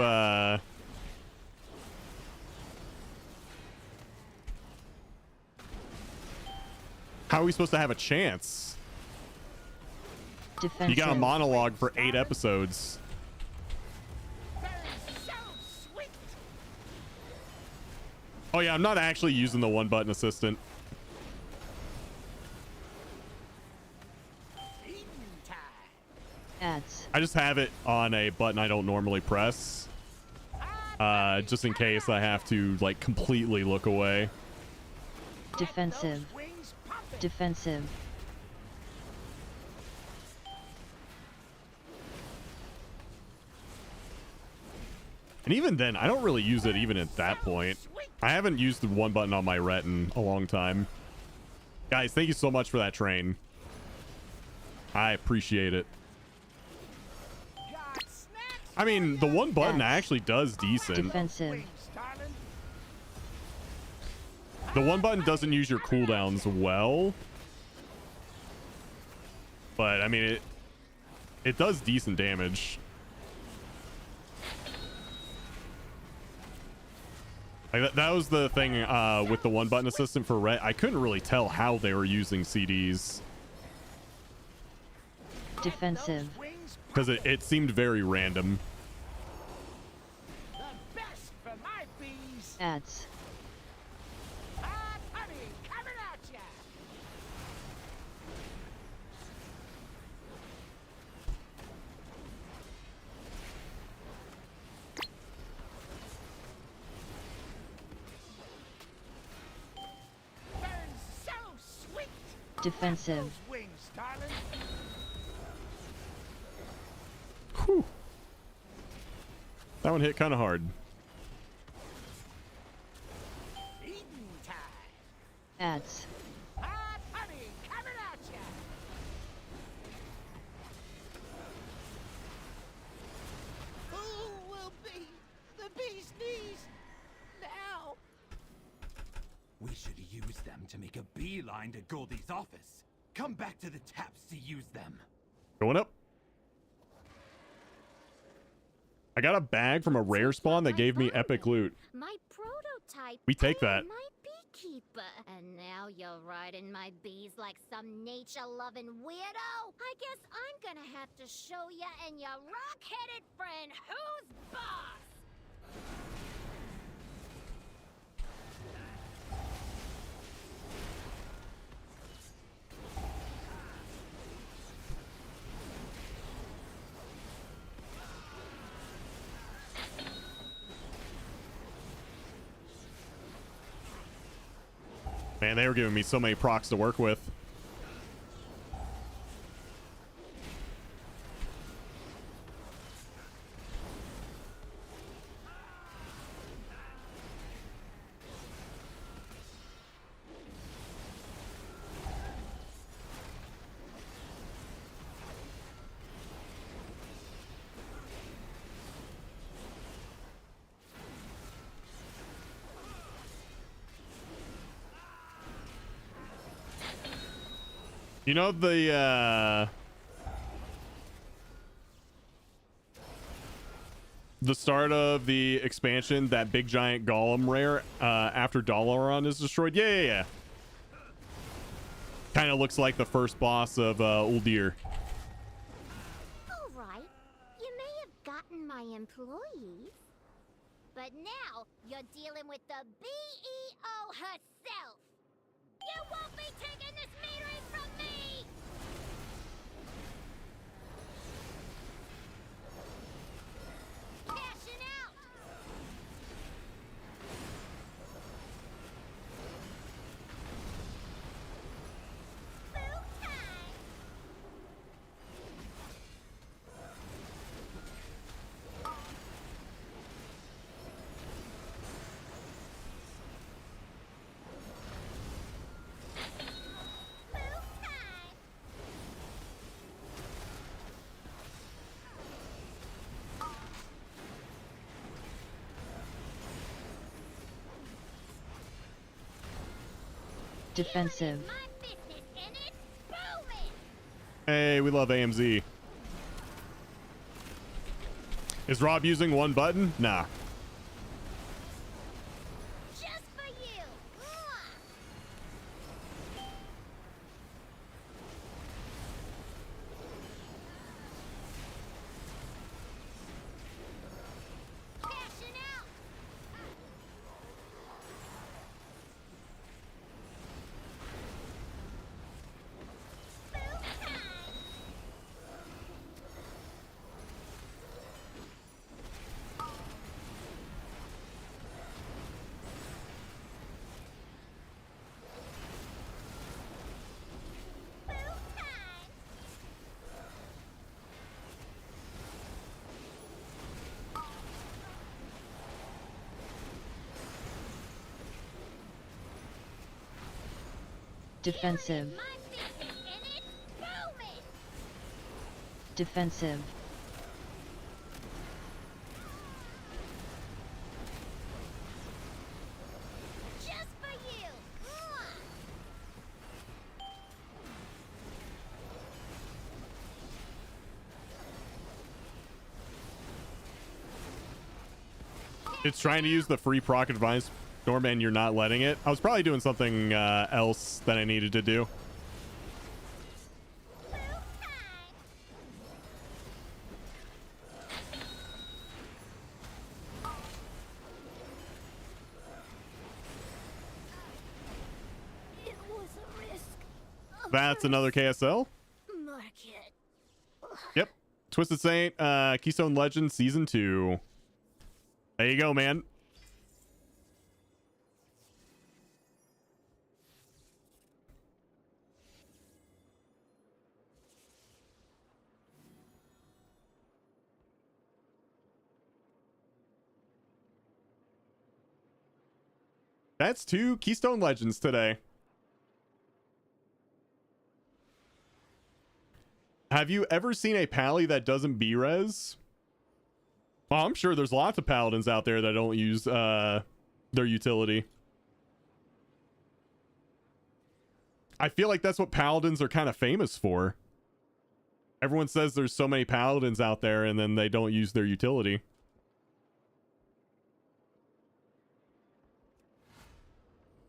how are we supposed to have a chance? Defensive. You got a monologue for 8 episodes. Oh yeah, I'm not actually using the 1-button assistant. Ads. I just have it on a button I don't normally press. Just in case I have to, like, completely look away. Defensive. Defensive. And even then, I don't really use it even at that point. I haven't used the 1 button on my ret in a long time. Guys, thank you so much for that train. I appreciate it. I mean, the 1 button actually does decent. Defensive. The 1 button doesn't use your cooldowns well. But, I mean, it does decent damage. Like that was the thing with the 1-button assistant for ret. I couldn't really tell how they were using CDs. Defensive. Because it seemed very random. Ads. Defensive. Whew. That one hit kind of hard. Ads. Who will be the bee's knees now? We should use them to make a beeline to Goldie's office. Come back to the taps to use them. Going up. I got a bag from a rare spawn that gave me epic loot. My prototype. We take that. My beekeeper. And now you're riding my bees like some nature-loving weirdo? I guess I'm gonna have to show ya and your rock-headed friend who's boss. Man, they were giving me so many procs to work with. You know the start of the expansion, that big giant golem rare after Dalaran is destroyed? Yeah. Kind of looks like the first boss of Uldir. All right, you may have gotten my employees, but now you're dealing with the BEO herself. You won't be taking this metering from me! Cashing out! Move time! Defensive. Hey, we love AMZ. Is Rob using one button? Nah. Just for you! Cashing out! Defensive. Defensive. Just for you! It's trying to use the free proc advice, Norman, you're not letting it. I was probably doing something else that I needed to do. It was a risk. That's another KSL? Mark it. Yep. Twisted Saint, Keystone Legend Season 2. There you go, man. That's 2 Keystone Legends today. Have you ever seen a pally that doesn't B-res? Oh, I'm sure there's lots of paladins out there that don't use their utility. I feel like that's what paladins are kind of famous for. Everyone says there's so many paladins out there and then they don't use their utility.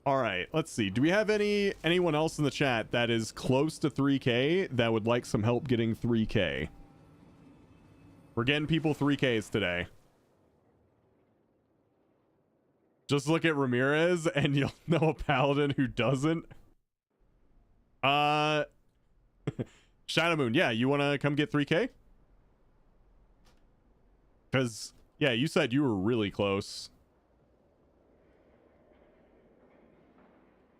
All right, let's see. Do we have anyone else in the chat that is close to 3K that would like some help getting 3K? We're getting people 3Ks today. Just look at Ramirez and you'll know a paladin who doesn't. Shadow Moon, yeah, you want to come get 3K? Because, yeah, you said you were really close.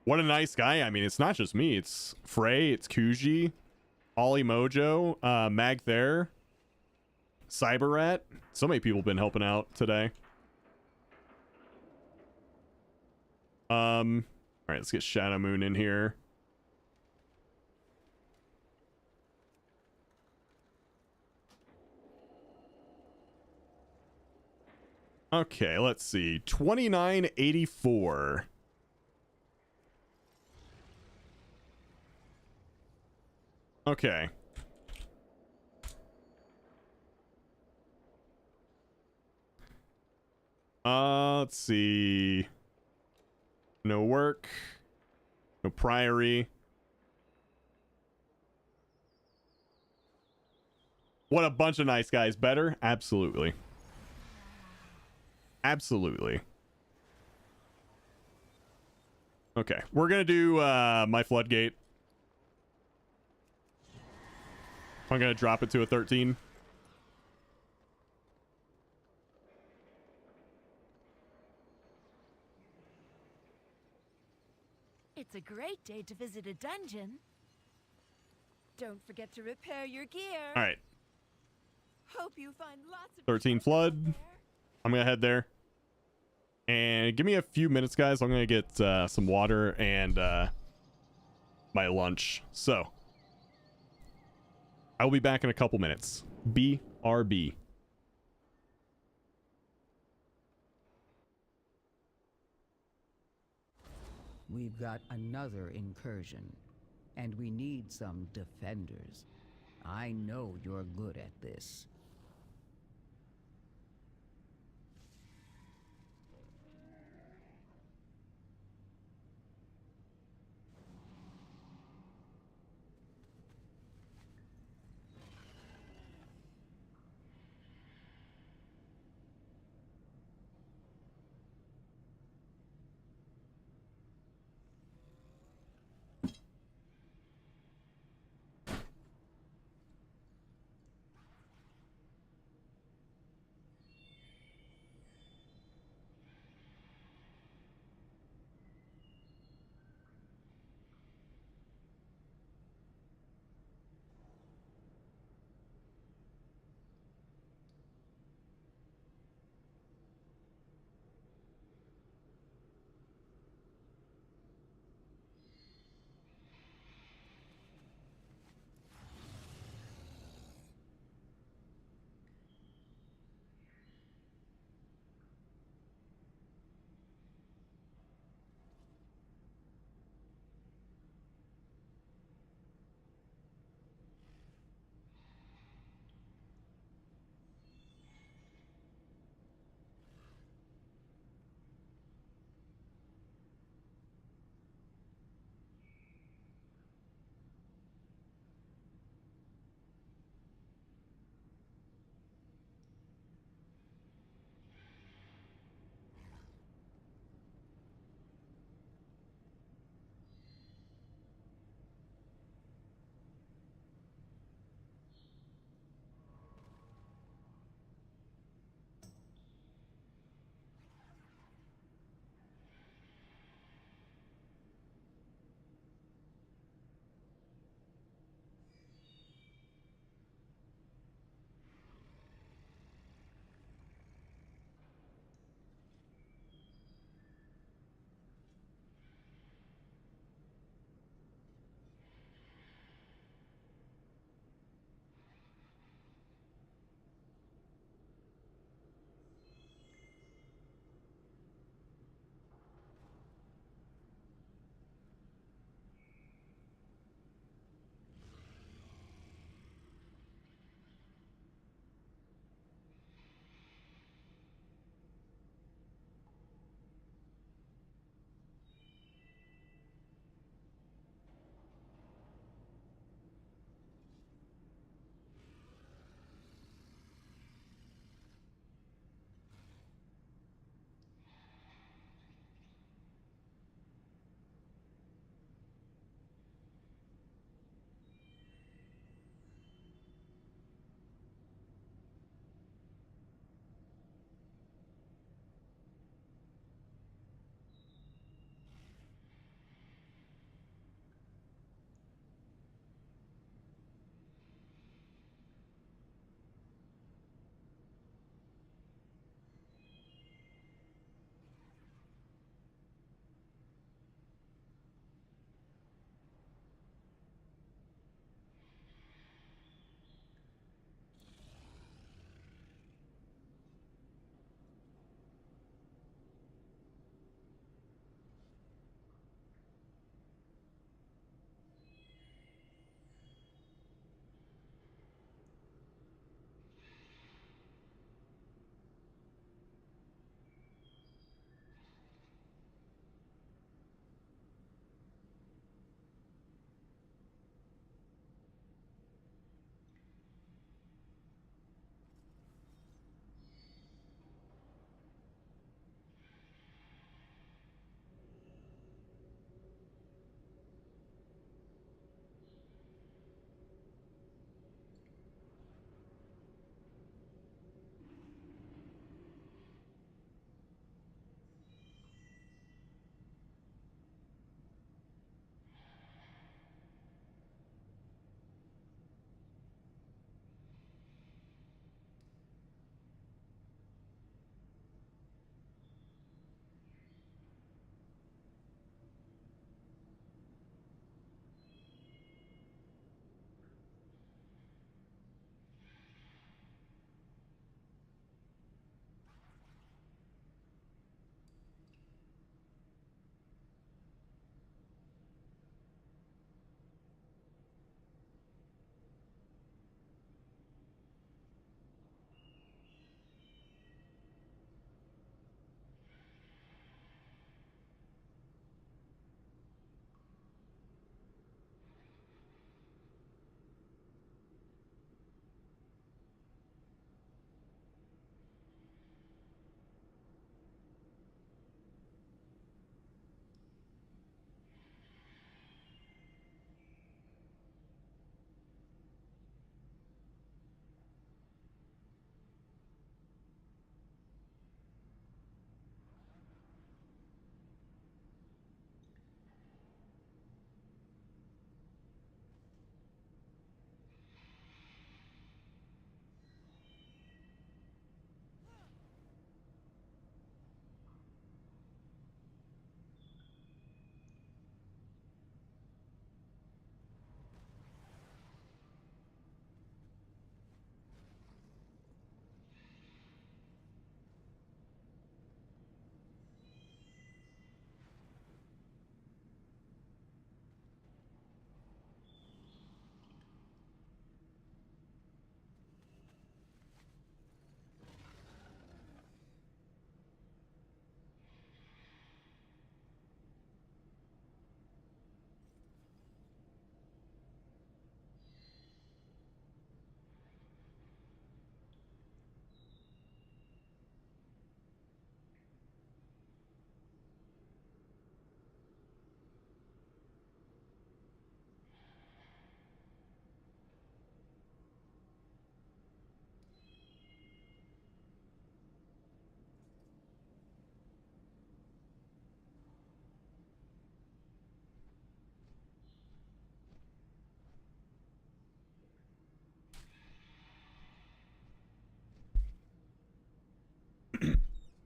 What a nice guy. I mean, it's not just me. It's Frey, it's Kuji, Ollie Mojo, Mag there, Cyberrat. So many people been helping out today. All right, let's get Shadow Moon in here. Okay, let's see. 2984. Okay. Let's see. No work. No priory. What a bunch of nice guys. Better? Absolutely. Absolutely. Okay, we're gonna do my floodgate. I'm gonna drop it to a 13. It's a great day to visit a dungeon. Don't forget to repair your gear. All right. Hope you find lots of 13 flood. I'm gonna head there. And give me a few minutes, guys. I'm gonna get some water and my lunch. So I will be back in a couple minutes. BRB. We've got another incursion, and we need some defenders. I know you're good at this.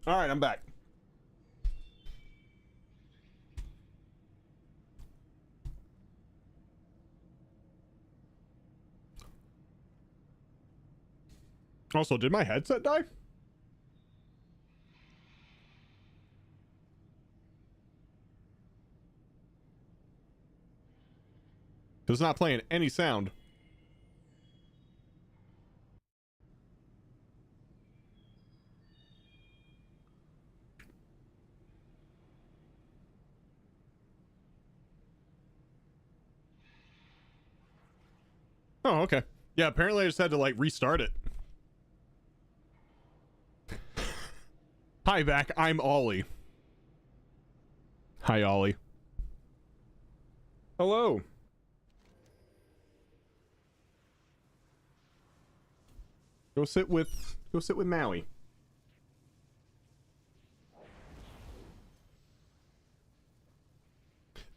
All right, I'm back. Also, did my headset die? It's not playing any sound. Oh, okay. Yeah, apparently I just had to like restart it. Hi, back. I'm Ollie. Hi, Ollie. Hello. Go sit with Maui.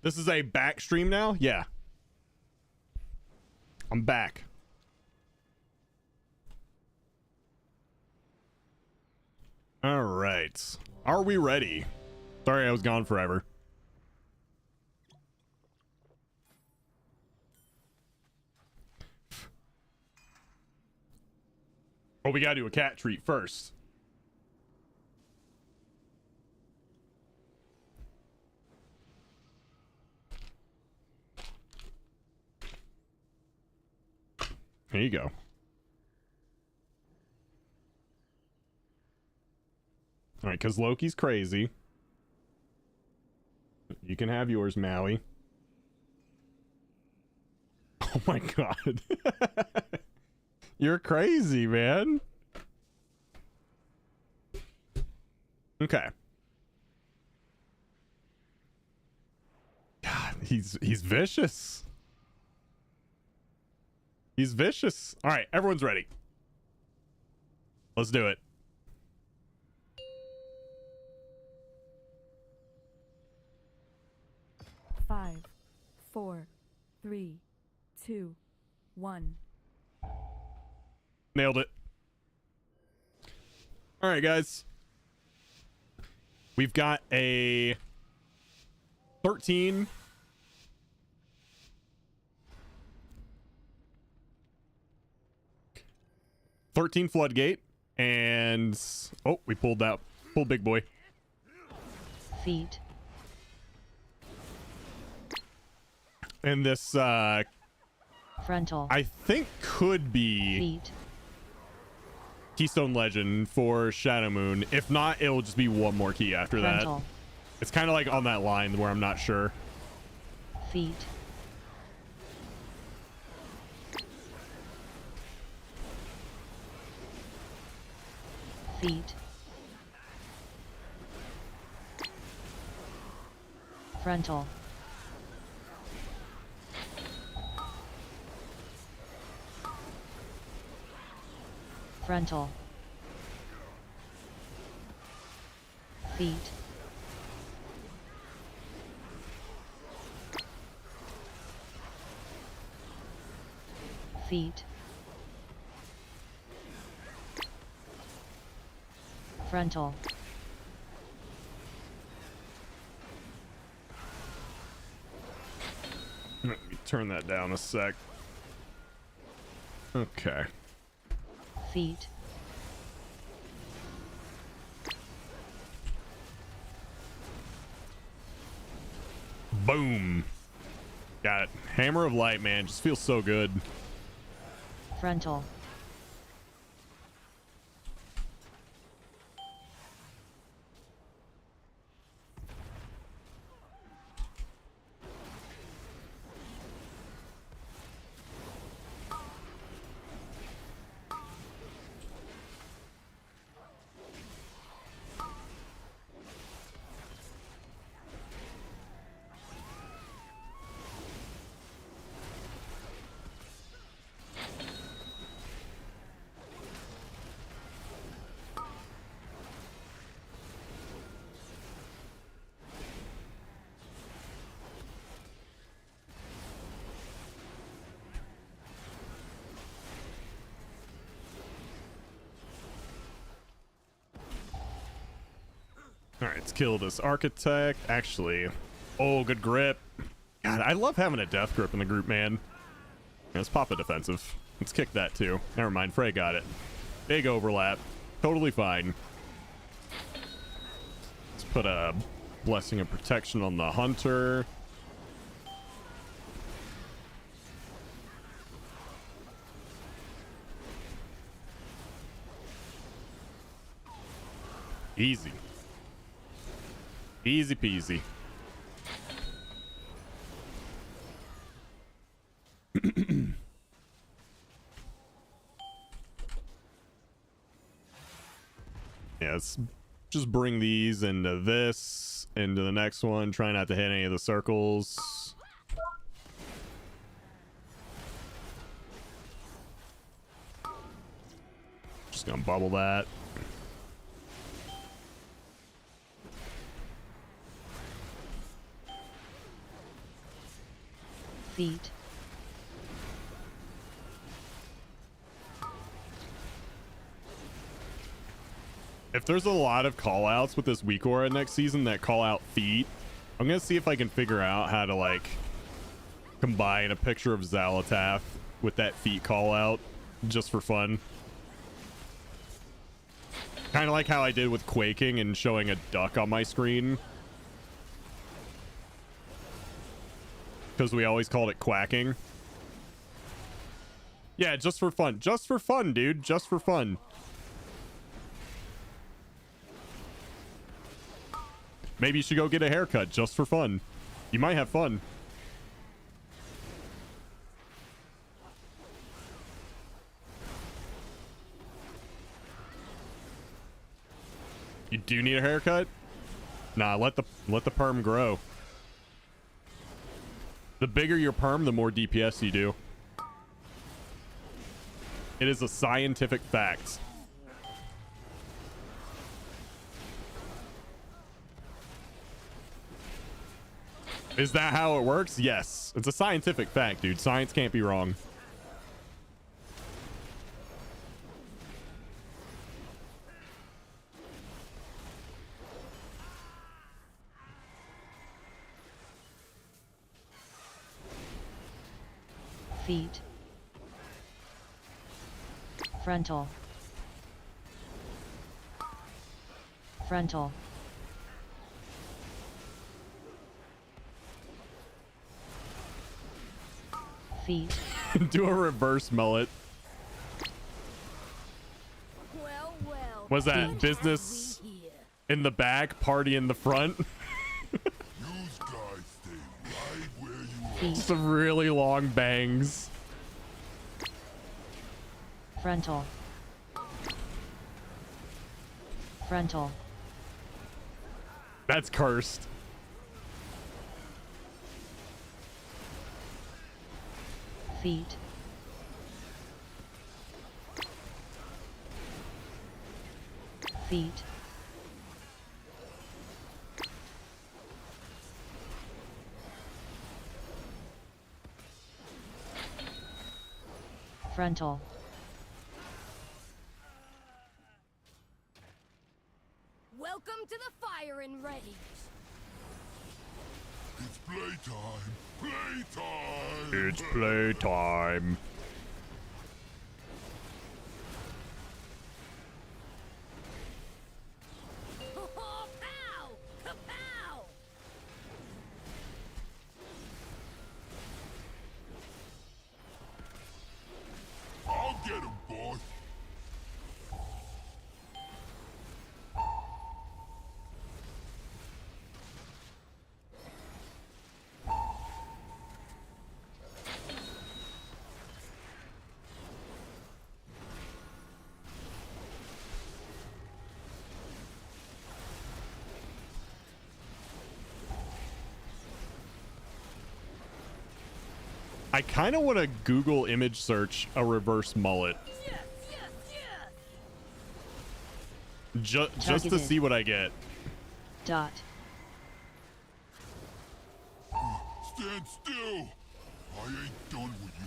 This is a back stream now? Yeah. I'm back. All right. Are we ready? Sorry, I was gone forever. Oh, we gotta do a cat treat first. Here you go. All right, because Loki's crazy. You can have yours, Maui. Oh my god. You're crazy, man. Okay. God, he's vicious. He's vicious. All right, everyone's ready. Let's do it. Five, 4, 3, 2, 1. Nailed it. All right, guys. We've got a 13 floodgate, and oh, we pulled big boy. Feet. And this Frontal. I think could be Feet. Keystone Legend for Shadow Moon. If not, it'll just be one more key after Frontal. that. It's kind of like on that line where I'm not sure. Feet. Feet. Frontal. Frontal. Feet. Feet. Frontal. Let me turn that down a sec. Okay. Feet. Boom. Got it. Hammer of Light, man. Just feels so good. Frontal. Let's kill this architect. Actually, oh, good grip. God, I love having a death grip in the group, man. Let's pop a defensive. Let's kick that too. Never mind, Frey got it. Big overlap. Totally fine. Let's put a blessing of protection on the hunter. Easy. Easy peasy. Yeah, let's just bring these into this, into the next one. Try not to hit any of the circles. Just gonna bubble that. Feet. If there's a lot of call outs with this weak aura next season that call out feet, I'm gonna see if I can figure out how to like combine a picture of Xalatath with that feet call out just for fun. Kind of like how I did with Quaking and showing a duck on my screen. Because we always called it quacking. Yeah, just for fun. Just for fun, dude. Just for fun. Maybe you should go get a haircut just for fun. You might have fun. You do need a haircut? Nah, let the perm grow. The bigger your perm, the more DPS you do. It is a scientific fact. Is that how it works? Yes. It's a scientific fact, dude. Science can't be wrong. Feet. Frontal. Frontal. Feet. Do a reverse mullet. Well, well. Was that business in the back, party in the front? Some really long bangs. Frontal. Frontal. That's cursed. Feet. Feet. Frontal. Welcome to the firing range. It's playtime. Playtime. It's playtime. Pow! Kapow! I'll get him, boss. I kind of want to Google image search a reverse mullet. Just to Targeted. see what I get. Dot. Stand still. I ain't done with you.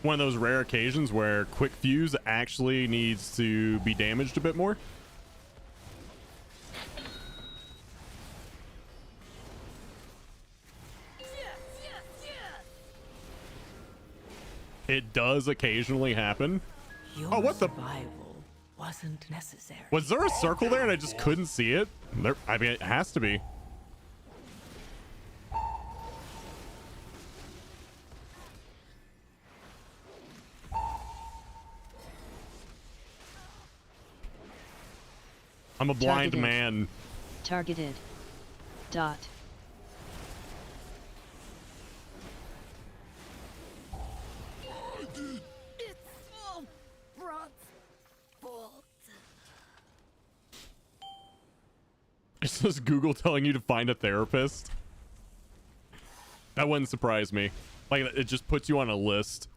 one of those rare occasions where quick fuse actually needs to be damaged a bit more. It does occasionally happen. Oh, what the? Survival wasn't necessary. Was there a circle there and I just couldn't see it? There, I mean, it has to be. I'm a blind Targeted. man. Targeted. Dot. It's all Bron's fault. It's just Google telling you to find a therapist. That wouldn't surprise me. Like, it just puts you on a list.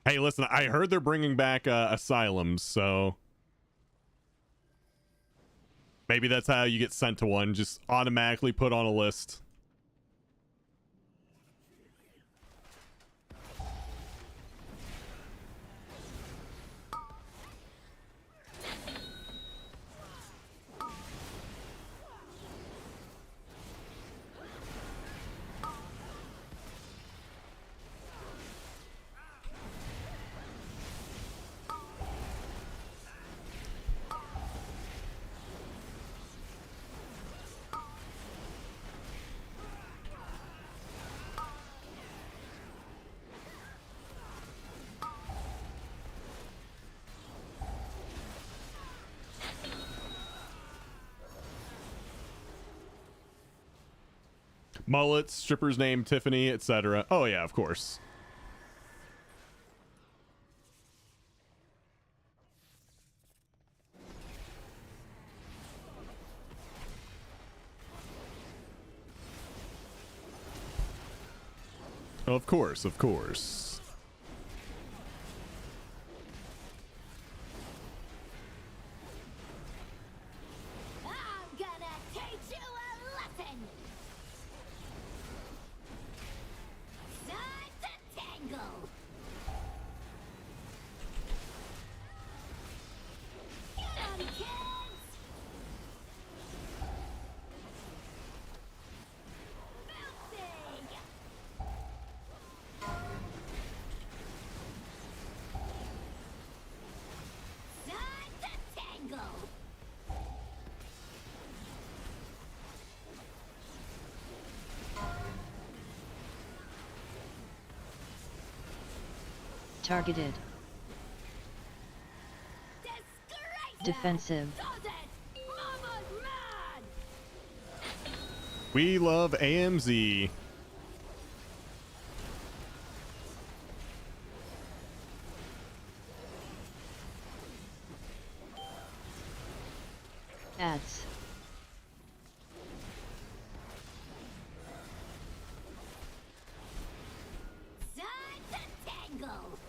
Hey, listen, I heard they're bringing back asylums, so maybe that's how you get sent to one. Just automatically put on a list. Mullets, stripper's name Tiffany, etc. Oh yeah, of course. Of course, of course. I'm gonna teach you a lesson. Time to tangle. Get 'em, kids. Bouncing. Time to tangle. Targeted. Defensive. Mama's mad. We love AMZ. Ads. Time to tangle.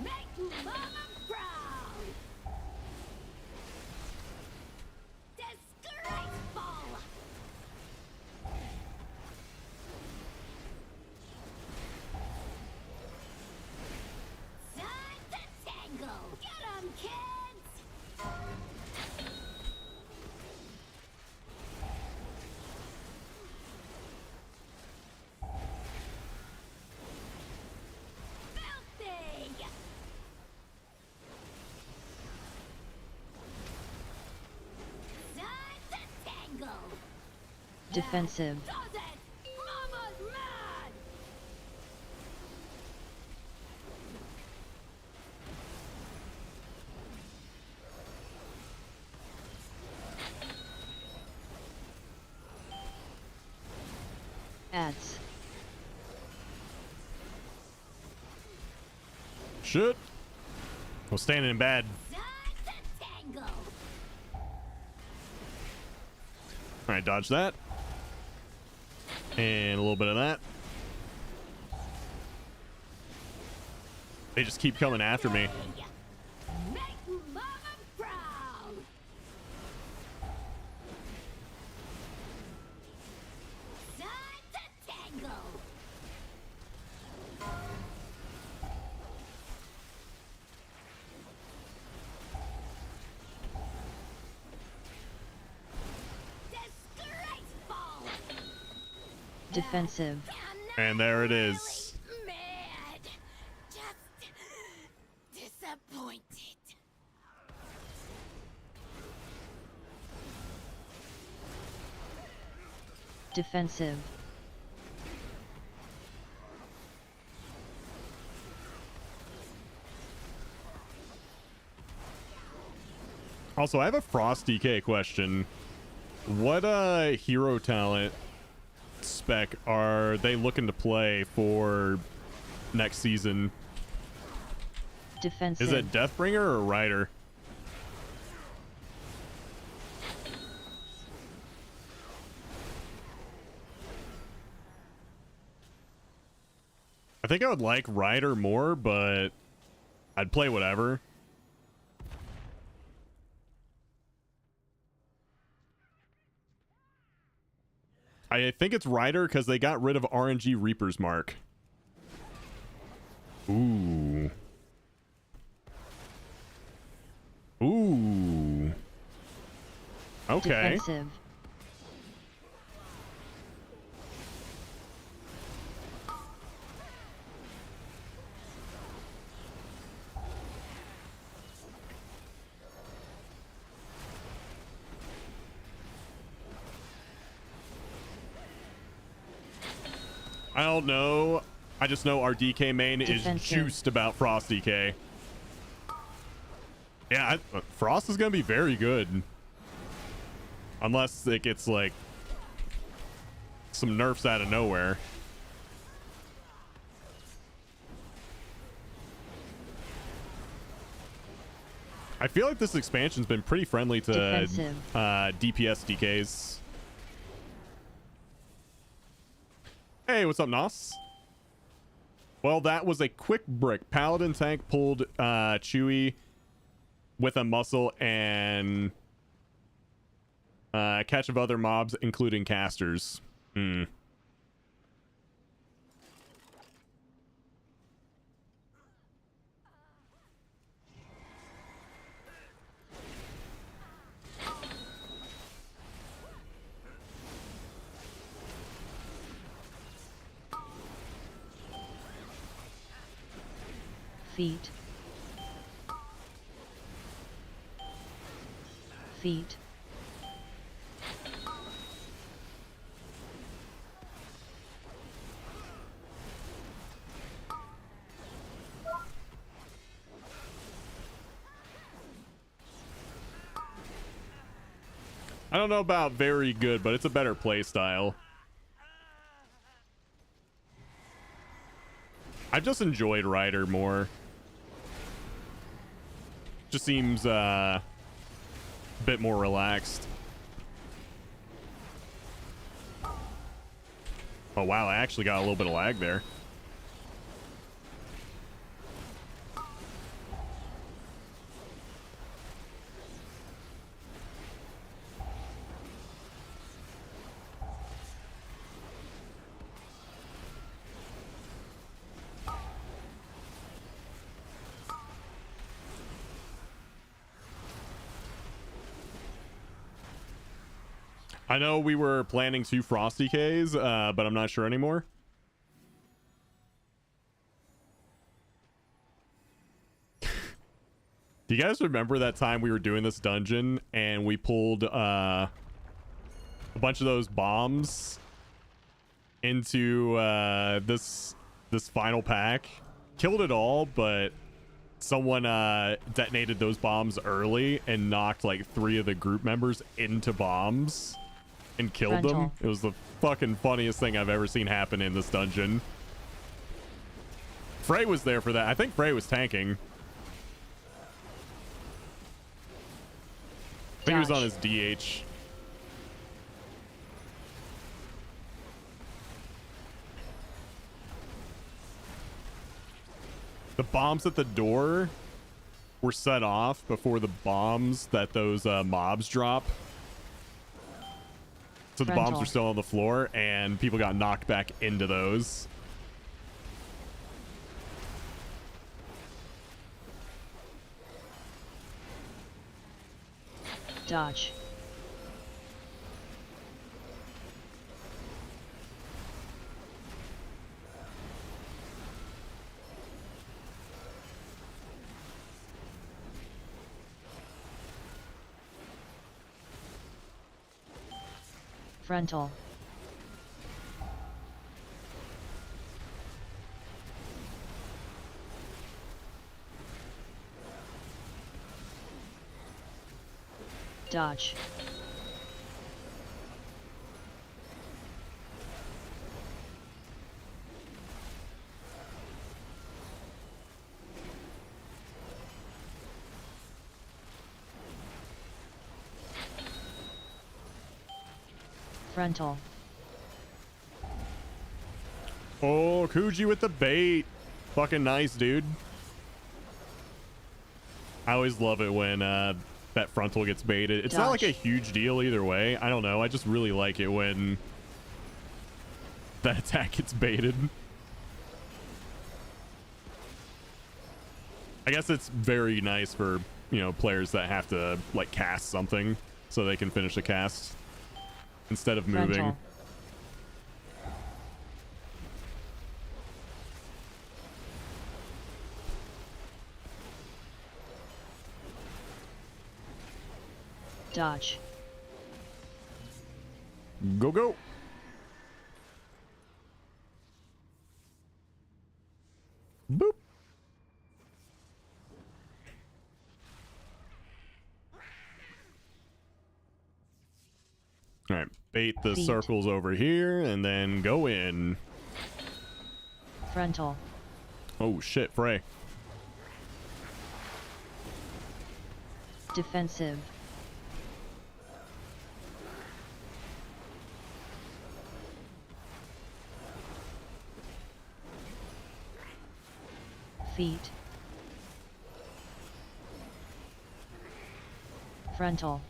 Make Mama proud. Disgraceful. Time to tangle. Get 'em, kids. Filthy. Time to tangle. Defensive. Does it? Mama's mad. Ads. Shit. Well, standing in bad. Time to tangle. All right, dodge that. And a little bit of that. They just keep coming after me. Make Mama proud. Defensive. And there it is. Mad. Just disappointed. Defensive. Also, I have a Frost DK question. What hero talent spec are they looking to play for next season? Defensive. Is it Deathbringer or Rider? I think I would like Rider more, but I'd play whatever. I think it's Rider because they got rid of RNG Reaper's Mark. Ooh. Ooh. Okay. Defensive. I don't know. I just know our DK main Defensive. is juiced about Frost DK. Yeah, Frost is going to be very good. Unless it gets, like, some nerfs out of nowhere. I feel like this expansion's been pretty friendly to DPS DKs. Hey, what's up, Nos? Well, that was a quick brick. Paladin tank pulled Chewy with a muscle and catch of other mobs, including casters. Feet. Feet. I don't know about very good, but it's a better play style. I've just enjoyed Rider more. Just seems a bit more relaxed. Oh wow, I actually got a little bit of lag there. I know we were planning 2 Frosty Ks, but I'm not sure anymore. Do you guys remember that time we were doing this dungeon and we pulled a bunch of those bombs into this final pack? Killed it all, but someone detonated those bombs early and knocked like 3 of the group members into bombs and killed them. It was the fucking funniest thing I've ever seen happen in this dungeon. Frey was there for that. I think Frey was tanking. I think he was on his DH. The bombs at the door were set off before the bombs that those mobs drop. So the bombs were still on the floor, and people got knocked back into those. Dodge. Frontal. Dodge. Frontal. Oh, Kuji with the bait. Fucking nice, dude. I always love it when that frontal gets baited. It's not like a huge deal either way. I don't know. I just really like it when that attack gets baited. I guess it's very nice for, you know, players that have to like cast something so they can finish a cast instead of moving. Frontal. Dodge. Go, go. Boop. All right, bait the Feet. circles over here and then go in. Frontal. Oh shit, Frey. Defensive. Feet. Frontal.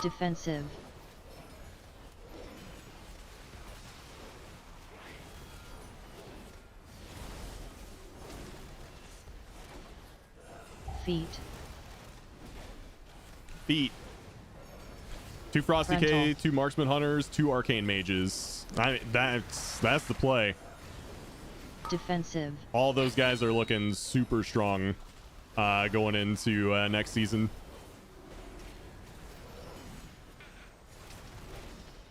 Defensive. Feet. Feet. 2 Frosty K, Frontal. 2 Marksman Hunters, 2 Arcane Mages. That's the play. Defensive. All those guys are looking super strong going into next season.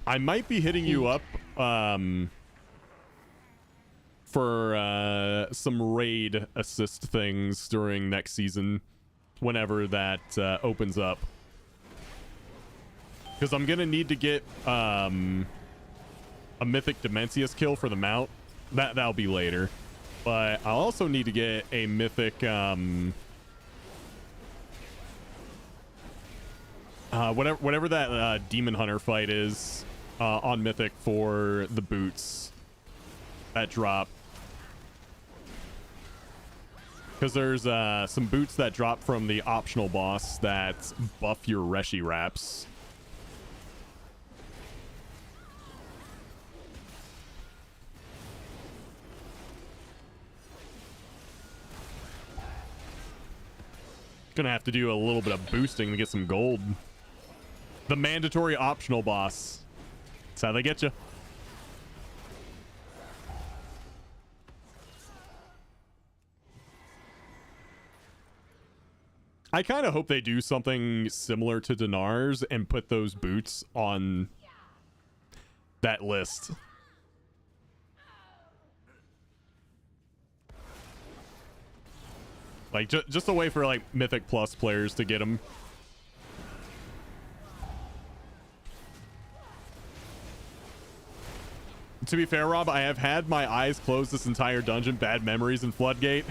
I might be hitting you up for some raid assist things during next season whenever that opens up. Because I'm going to need to get a Mythic Demencius kill for the mount. That'll be later. But I'll also need to get a Mythic... whatever that Demon Hunter fight is on Mythic for the boots. That drop. Because there's some boots that drop from the optional boss that buff your Reshi wraps. Gonna have to do a little bit of boosting to get some gold. The mandatory optional boss. That's how they get you. I kind of hope they do something similar to Dinar's and put those boots on that list. Like, just a way for, like, Mythic Plus players to get them. To be fair, Rob, I have had my eyes closed this entire dungeon. Bad memories in Floodgate.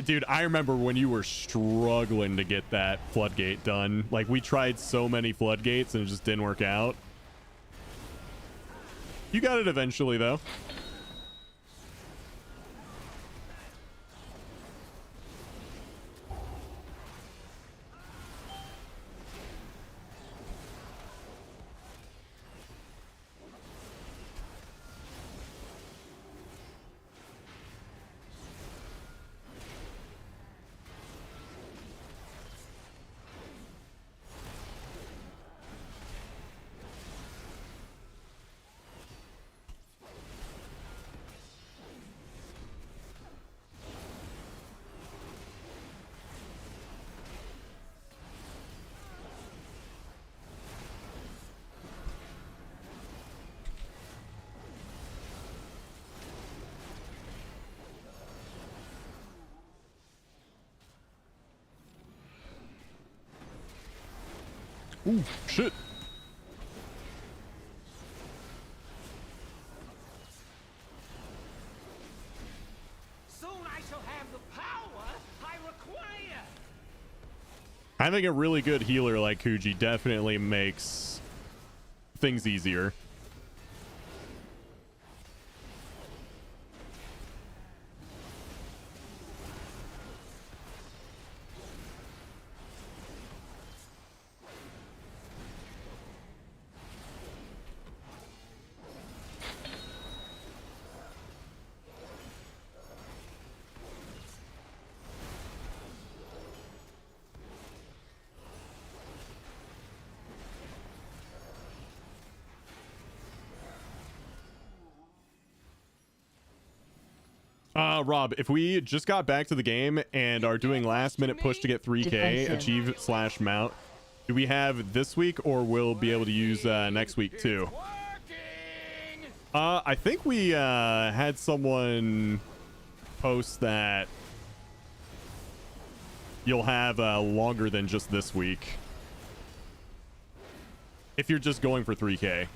Dude, I remember when you were struggling to get that Floodgate done. Like, we tried so many Floodgates and it just didn't work out. You got it eventually, though. Ooh, shit. Soon I shall have the power I require. Having a really good healer like Kuji definitely makes things easier. Rob, if we just got back to the game and are doing last minute push to get 3K, Defensive. achieve slash mount, do we have this week or we'll be able to use next week too? I think we had someone post that you'll have longer than just this week if you're just going for 3K.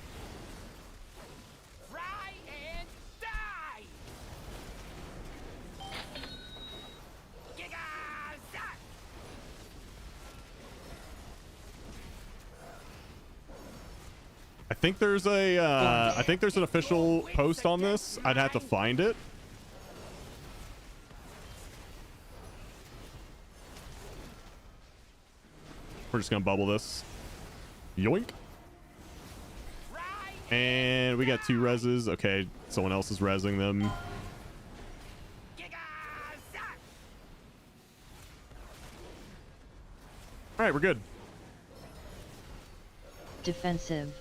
I think there's a I think there's an official post on this. I'd have to find it. We're just gonna bubble this. Yoink. And we got 2 reses. Okay, someone else is resing them. All right, we're good. Defensive.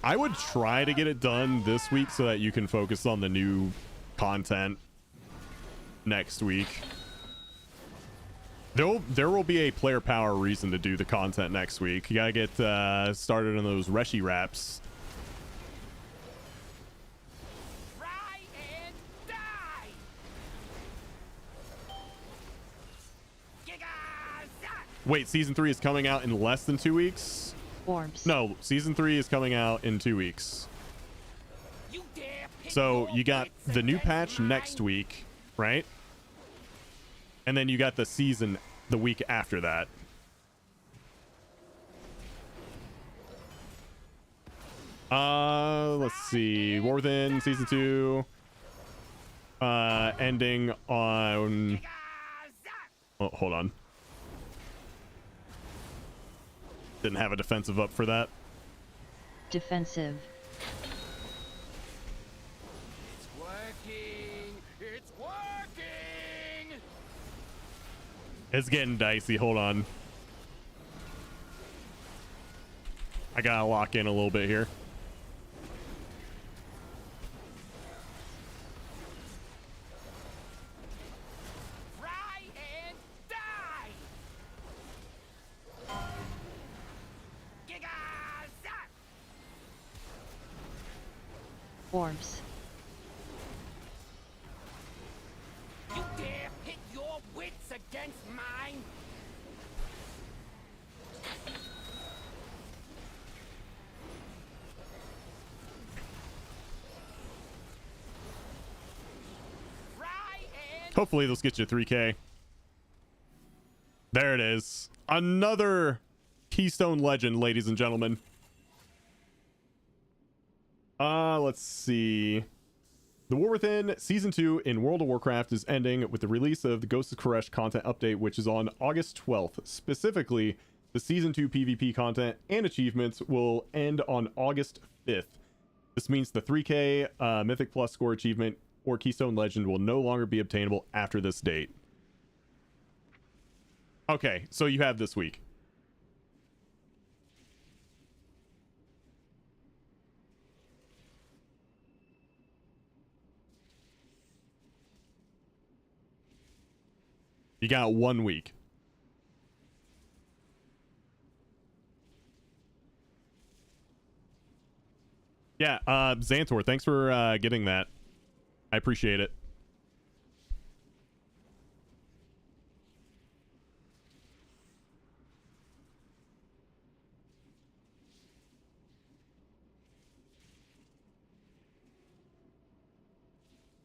I would try to get it done this week so that you can focus on the new content next week. There will be a player power reason to do the content next week. You gotta get started on those Reshi wraps. Wait, season 3 is coming out in less than 2 weeks? Orbs. No, season 3 is coming out in 2 weeks. So you got the new patch next week, right? And then you got the season the week after that. Let's see. War Within season 2 ending on... Oh, hold on. Didn't have a defensive up for that. Defensive. It's working. It's working. It's getting dicey. Hold on. I gotta lock in a little bit here. Orbs. You dare pit your wits against mine? Hopefully this gets you 3K. There it is. Another Keystone Legend, ladies and gentlemen. Let's see. The War Within Season 2 in World of Warcraft is ending with the release of the Ghost of Koresh content update, which is on August 12th. Specifically, the Season 2 PvP content and achievements will end on August 5th. This means the 3K Mythic Plus score achievement or Keystone Legend will no longer be obtainable after this date. Okay, so you have this week. You got 1 week. Yeah, Xantor, thanks for getting that. I appreciate it.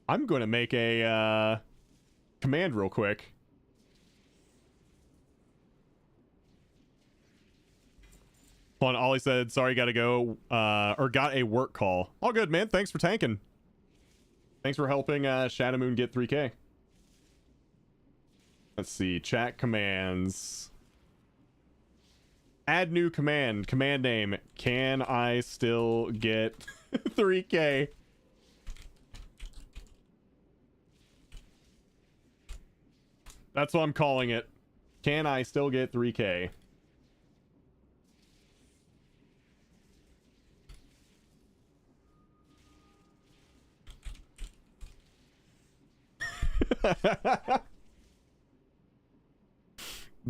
I'm going to make a command real quick. Hold on, Ollie said, sorry, gotta go, or got a work call. All good, man. Thanks for tanking. Thanks for helping Shadow Moon get 3K. Let's see, chat commands. Add new command. Command name. Can I still get 3K? That's what I'm calling it. Can I still get 3K?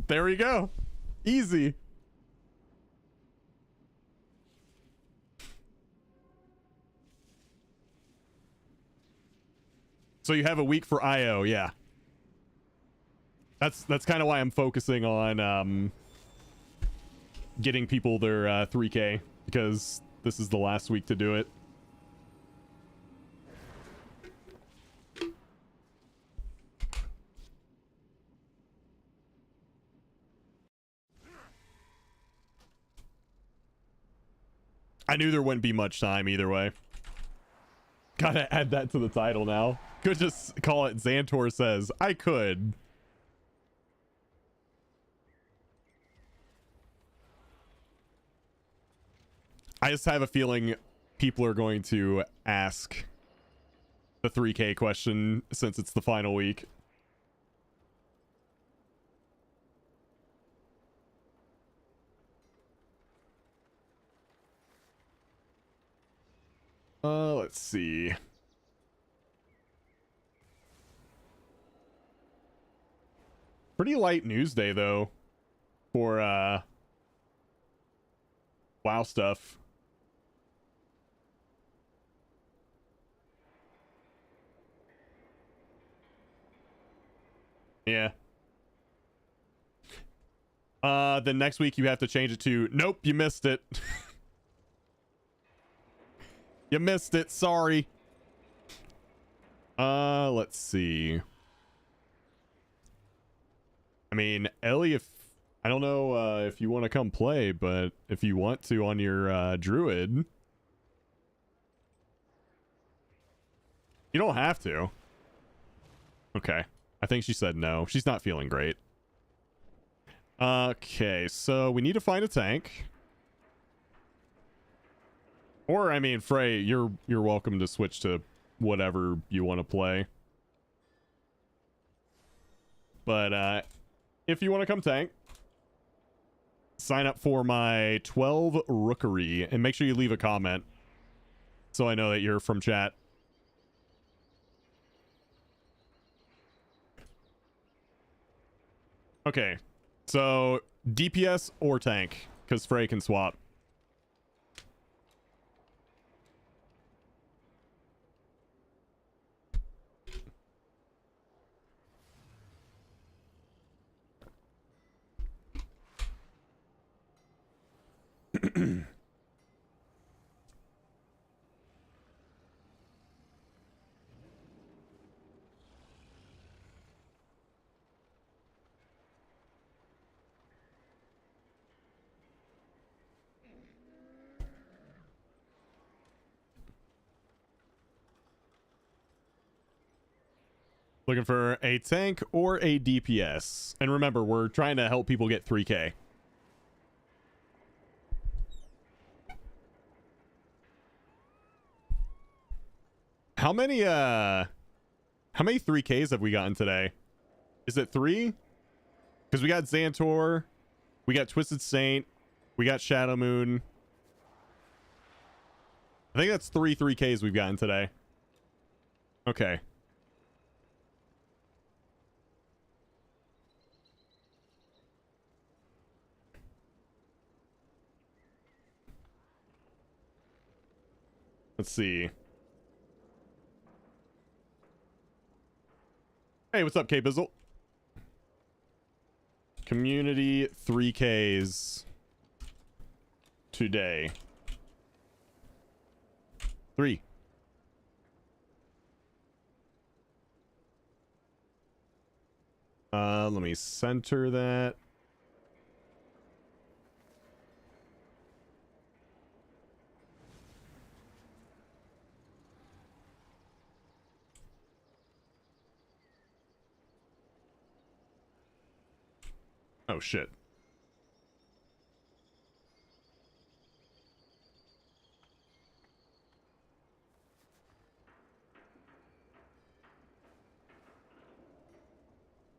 There we go. Easy. So you have a week for IO, yeah. That's kind of why I'm focusing on getting people their 3K, because this is the last week to do it. I knew there wouldn't be much time either way. Gotta add that to the title now. Could just call it Xantor Says. I could. I just have a feeling people are going to ask the 3K question since it's the final week. Let's see. Pretty light news day though for WoW stuff. Yeah. Then next week you have to change it to nope, you missed it. You missed it, sorry. Let's see. I mean, Ellie, if I don't know if you want to come play, but if you want to on your druid, you don't have to. Okay. I think she said no. She's not feeling great. Okay, so we need to find a tank. Or, I mean, Frey, you're welcome to switch to whatever you want to play. But, if you want to come tank, sign up for my 12 Rookery, and make sure you leave a comment so I know that you're from chat. Okay, so DPS or tank, because Frey can swap. Looking for a tank or a DPS. And remember, we're trying to help people get 3K. How many 3Ks have we gotten today? Is it 3? Because we got Xantor, we got Twisted Saint, we got Shadow Moon. I think that's 3 3Ks we've gotten today. Okay. Let's see. Hey, what's up, K-Bizzle? Community 3Ks today. 3. Let me center that. Oh shit.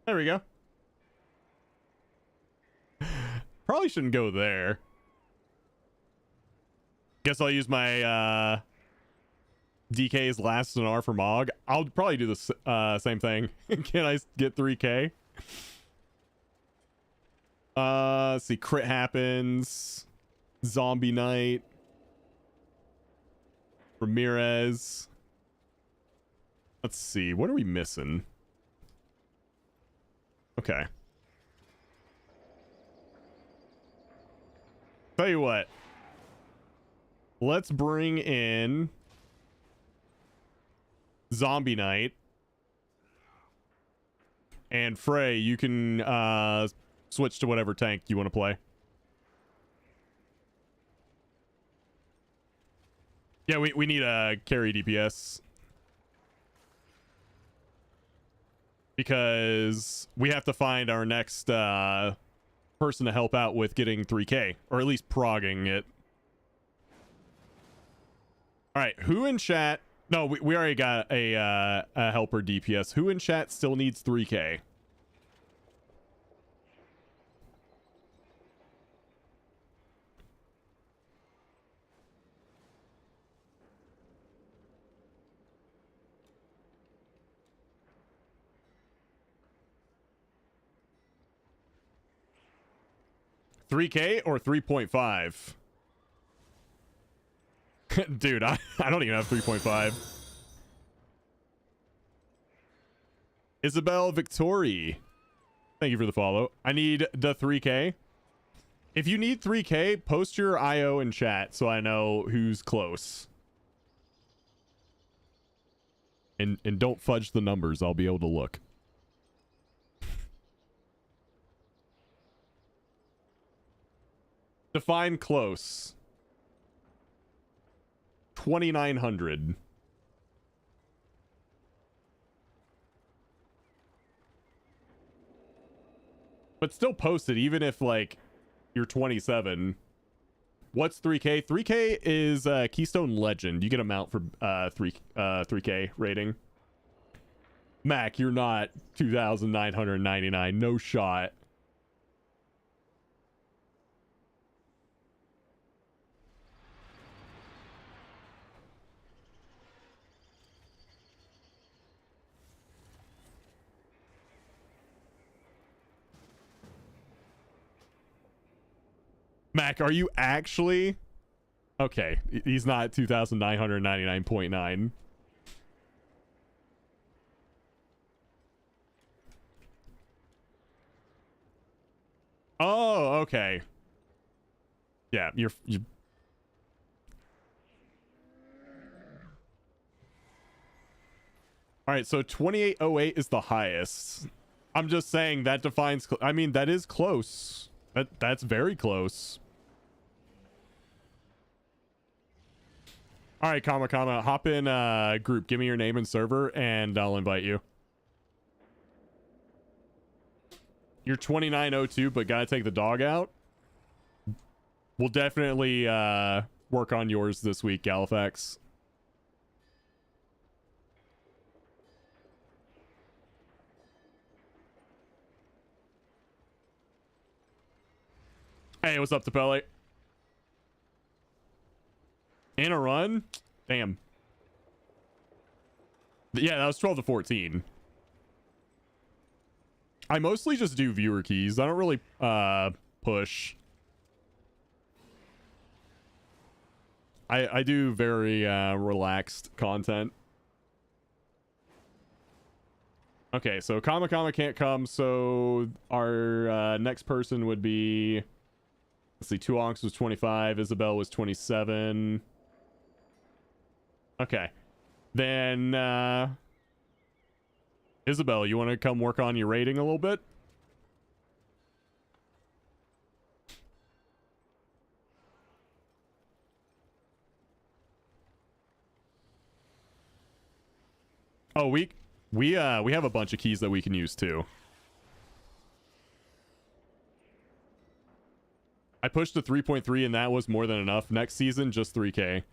There we go. Probably shouldn't go there. Guess I'll use my DK's last and R for Mog. I'll probably do the same thing. Can I get 3k? Let's see. Crit happens. Zombie Knight. Ramirez. Let's see. What are we missing? Okay. Tell you what. Let's bring in Zombie Knight. And Frey, you can switch to whatever tank you want to play. Yeah, we need a carry DPS. Because we have to find our next person to help out with getting 3k. Or at least progging it. Alright, who in chat... No, we already got a helper DPS. Who in chat still needs 3k? $3K or 3.5? Dude, I don't even have 3.5. Isabel Victori. Thank you for the follow. I need the 3K. If you need 3K, post your IO in chat so I know who's close. And don't fudge the numbers. I'll be able to look. Define close. 2,900. But still post it, even if, like, you're 27. What's 3K? 3K is Keystone Legend. You get a mount for 3K rating. Mac, you're not 2,999. No shot. Mac, are you actually? Okay, he's not 2,999.9. Oh, okay. Yeah, you. All right, so 2808 is the highest. I'm just saying that defines. I mean, that is close. That's very close. All right, comma, hop in group. Give me your name and server, and I'll invite you. You're 2902, but gotta take the dog out. We'll definitely work on yours this week, Galifax. Hey, what's up, Tapele? In a run? Damn. Yeah, that was 12 to 14. I mostly just do viewer keys. I don't really push. I do very relaxed content. Okay, so Kama can't come, so our next person would be... Let's see, Tuonks was 25, Isabel was 27. Okay. Then, Isabel, you want to come work on your rating a little bit? Oh, we have a bunch of keys that we can use too. I pushed to 3.3 and that was more than enough. Next season, just 3K.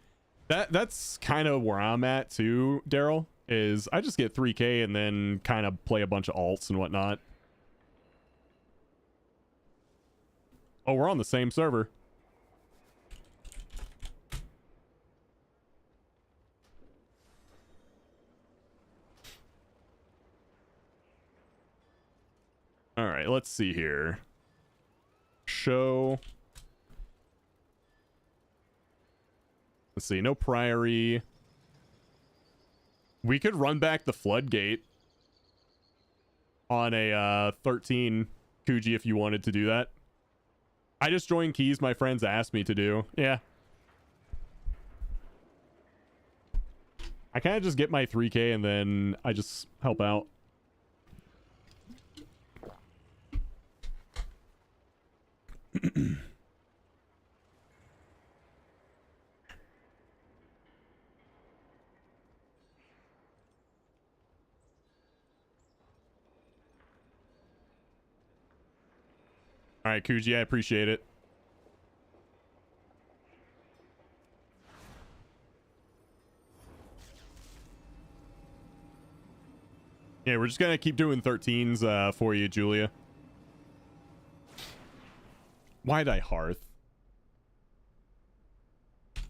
That's kind of where I'm at too, Daryl, is I just get 3K and then kind of play a bunch of alts and whatnot. Oh, we're on the same server. All right, let's see here. Show. Let's see, no Priory. We could run back the Floodgate on a 13 Kuji if you wanted to do that. I just joined keys my friends asked me to do. Yeah. I kind of just get my 3K and then I just help out. All right, Kuji, I appreciate it. Yeah, we're just gonna keep doing 13s for you, Julia. Why'd I hearth?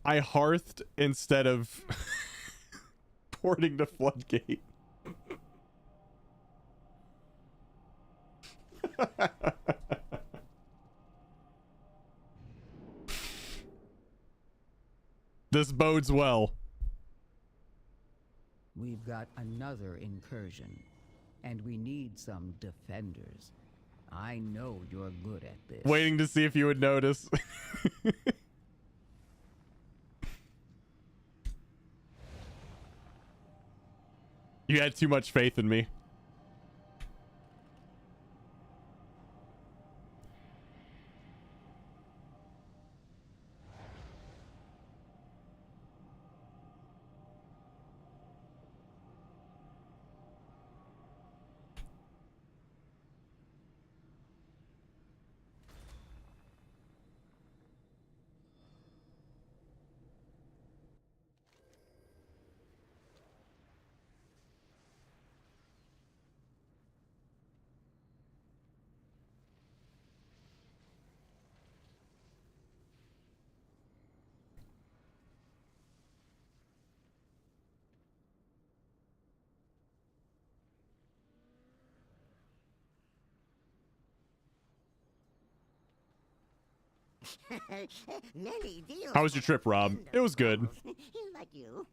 I hearthed instead of porting to Floodgate. This bodes well. We've got another incursion, and we need some defenders. I know you're good at this. Waiting to see if you would notice. You had too much faith in me. Many deals. How was your trip, Rob? It was good. Like you.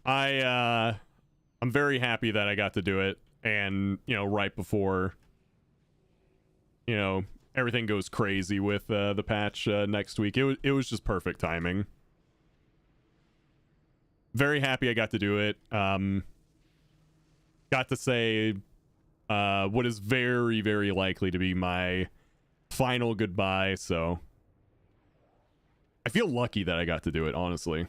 I'm very happy that I got to do it, and right before everything goes crazy with the patch next week. It was just perfect timing. Very happy I got to do it. Got to say what is very, very likely to be my final goodbye, so I feel lucky that I got to do it, honestly.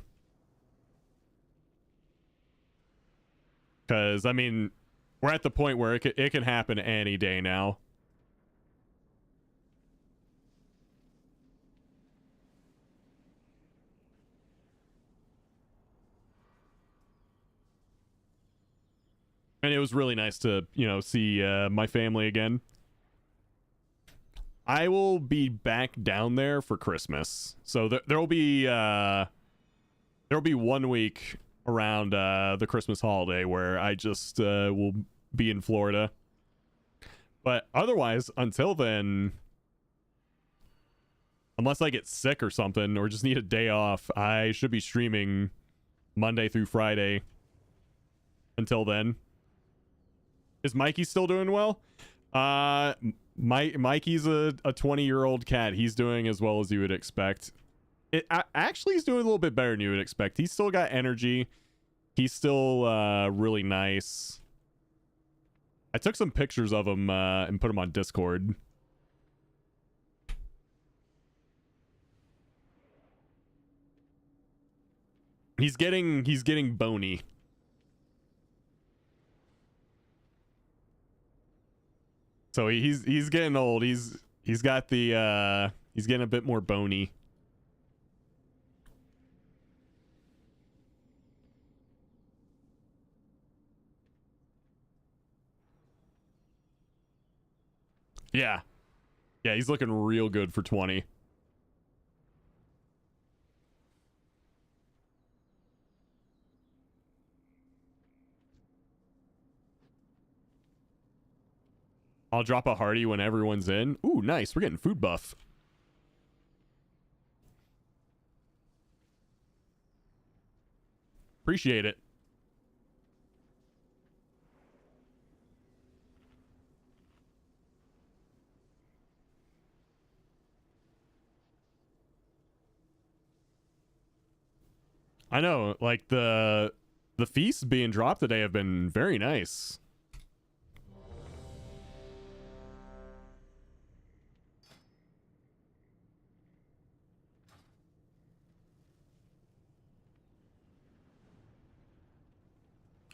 Because, I mean, we're at the point where it can happen any day now. And it was really nice to, see my family again. I will be back down there for Christmas. So there'll be 1 week around the Christmas holiday where I just will be in Florida. But otherwise, until then, unless I get sick or something or just need a day off, I should be streaming Monday through Friday until then. Is Mikey still doing well? Mikey's a 20-year-old cat. He's doing as well as you would expect. Actually, he's doing a little bit better than you would expect. He's still got energy. He's still really nice. I took some pictures of him and put them on Discord. He's getting bony. So he's getting old. He's got the he's getting a bit more bony. Yeah. Yeah, he's looking real good for 20. I'll drop a hearty when everyone's in. Ooh, nice. We're getting food buff. Appreciate it. I know, like the feasts being dropped today have been very nice.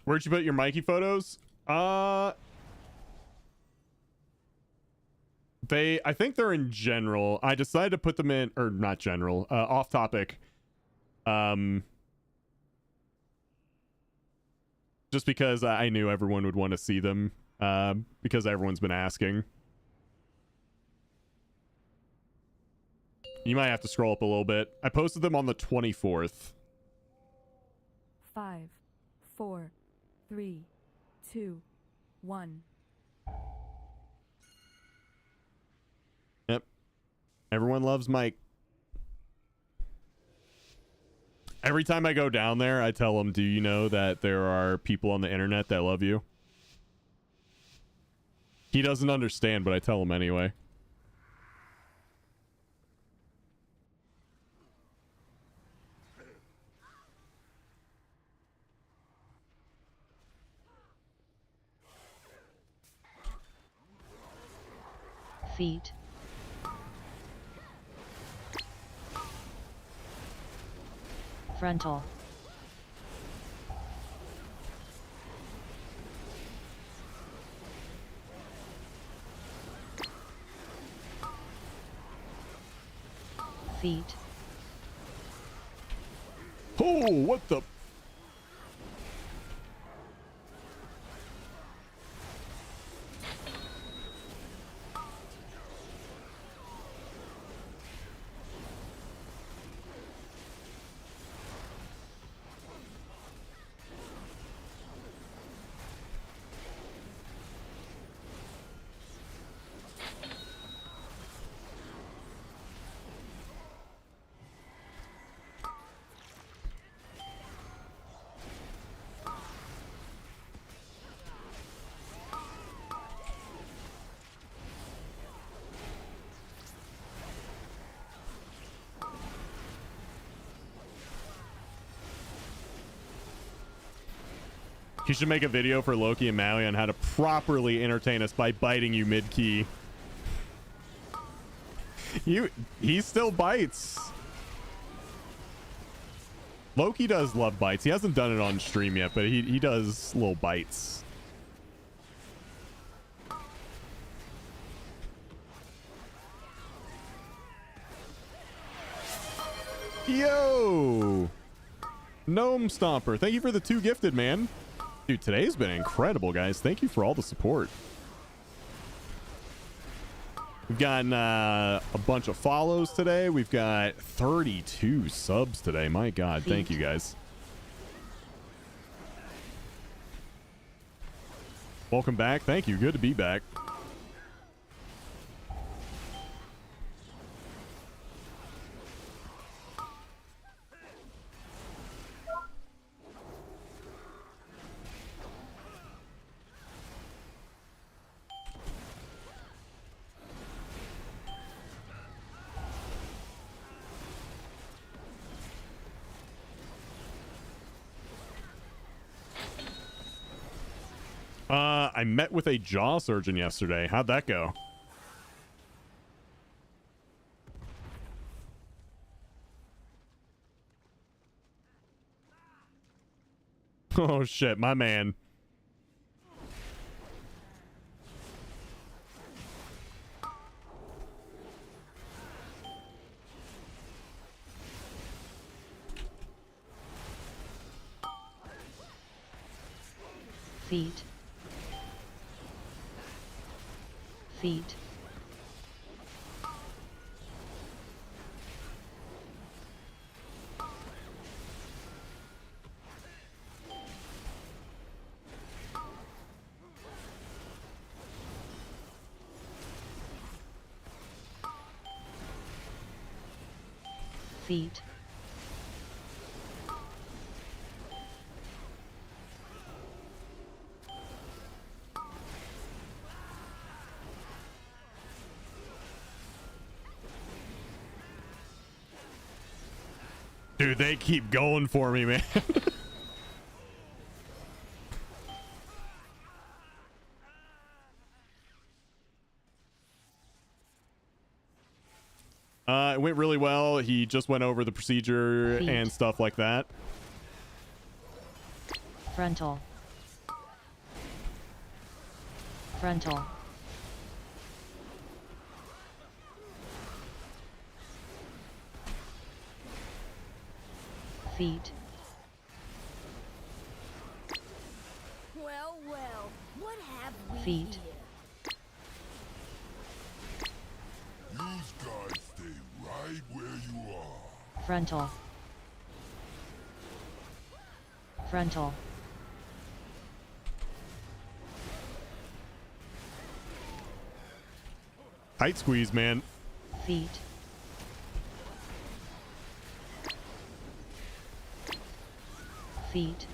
Where'd you put your Mikey photos? I think they're in general. I decided to put them in, or not general, off topic. Just because I knew everyone would want to see them, because everyone's been asking. You might have to scroll up a little bit. I posted them on the 24th. 5, 4, 3, 2, 1. Yep. Everyone loves Mike. Every time I go down there, I tell them, do you know that there are people on the internet that love you? He doesn't understand, but I tell him anyway. Feet. Frontal. Feet. Oh, what the? He should make a video for Loki and Maui on how to properly entertain us by biting you mid-key. He still bites. Loki does love bites. He hasn't done it on stream yet, but he does little bites. Yo! Gnome Stomper, thank you for the 2 gifted, man. Dude, today's been incredible, guys. Thank you for all the support. We've gotten a bunch of follows today. We've got 32 subs today. My God, thank you, guys. Welcome back. Thank you. Good to be back. I met with a jaw surgeon yesterday. How'd that go? Oh shit, my man. Feet. Feet. Feet. Dude, they keep going for me, man. It went really well. He just went over the procedure and stuff like that. Frontal. Frontal. Feet. Well, well, what have we Feet. here? You guys stay right where you are. Frontal. Frontal. Tight squeeze, man. Feet. Feet.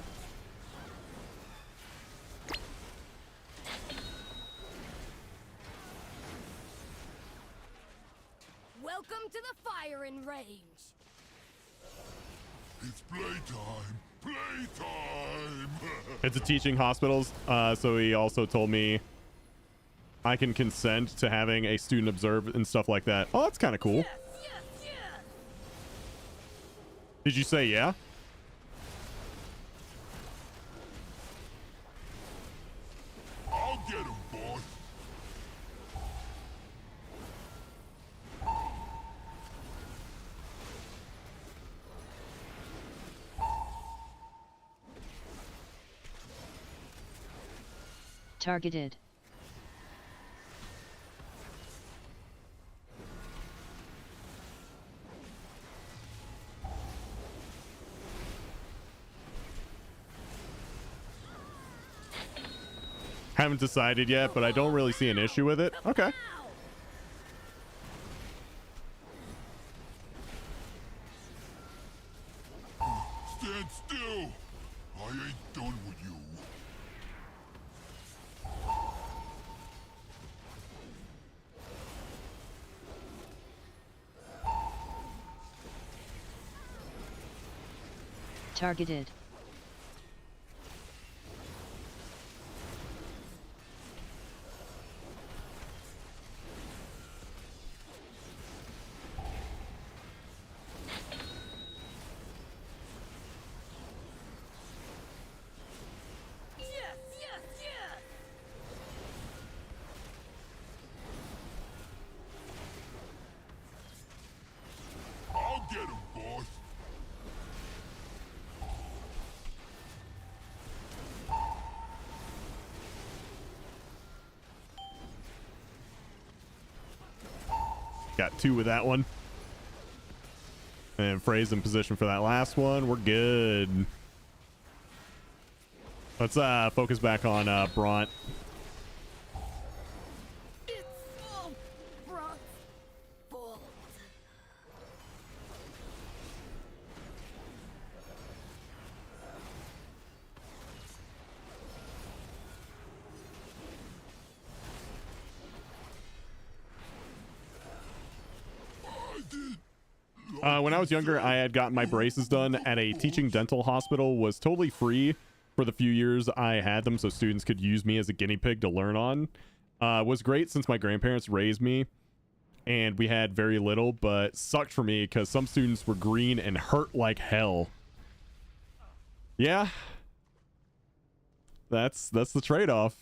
Welcome to the firing range. It's playtime. Playtime. It's a teaching hospitals, so he also told me I can consent to having a student observe and stuff like that. Oh, that's kind of cool. Did you say yeah? I'll get him, boss. Targeted. Haven't decided yet, but I don't really see an issue with it. Okay. Stand still. I ain't done with you. Targeted. I'll get him, boss. Got two with that one. And Frey's in position for that last one. We're good. Let's focus back on Bront. It's all Brock's fault. When I was younger, I had gotten my braces done at a teaching dental hospital. Was totally free for the few years I had them so students could use me as a guinea pig to learn on was great since my grandparents raised me and we had very little, but sucked for me because some students were green and hurt like hell. Yeah. That's the trade-off.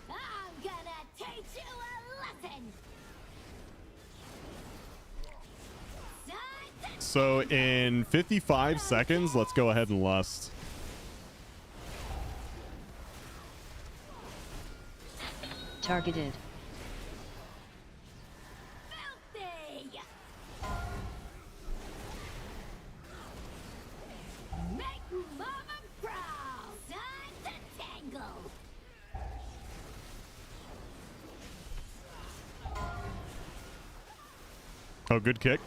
I'm gonna teach you a lesson. So in 55 seconds, let's go ahead and lust. Targeted. Filthy! Make mama proud. Time to tangle. Oh, good kick.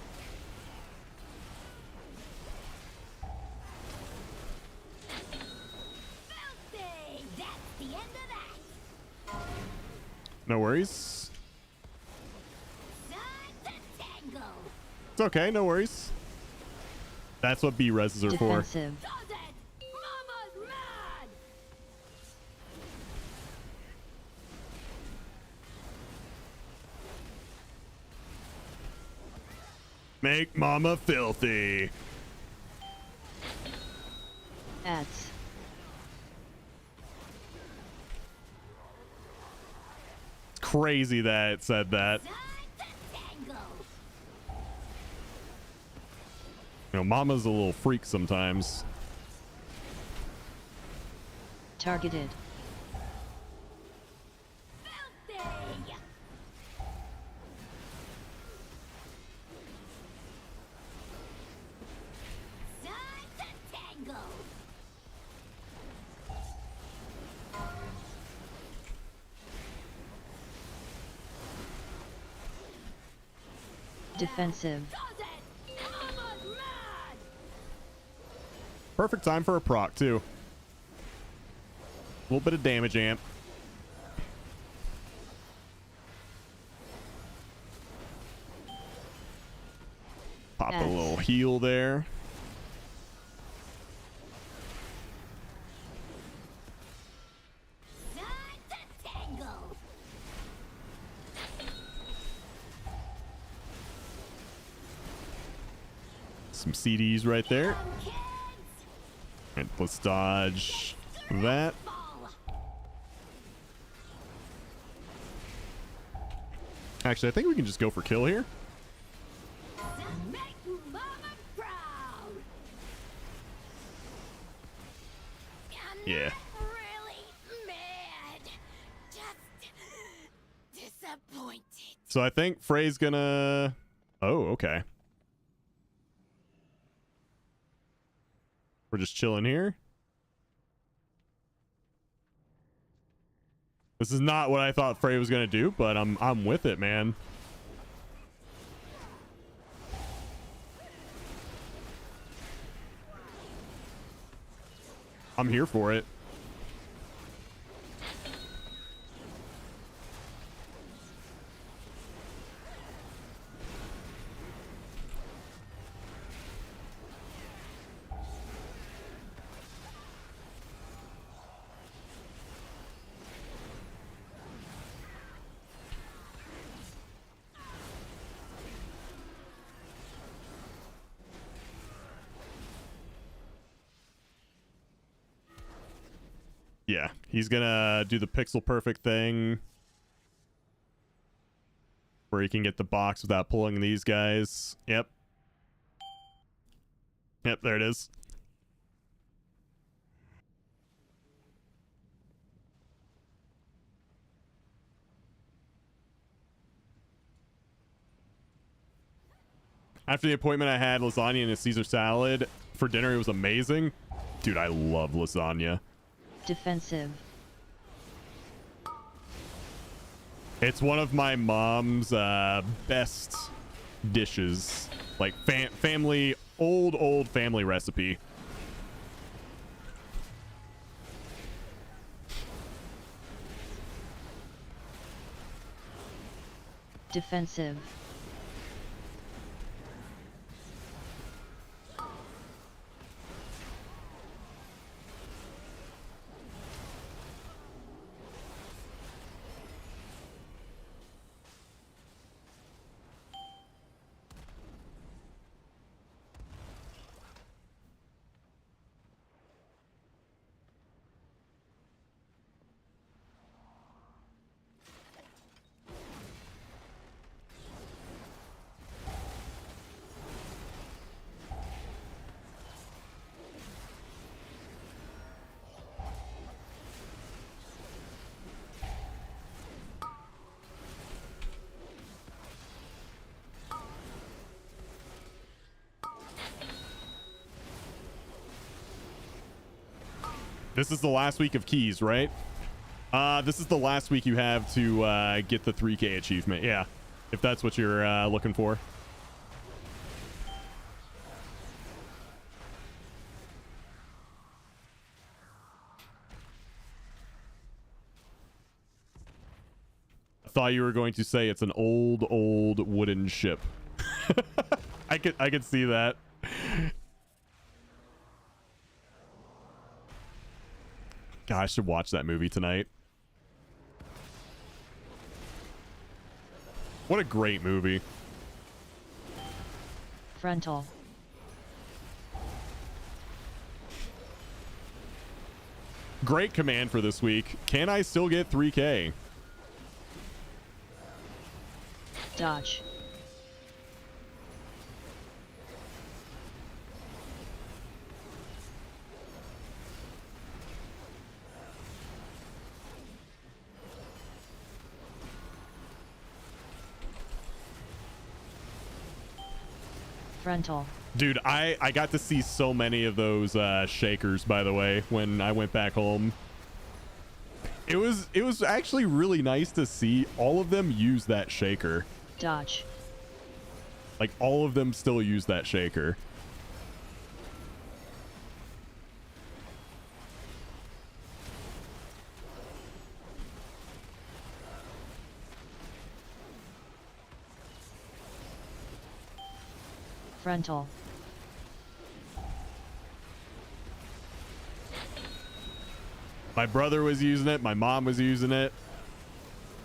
Filthy! That's the end of that. No worries. Time to tangle. It's okay, no worries. That's what B-reses are for. Defensive. Does it? Mama's mad. Make mama filthy. Ads. It's crazy that it said that. You know, mama's a little freak sometimes. Targeted. Filthy! Time to tangle. Defensive. Does it? Mama's mad. Perfect time for a proc, too. A little bit of damage amp. Pop a little heal there. Time to tangle. Some CDs right there. And let's dodge that. Actually, I think we can just go for kill here. Make mama proud. Yeah. Really mad. Just disappointed. So I think Frey's gonna... Oh, okay. We're just chilling here. This is not what I thought Frey was gonna do, but I'm with it, man. I'm here for it. Yeah, he's gonna do the pixel perfect thing where he can get the box without pulling these guys. Yep. Yep, there it is. After the appointment, I had lasagna and a Caesar salad. For dinner, it was amazing. Dude, I love lasagna. Defensive. It's one of my mom's best dishes. Like, family, old family recipe. Defensive. This is the last week of keys, right? This is the last week you have to get the 3K achievement. Yeah, if that's what you're looking for. I thought you were going to say it's an old wooden ship. I could see that. God, I should watch that movie tonight. What a great movie. Frontal. Great command for this week. Can I still get 3K? Dodge. Frontal. Dude, I got to see so many of those shakers, by the way, when I went back home. It was actually really nice to see all of them use that shaker. Dodge. Like, all of them still use that shaker. Frontal. My brother was using it. My mom was using it.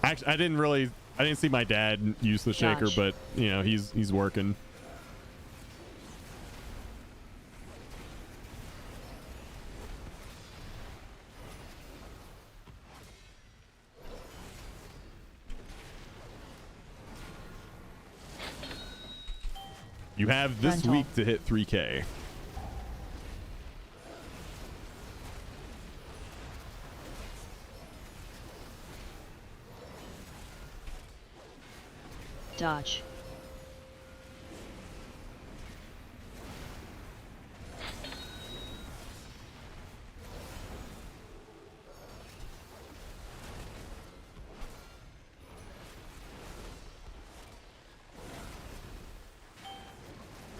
Actually, I didn't see my dad use the shaker, Gosh. but you know, he's working. You have this Frontal. week to hit 3K. Dodge.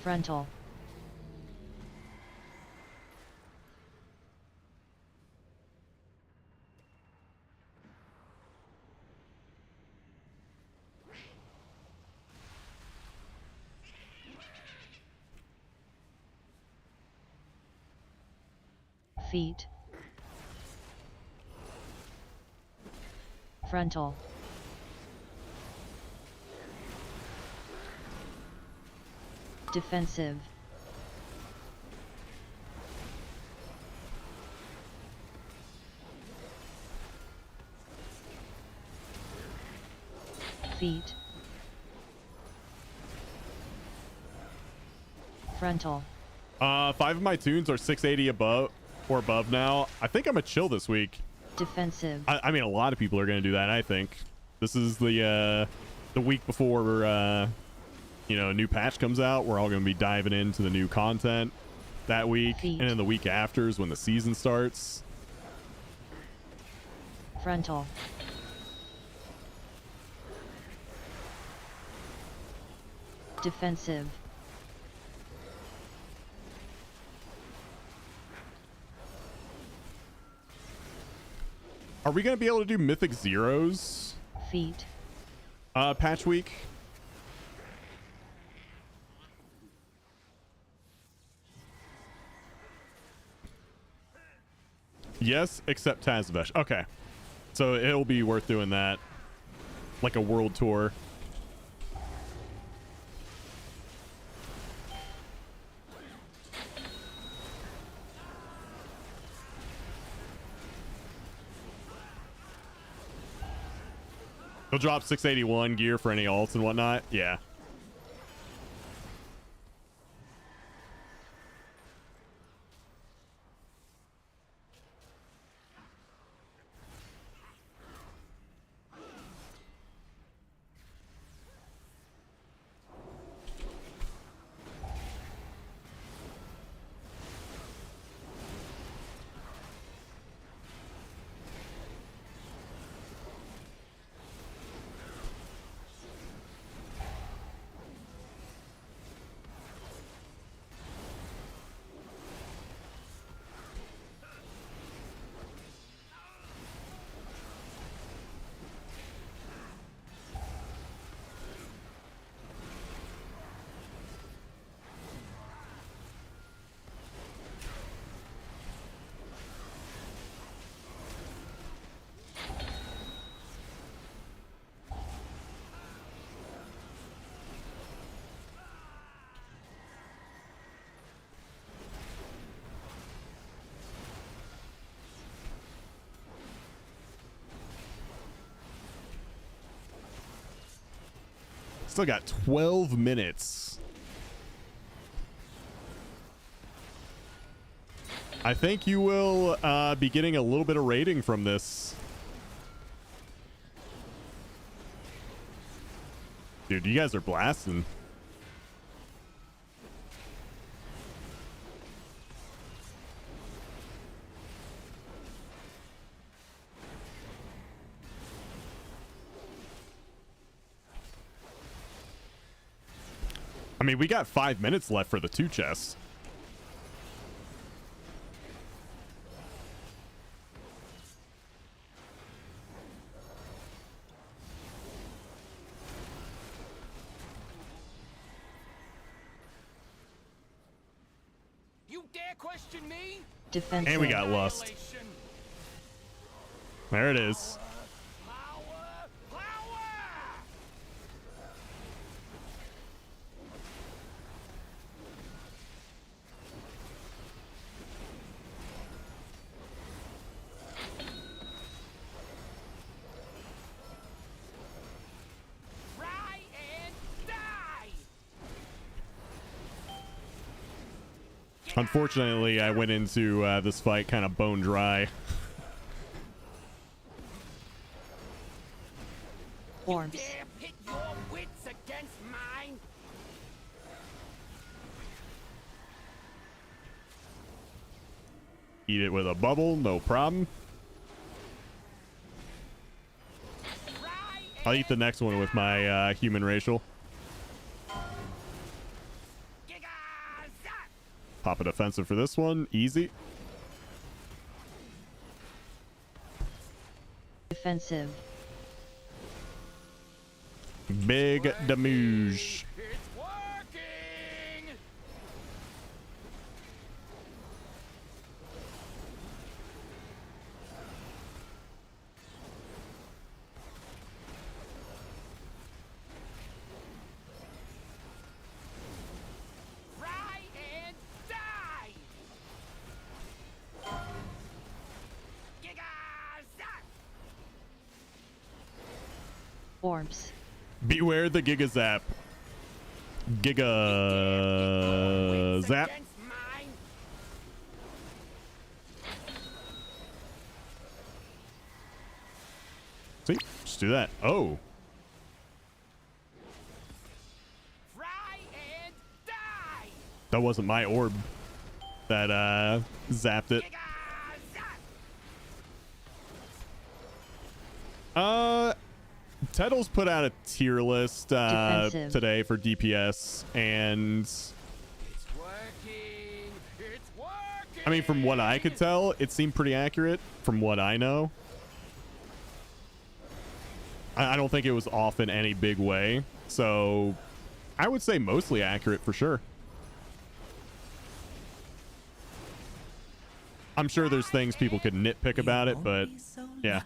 Frontal. Feet. Frontal. Defensive. Feet. Frontal. 5 of my tunes are 680 above or above now. I think I'm gonna chill this week. Defensive. I mean, a lot of people are gonna do that. I think this is the week before you know, a new patch comes out. We're all gonna be diving into the new content that week, Feet. and then the week after is when the season starts. Frontal. Defensive. Are we gonna be able to do Mythic Zeros? Feet. Patch week. Yes, except Tazvesh. Okay. So it'll be worth doing that. Like a world tour. He'll drop 681 gear for any alts and whatnot. Yeah. Still got 12 minutes. I think you will be getting a little bit of rating from this. Dude, you guys are blasting. I mean, we got 5 minutes left for the 2 chests. You dare question me? Defensive. And we got Lust. There it is. Unfortunately, I went into this fight kind of bone dry. Orbs. Dare pit your wits against mine? Eat it with a bubble, no problem. I'll eat the next one with my human racial. Pop a defensive for this one. Easy. Defensive. Big damage. Orbs. Beware the Giga Zap. Giga Zap. See, just do that. Oh. That wasn't my orb that zapped it. Tettle's put out a tier list today for DPS, and I mean, from what I could tell, it seemed pretty accurate from what I know. I don't think it was off in any big way, so I would say mostly accurate for sure. I'm sure there's things people could nitpick about it, but yeah.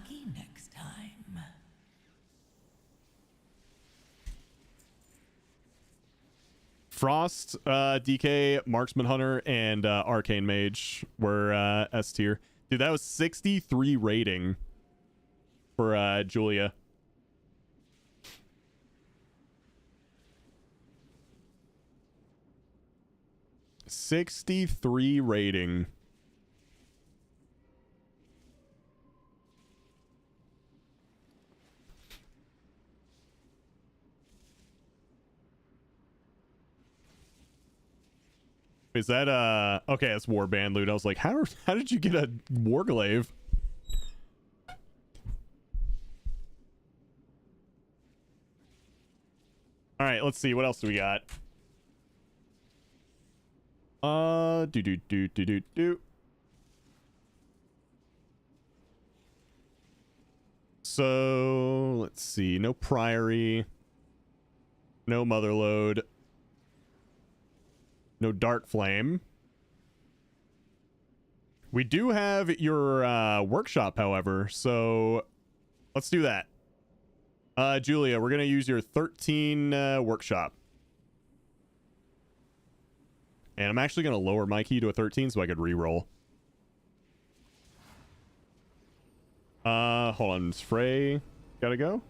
Frost, DK, Marksman Hunter, and Arcane Mage were S tier. Dude, that was 63 rating for Julia. $63 rating. Is that okay, that's warband loot. I was like, how did you get a warglaive? All right, let's see, what else do we got? So let's see, no priory, no motherlode, no dark flame. We do have your workshop, however, so let's do that. Julia, we're gonna use your 13 workshop. And I'm actually gonna lower my key to a 13 so I could re-roll. Hold on, Frey gotta go.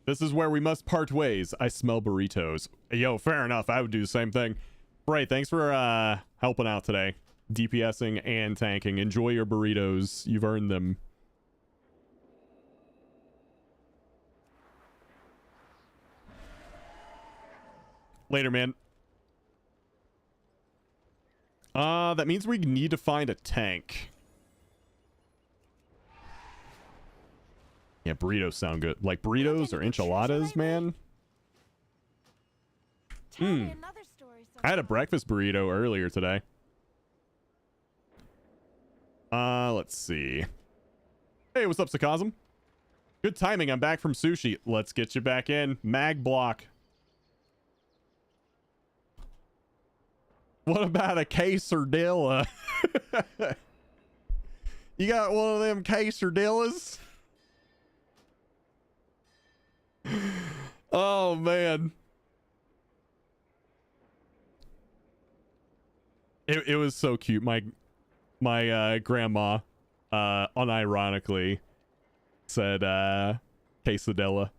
This is where we must part ways. I smell burritos. Yo, fair enough. I would do the same thing. Frey, thanks for helping out today. DPSing and tanking. Enjoy your burritos. You've earned them. Later, man. That means we need to find a tank. Yeah, burritos sound good. Like burritos or enchiladas, man. I had a breakfast burrito earlier today. Let's see. Hey, what's up, Sakazm? Good timing. I'm back from sushi. Let's get you back in. Mag block. What about a quesadilla? You got one of them quesadillas? Oh, man. It was so cute. My grandma unironically said quesadilla.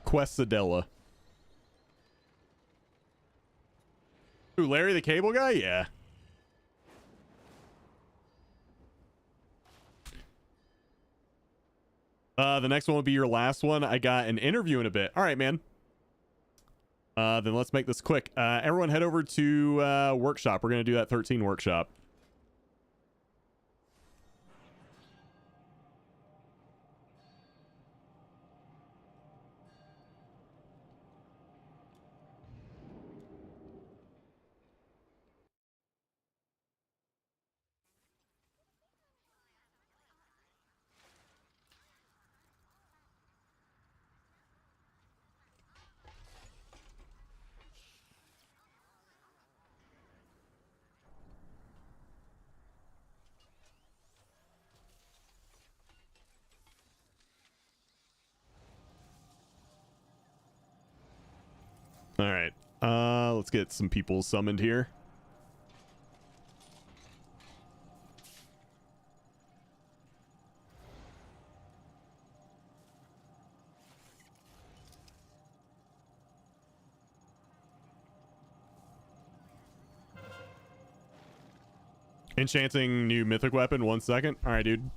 Quesadilla. Ooh, Larry the Cable Guy? Yeah. The next one will be your last one. I got an interview in a bit. All right, man. Then let's make this quick. Everyone head over to workshop. We're going to do that 13 workshop. get some people summoned here. Enchanting new mythic weapon, 1 second. All right, dude.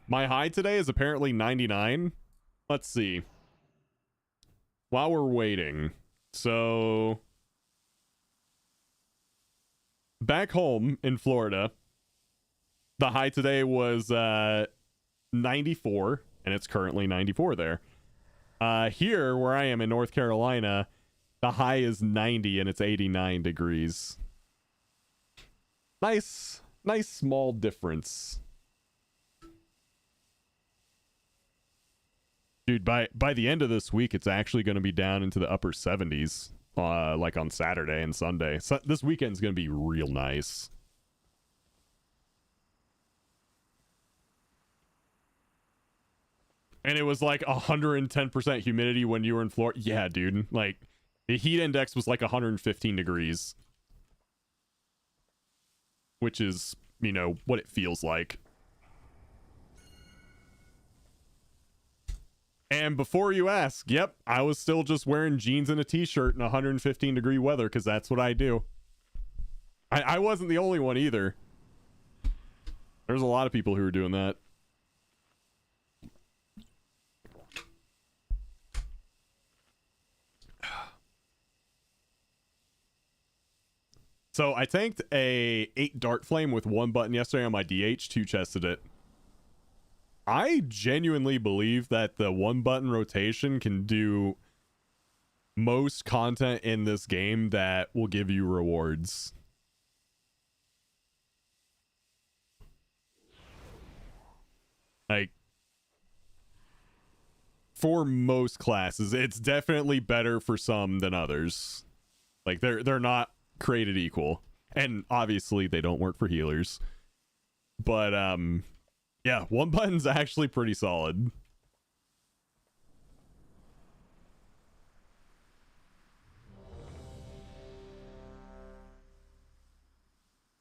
My high today is apparently 99. Let's see. While we're waiting. So back home in Florida, the high today was 94, and it's currently 94 there. Here, where I am in North Carolina, the high is 90 and it's 89 degrees. Nice small difference. Dude, by the end of this week, it's actually going to be down into the upper 70s, like on Saturday and Sunday. So this weekend's going to be real nice. And it was like 110% humidity when you were in Florida. Yeah, dude. Like, the heat index was like 115 degrees. Which is, you know, what it feels like. And before you ask, yep, I was still just wearing jeans and a t-shirt in 115 degree weather because that's what I do. I wasn't the only one either. There's a lot of people who are doing that. So I tanked a 8 dart flame with 1 button yesterday on my DH, 2 chested it. I genuinely believe that the 1 button rotation can do most content in this game that will give you rewards. Like, for most classes, it's definitely better for some than others. Like, they're not created equal. And obviously they don't work for healers. But yeah, 1 button's actually pretty solid.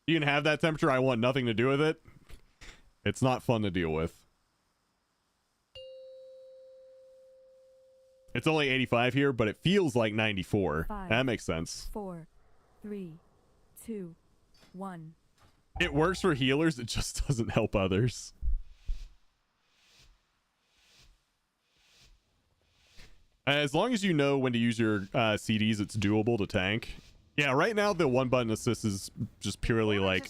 You can have that temperature. I want nothing to do with it. It's not fun to deal with. It's only 85 here, but it feels like 94. 5, that makes sense. 4, 3, 2, 1. It works for healers. It just doesn't help others. As long as you know when to use your CDs, it's doable to tank. Yeah, right now the 1 button assist is just purely like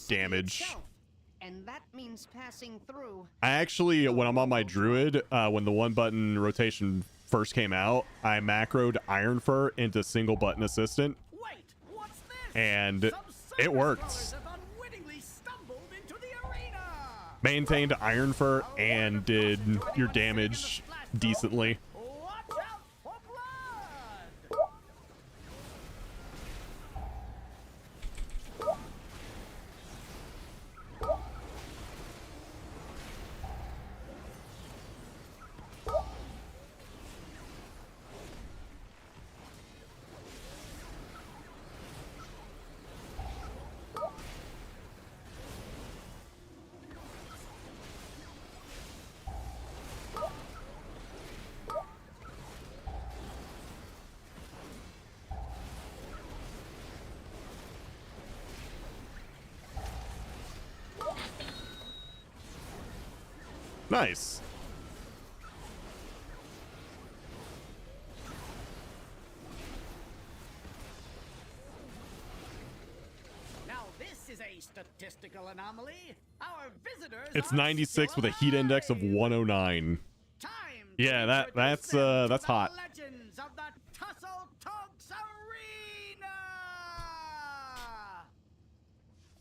damage. And that means passing through. I actually, when I'm on my druid, when the 1 button rotation first came out, I macroed Iron Fur into single button assistant. And it worked. Maintained Iron Fur and did your damage decently. Nice. Now this is a statistical anomaly. Our visitors It's 96 with a heat index of 109. Yeah, that's hot. Legends of the Tussle Togs Arena.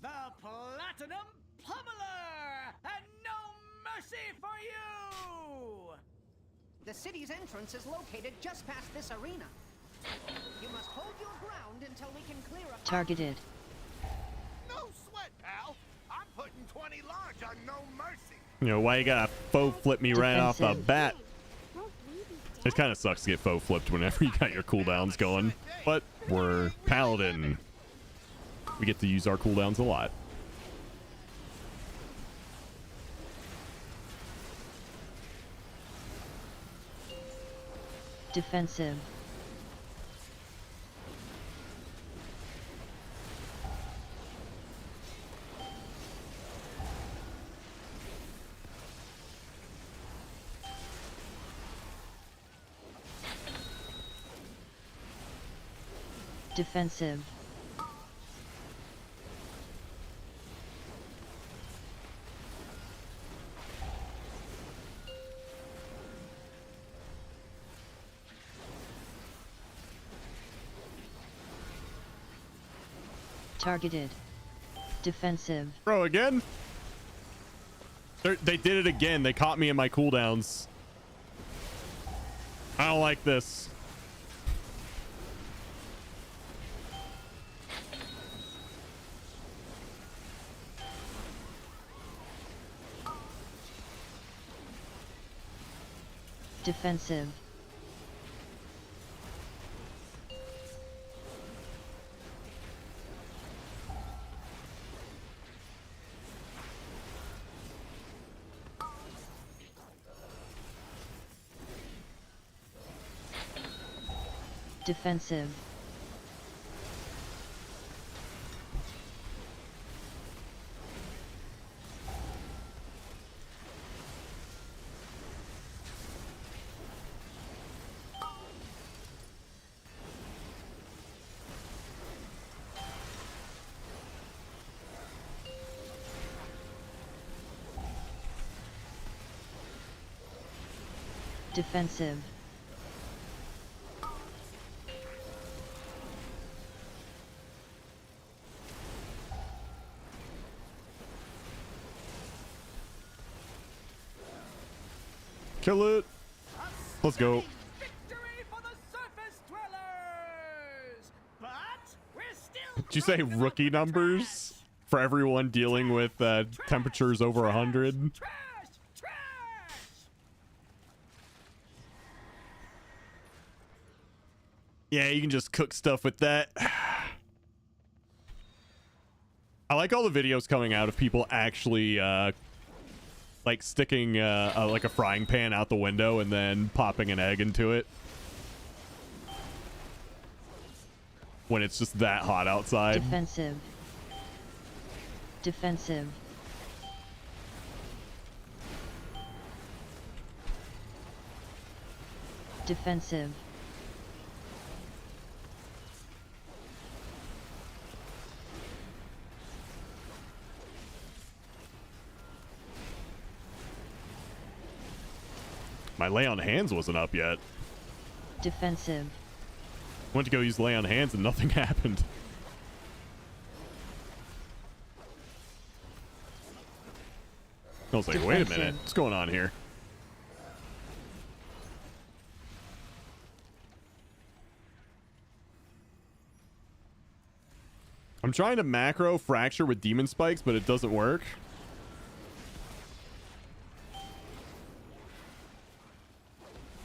The Platinum Pummeler and no mercy Mercy for you! The city's entrance is located just past this arena. You must hold your ground until we can clear a... Targeted. No sweat, pal. I'm putting 20 large on no mercy. You know, why you gotta faux flip me right off the Defensive. bat? It kind of sucks to get faux flipped whenever you got your cooldowns going. But we're Paladin. We get to use our cooldowns a lot. Defensive. Defensive. Targeted. Defensive. Bro, again? They did it again. They caught me in my cooldowns. I don't like this. Defensive. Defensive. Defensive. Kill it. Let's go. Did you say rookie numbers for everyone dealing with temperatures over 100? Yeah, you can just cook stuff with that. I like all the videos coming out of people actually like sticking like a frying pan out the window and then popping an egg into it when it's just that hot outside. Defensive. Defensive. Defensive. My lay on hands wasn't up yet. Defensive. Went to go use lay on hands and nothing happened. I was like, wait a minute, what's going on here? I'm trying to macro fracture with demon spikes, but it doesn't work.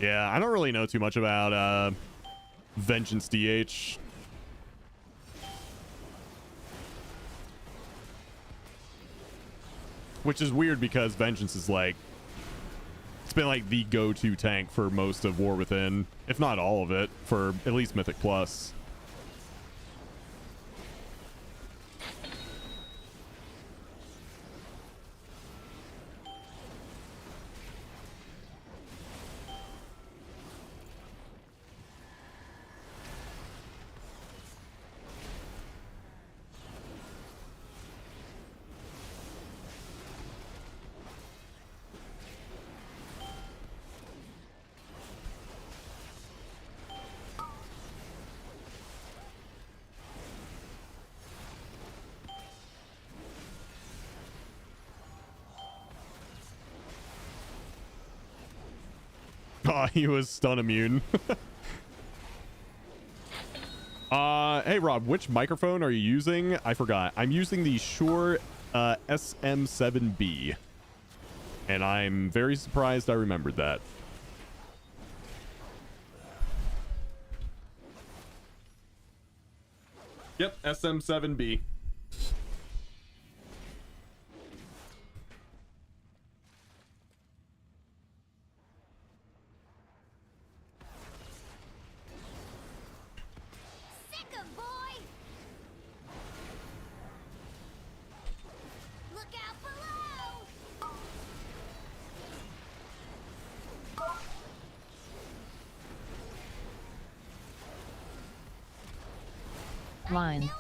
Yeah, I don't really know too much about Vengeance DH. Which is weird because Vengeance is like... It's been like the go-to tank for most of War Within. If not all of it, for at least Mythic Plus. Oh, he was stun immune. Hey Rob, which microphone are you using? I forgot. I'm using the Shure SM7B. And I'm very surprised I remembered that. Yep, SM7B. Line.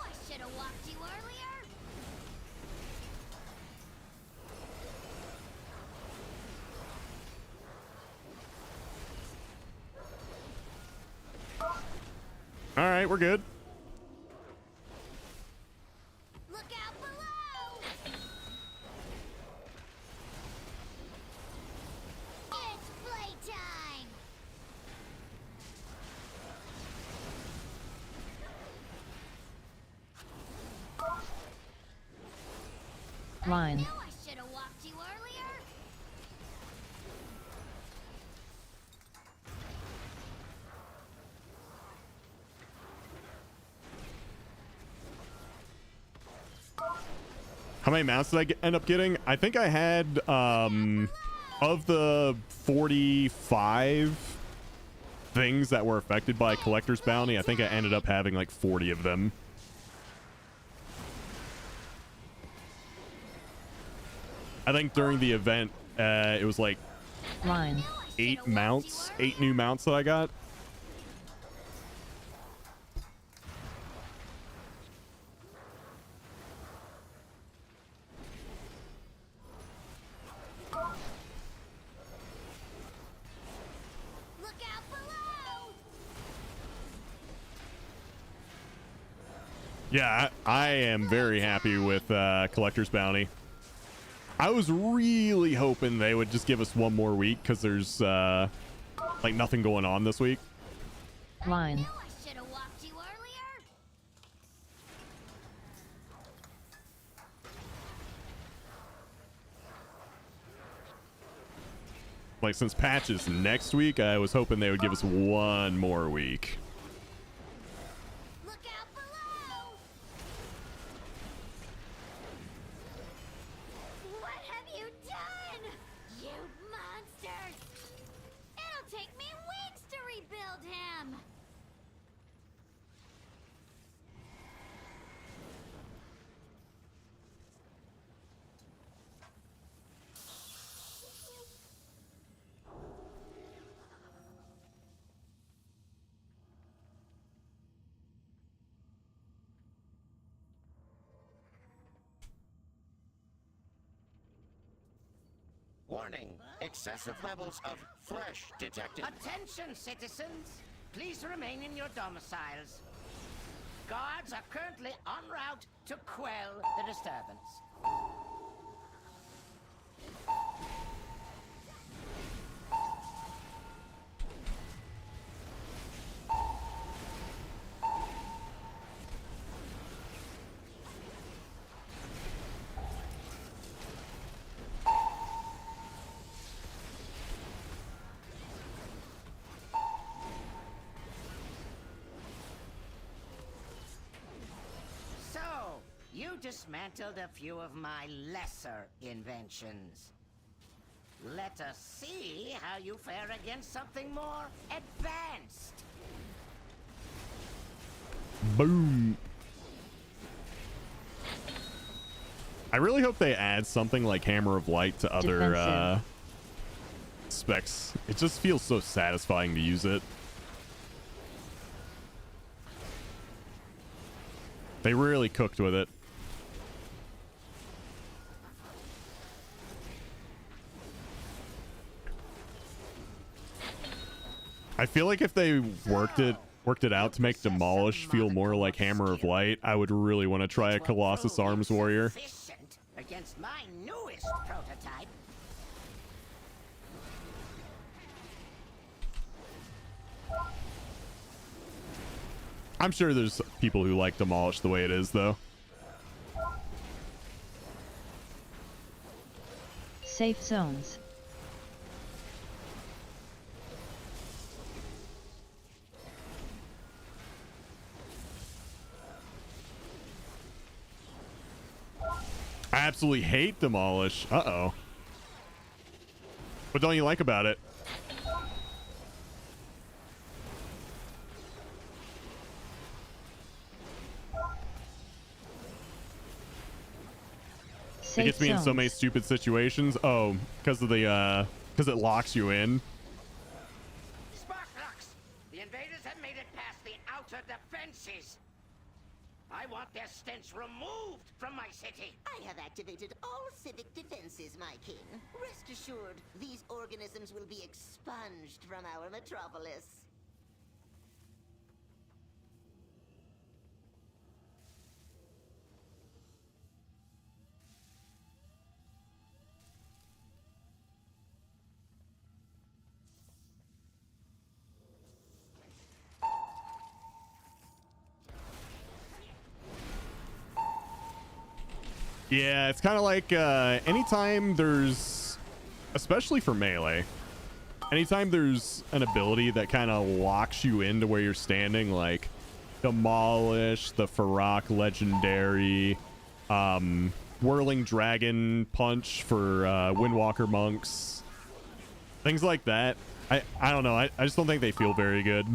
All right, we're good. Look out below! It's playtime! Line. I knew I should have walked you earlier. How many mounts did I end up getting? I think I had, of the 45 things that were affected by Collector's Bounty, I think I ended up having like 40 of them. I think during the event, it was like Line. 8 mounts, 8 new mounts that I got. Yeah, I am very happy with Collector's Bounty. I was really hoping they would just give us one more week because there's like nothing going on this week. Line. I should have walked you earlier. Like since patch is next week, I was hoping they would give us one more week. Look out below! What have you done? You monsters! It'll take me weeks to rebuild him! Warning, excessive levels of flesh detected. Attention, citizens! Please remain in your domiciles. Guards are currently en route to quell the disturbance. You dismantled a few of my lesser inventions. Let us see how you fare against something more advanced. Boom. I really hope they add something like Hammer of Light to other specs. It just feels so satisfying to use it. They really cooked with it. I feel like if they worked it out to make Demolish feel more like Hammer of Light, I would really want to try a Colossus Arms Warrior. Against my newest prototype. I'm sure there's people who like Demolish the way it is, though. Safe zones. I absolutely hate Demolish. Uh-oh. What don't you like about it? It gets me in so many stupid situations. Oh, because of the because it locks you in. Sparklux! The invaders have made it past the outer defenses. I want their stench removed from my city. I have activated all civic defenses, my king. Rest assured, these organisms will be expunged from our metropolis. Yeah, it's kind of like anytime there's, especially for melee, anytime there's an ability that kind of locks you into where you're standing, like Demolish, the Farrak Legendary, Whirling Dragon Punch for Windwalker Monks, things like that. I don't know. I just don't think they feel very good.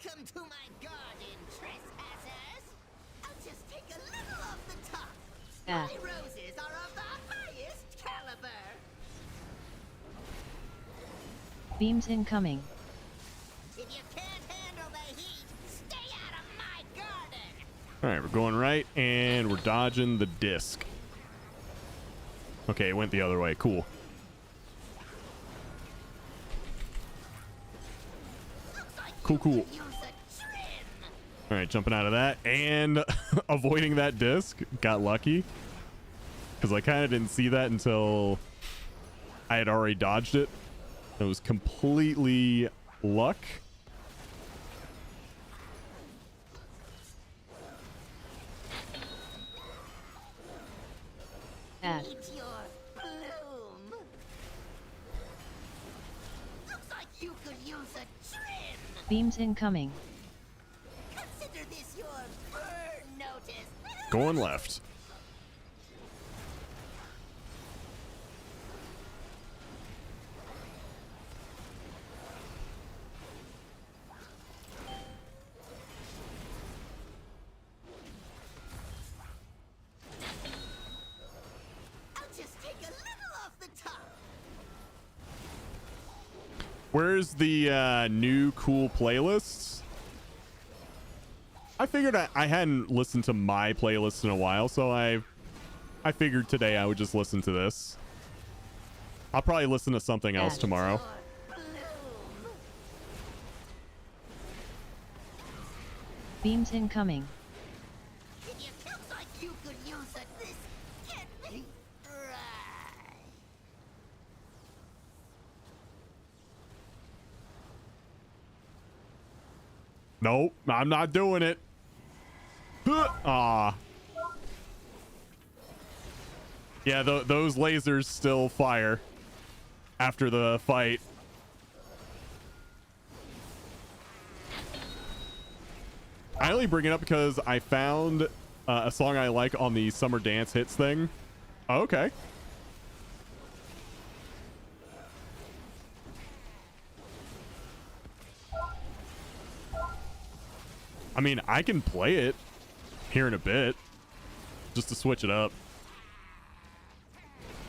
Welcome to my garden, trespassers. I'll just take a little off the top. My roses are of the highest caliber. Beams incoming. If you can't handle the heat, stay out of my garden. All right, we're going right, and we're dodging the disc. Okay, it went the other way. Cool. Cool. All right, jumping out of that and avoiding that disc. Got lucky because I kind of didn't see that until I had already dodged it. It was completely luck. Meet your bloom. Looks like you could use a trim. Beams incoming. Consider this your burn notice. Going left. I'll just take a little off the top. Where's the new cool playlists? I figured I hadn't listened to my playlist in a while, so I figured today I would just listen to this. I'll probably listen to something else tomorrow. Beams incoming. Looks like you could use a this. Get me right. Nope, I'm not doing it. Ah. Yeah, those lasers still fire after the fight. I only bring it up because I found a song I like on the Summer Dance Hits thing. Oh, okay. I mean, I can play it here in a bit just to switch it up.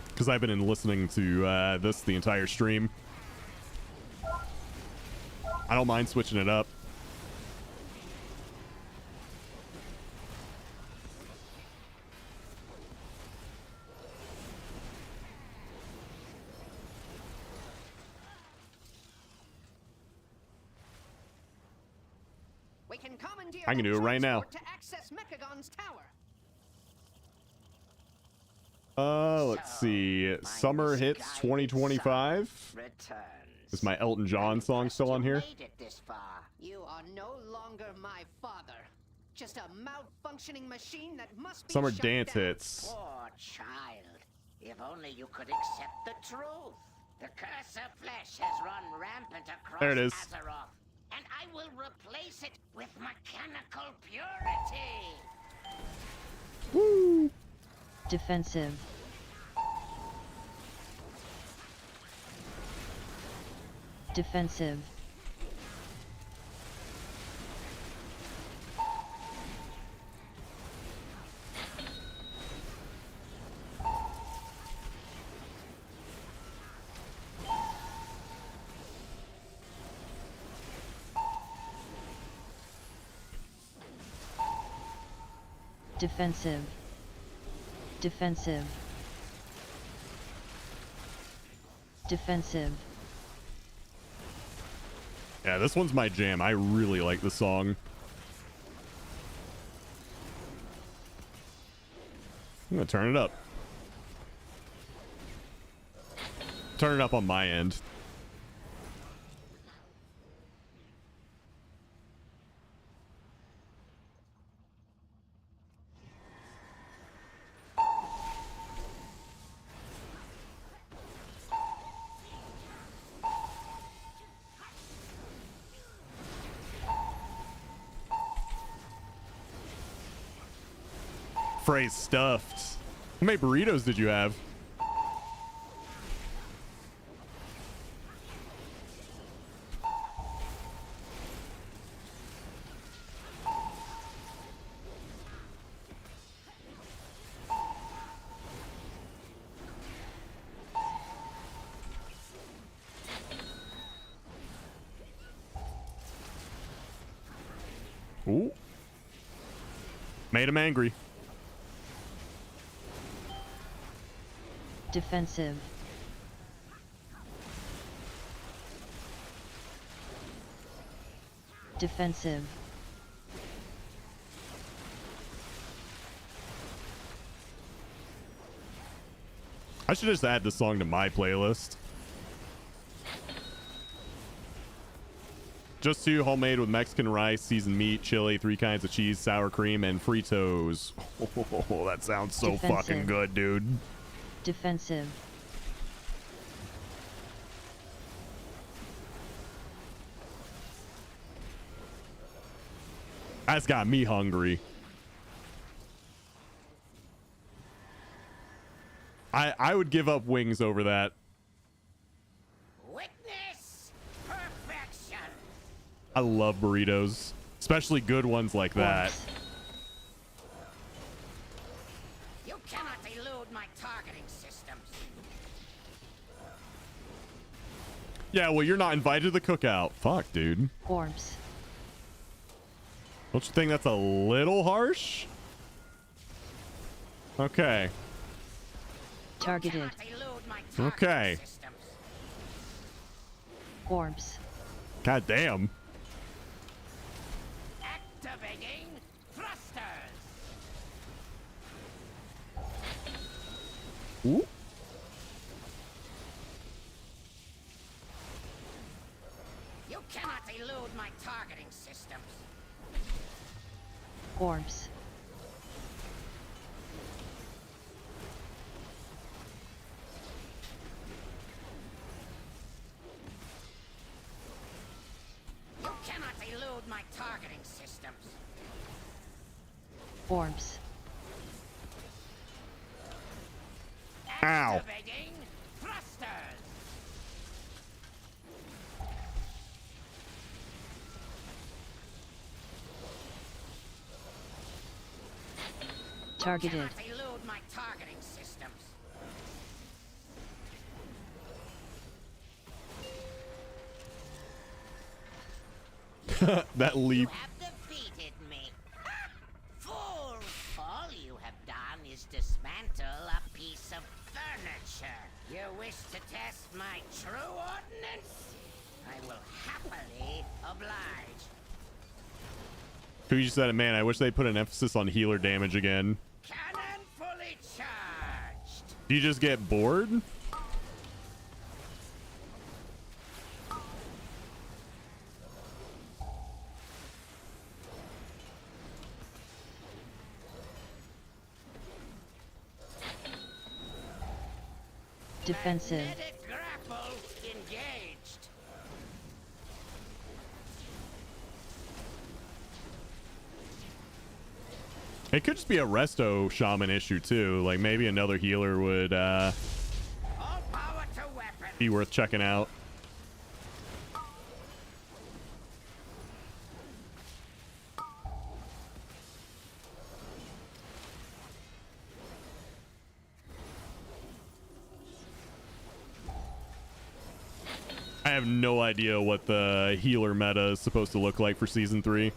Because I've been listening to this the entire stream. I don't mind switching it up. We can commandeer I can do it right now. to access Mechagon's tower. Let's see. Summer Hits 2025. Is my Elton John song still on here? Made it this far. You are no longer my father. Just a malfunctioning machine that must be Summer shut Dance down. Hits. Poor child. If only you could accept the truth. The curse of flesh has run rampant across There it is. Azeroth, and I will replace it with mechanical purity. Woo! Defensive. Defensive. Defensive. Defensive. Defensive. Yeah, this one's my jam. I really like the song. I'm gonna turn it up. Turn it up on my end. Phrase stuffed. How many burritos did you have? Ooh. Made him angry. Defensive. Defensive. I should just add this song to my playlist. Just two, homemade with Mexican rice, seasoned meat, chili, 3 kinds of cheese, sour cream, and Fritos. Oh, that sounds so Defensive. fucking good, dude. Defensive. That's got me hungry. I would give up wings over that. Witness perfection. I love burritos, especially good ones like that. You cannot elude my targeting systems. Yeah, well, you're not invited to the cookout. Fuck, dude. Orbs. Don't you think that's a little harsh? Okay. Targeted. Okay. Orbs. God damn. Activating thrusters. Ooh. You cannot elude my targeting systems. Orbs. You cannot elude my targeting systems. Orbs. Ow. Activating thrusters. Targeted. You cannot elude my targeting systems. That leap. You have defeated me. Fool! All you have done is dismantle a piece of furniture. You wish to test my true ordnance? I will happily oblige. Kuji said, man, I wish they put an emphasis on healer damage again. Cannon fully charged. Do you just get bored? Defensive. Magnetic grapple engaged. It could just be a resto shaman issue too. Like maybe another healer would All power to weapon. be worth checking out. I have no idea what the healer meta is supposed to look like for season 3.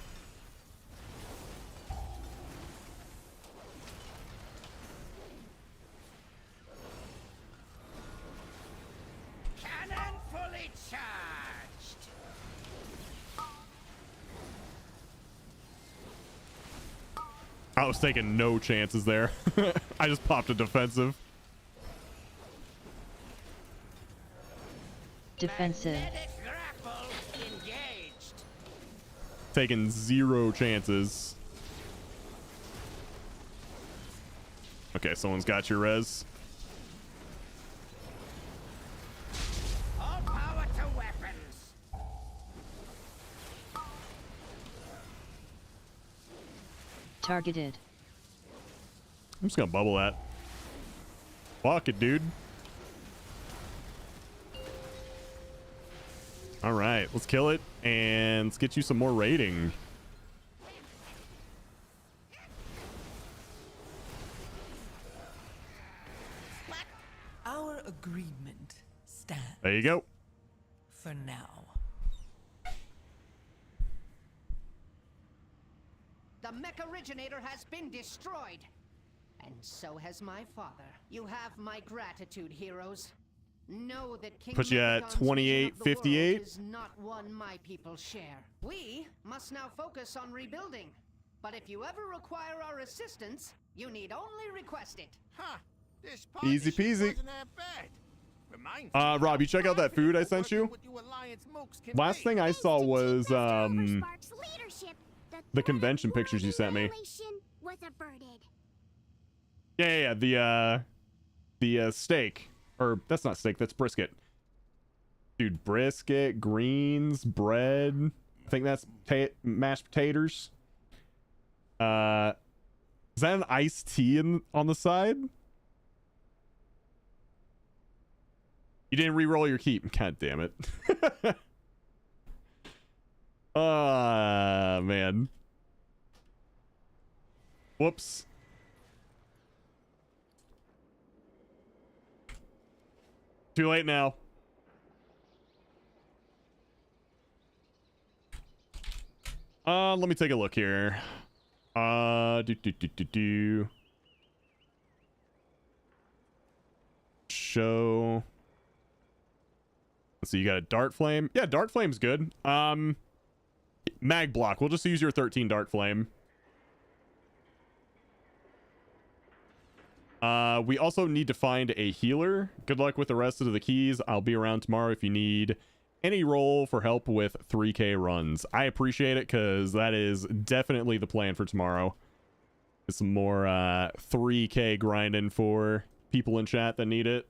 Cannon fully charged. I was taking no chances there. I just popped a defensive. Defensive. Magnetic grapple engaged. Taking 0 chances. Okay, someone's got your res. All power to weapons. Targeted. I'm just gonna bubble that. Fuck it, dude. All right, let's kill it and let's get you some more rating. Our agreement stands There you go. for now. The mech originator has been destroyed. And so has my father. You have my gratitude, heroes. Know that King Put you at Mechagon's vision of the world 28-58. is not one my people share. We must now focus on rebuilding. But if you ever require our assistance, you need only request it. Huh. This Easy partnership peasy. wasn't that bad. Reminds me Rob, you check out that food I sent you? what you Alliance mooks can Last be. thing I saw was the convention pictures you sent me. Was averted. Yeah, the steak. Or that's not steak, that's brisket. Dude, brisket, greens, bread. I think that's mashed potatoes. Is that an iced tea on the side? You didn't re-roll your keep. God damn it. Man. Whoops. Too late now. Let me take a look here. Show. Let's see, you got a dart flame. Yeah, dart flame's good. Mag block. We'll just use your 13 dart flame. We also need to find a healer. Good luck with the rest of the keys. I'll be around tomorrow if you need any role for help with 3K runs. I appreciate it because that is definitely the plan for tomorrow. It's some more 3K grinding for people in chat that need it.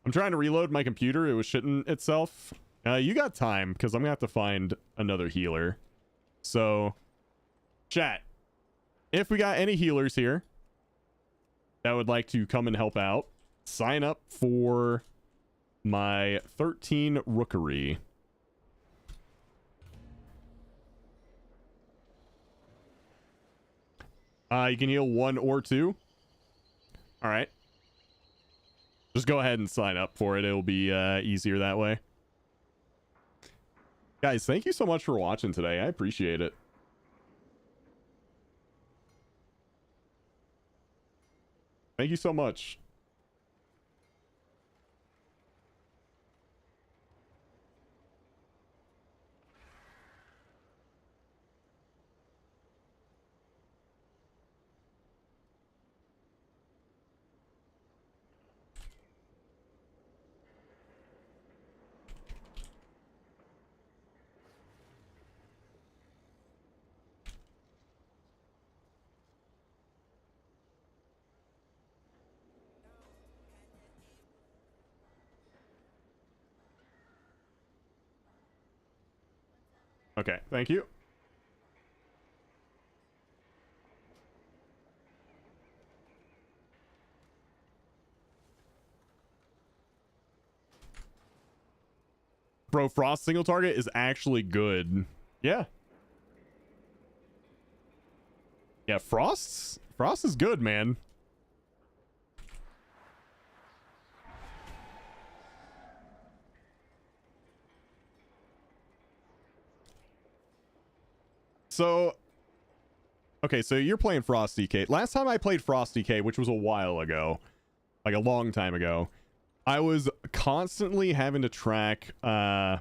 I'm trying to reload my computer. It was shitting itself. You got time because I'm gonna have to find another healer. So, chat, if we got any healers here that would like to come and help out, sign up for my 13 rookery. You can heal 1 or 2. All right. Just go ahead and sign up for it. It'll be easier that way. Guys, thank you so much for watching today. I appreciate it. Thank you so much. Okay, thank you. Bro, Frost single target is actually good. Yeah. Yeah, Frost is good, man. So, okay, so you're playing Frost DK. Last time I played Frost DK, which was a while ago, like a long time ago, I was constantly having to track Icy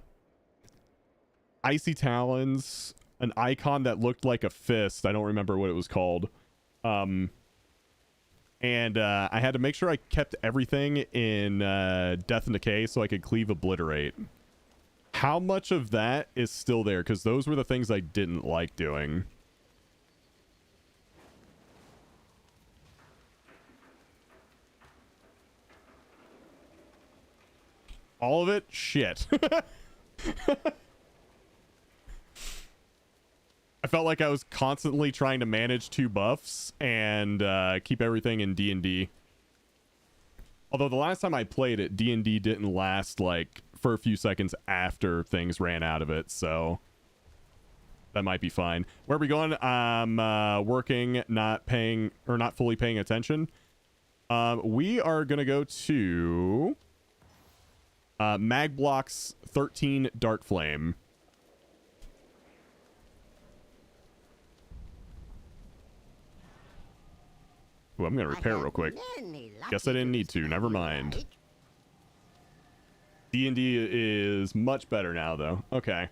Talons, an icon that looked like a fist. I don't remember what it was called. And I had to make sure I kept everything in Death and Decay so I could cleave Obliterate. How much of that is still there? Because those were the things I didn't like doing. All of it? Shit. I felt like I was constantly trying to manage 2 buffs and keep everything in D&D. Although the last time I played it, D&D didn't last like for a few seconds after things ran out of it, so that might be fine. Where are we going? I'm working, not fully paying attention. We are gonna go to Magblocks 13 Dark Flame. Ooh, I'm gonna repair real quick. Guess I didn't need to. Never mind. D&D is much better now, though. Okay.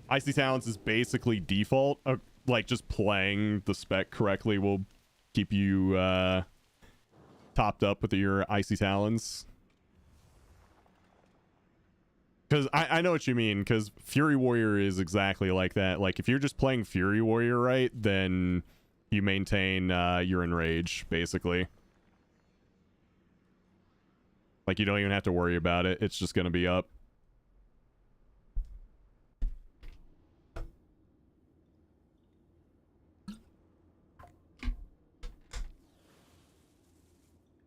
Icy Talents is basically default. Like, just playing the spec correctly will keep you topped up with your Icy Talons. Because I know what you mean, because Fury Warrior is exactly like that. Like, if you're just playing Fury Warrior right, then you maintain your Enrage, basically. Like, you don't even have to worry about it. It's just going to be up.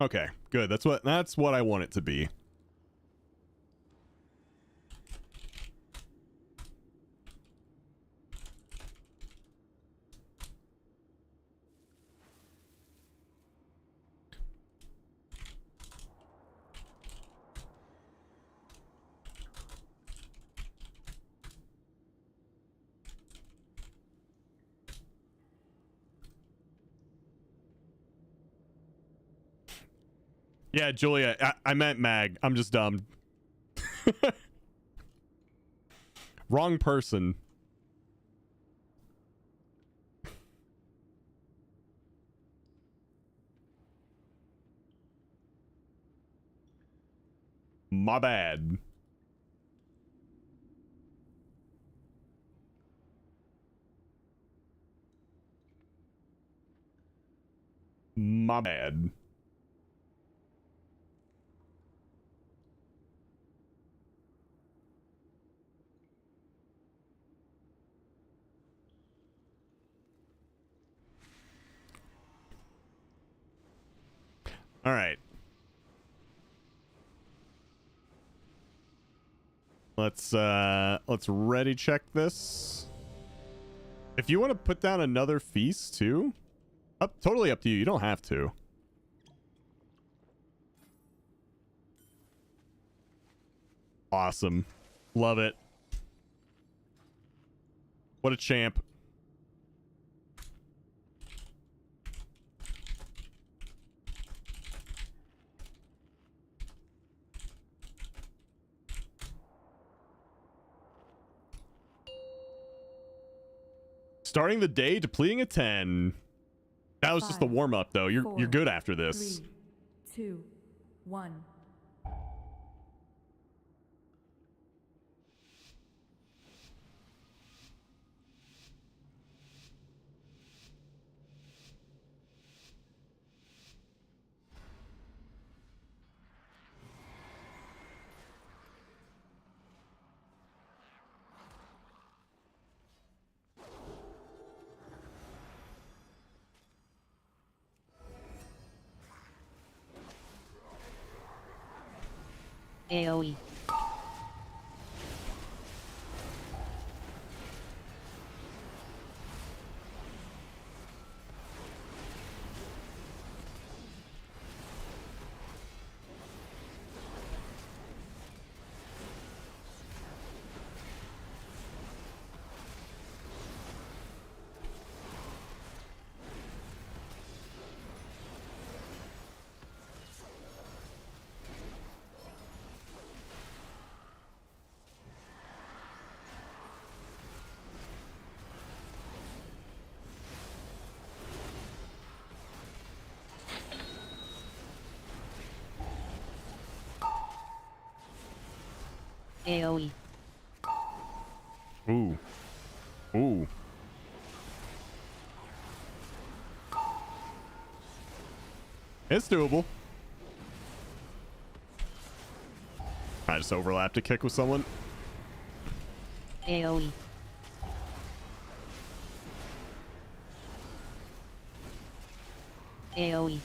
Okay, good. That's what I want it to be. Yeah, Julia, I meant Mag. I'm just dumb. Wrong person. My bad. My bad. All right. Let's ready check this. If you want to put down another feast too, totally up to you. You don't have to. Awesome. Love it. What a champ. Starting the day, depleting a 10. That was just the warm up, though. You're good after this. 3, 2, 1. AoE. AoE. Ooh. Ooh. It's doable. I just overlapped a kick with someone. AoE. AoE.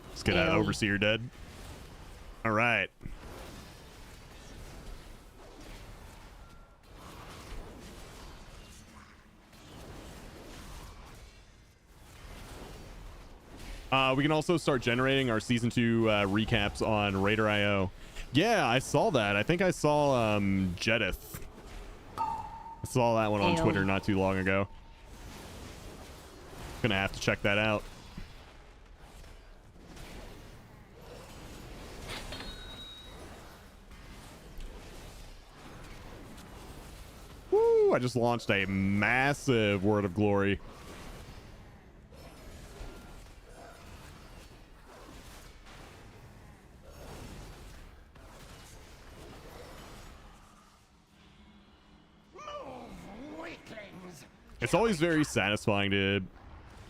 Let's get that overseer dead. All right. We can also start generating our season 2 recaps on Raider.io. Yeah, I saw that. I think I saw Jedith. I saw that one on Twitter not too long ago. Gonna have to check that out. Woo! I just launched a massive Word of Glory. It's always very satisfying to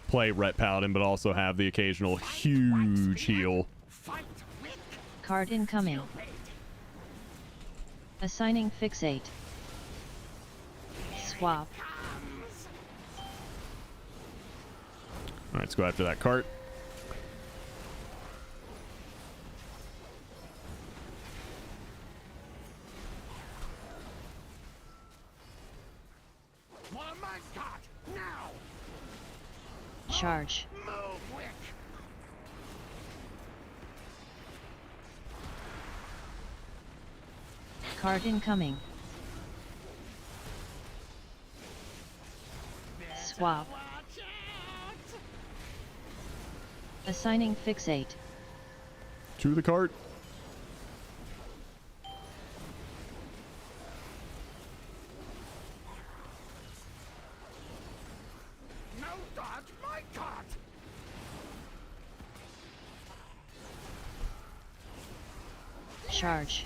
play Ret Paladin, but also have the occasional huge heal. Card incoming. Assigning fixate. Swap. All right, let's go after that cart. Charge. Card incoming. Swap. Assigning fixate. To the cart. Charge.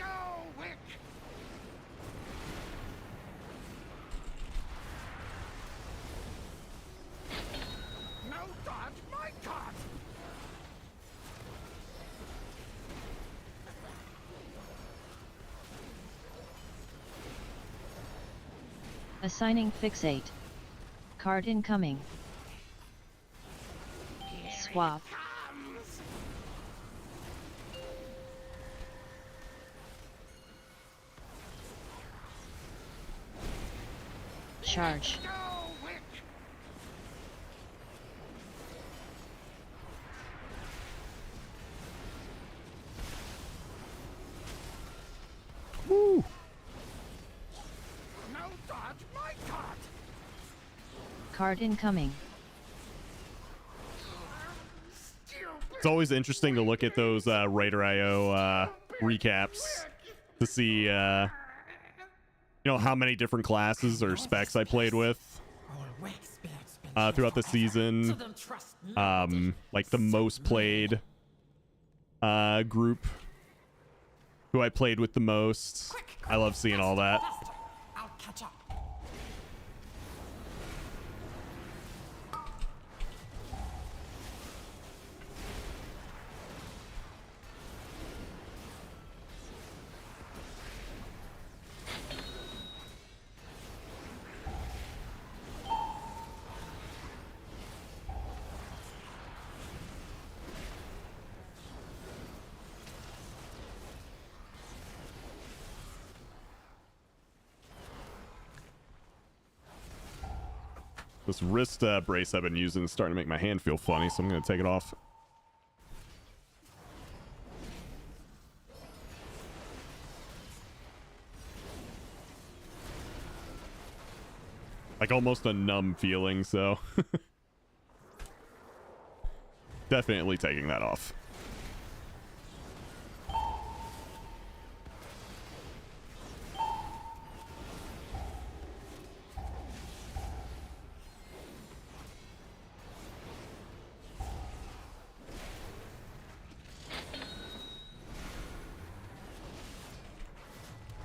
Assigning fixate. Card incoming. Swap. Charge. Woo. Card incoming. It's always interesting to look at those Raider.io recaps to see, you know, how many different classes or specs I played with throughout the season. Like the most played group, who I played with the most. I love seeing all that. I'll catch up. This wrist brace I've been using is starting to make my hand feel funny, so I'm going to take it off. Like almost a numb feeling, so definitely taking that off.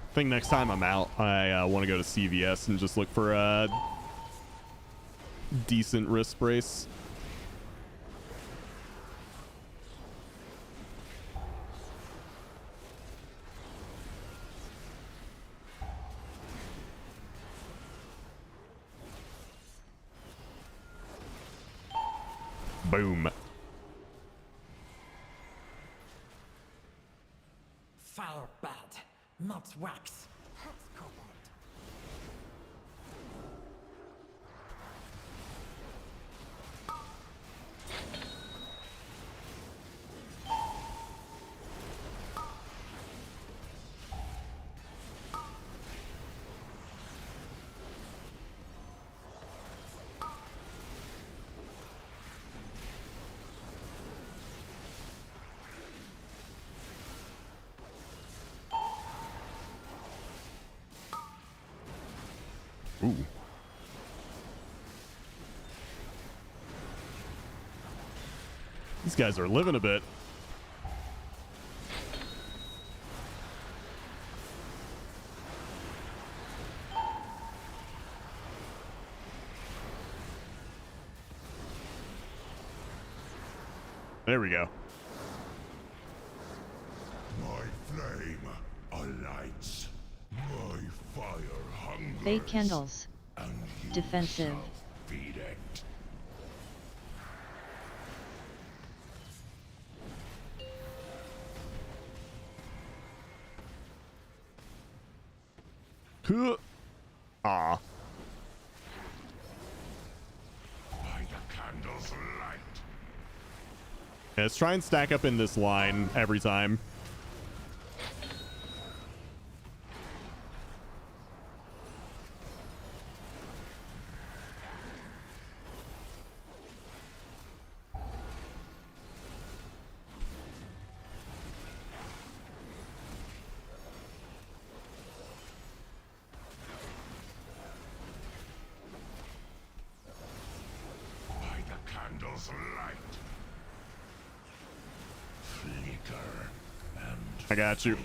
I think next time I'm out, I want to go to CVS and just look for a decent wrist brace. Boom. Fire bad, not wax. Hot cobalt. Ooh. These guys are living a bit. There we go. My flame alights. My fire hungers. Fake candles. Defensive. Feed it. Ah. By the candle's light. Yeah, let's try and stack up in this line every time. Candle's light. Flicker and I got you.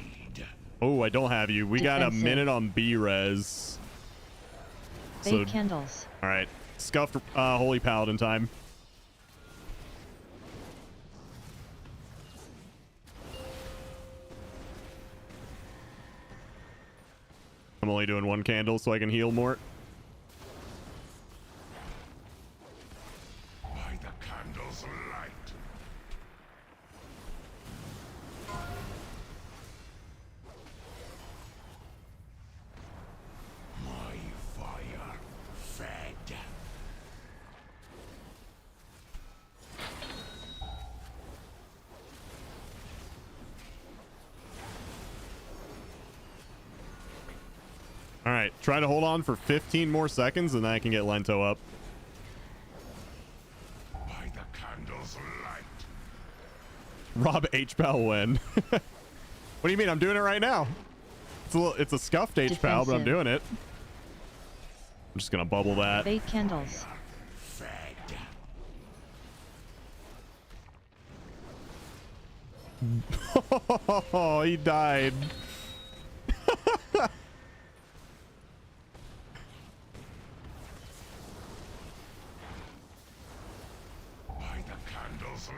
Oh, I don't have you. We got a Defensive. minute on B-res. Fake candles. All right. Scuffed Holy Paladin time. I'm only doing one candle so I can heal more. By the candle's light. My fire fed. All right. Try to hold on for 15 more seconds and then I can get Lento up. By the candle's light. Rob H-Pal win. What do you mean? I'm doing it right now. It's a scuffed H-Pal, but I'm doing it. I'm just going to bubble that. Fake candles. Fed. Oh, he died. By the candle's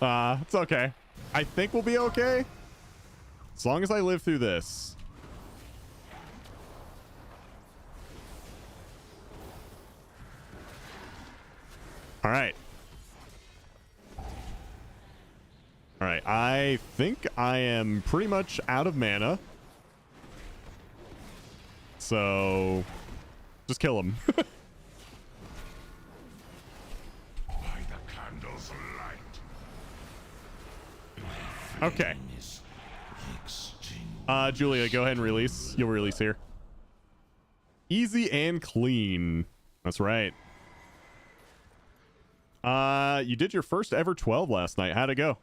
light. It's okay. I think we'll be okay. As long as I live through this. All right. All right. I think I am pretty much out of mana. So just kill him. Okay. Julia, go ahead and release. You'll release here. Easy and clean. That's right. You did your first ever 12 last night. How'd it go?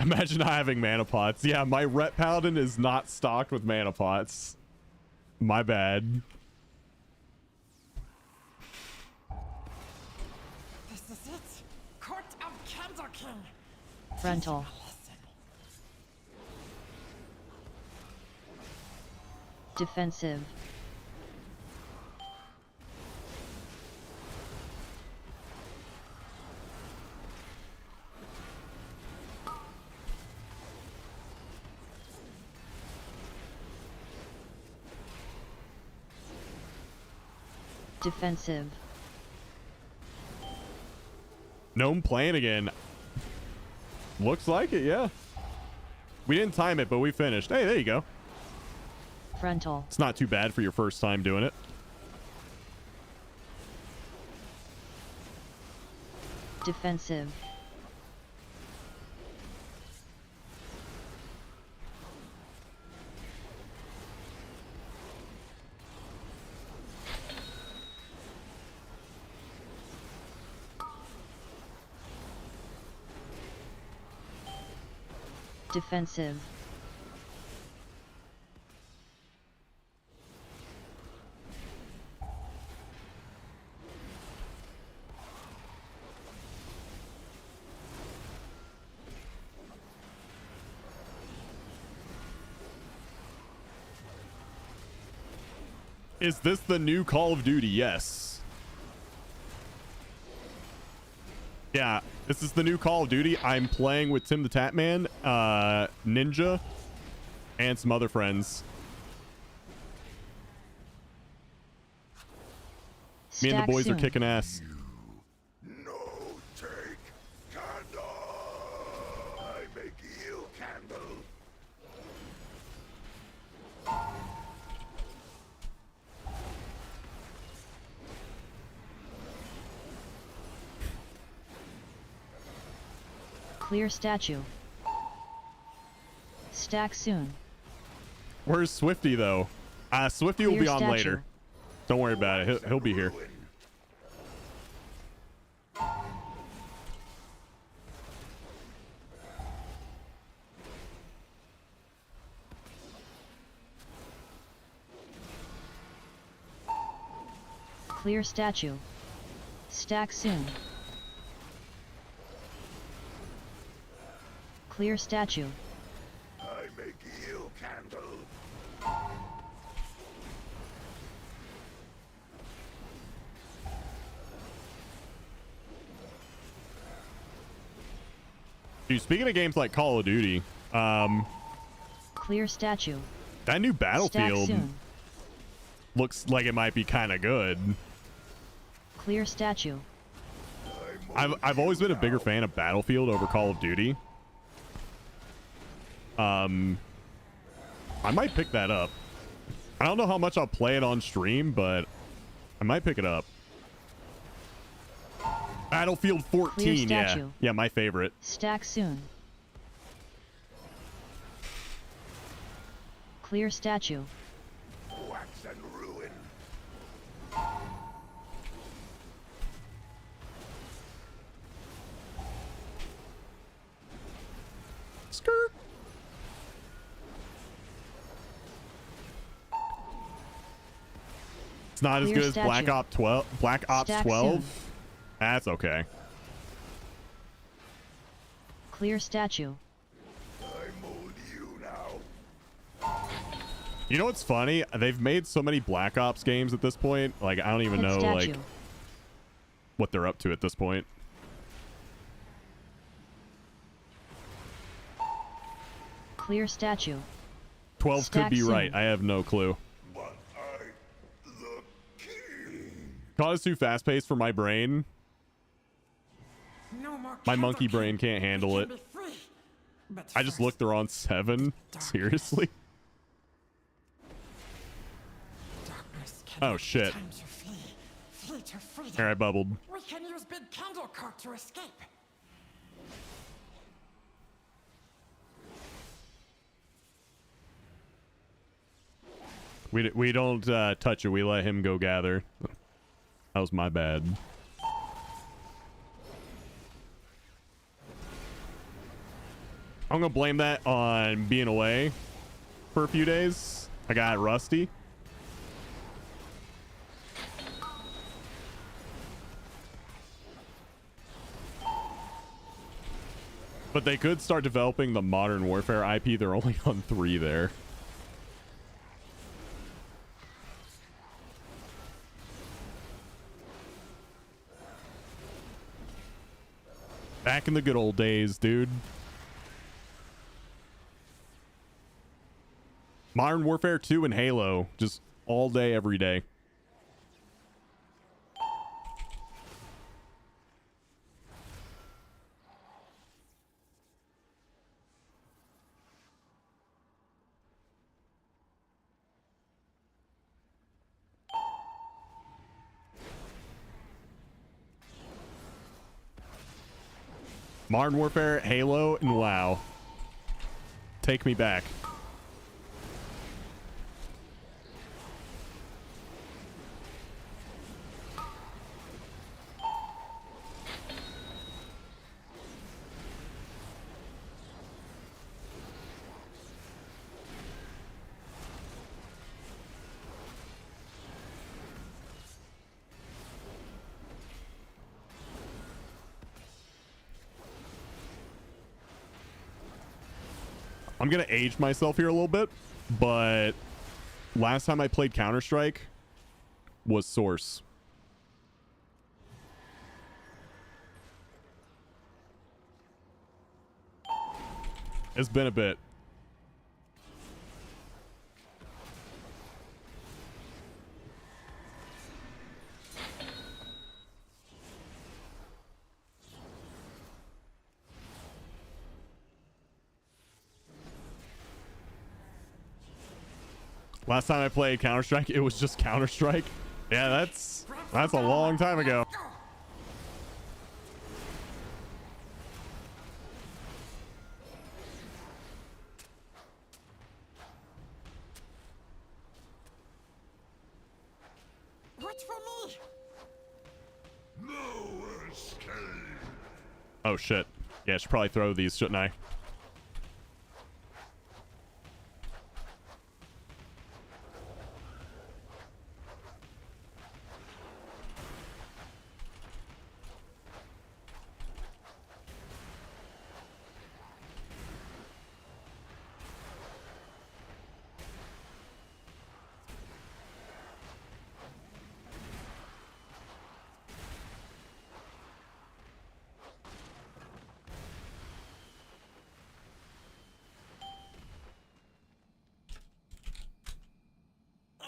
Imagine not having mana pots. Yeah, my Ret Paladin is not stocked with mana pots. My bad. This is it. Court of Candor King. Frontal. Defensive. Defensive. Gnome playing again. Looks like it, yeah. We didn't time it, but we finished. Hey, there you go. Frontal. It's not too bad for your first time doing it. Defensive. Defensive. Is this the new Call of Duty? Yes. Yeah, this is the new Call of Duty. I'm playing with Tim the Tatman, Ninja, and some other friends. Me and the boys are kicking ass. I make you candle. Clear statue. Stack soon. Where's Swifty though? Swifty will Clear be on statue. later. Don't worry about it. He'll be here. Clear statue. Stack soon. Clear statue. I make you candle. Dude, speaking of games like Call of Duty, Clear statue. that new Stack Battlefield soon. looks like it might be kind of good. Clear statue. I've always been a bigger fan of Battlefield over Call of Duty. I might pick that up. I don't know how much I'll play it on stream, but I might pick it up. Battlefield 14, yeah. statue. Yeah, my favorite. Stack soon. Clear statue. Wax and ruin. Skirt. It's not as Clear good as Black statue. Ops 12. Black Ops Stack 12. soon. That's okay. Clear statue. I mold you now. You know what's funny? They've made so many Black Ops games at this point. Like, I don't even Hit know statue. like what they're up to at this point. Clear statue. 12 Stack could be soon. right. I have no clue. But I, the king. COD is too fast paced for my brain. No more My Candor monkey King. brain can't handle We it. can be free. But I just first, looked, they're on 7. Seriously? darkness can Oh give shit. time to flee. Flee to freedom. Here, I bubbled. We can use Big Candlecock to escape. We don't touch it. We let him go gather. That was my bad. I'm gonna blame that on being away for a few days. I got rusty. But they could start developing the Modern Warfare IP. They're only on 3 there. Back in the good old days, dude. Modern Warfare 2 and Halo. Just all day, every day. Modern Warfare, Halo, and WoW. Take me back. I'm gonna age myself here a little bit, but last time I played Counter-Strike was Source. It's been a bit. Last time I played Counter-Strike, it was just Counter-Strike. Yeah, that's a long time ago. What's for me? No escape. Oh shit. Yeah, I should probably throw these, shouldn't I?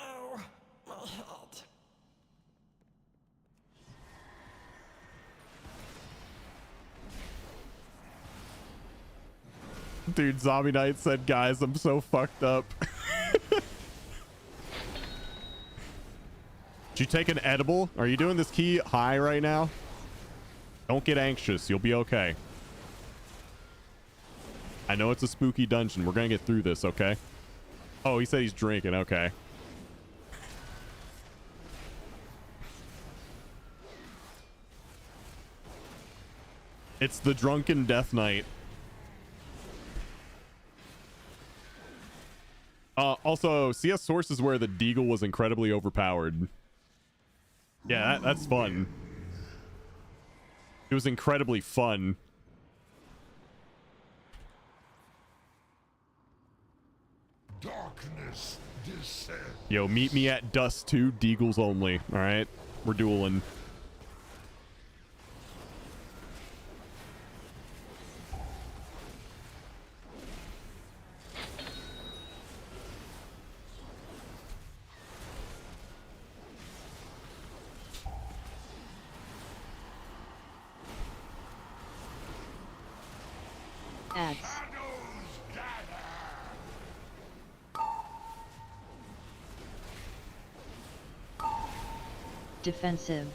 Oh, my head. Dude, Zombie Knight said, guys, I'm so fucked up. Did you take an edible? Are you doing this key high right now? Don't get anxious. You'll be okay. I know it's a spooky dungeon. We're gonna get through this, okay? Oh, he said he's drinking. Okay. It's the drunken death knight. Also, CS Source is where the Deagle was incredibly overpowered. Yeah, that's fun. It was incredibly fun. Darkness descend. Yo, meet me at Dust 2, Deagles only. All right, we're dueling. Ads. Defensive.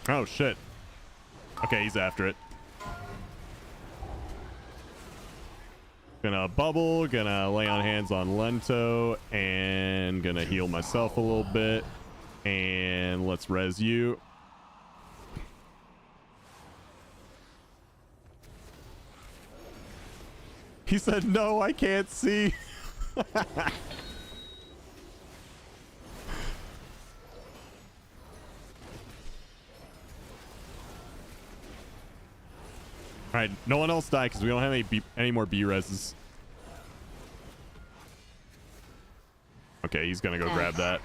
Oh shit. Okay, he's after it. Gonna bubble, gonna lay on hands on Lento, and gonna heal myself a little bit. And let's res you. He said, no, I can't see. All right, no one else die because we don't have any more B reses. Okay, he's gonna go grab that.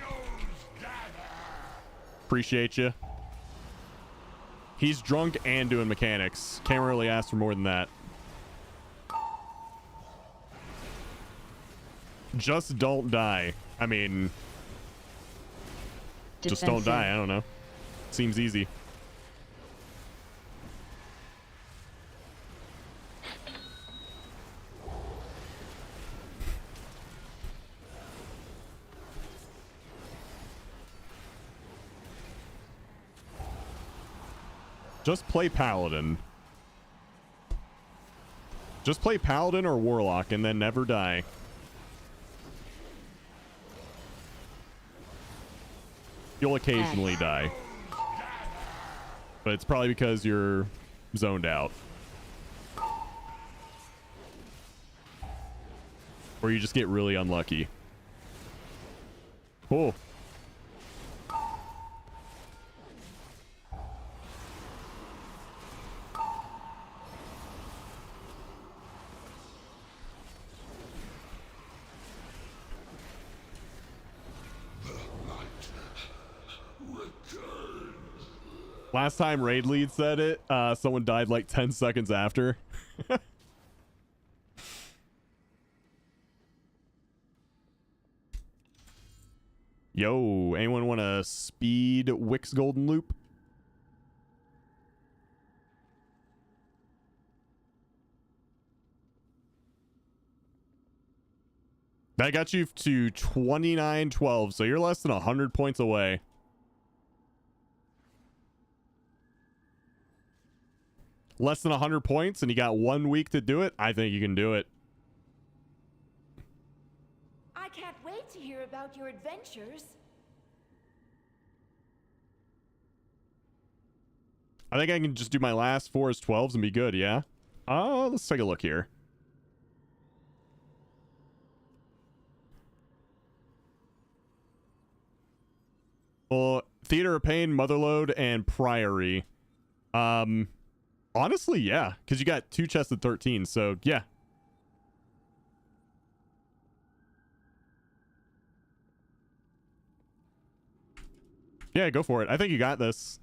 Appreciate you. He's drunk and doing mechanics. Can't really ask for more than that. Just don't die. I mean, just don't die. I don't know. Seems easy. Just play Paladin. Just play Paladin or Warlock and then never die. You'll occasionally die. But it's probably because you're zoned out. Or you just get really unlucky. Cool. Last time Raid Lead said it, someone died like 10 seconds after. Yo, anyone want a speed Wix Golden Loop? That got you to 2912, so you're less than 100 points away. Less than 100 points and you got 1 week to do it. I think you can do it. I can't wait to hear about your adventures. I think I can just do my last 4 as 12s and be good, yeah? Let's take a look here. Well, Theater of Pain, Motherlode, and Priory. Honestly, yeah, because you got 2 chests at 13, so yeah. Yeah, go for it. I think you got this.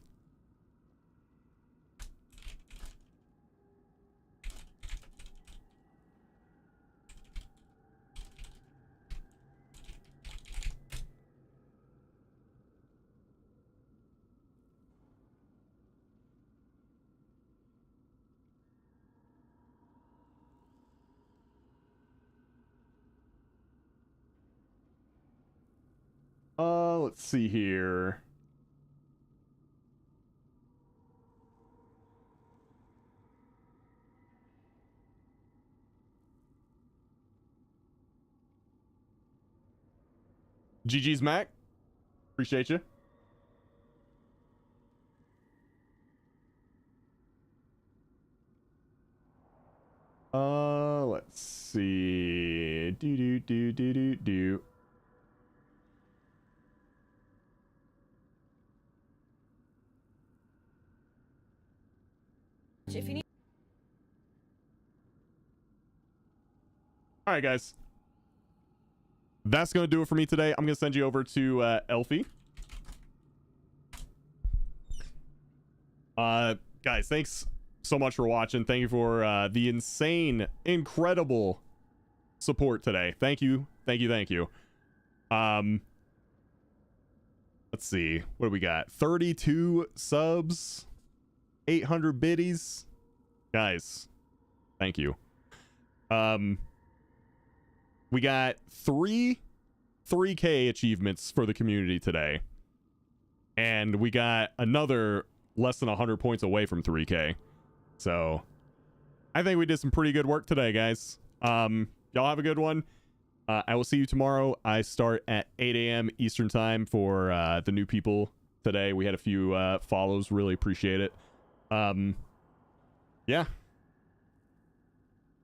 Let's see here. GG's Mac. Appreciate you. Let's see. Do. If you need All right, guys. That's going to do it for me today. I'm going to send you over to Elfie. Guys, thanks so much for watching. Thank you for the insane, incredible support today. Thank you. Thank you. Thank you. Let's see. What do we got? 32 subs. 800 biddies. Guys, thank you. We got 3 3K achievements for the community today. And we got another less than 100 points away from 3K. So I think we did some pretty good work today, guys. Y'all have a good one. I will see you tomorrow. I start at 8 a.m. Eastern time for the new people today. We had a few follows. Really appreciate it. Yeah.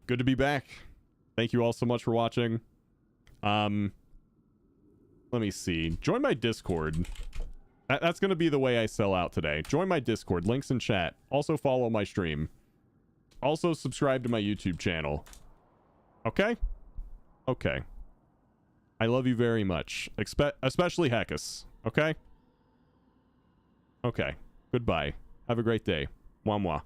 Good to be back. Thank you all so much for watching. Let me see. Join my Discord. That's going to be the way I sell out today. Join my Discord. Links in chat. Also follow my stream. Also subscribe to my YouTube channel. Okay? Okay. I love you very much. Especially Heckus. Okay? Okay. Goodbye. Have a great day. Mwah mwah.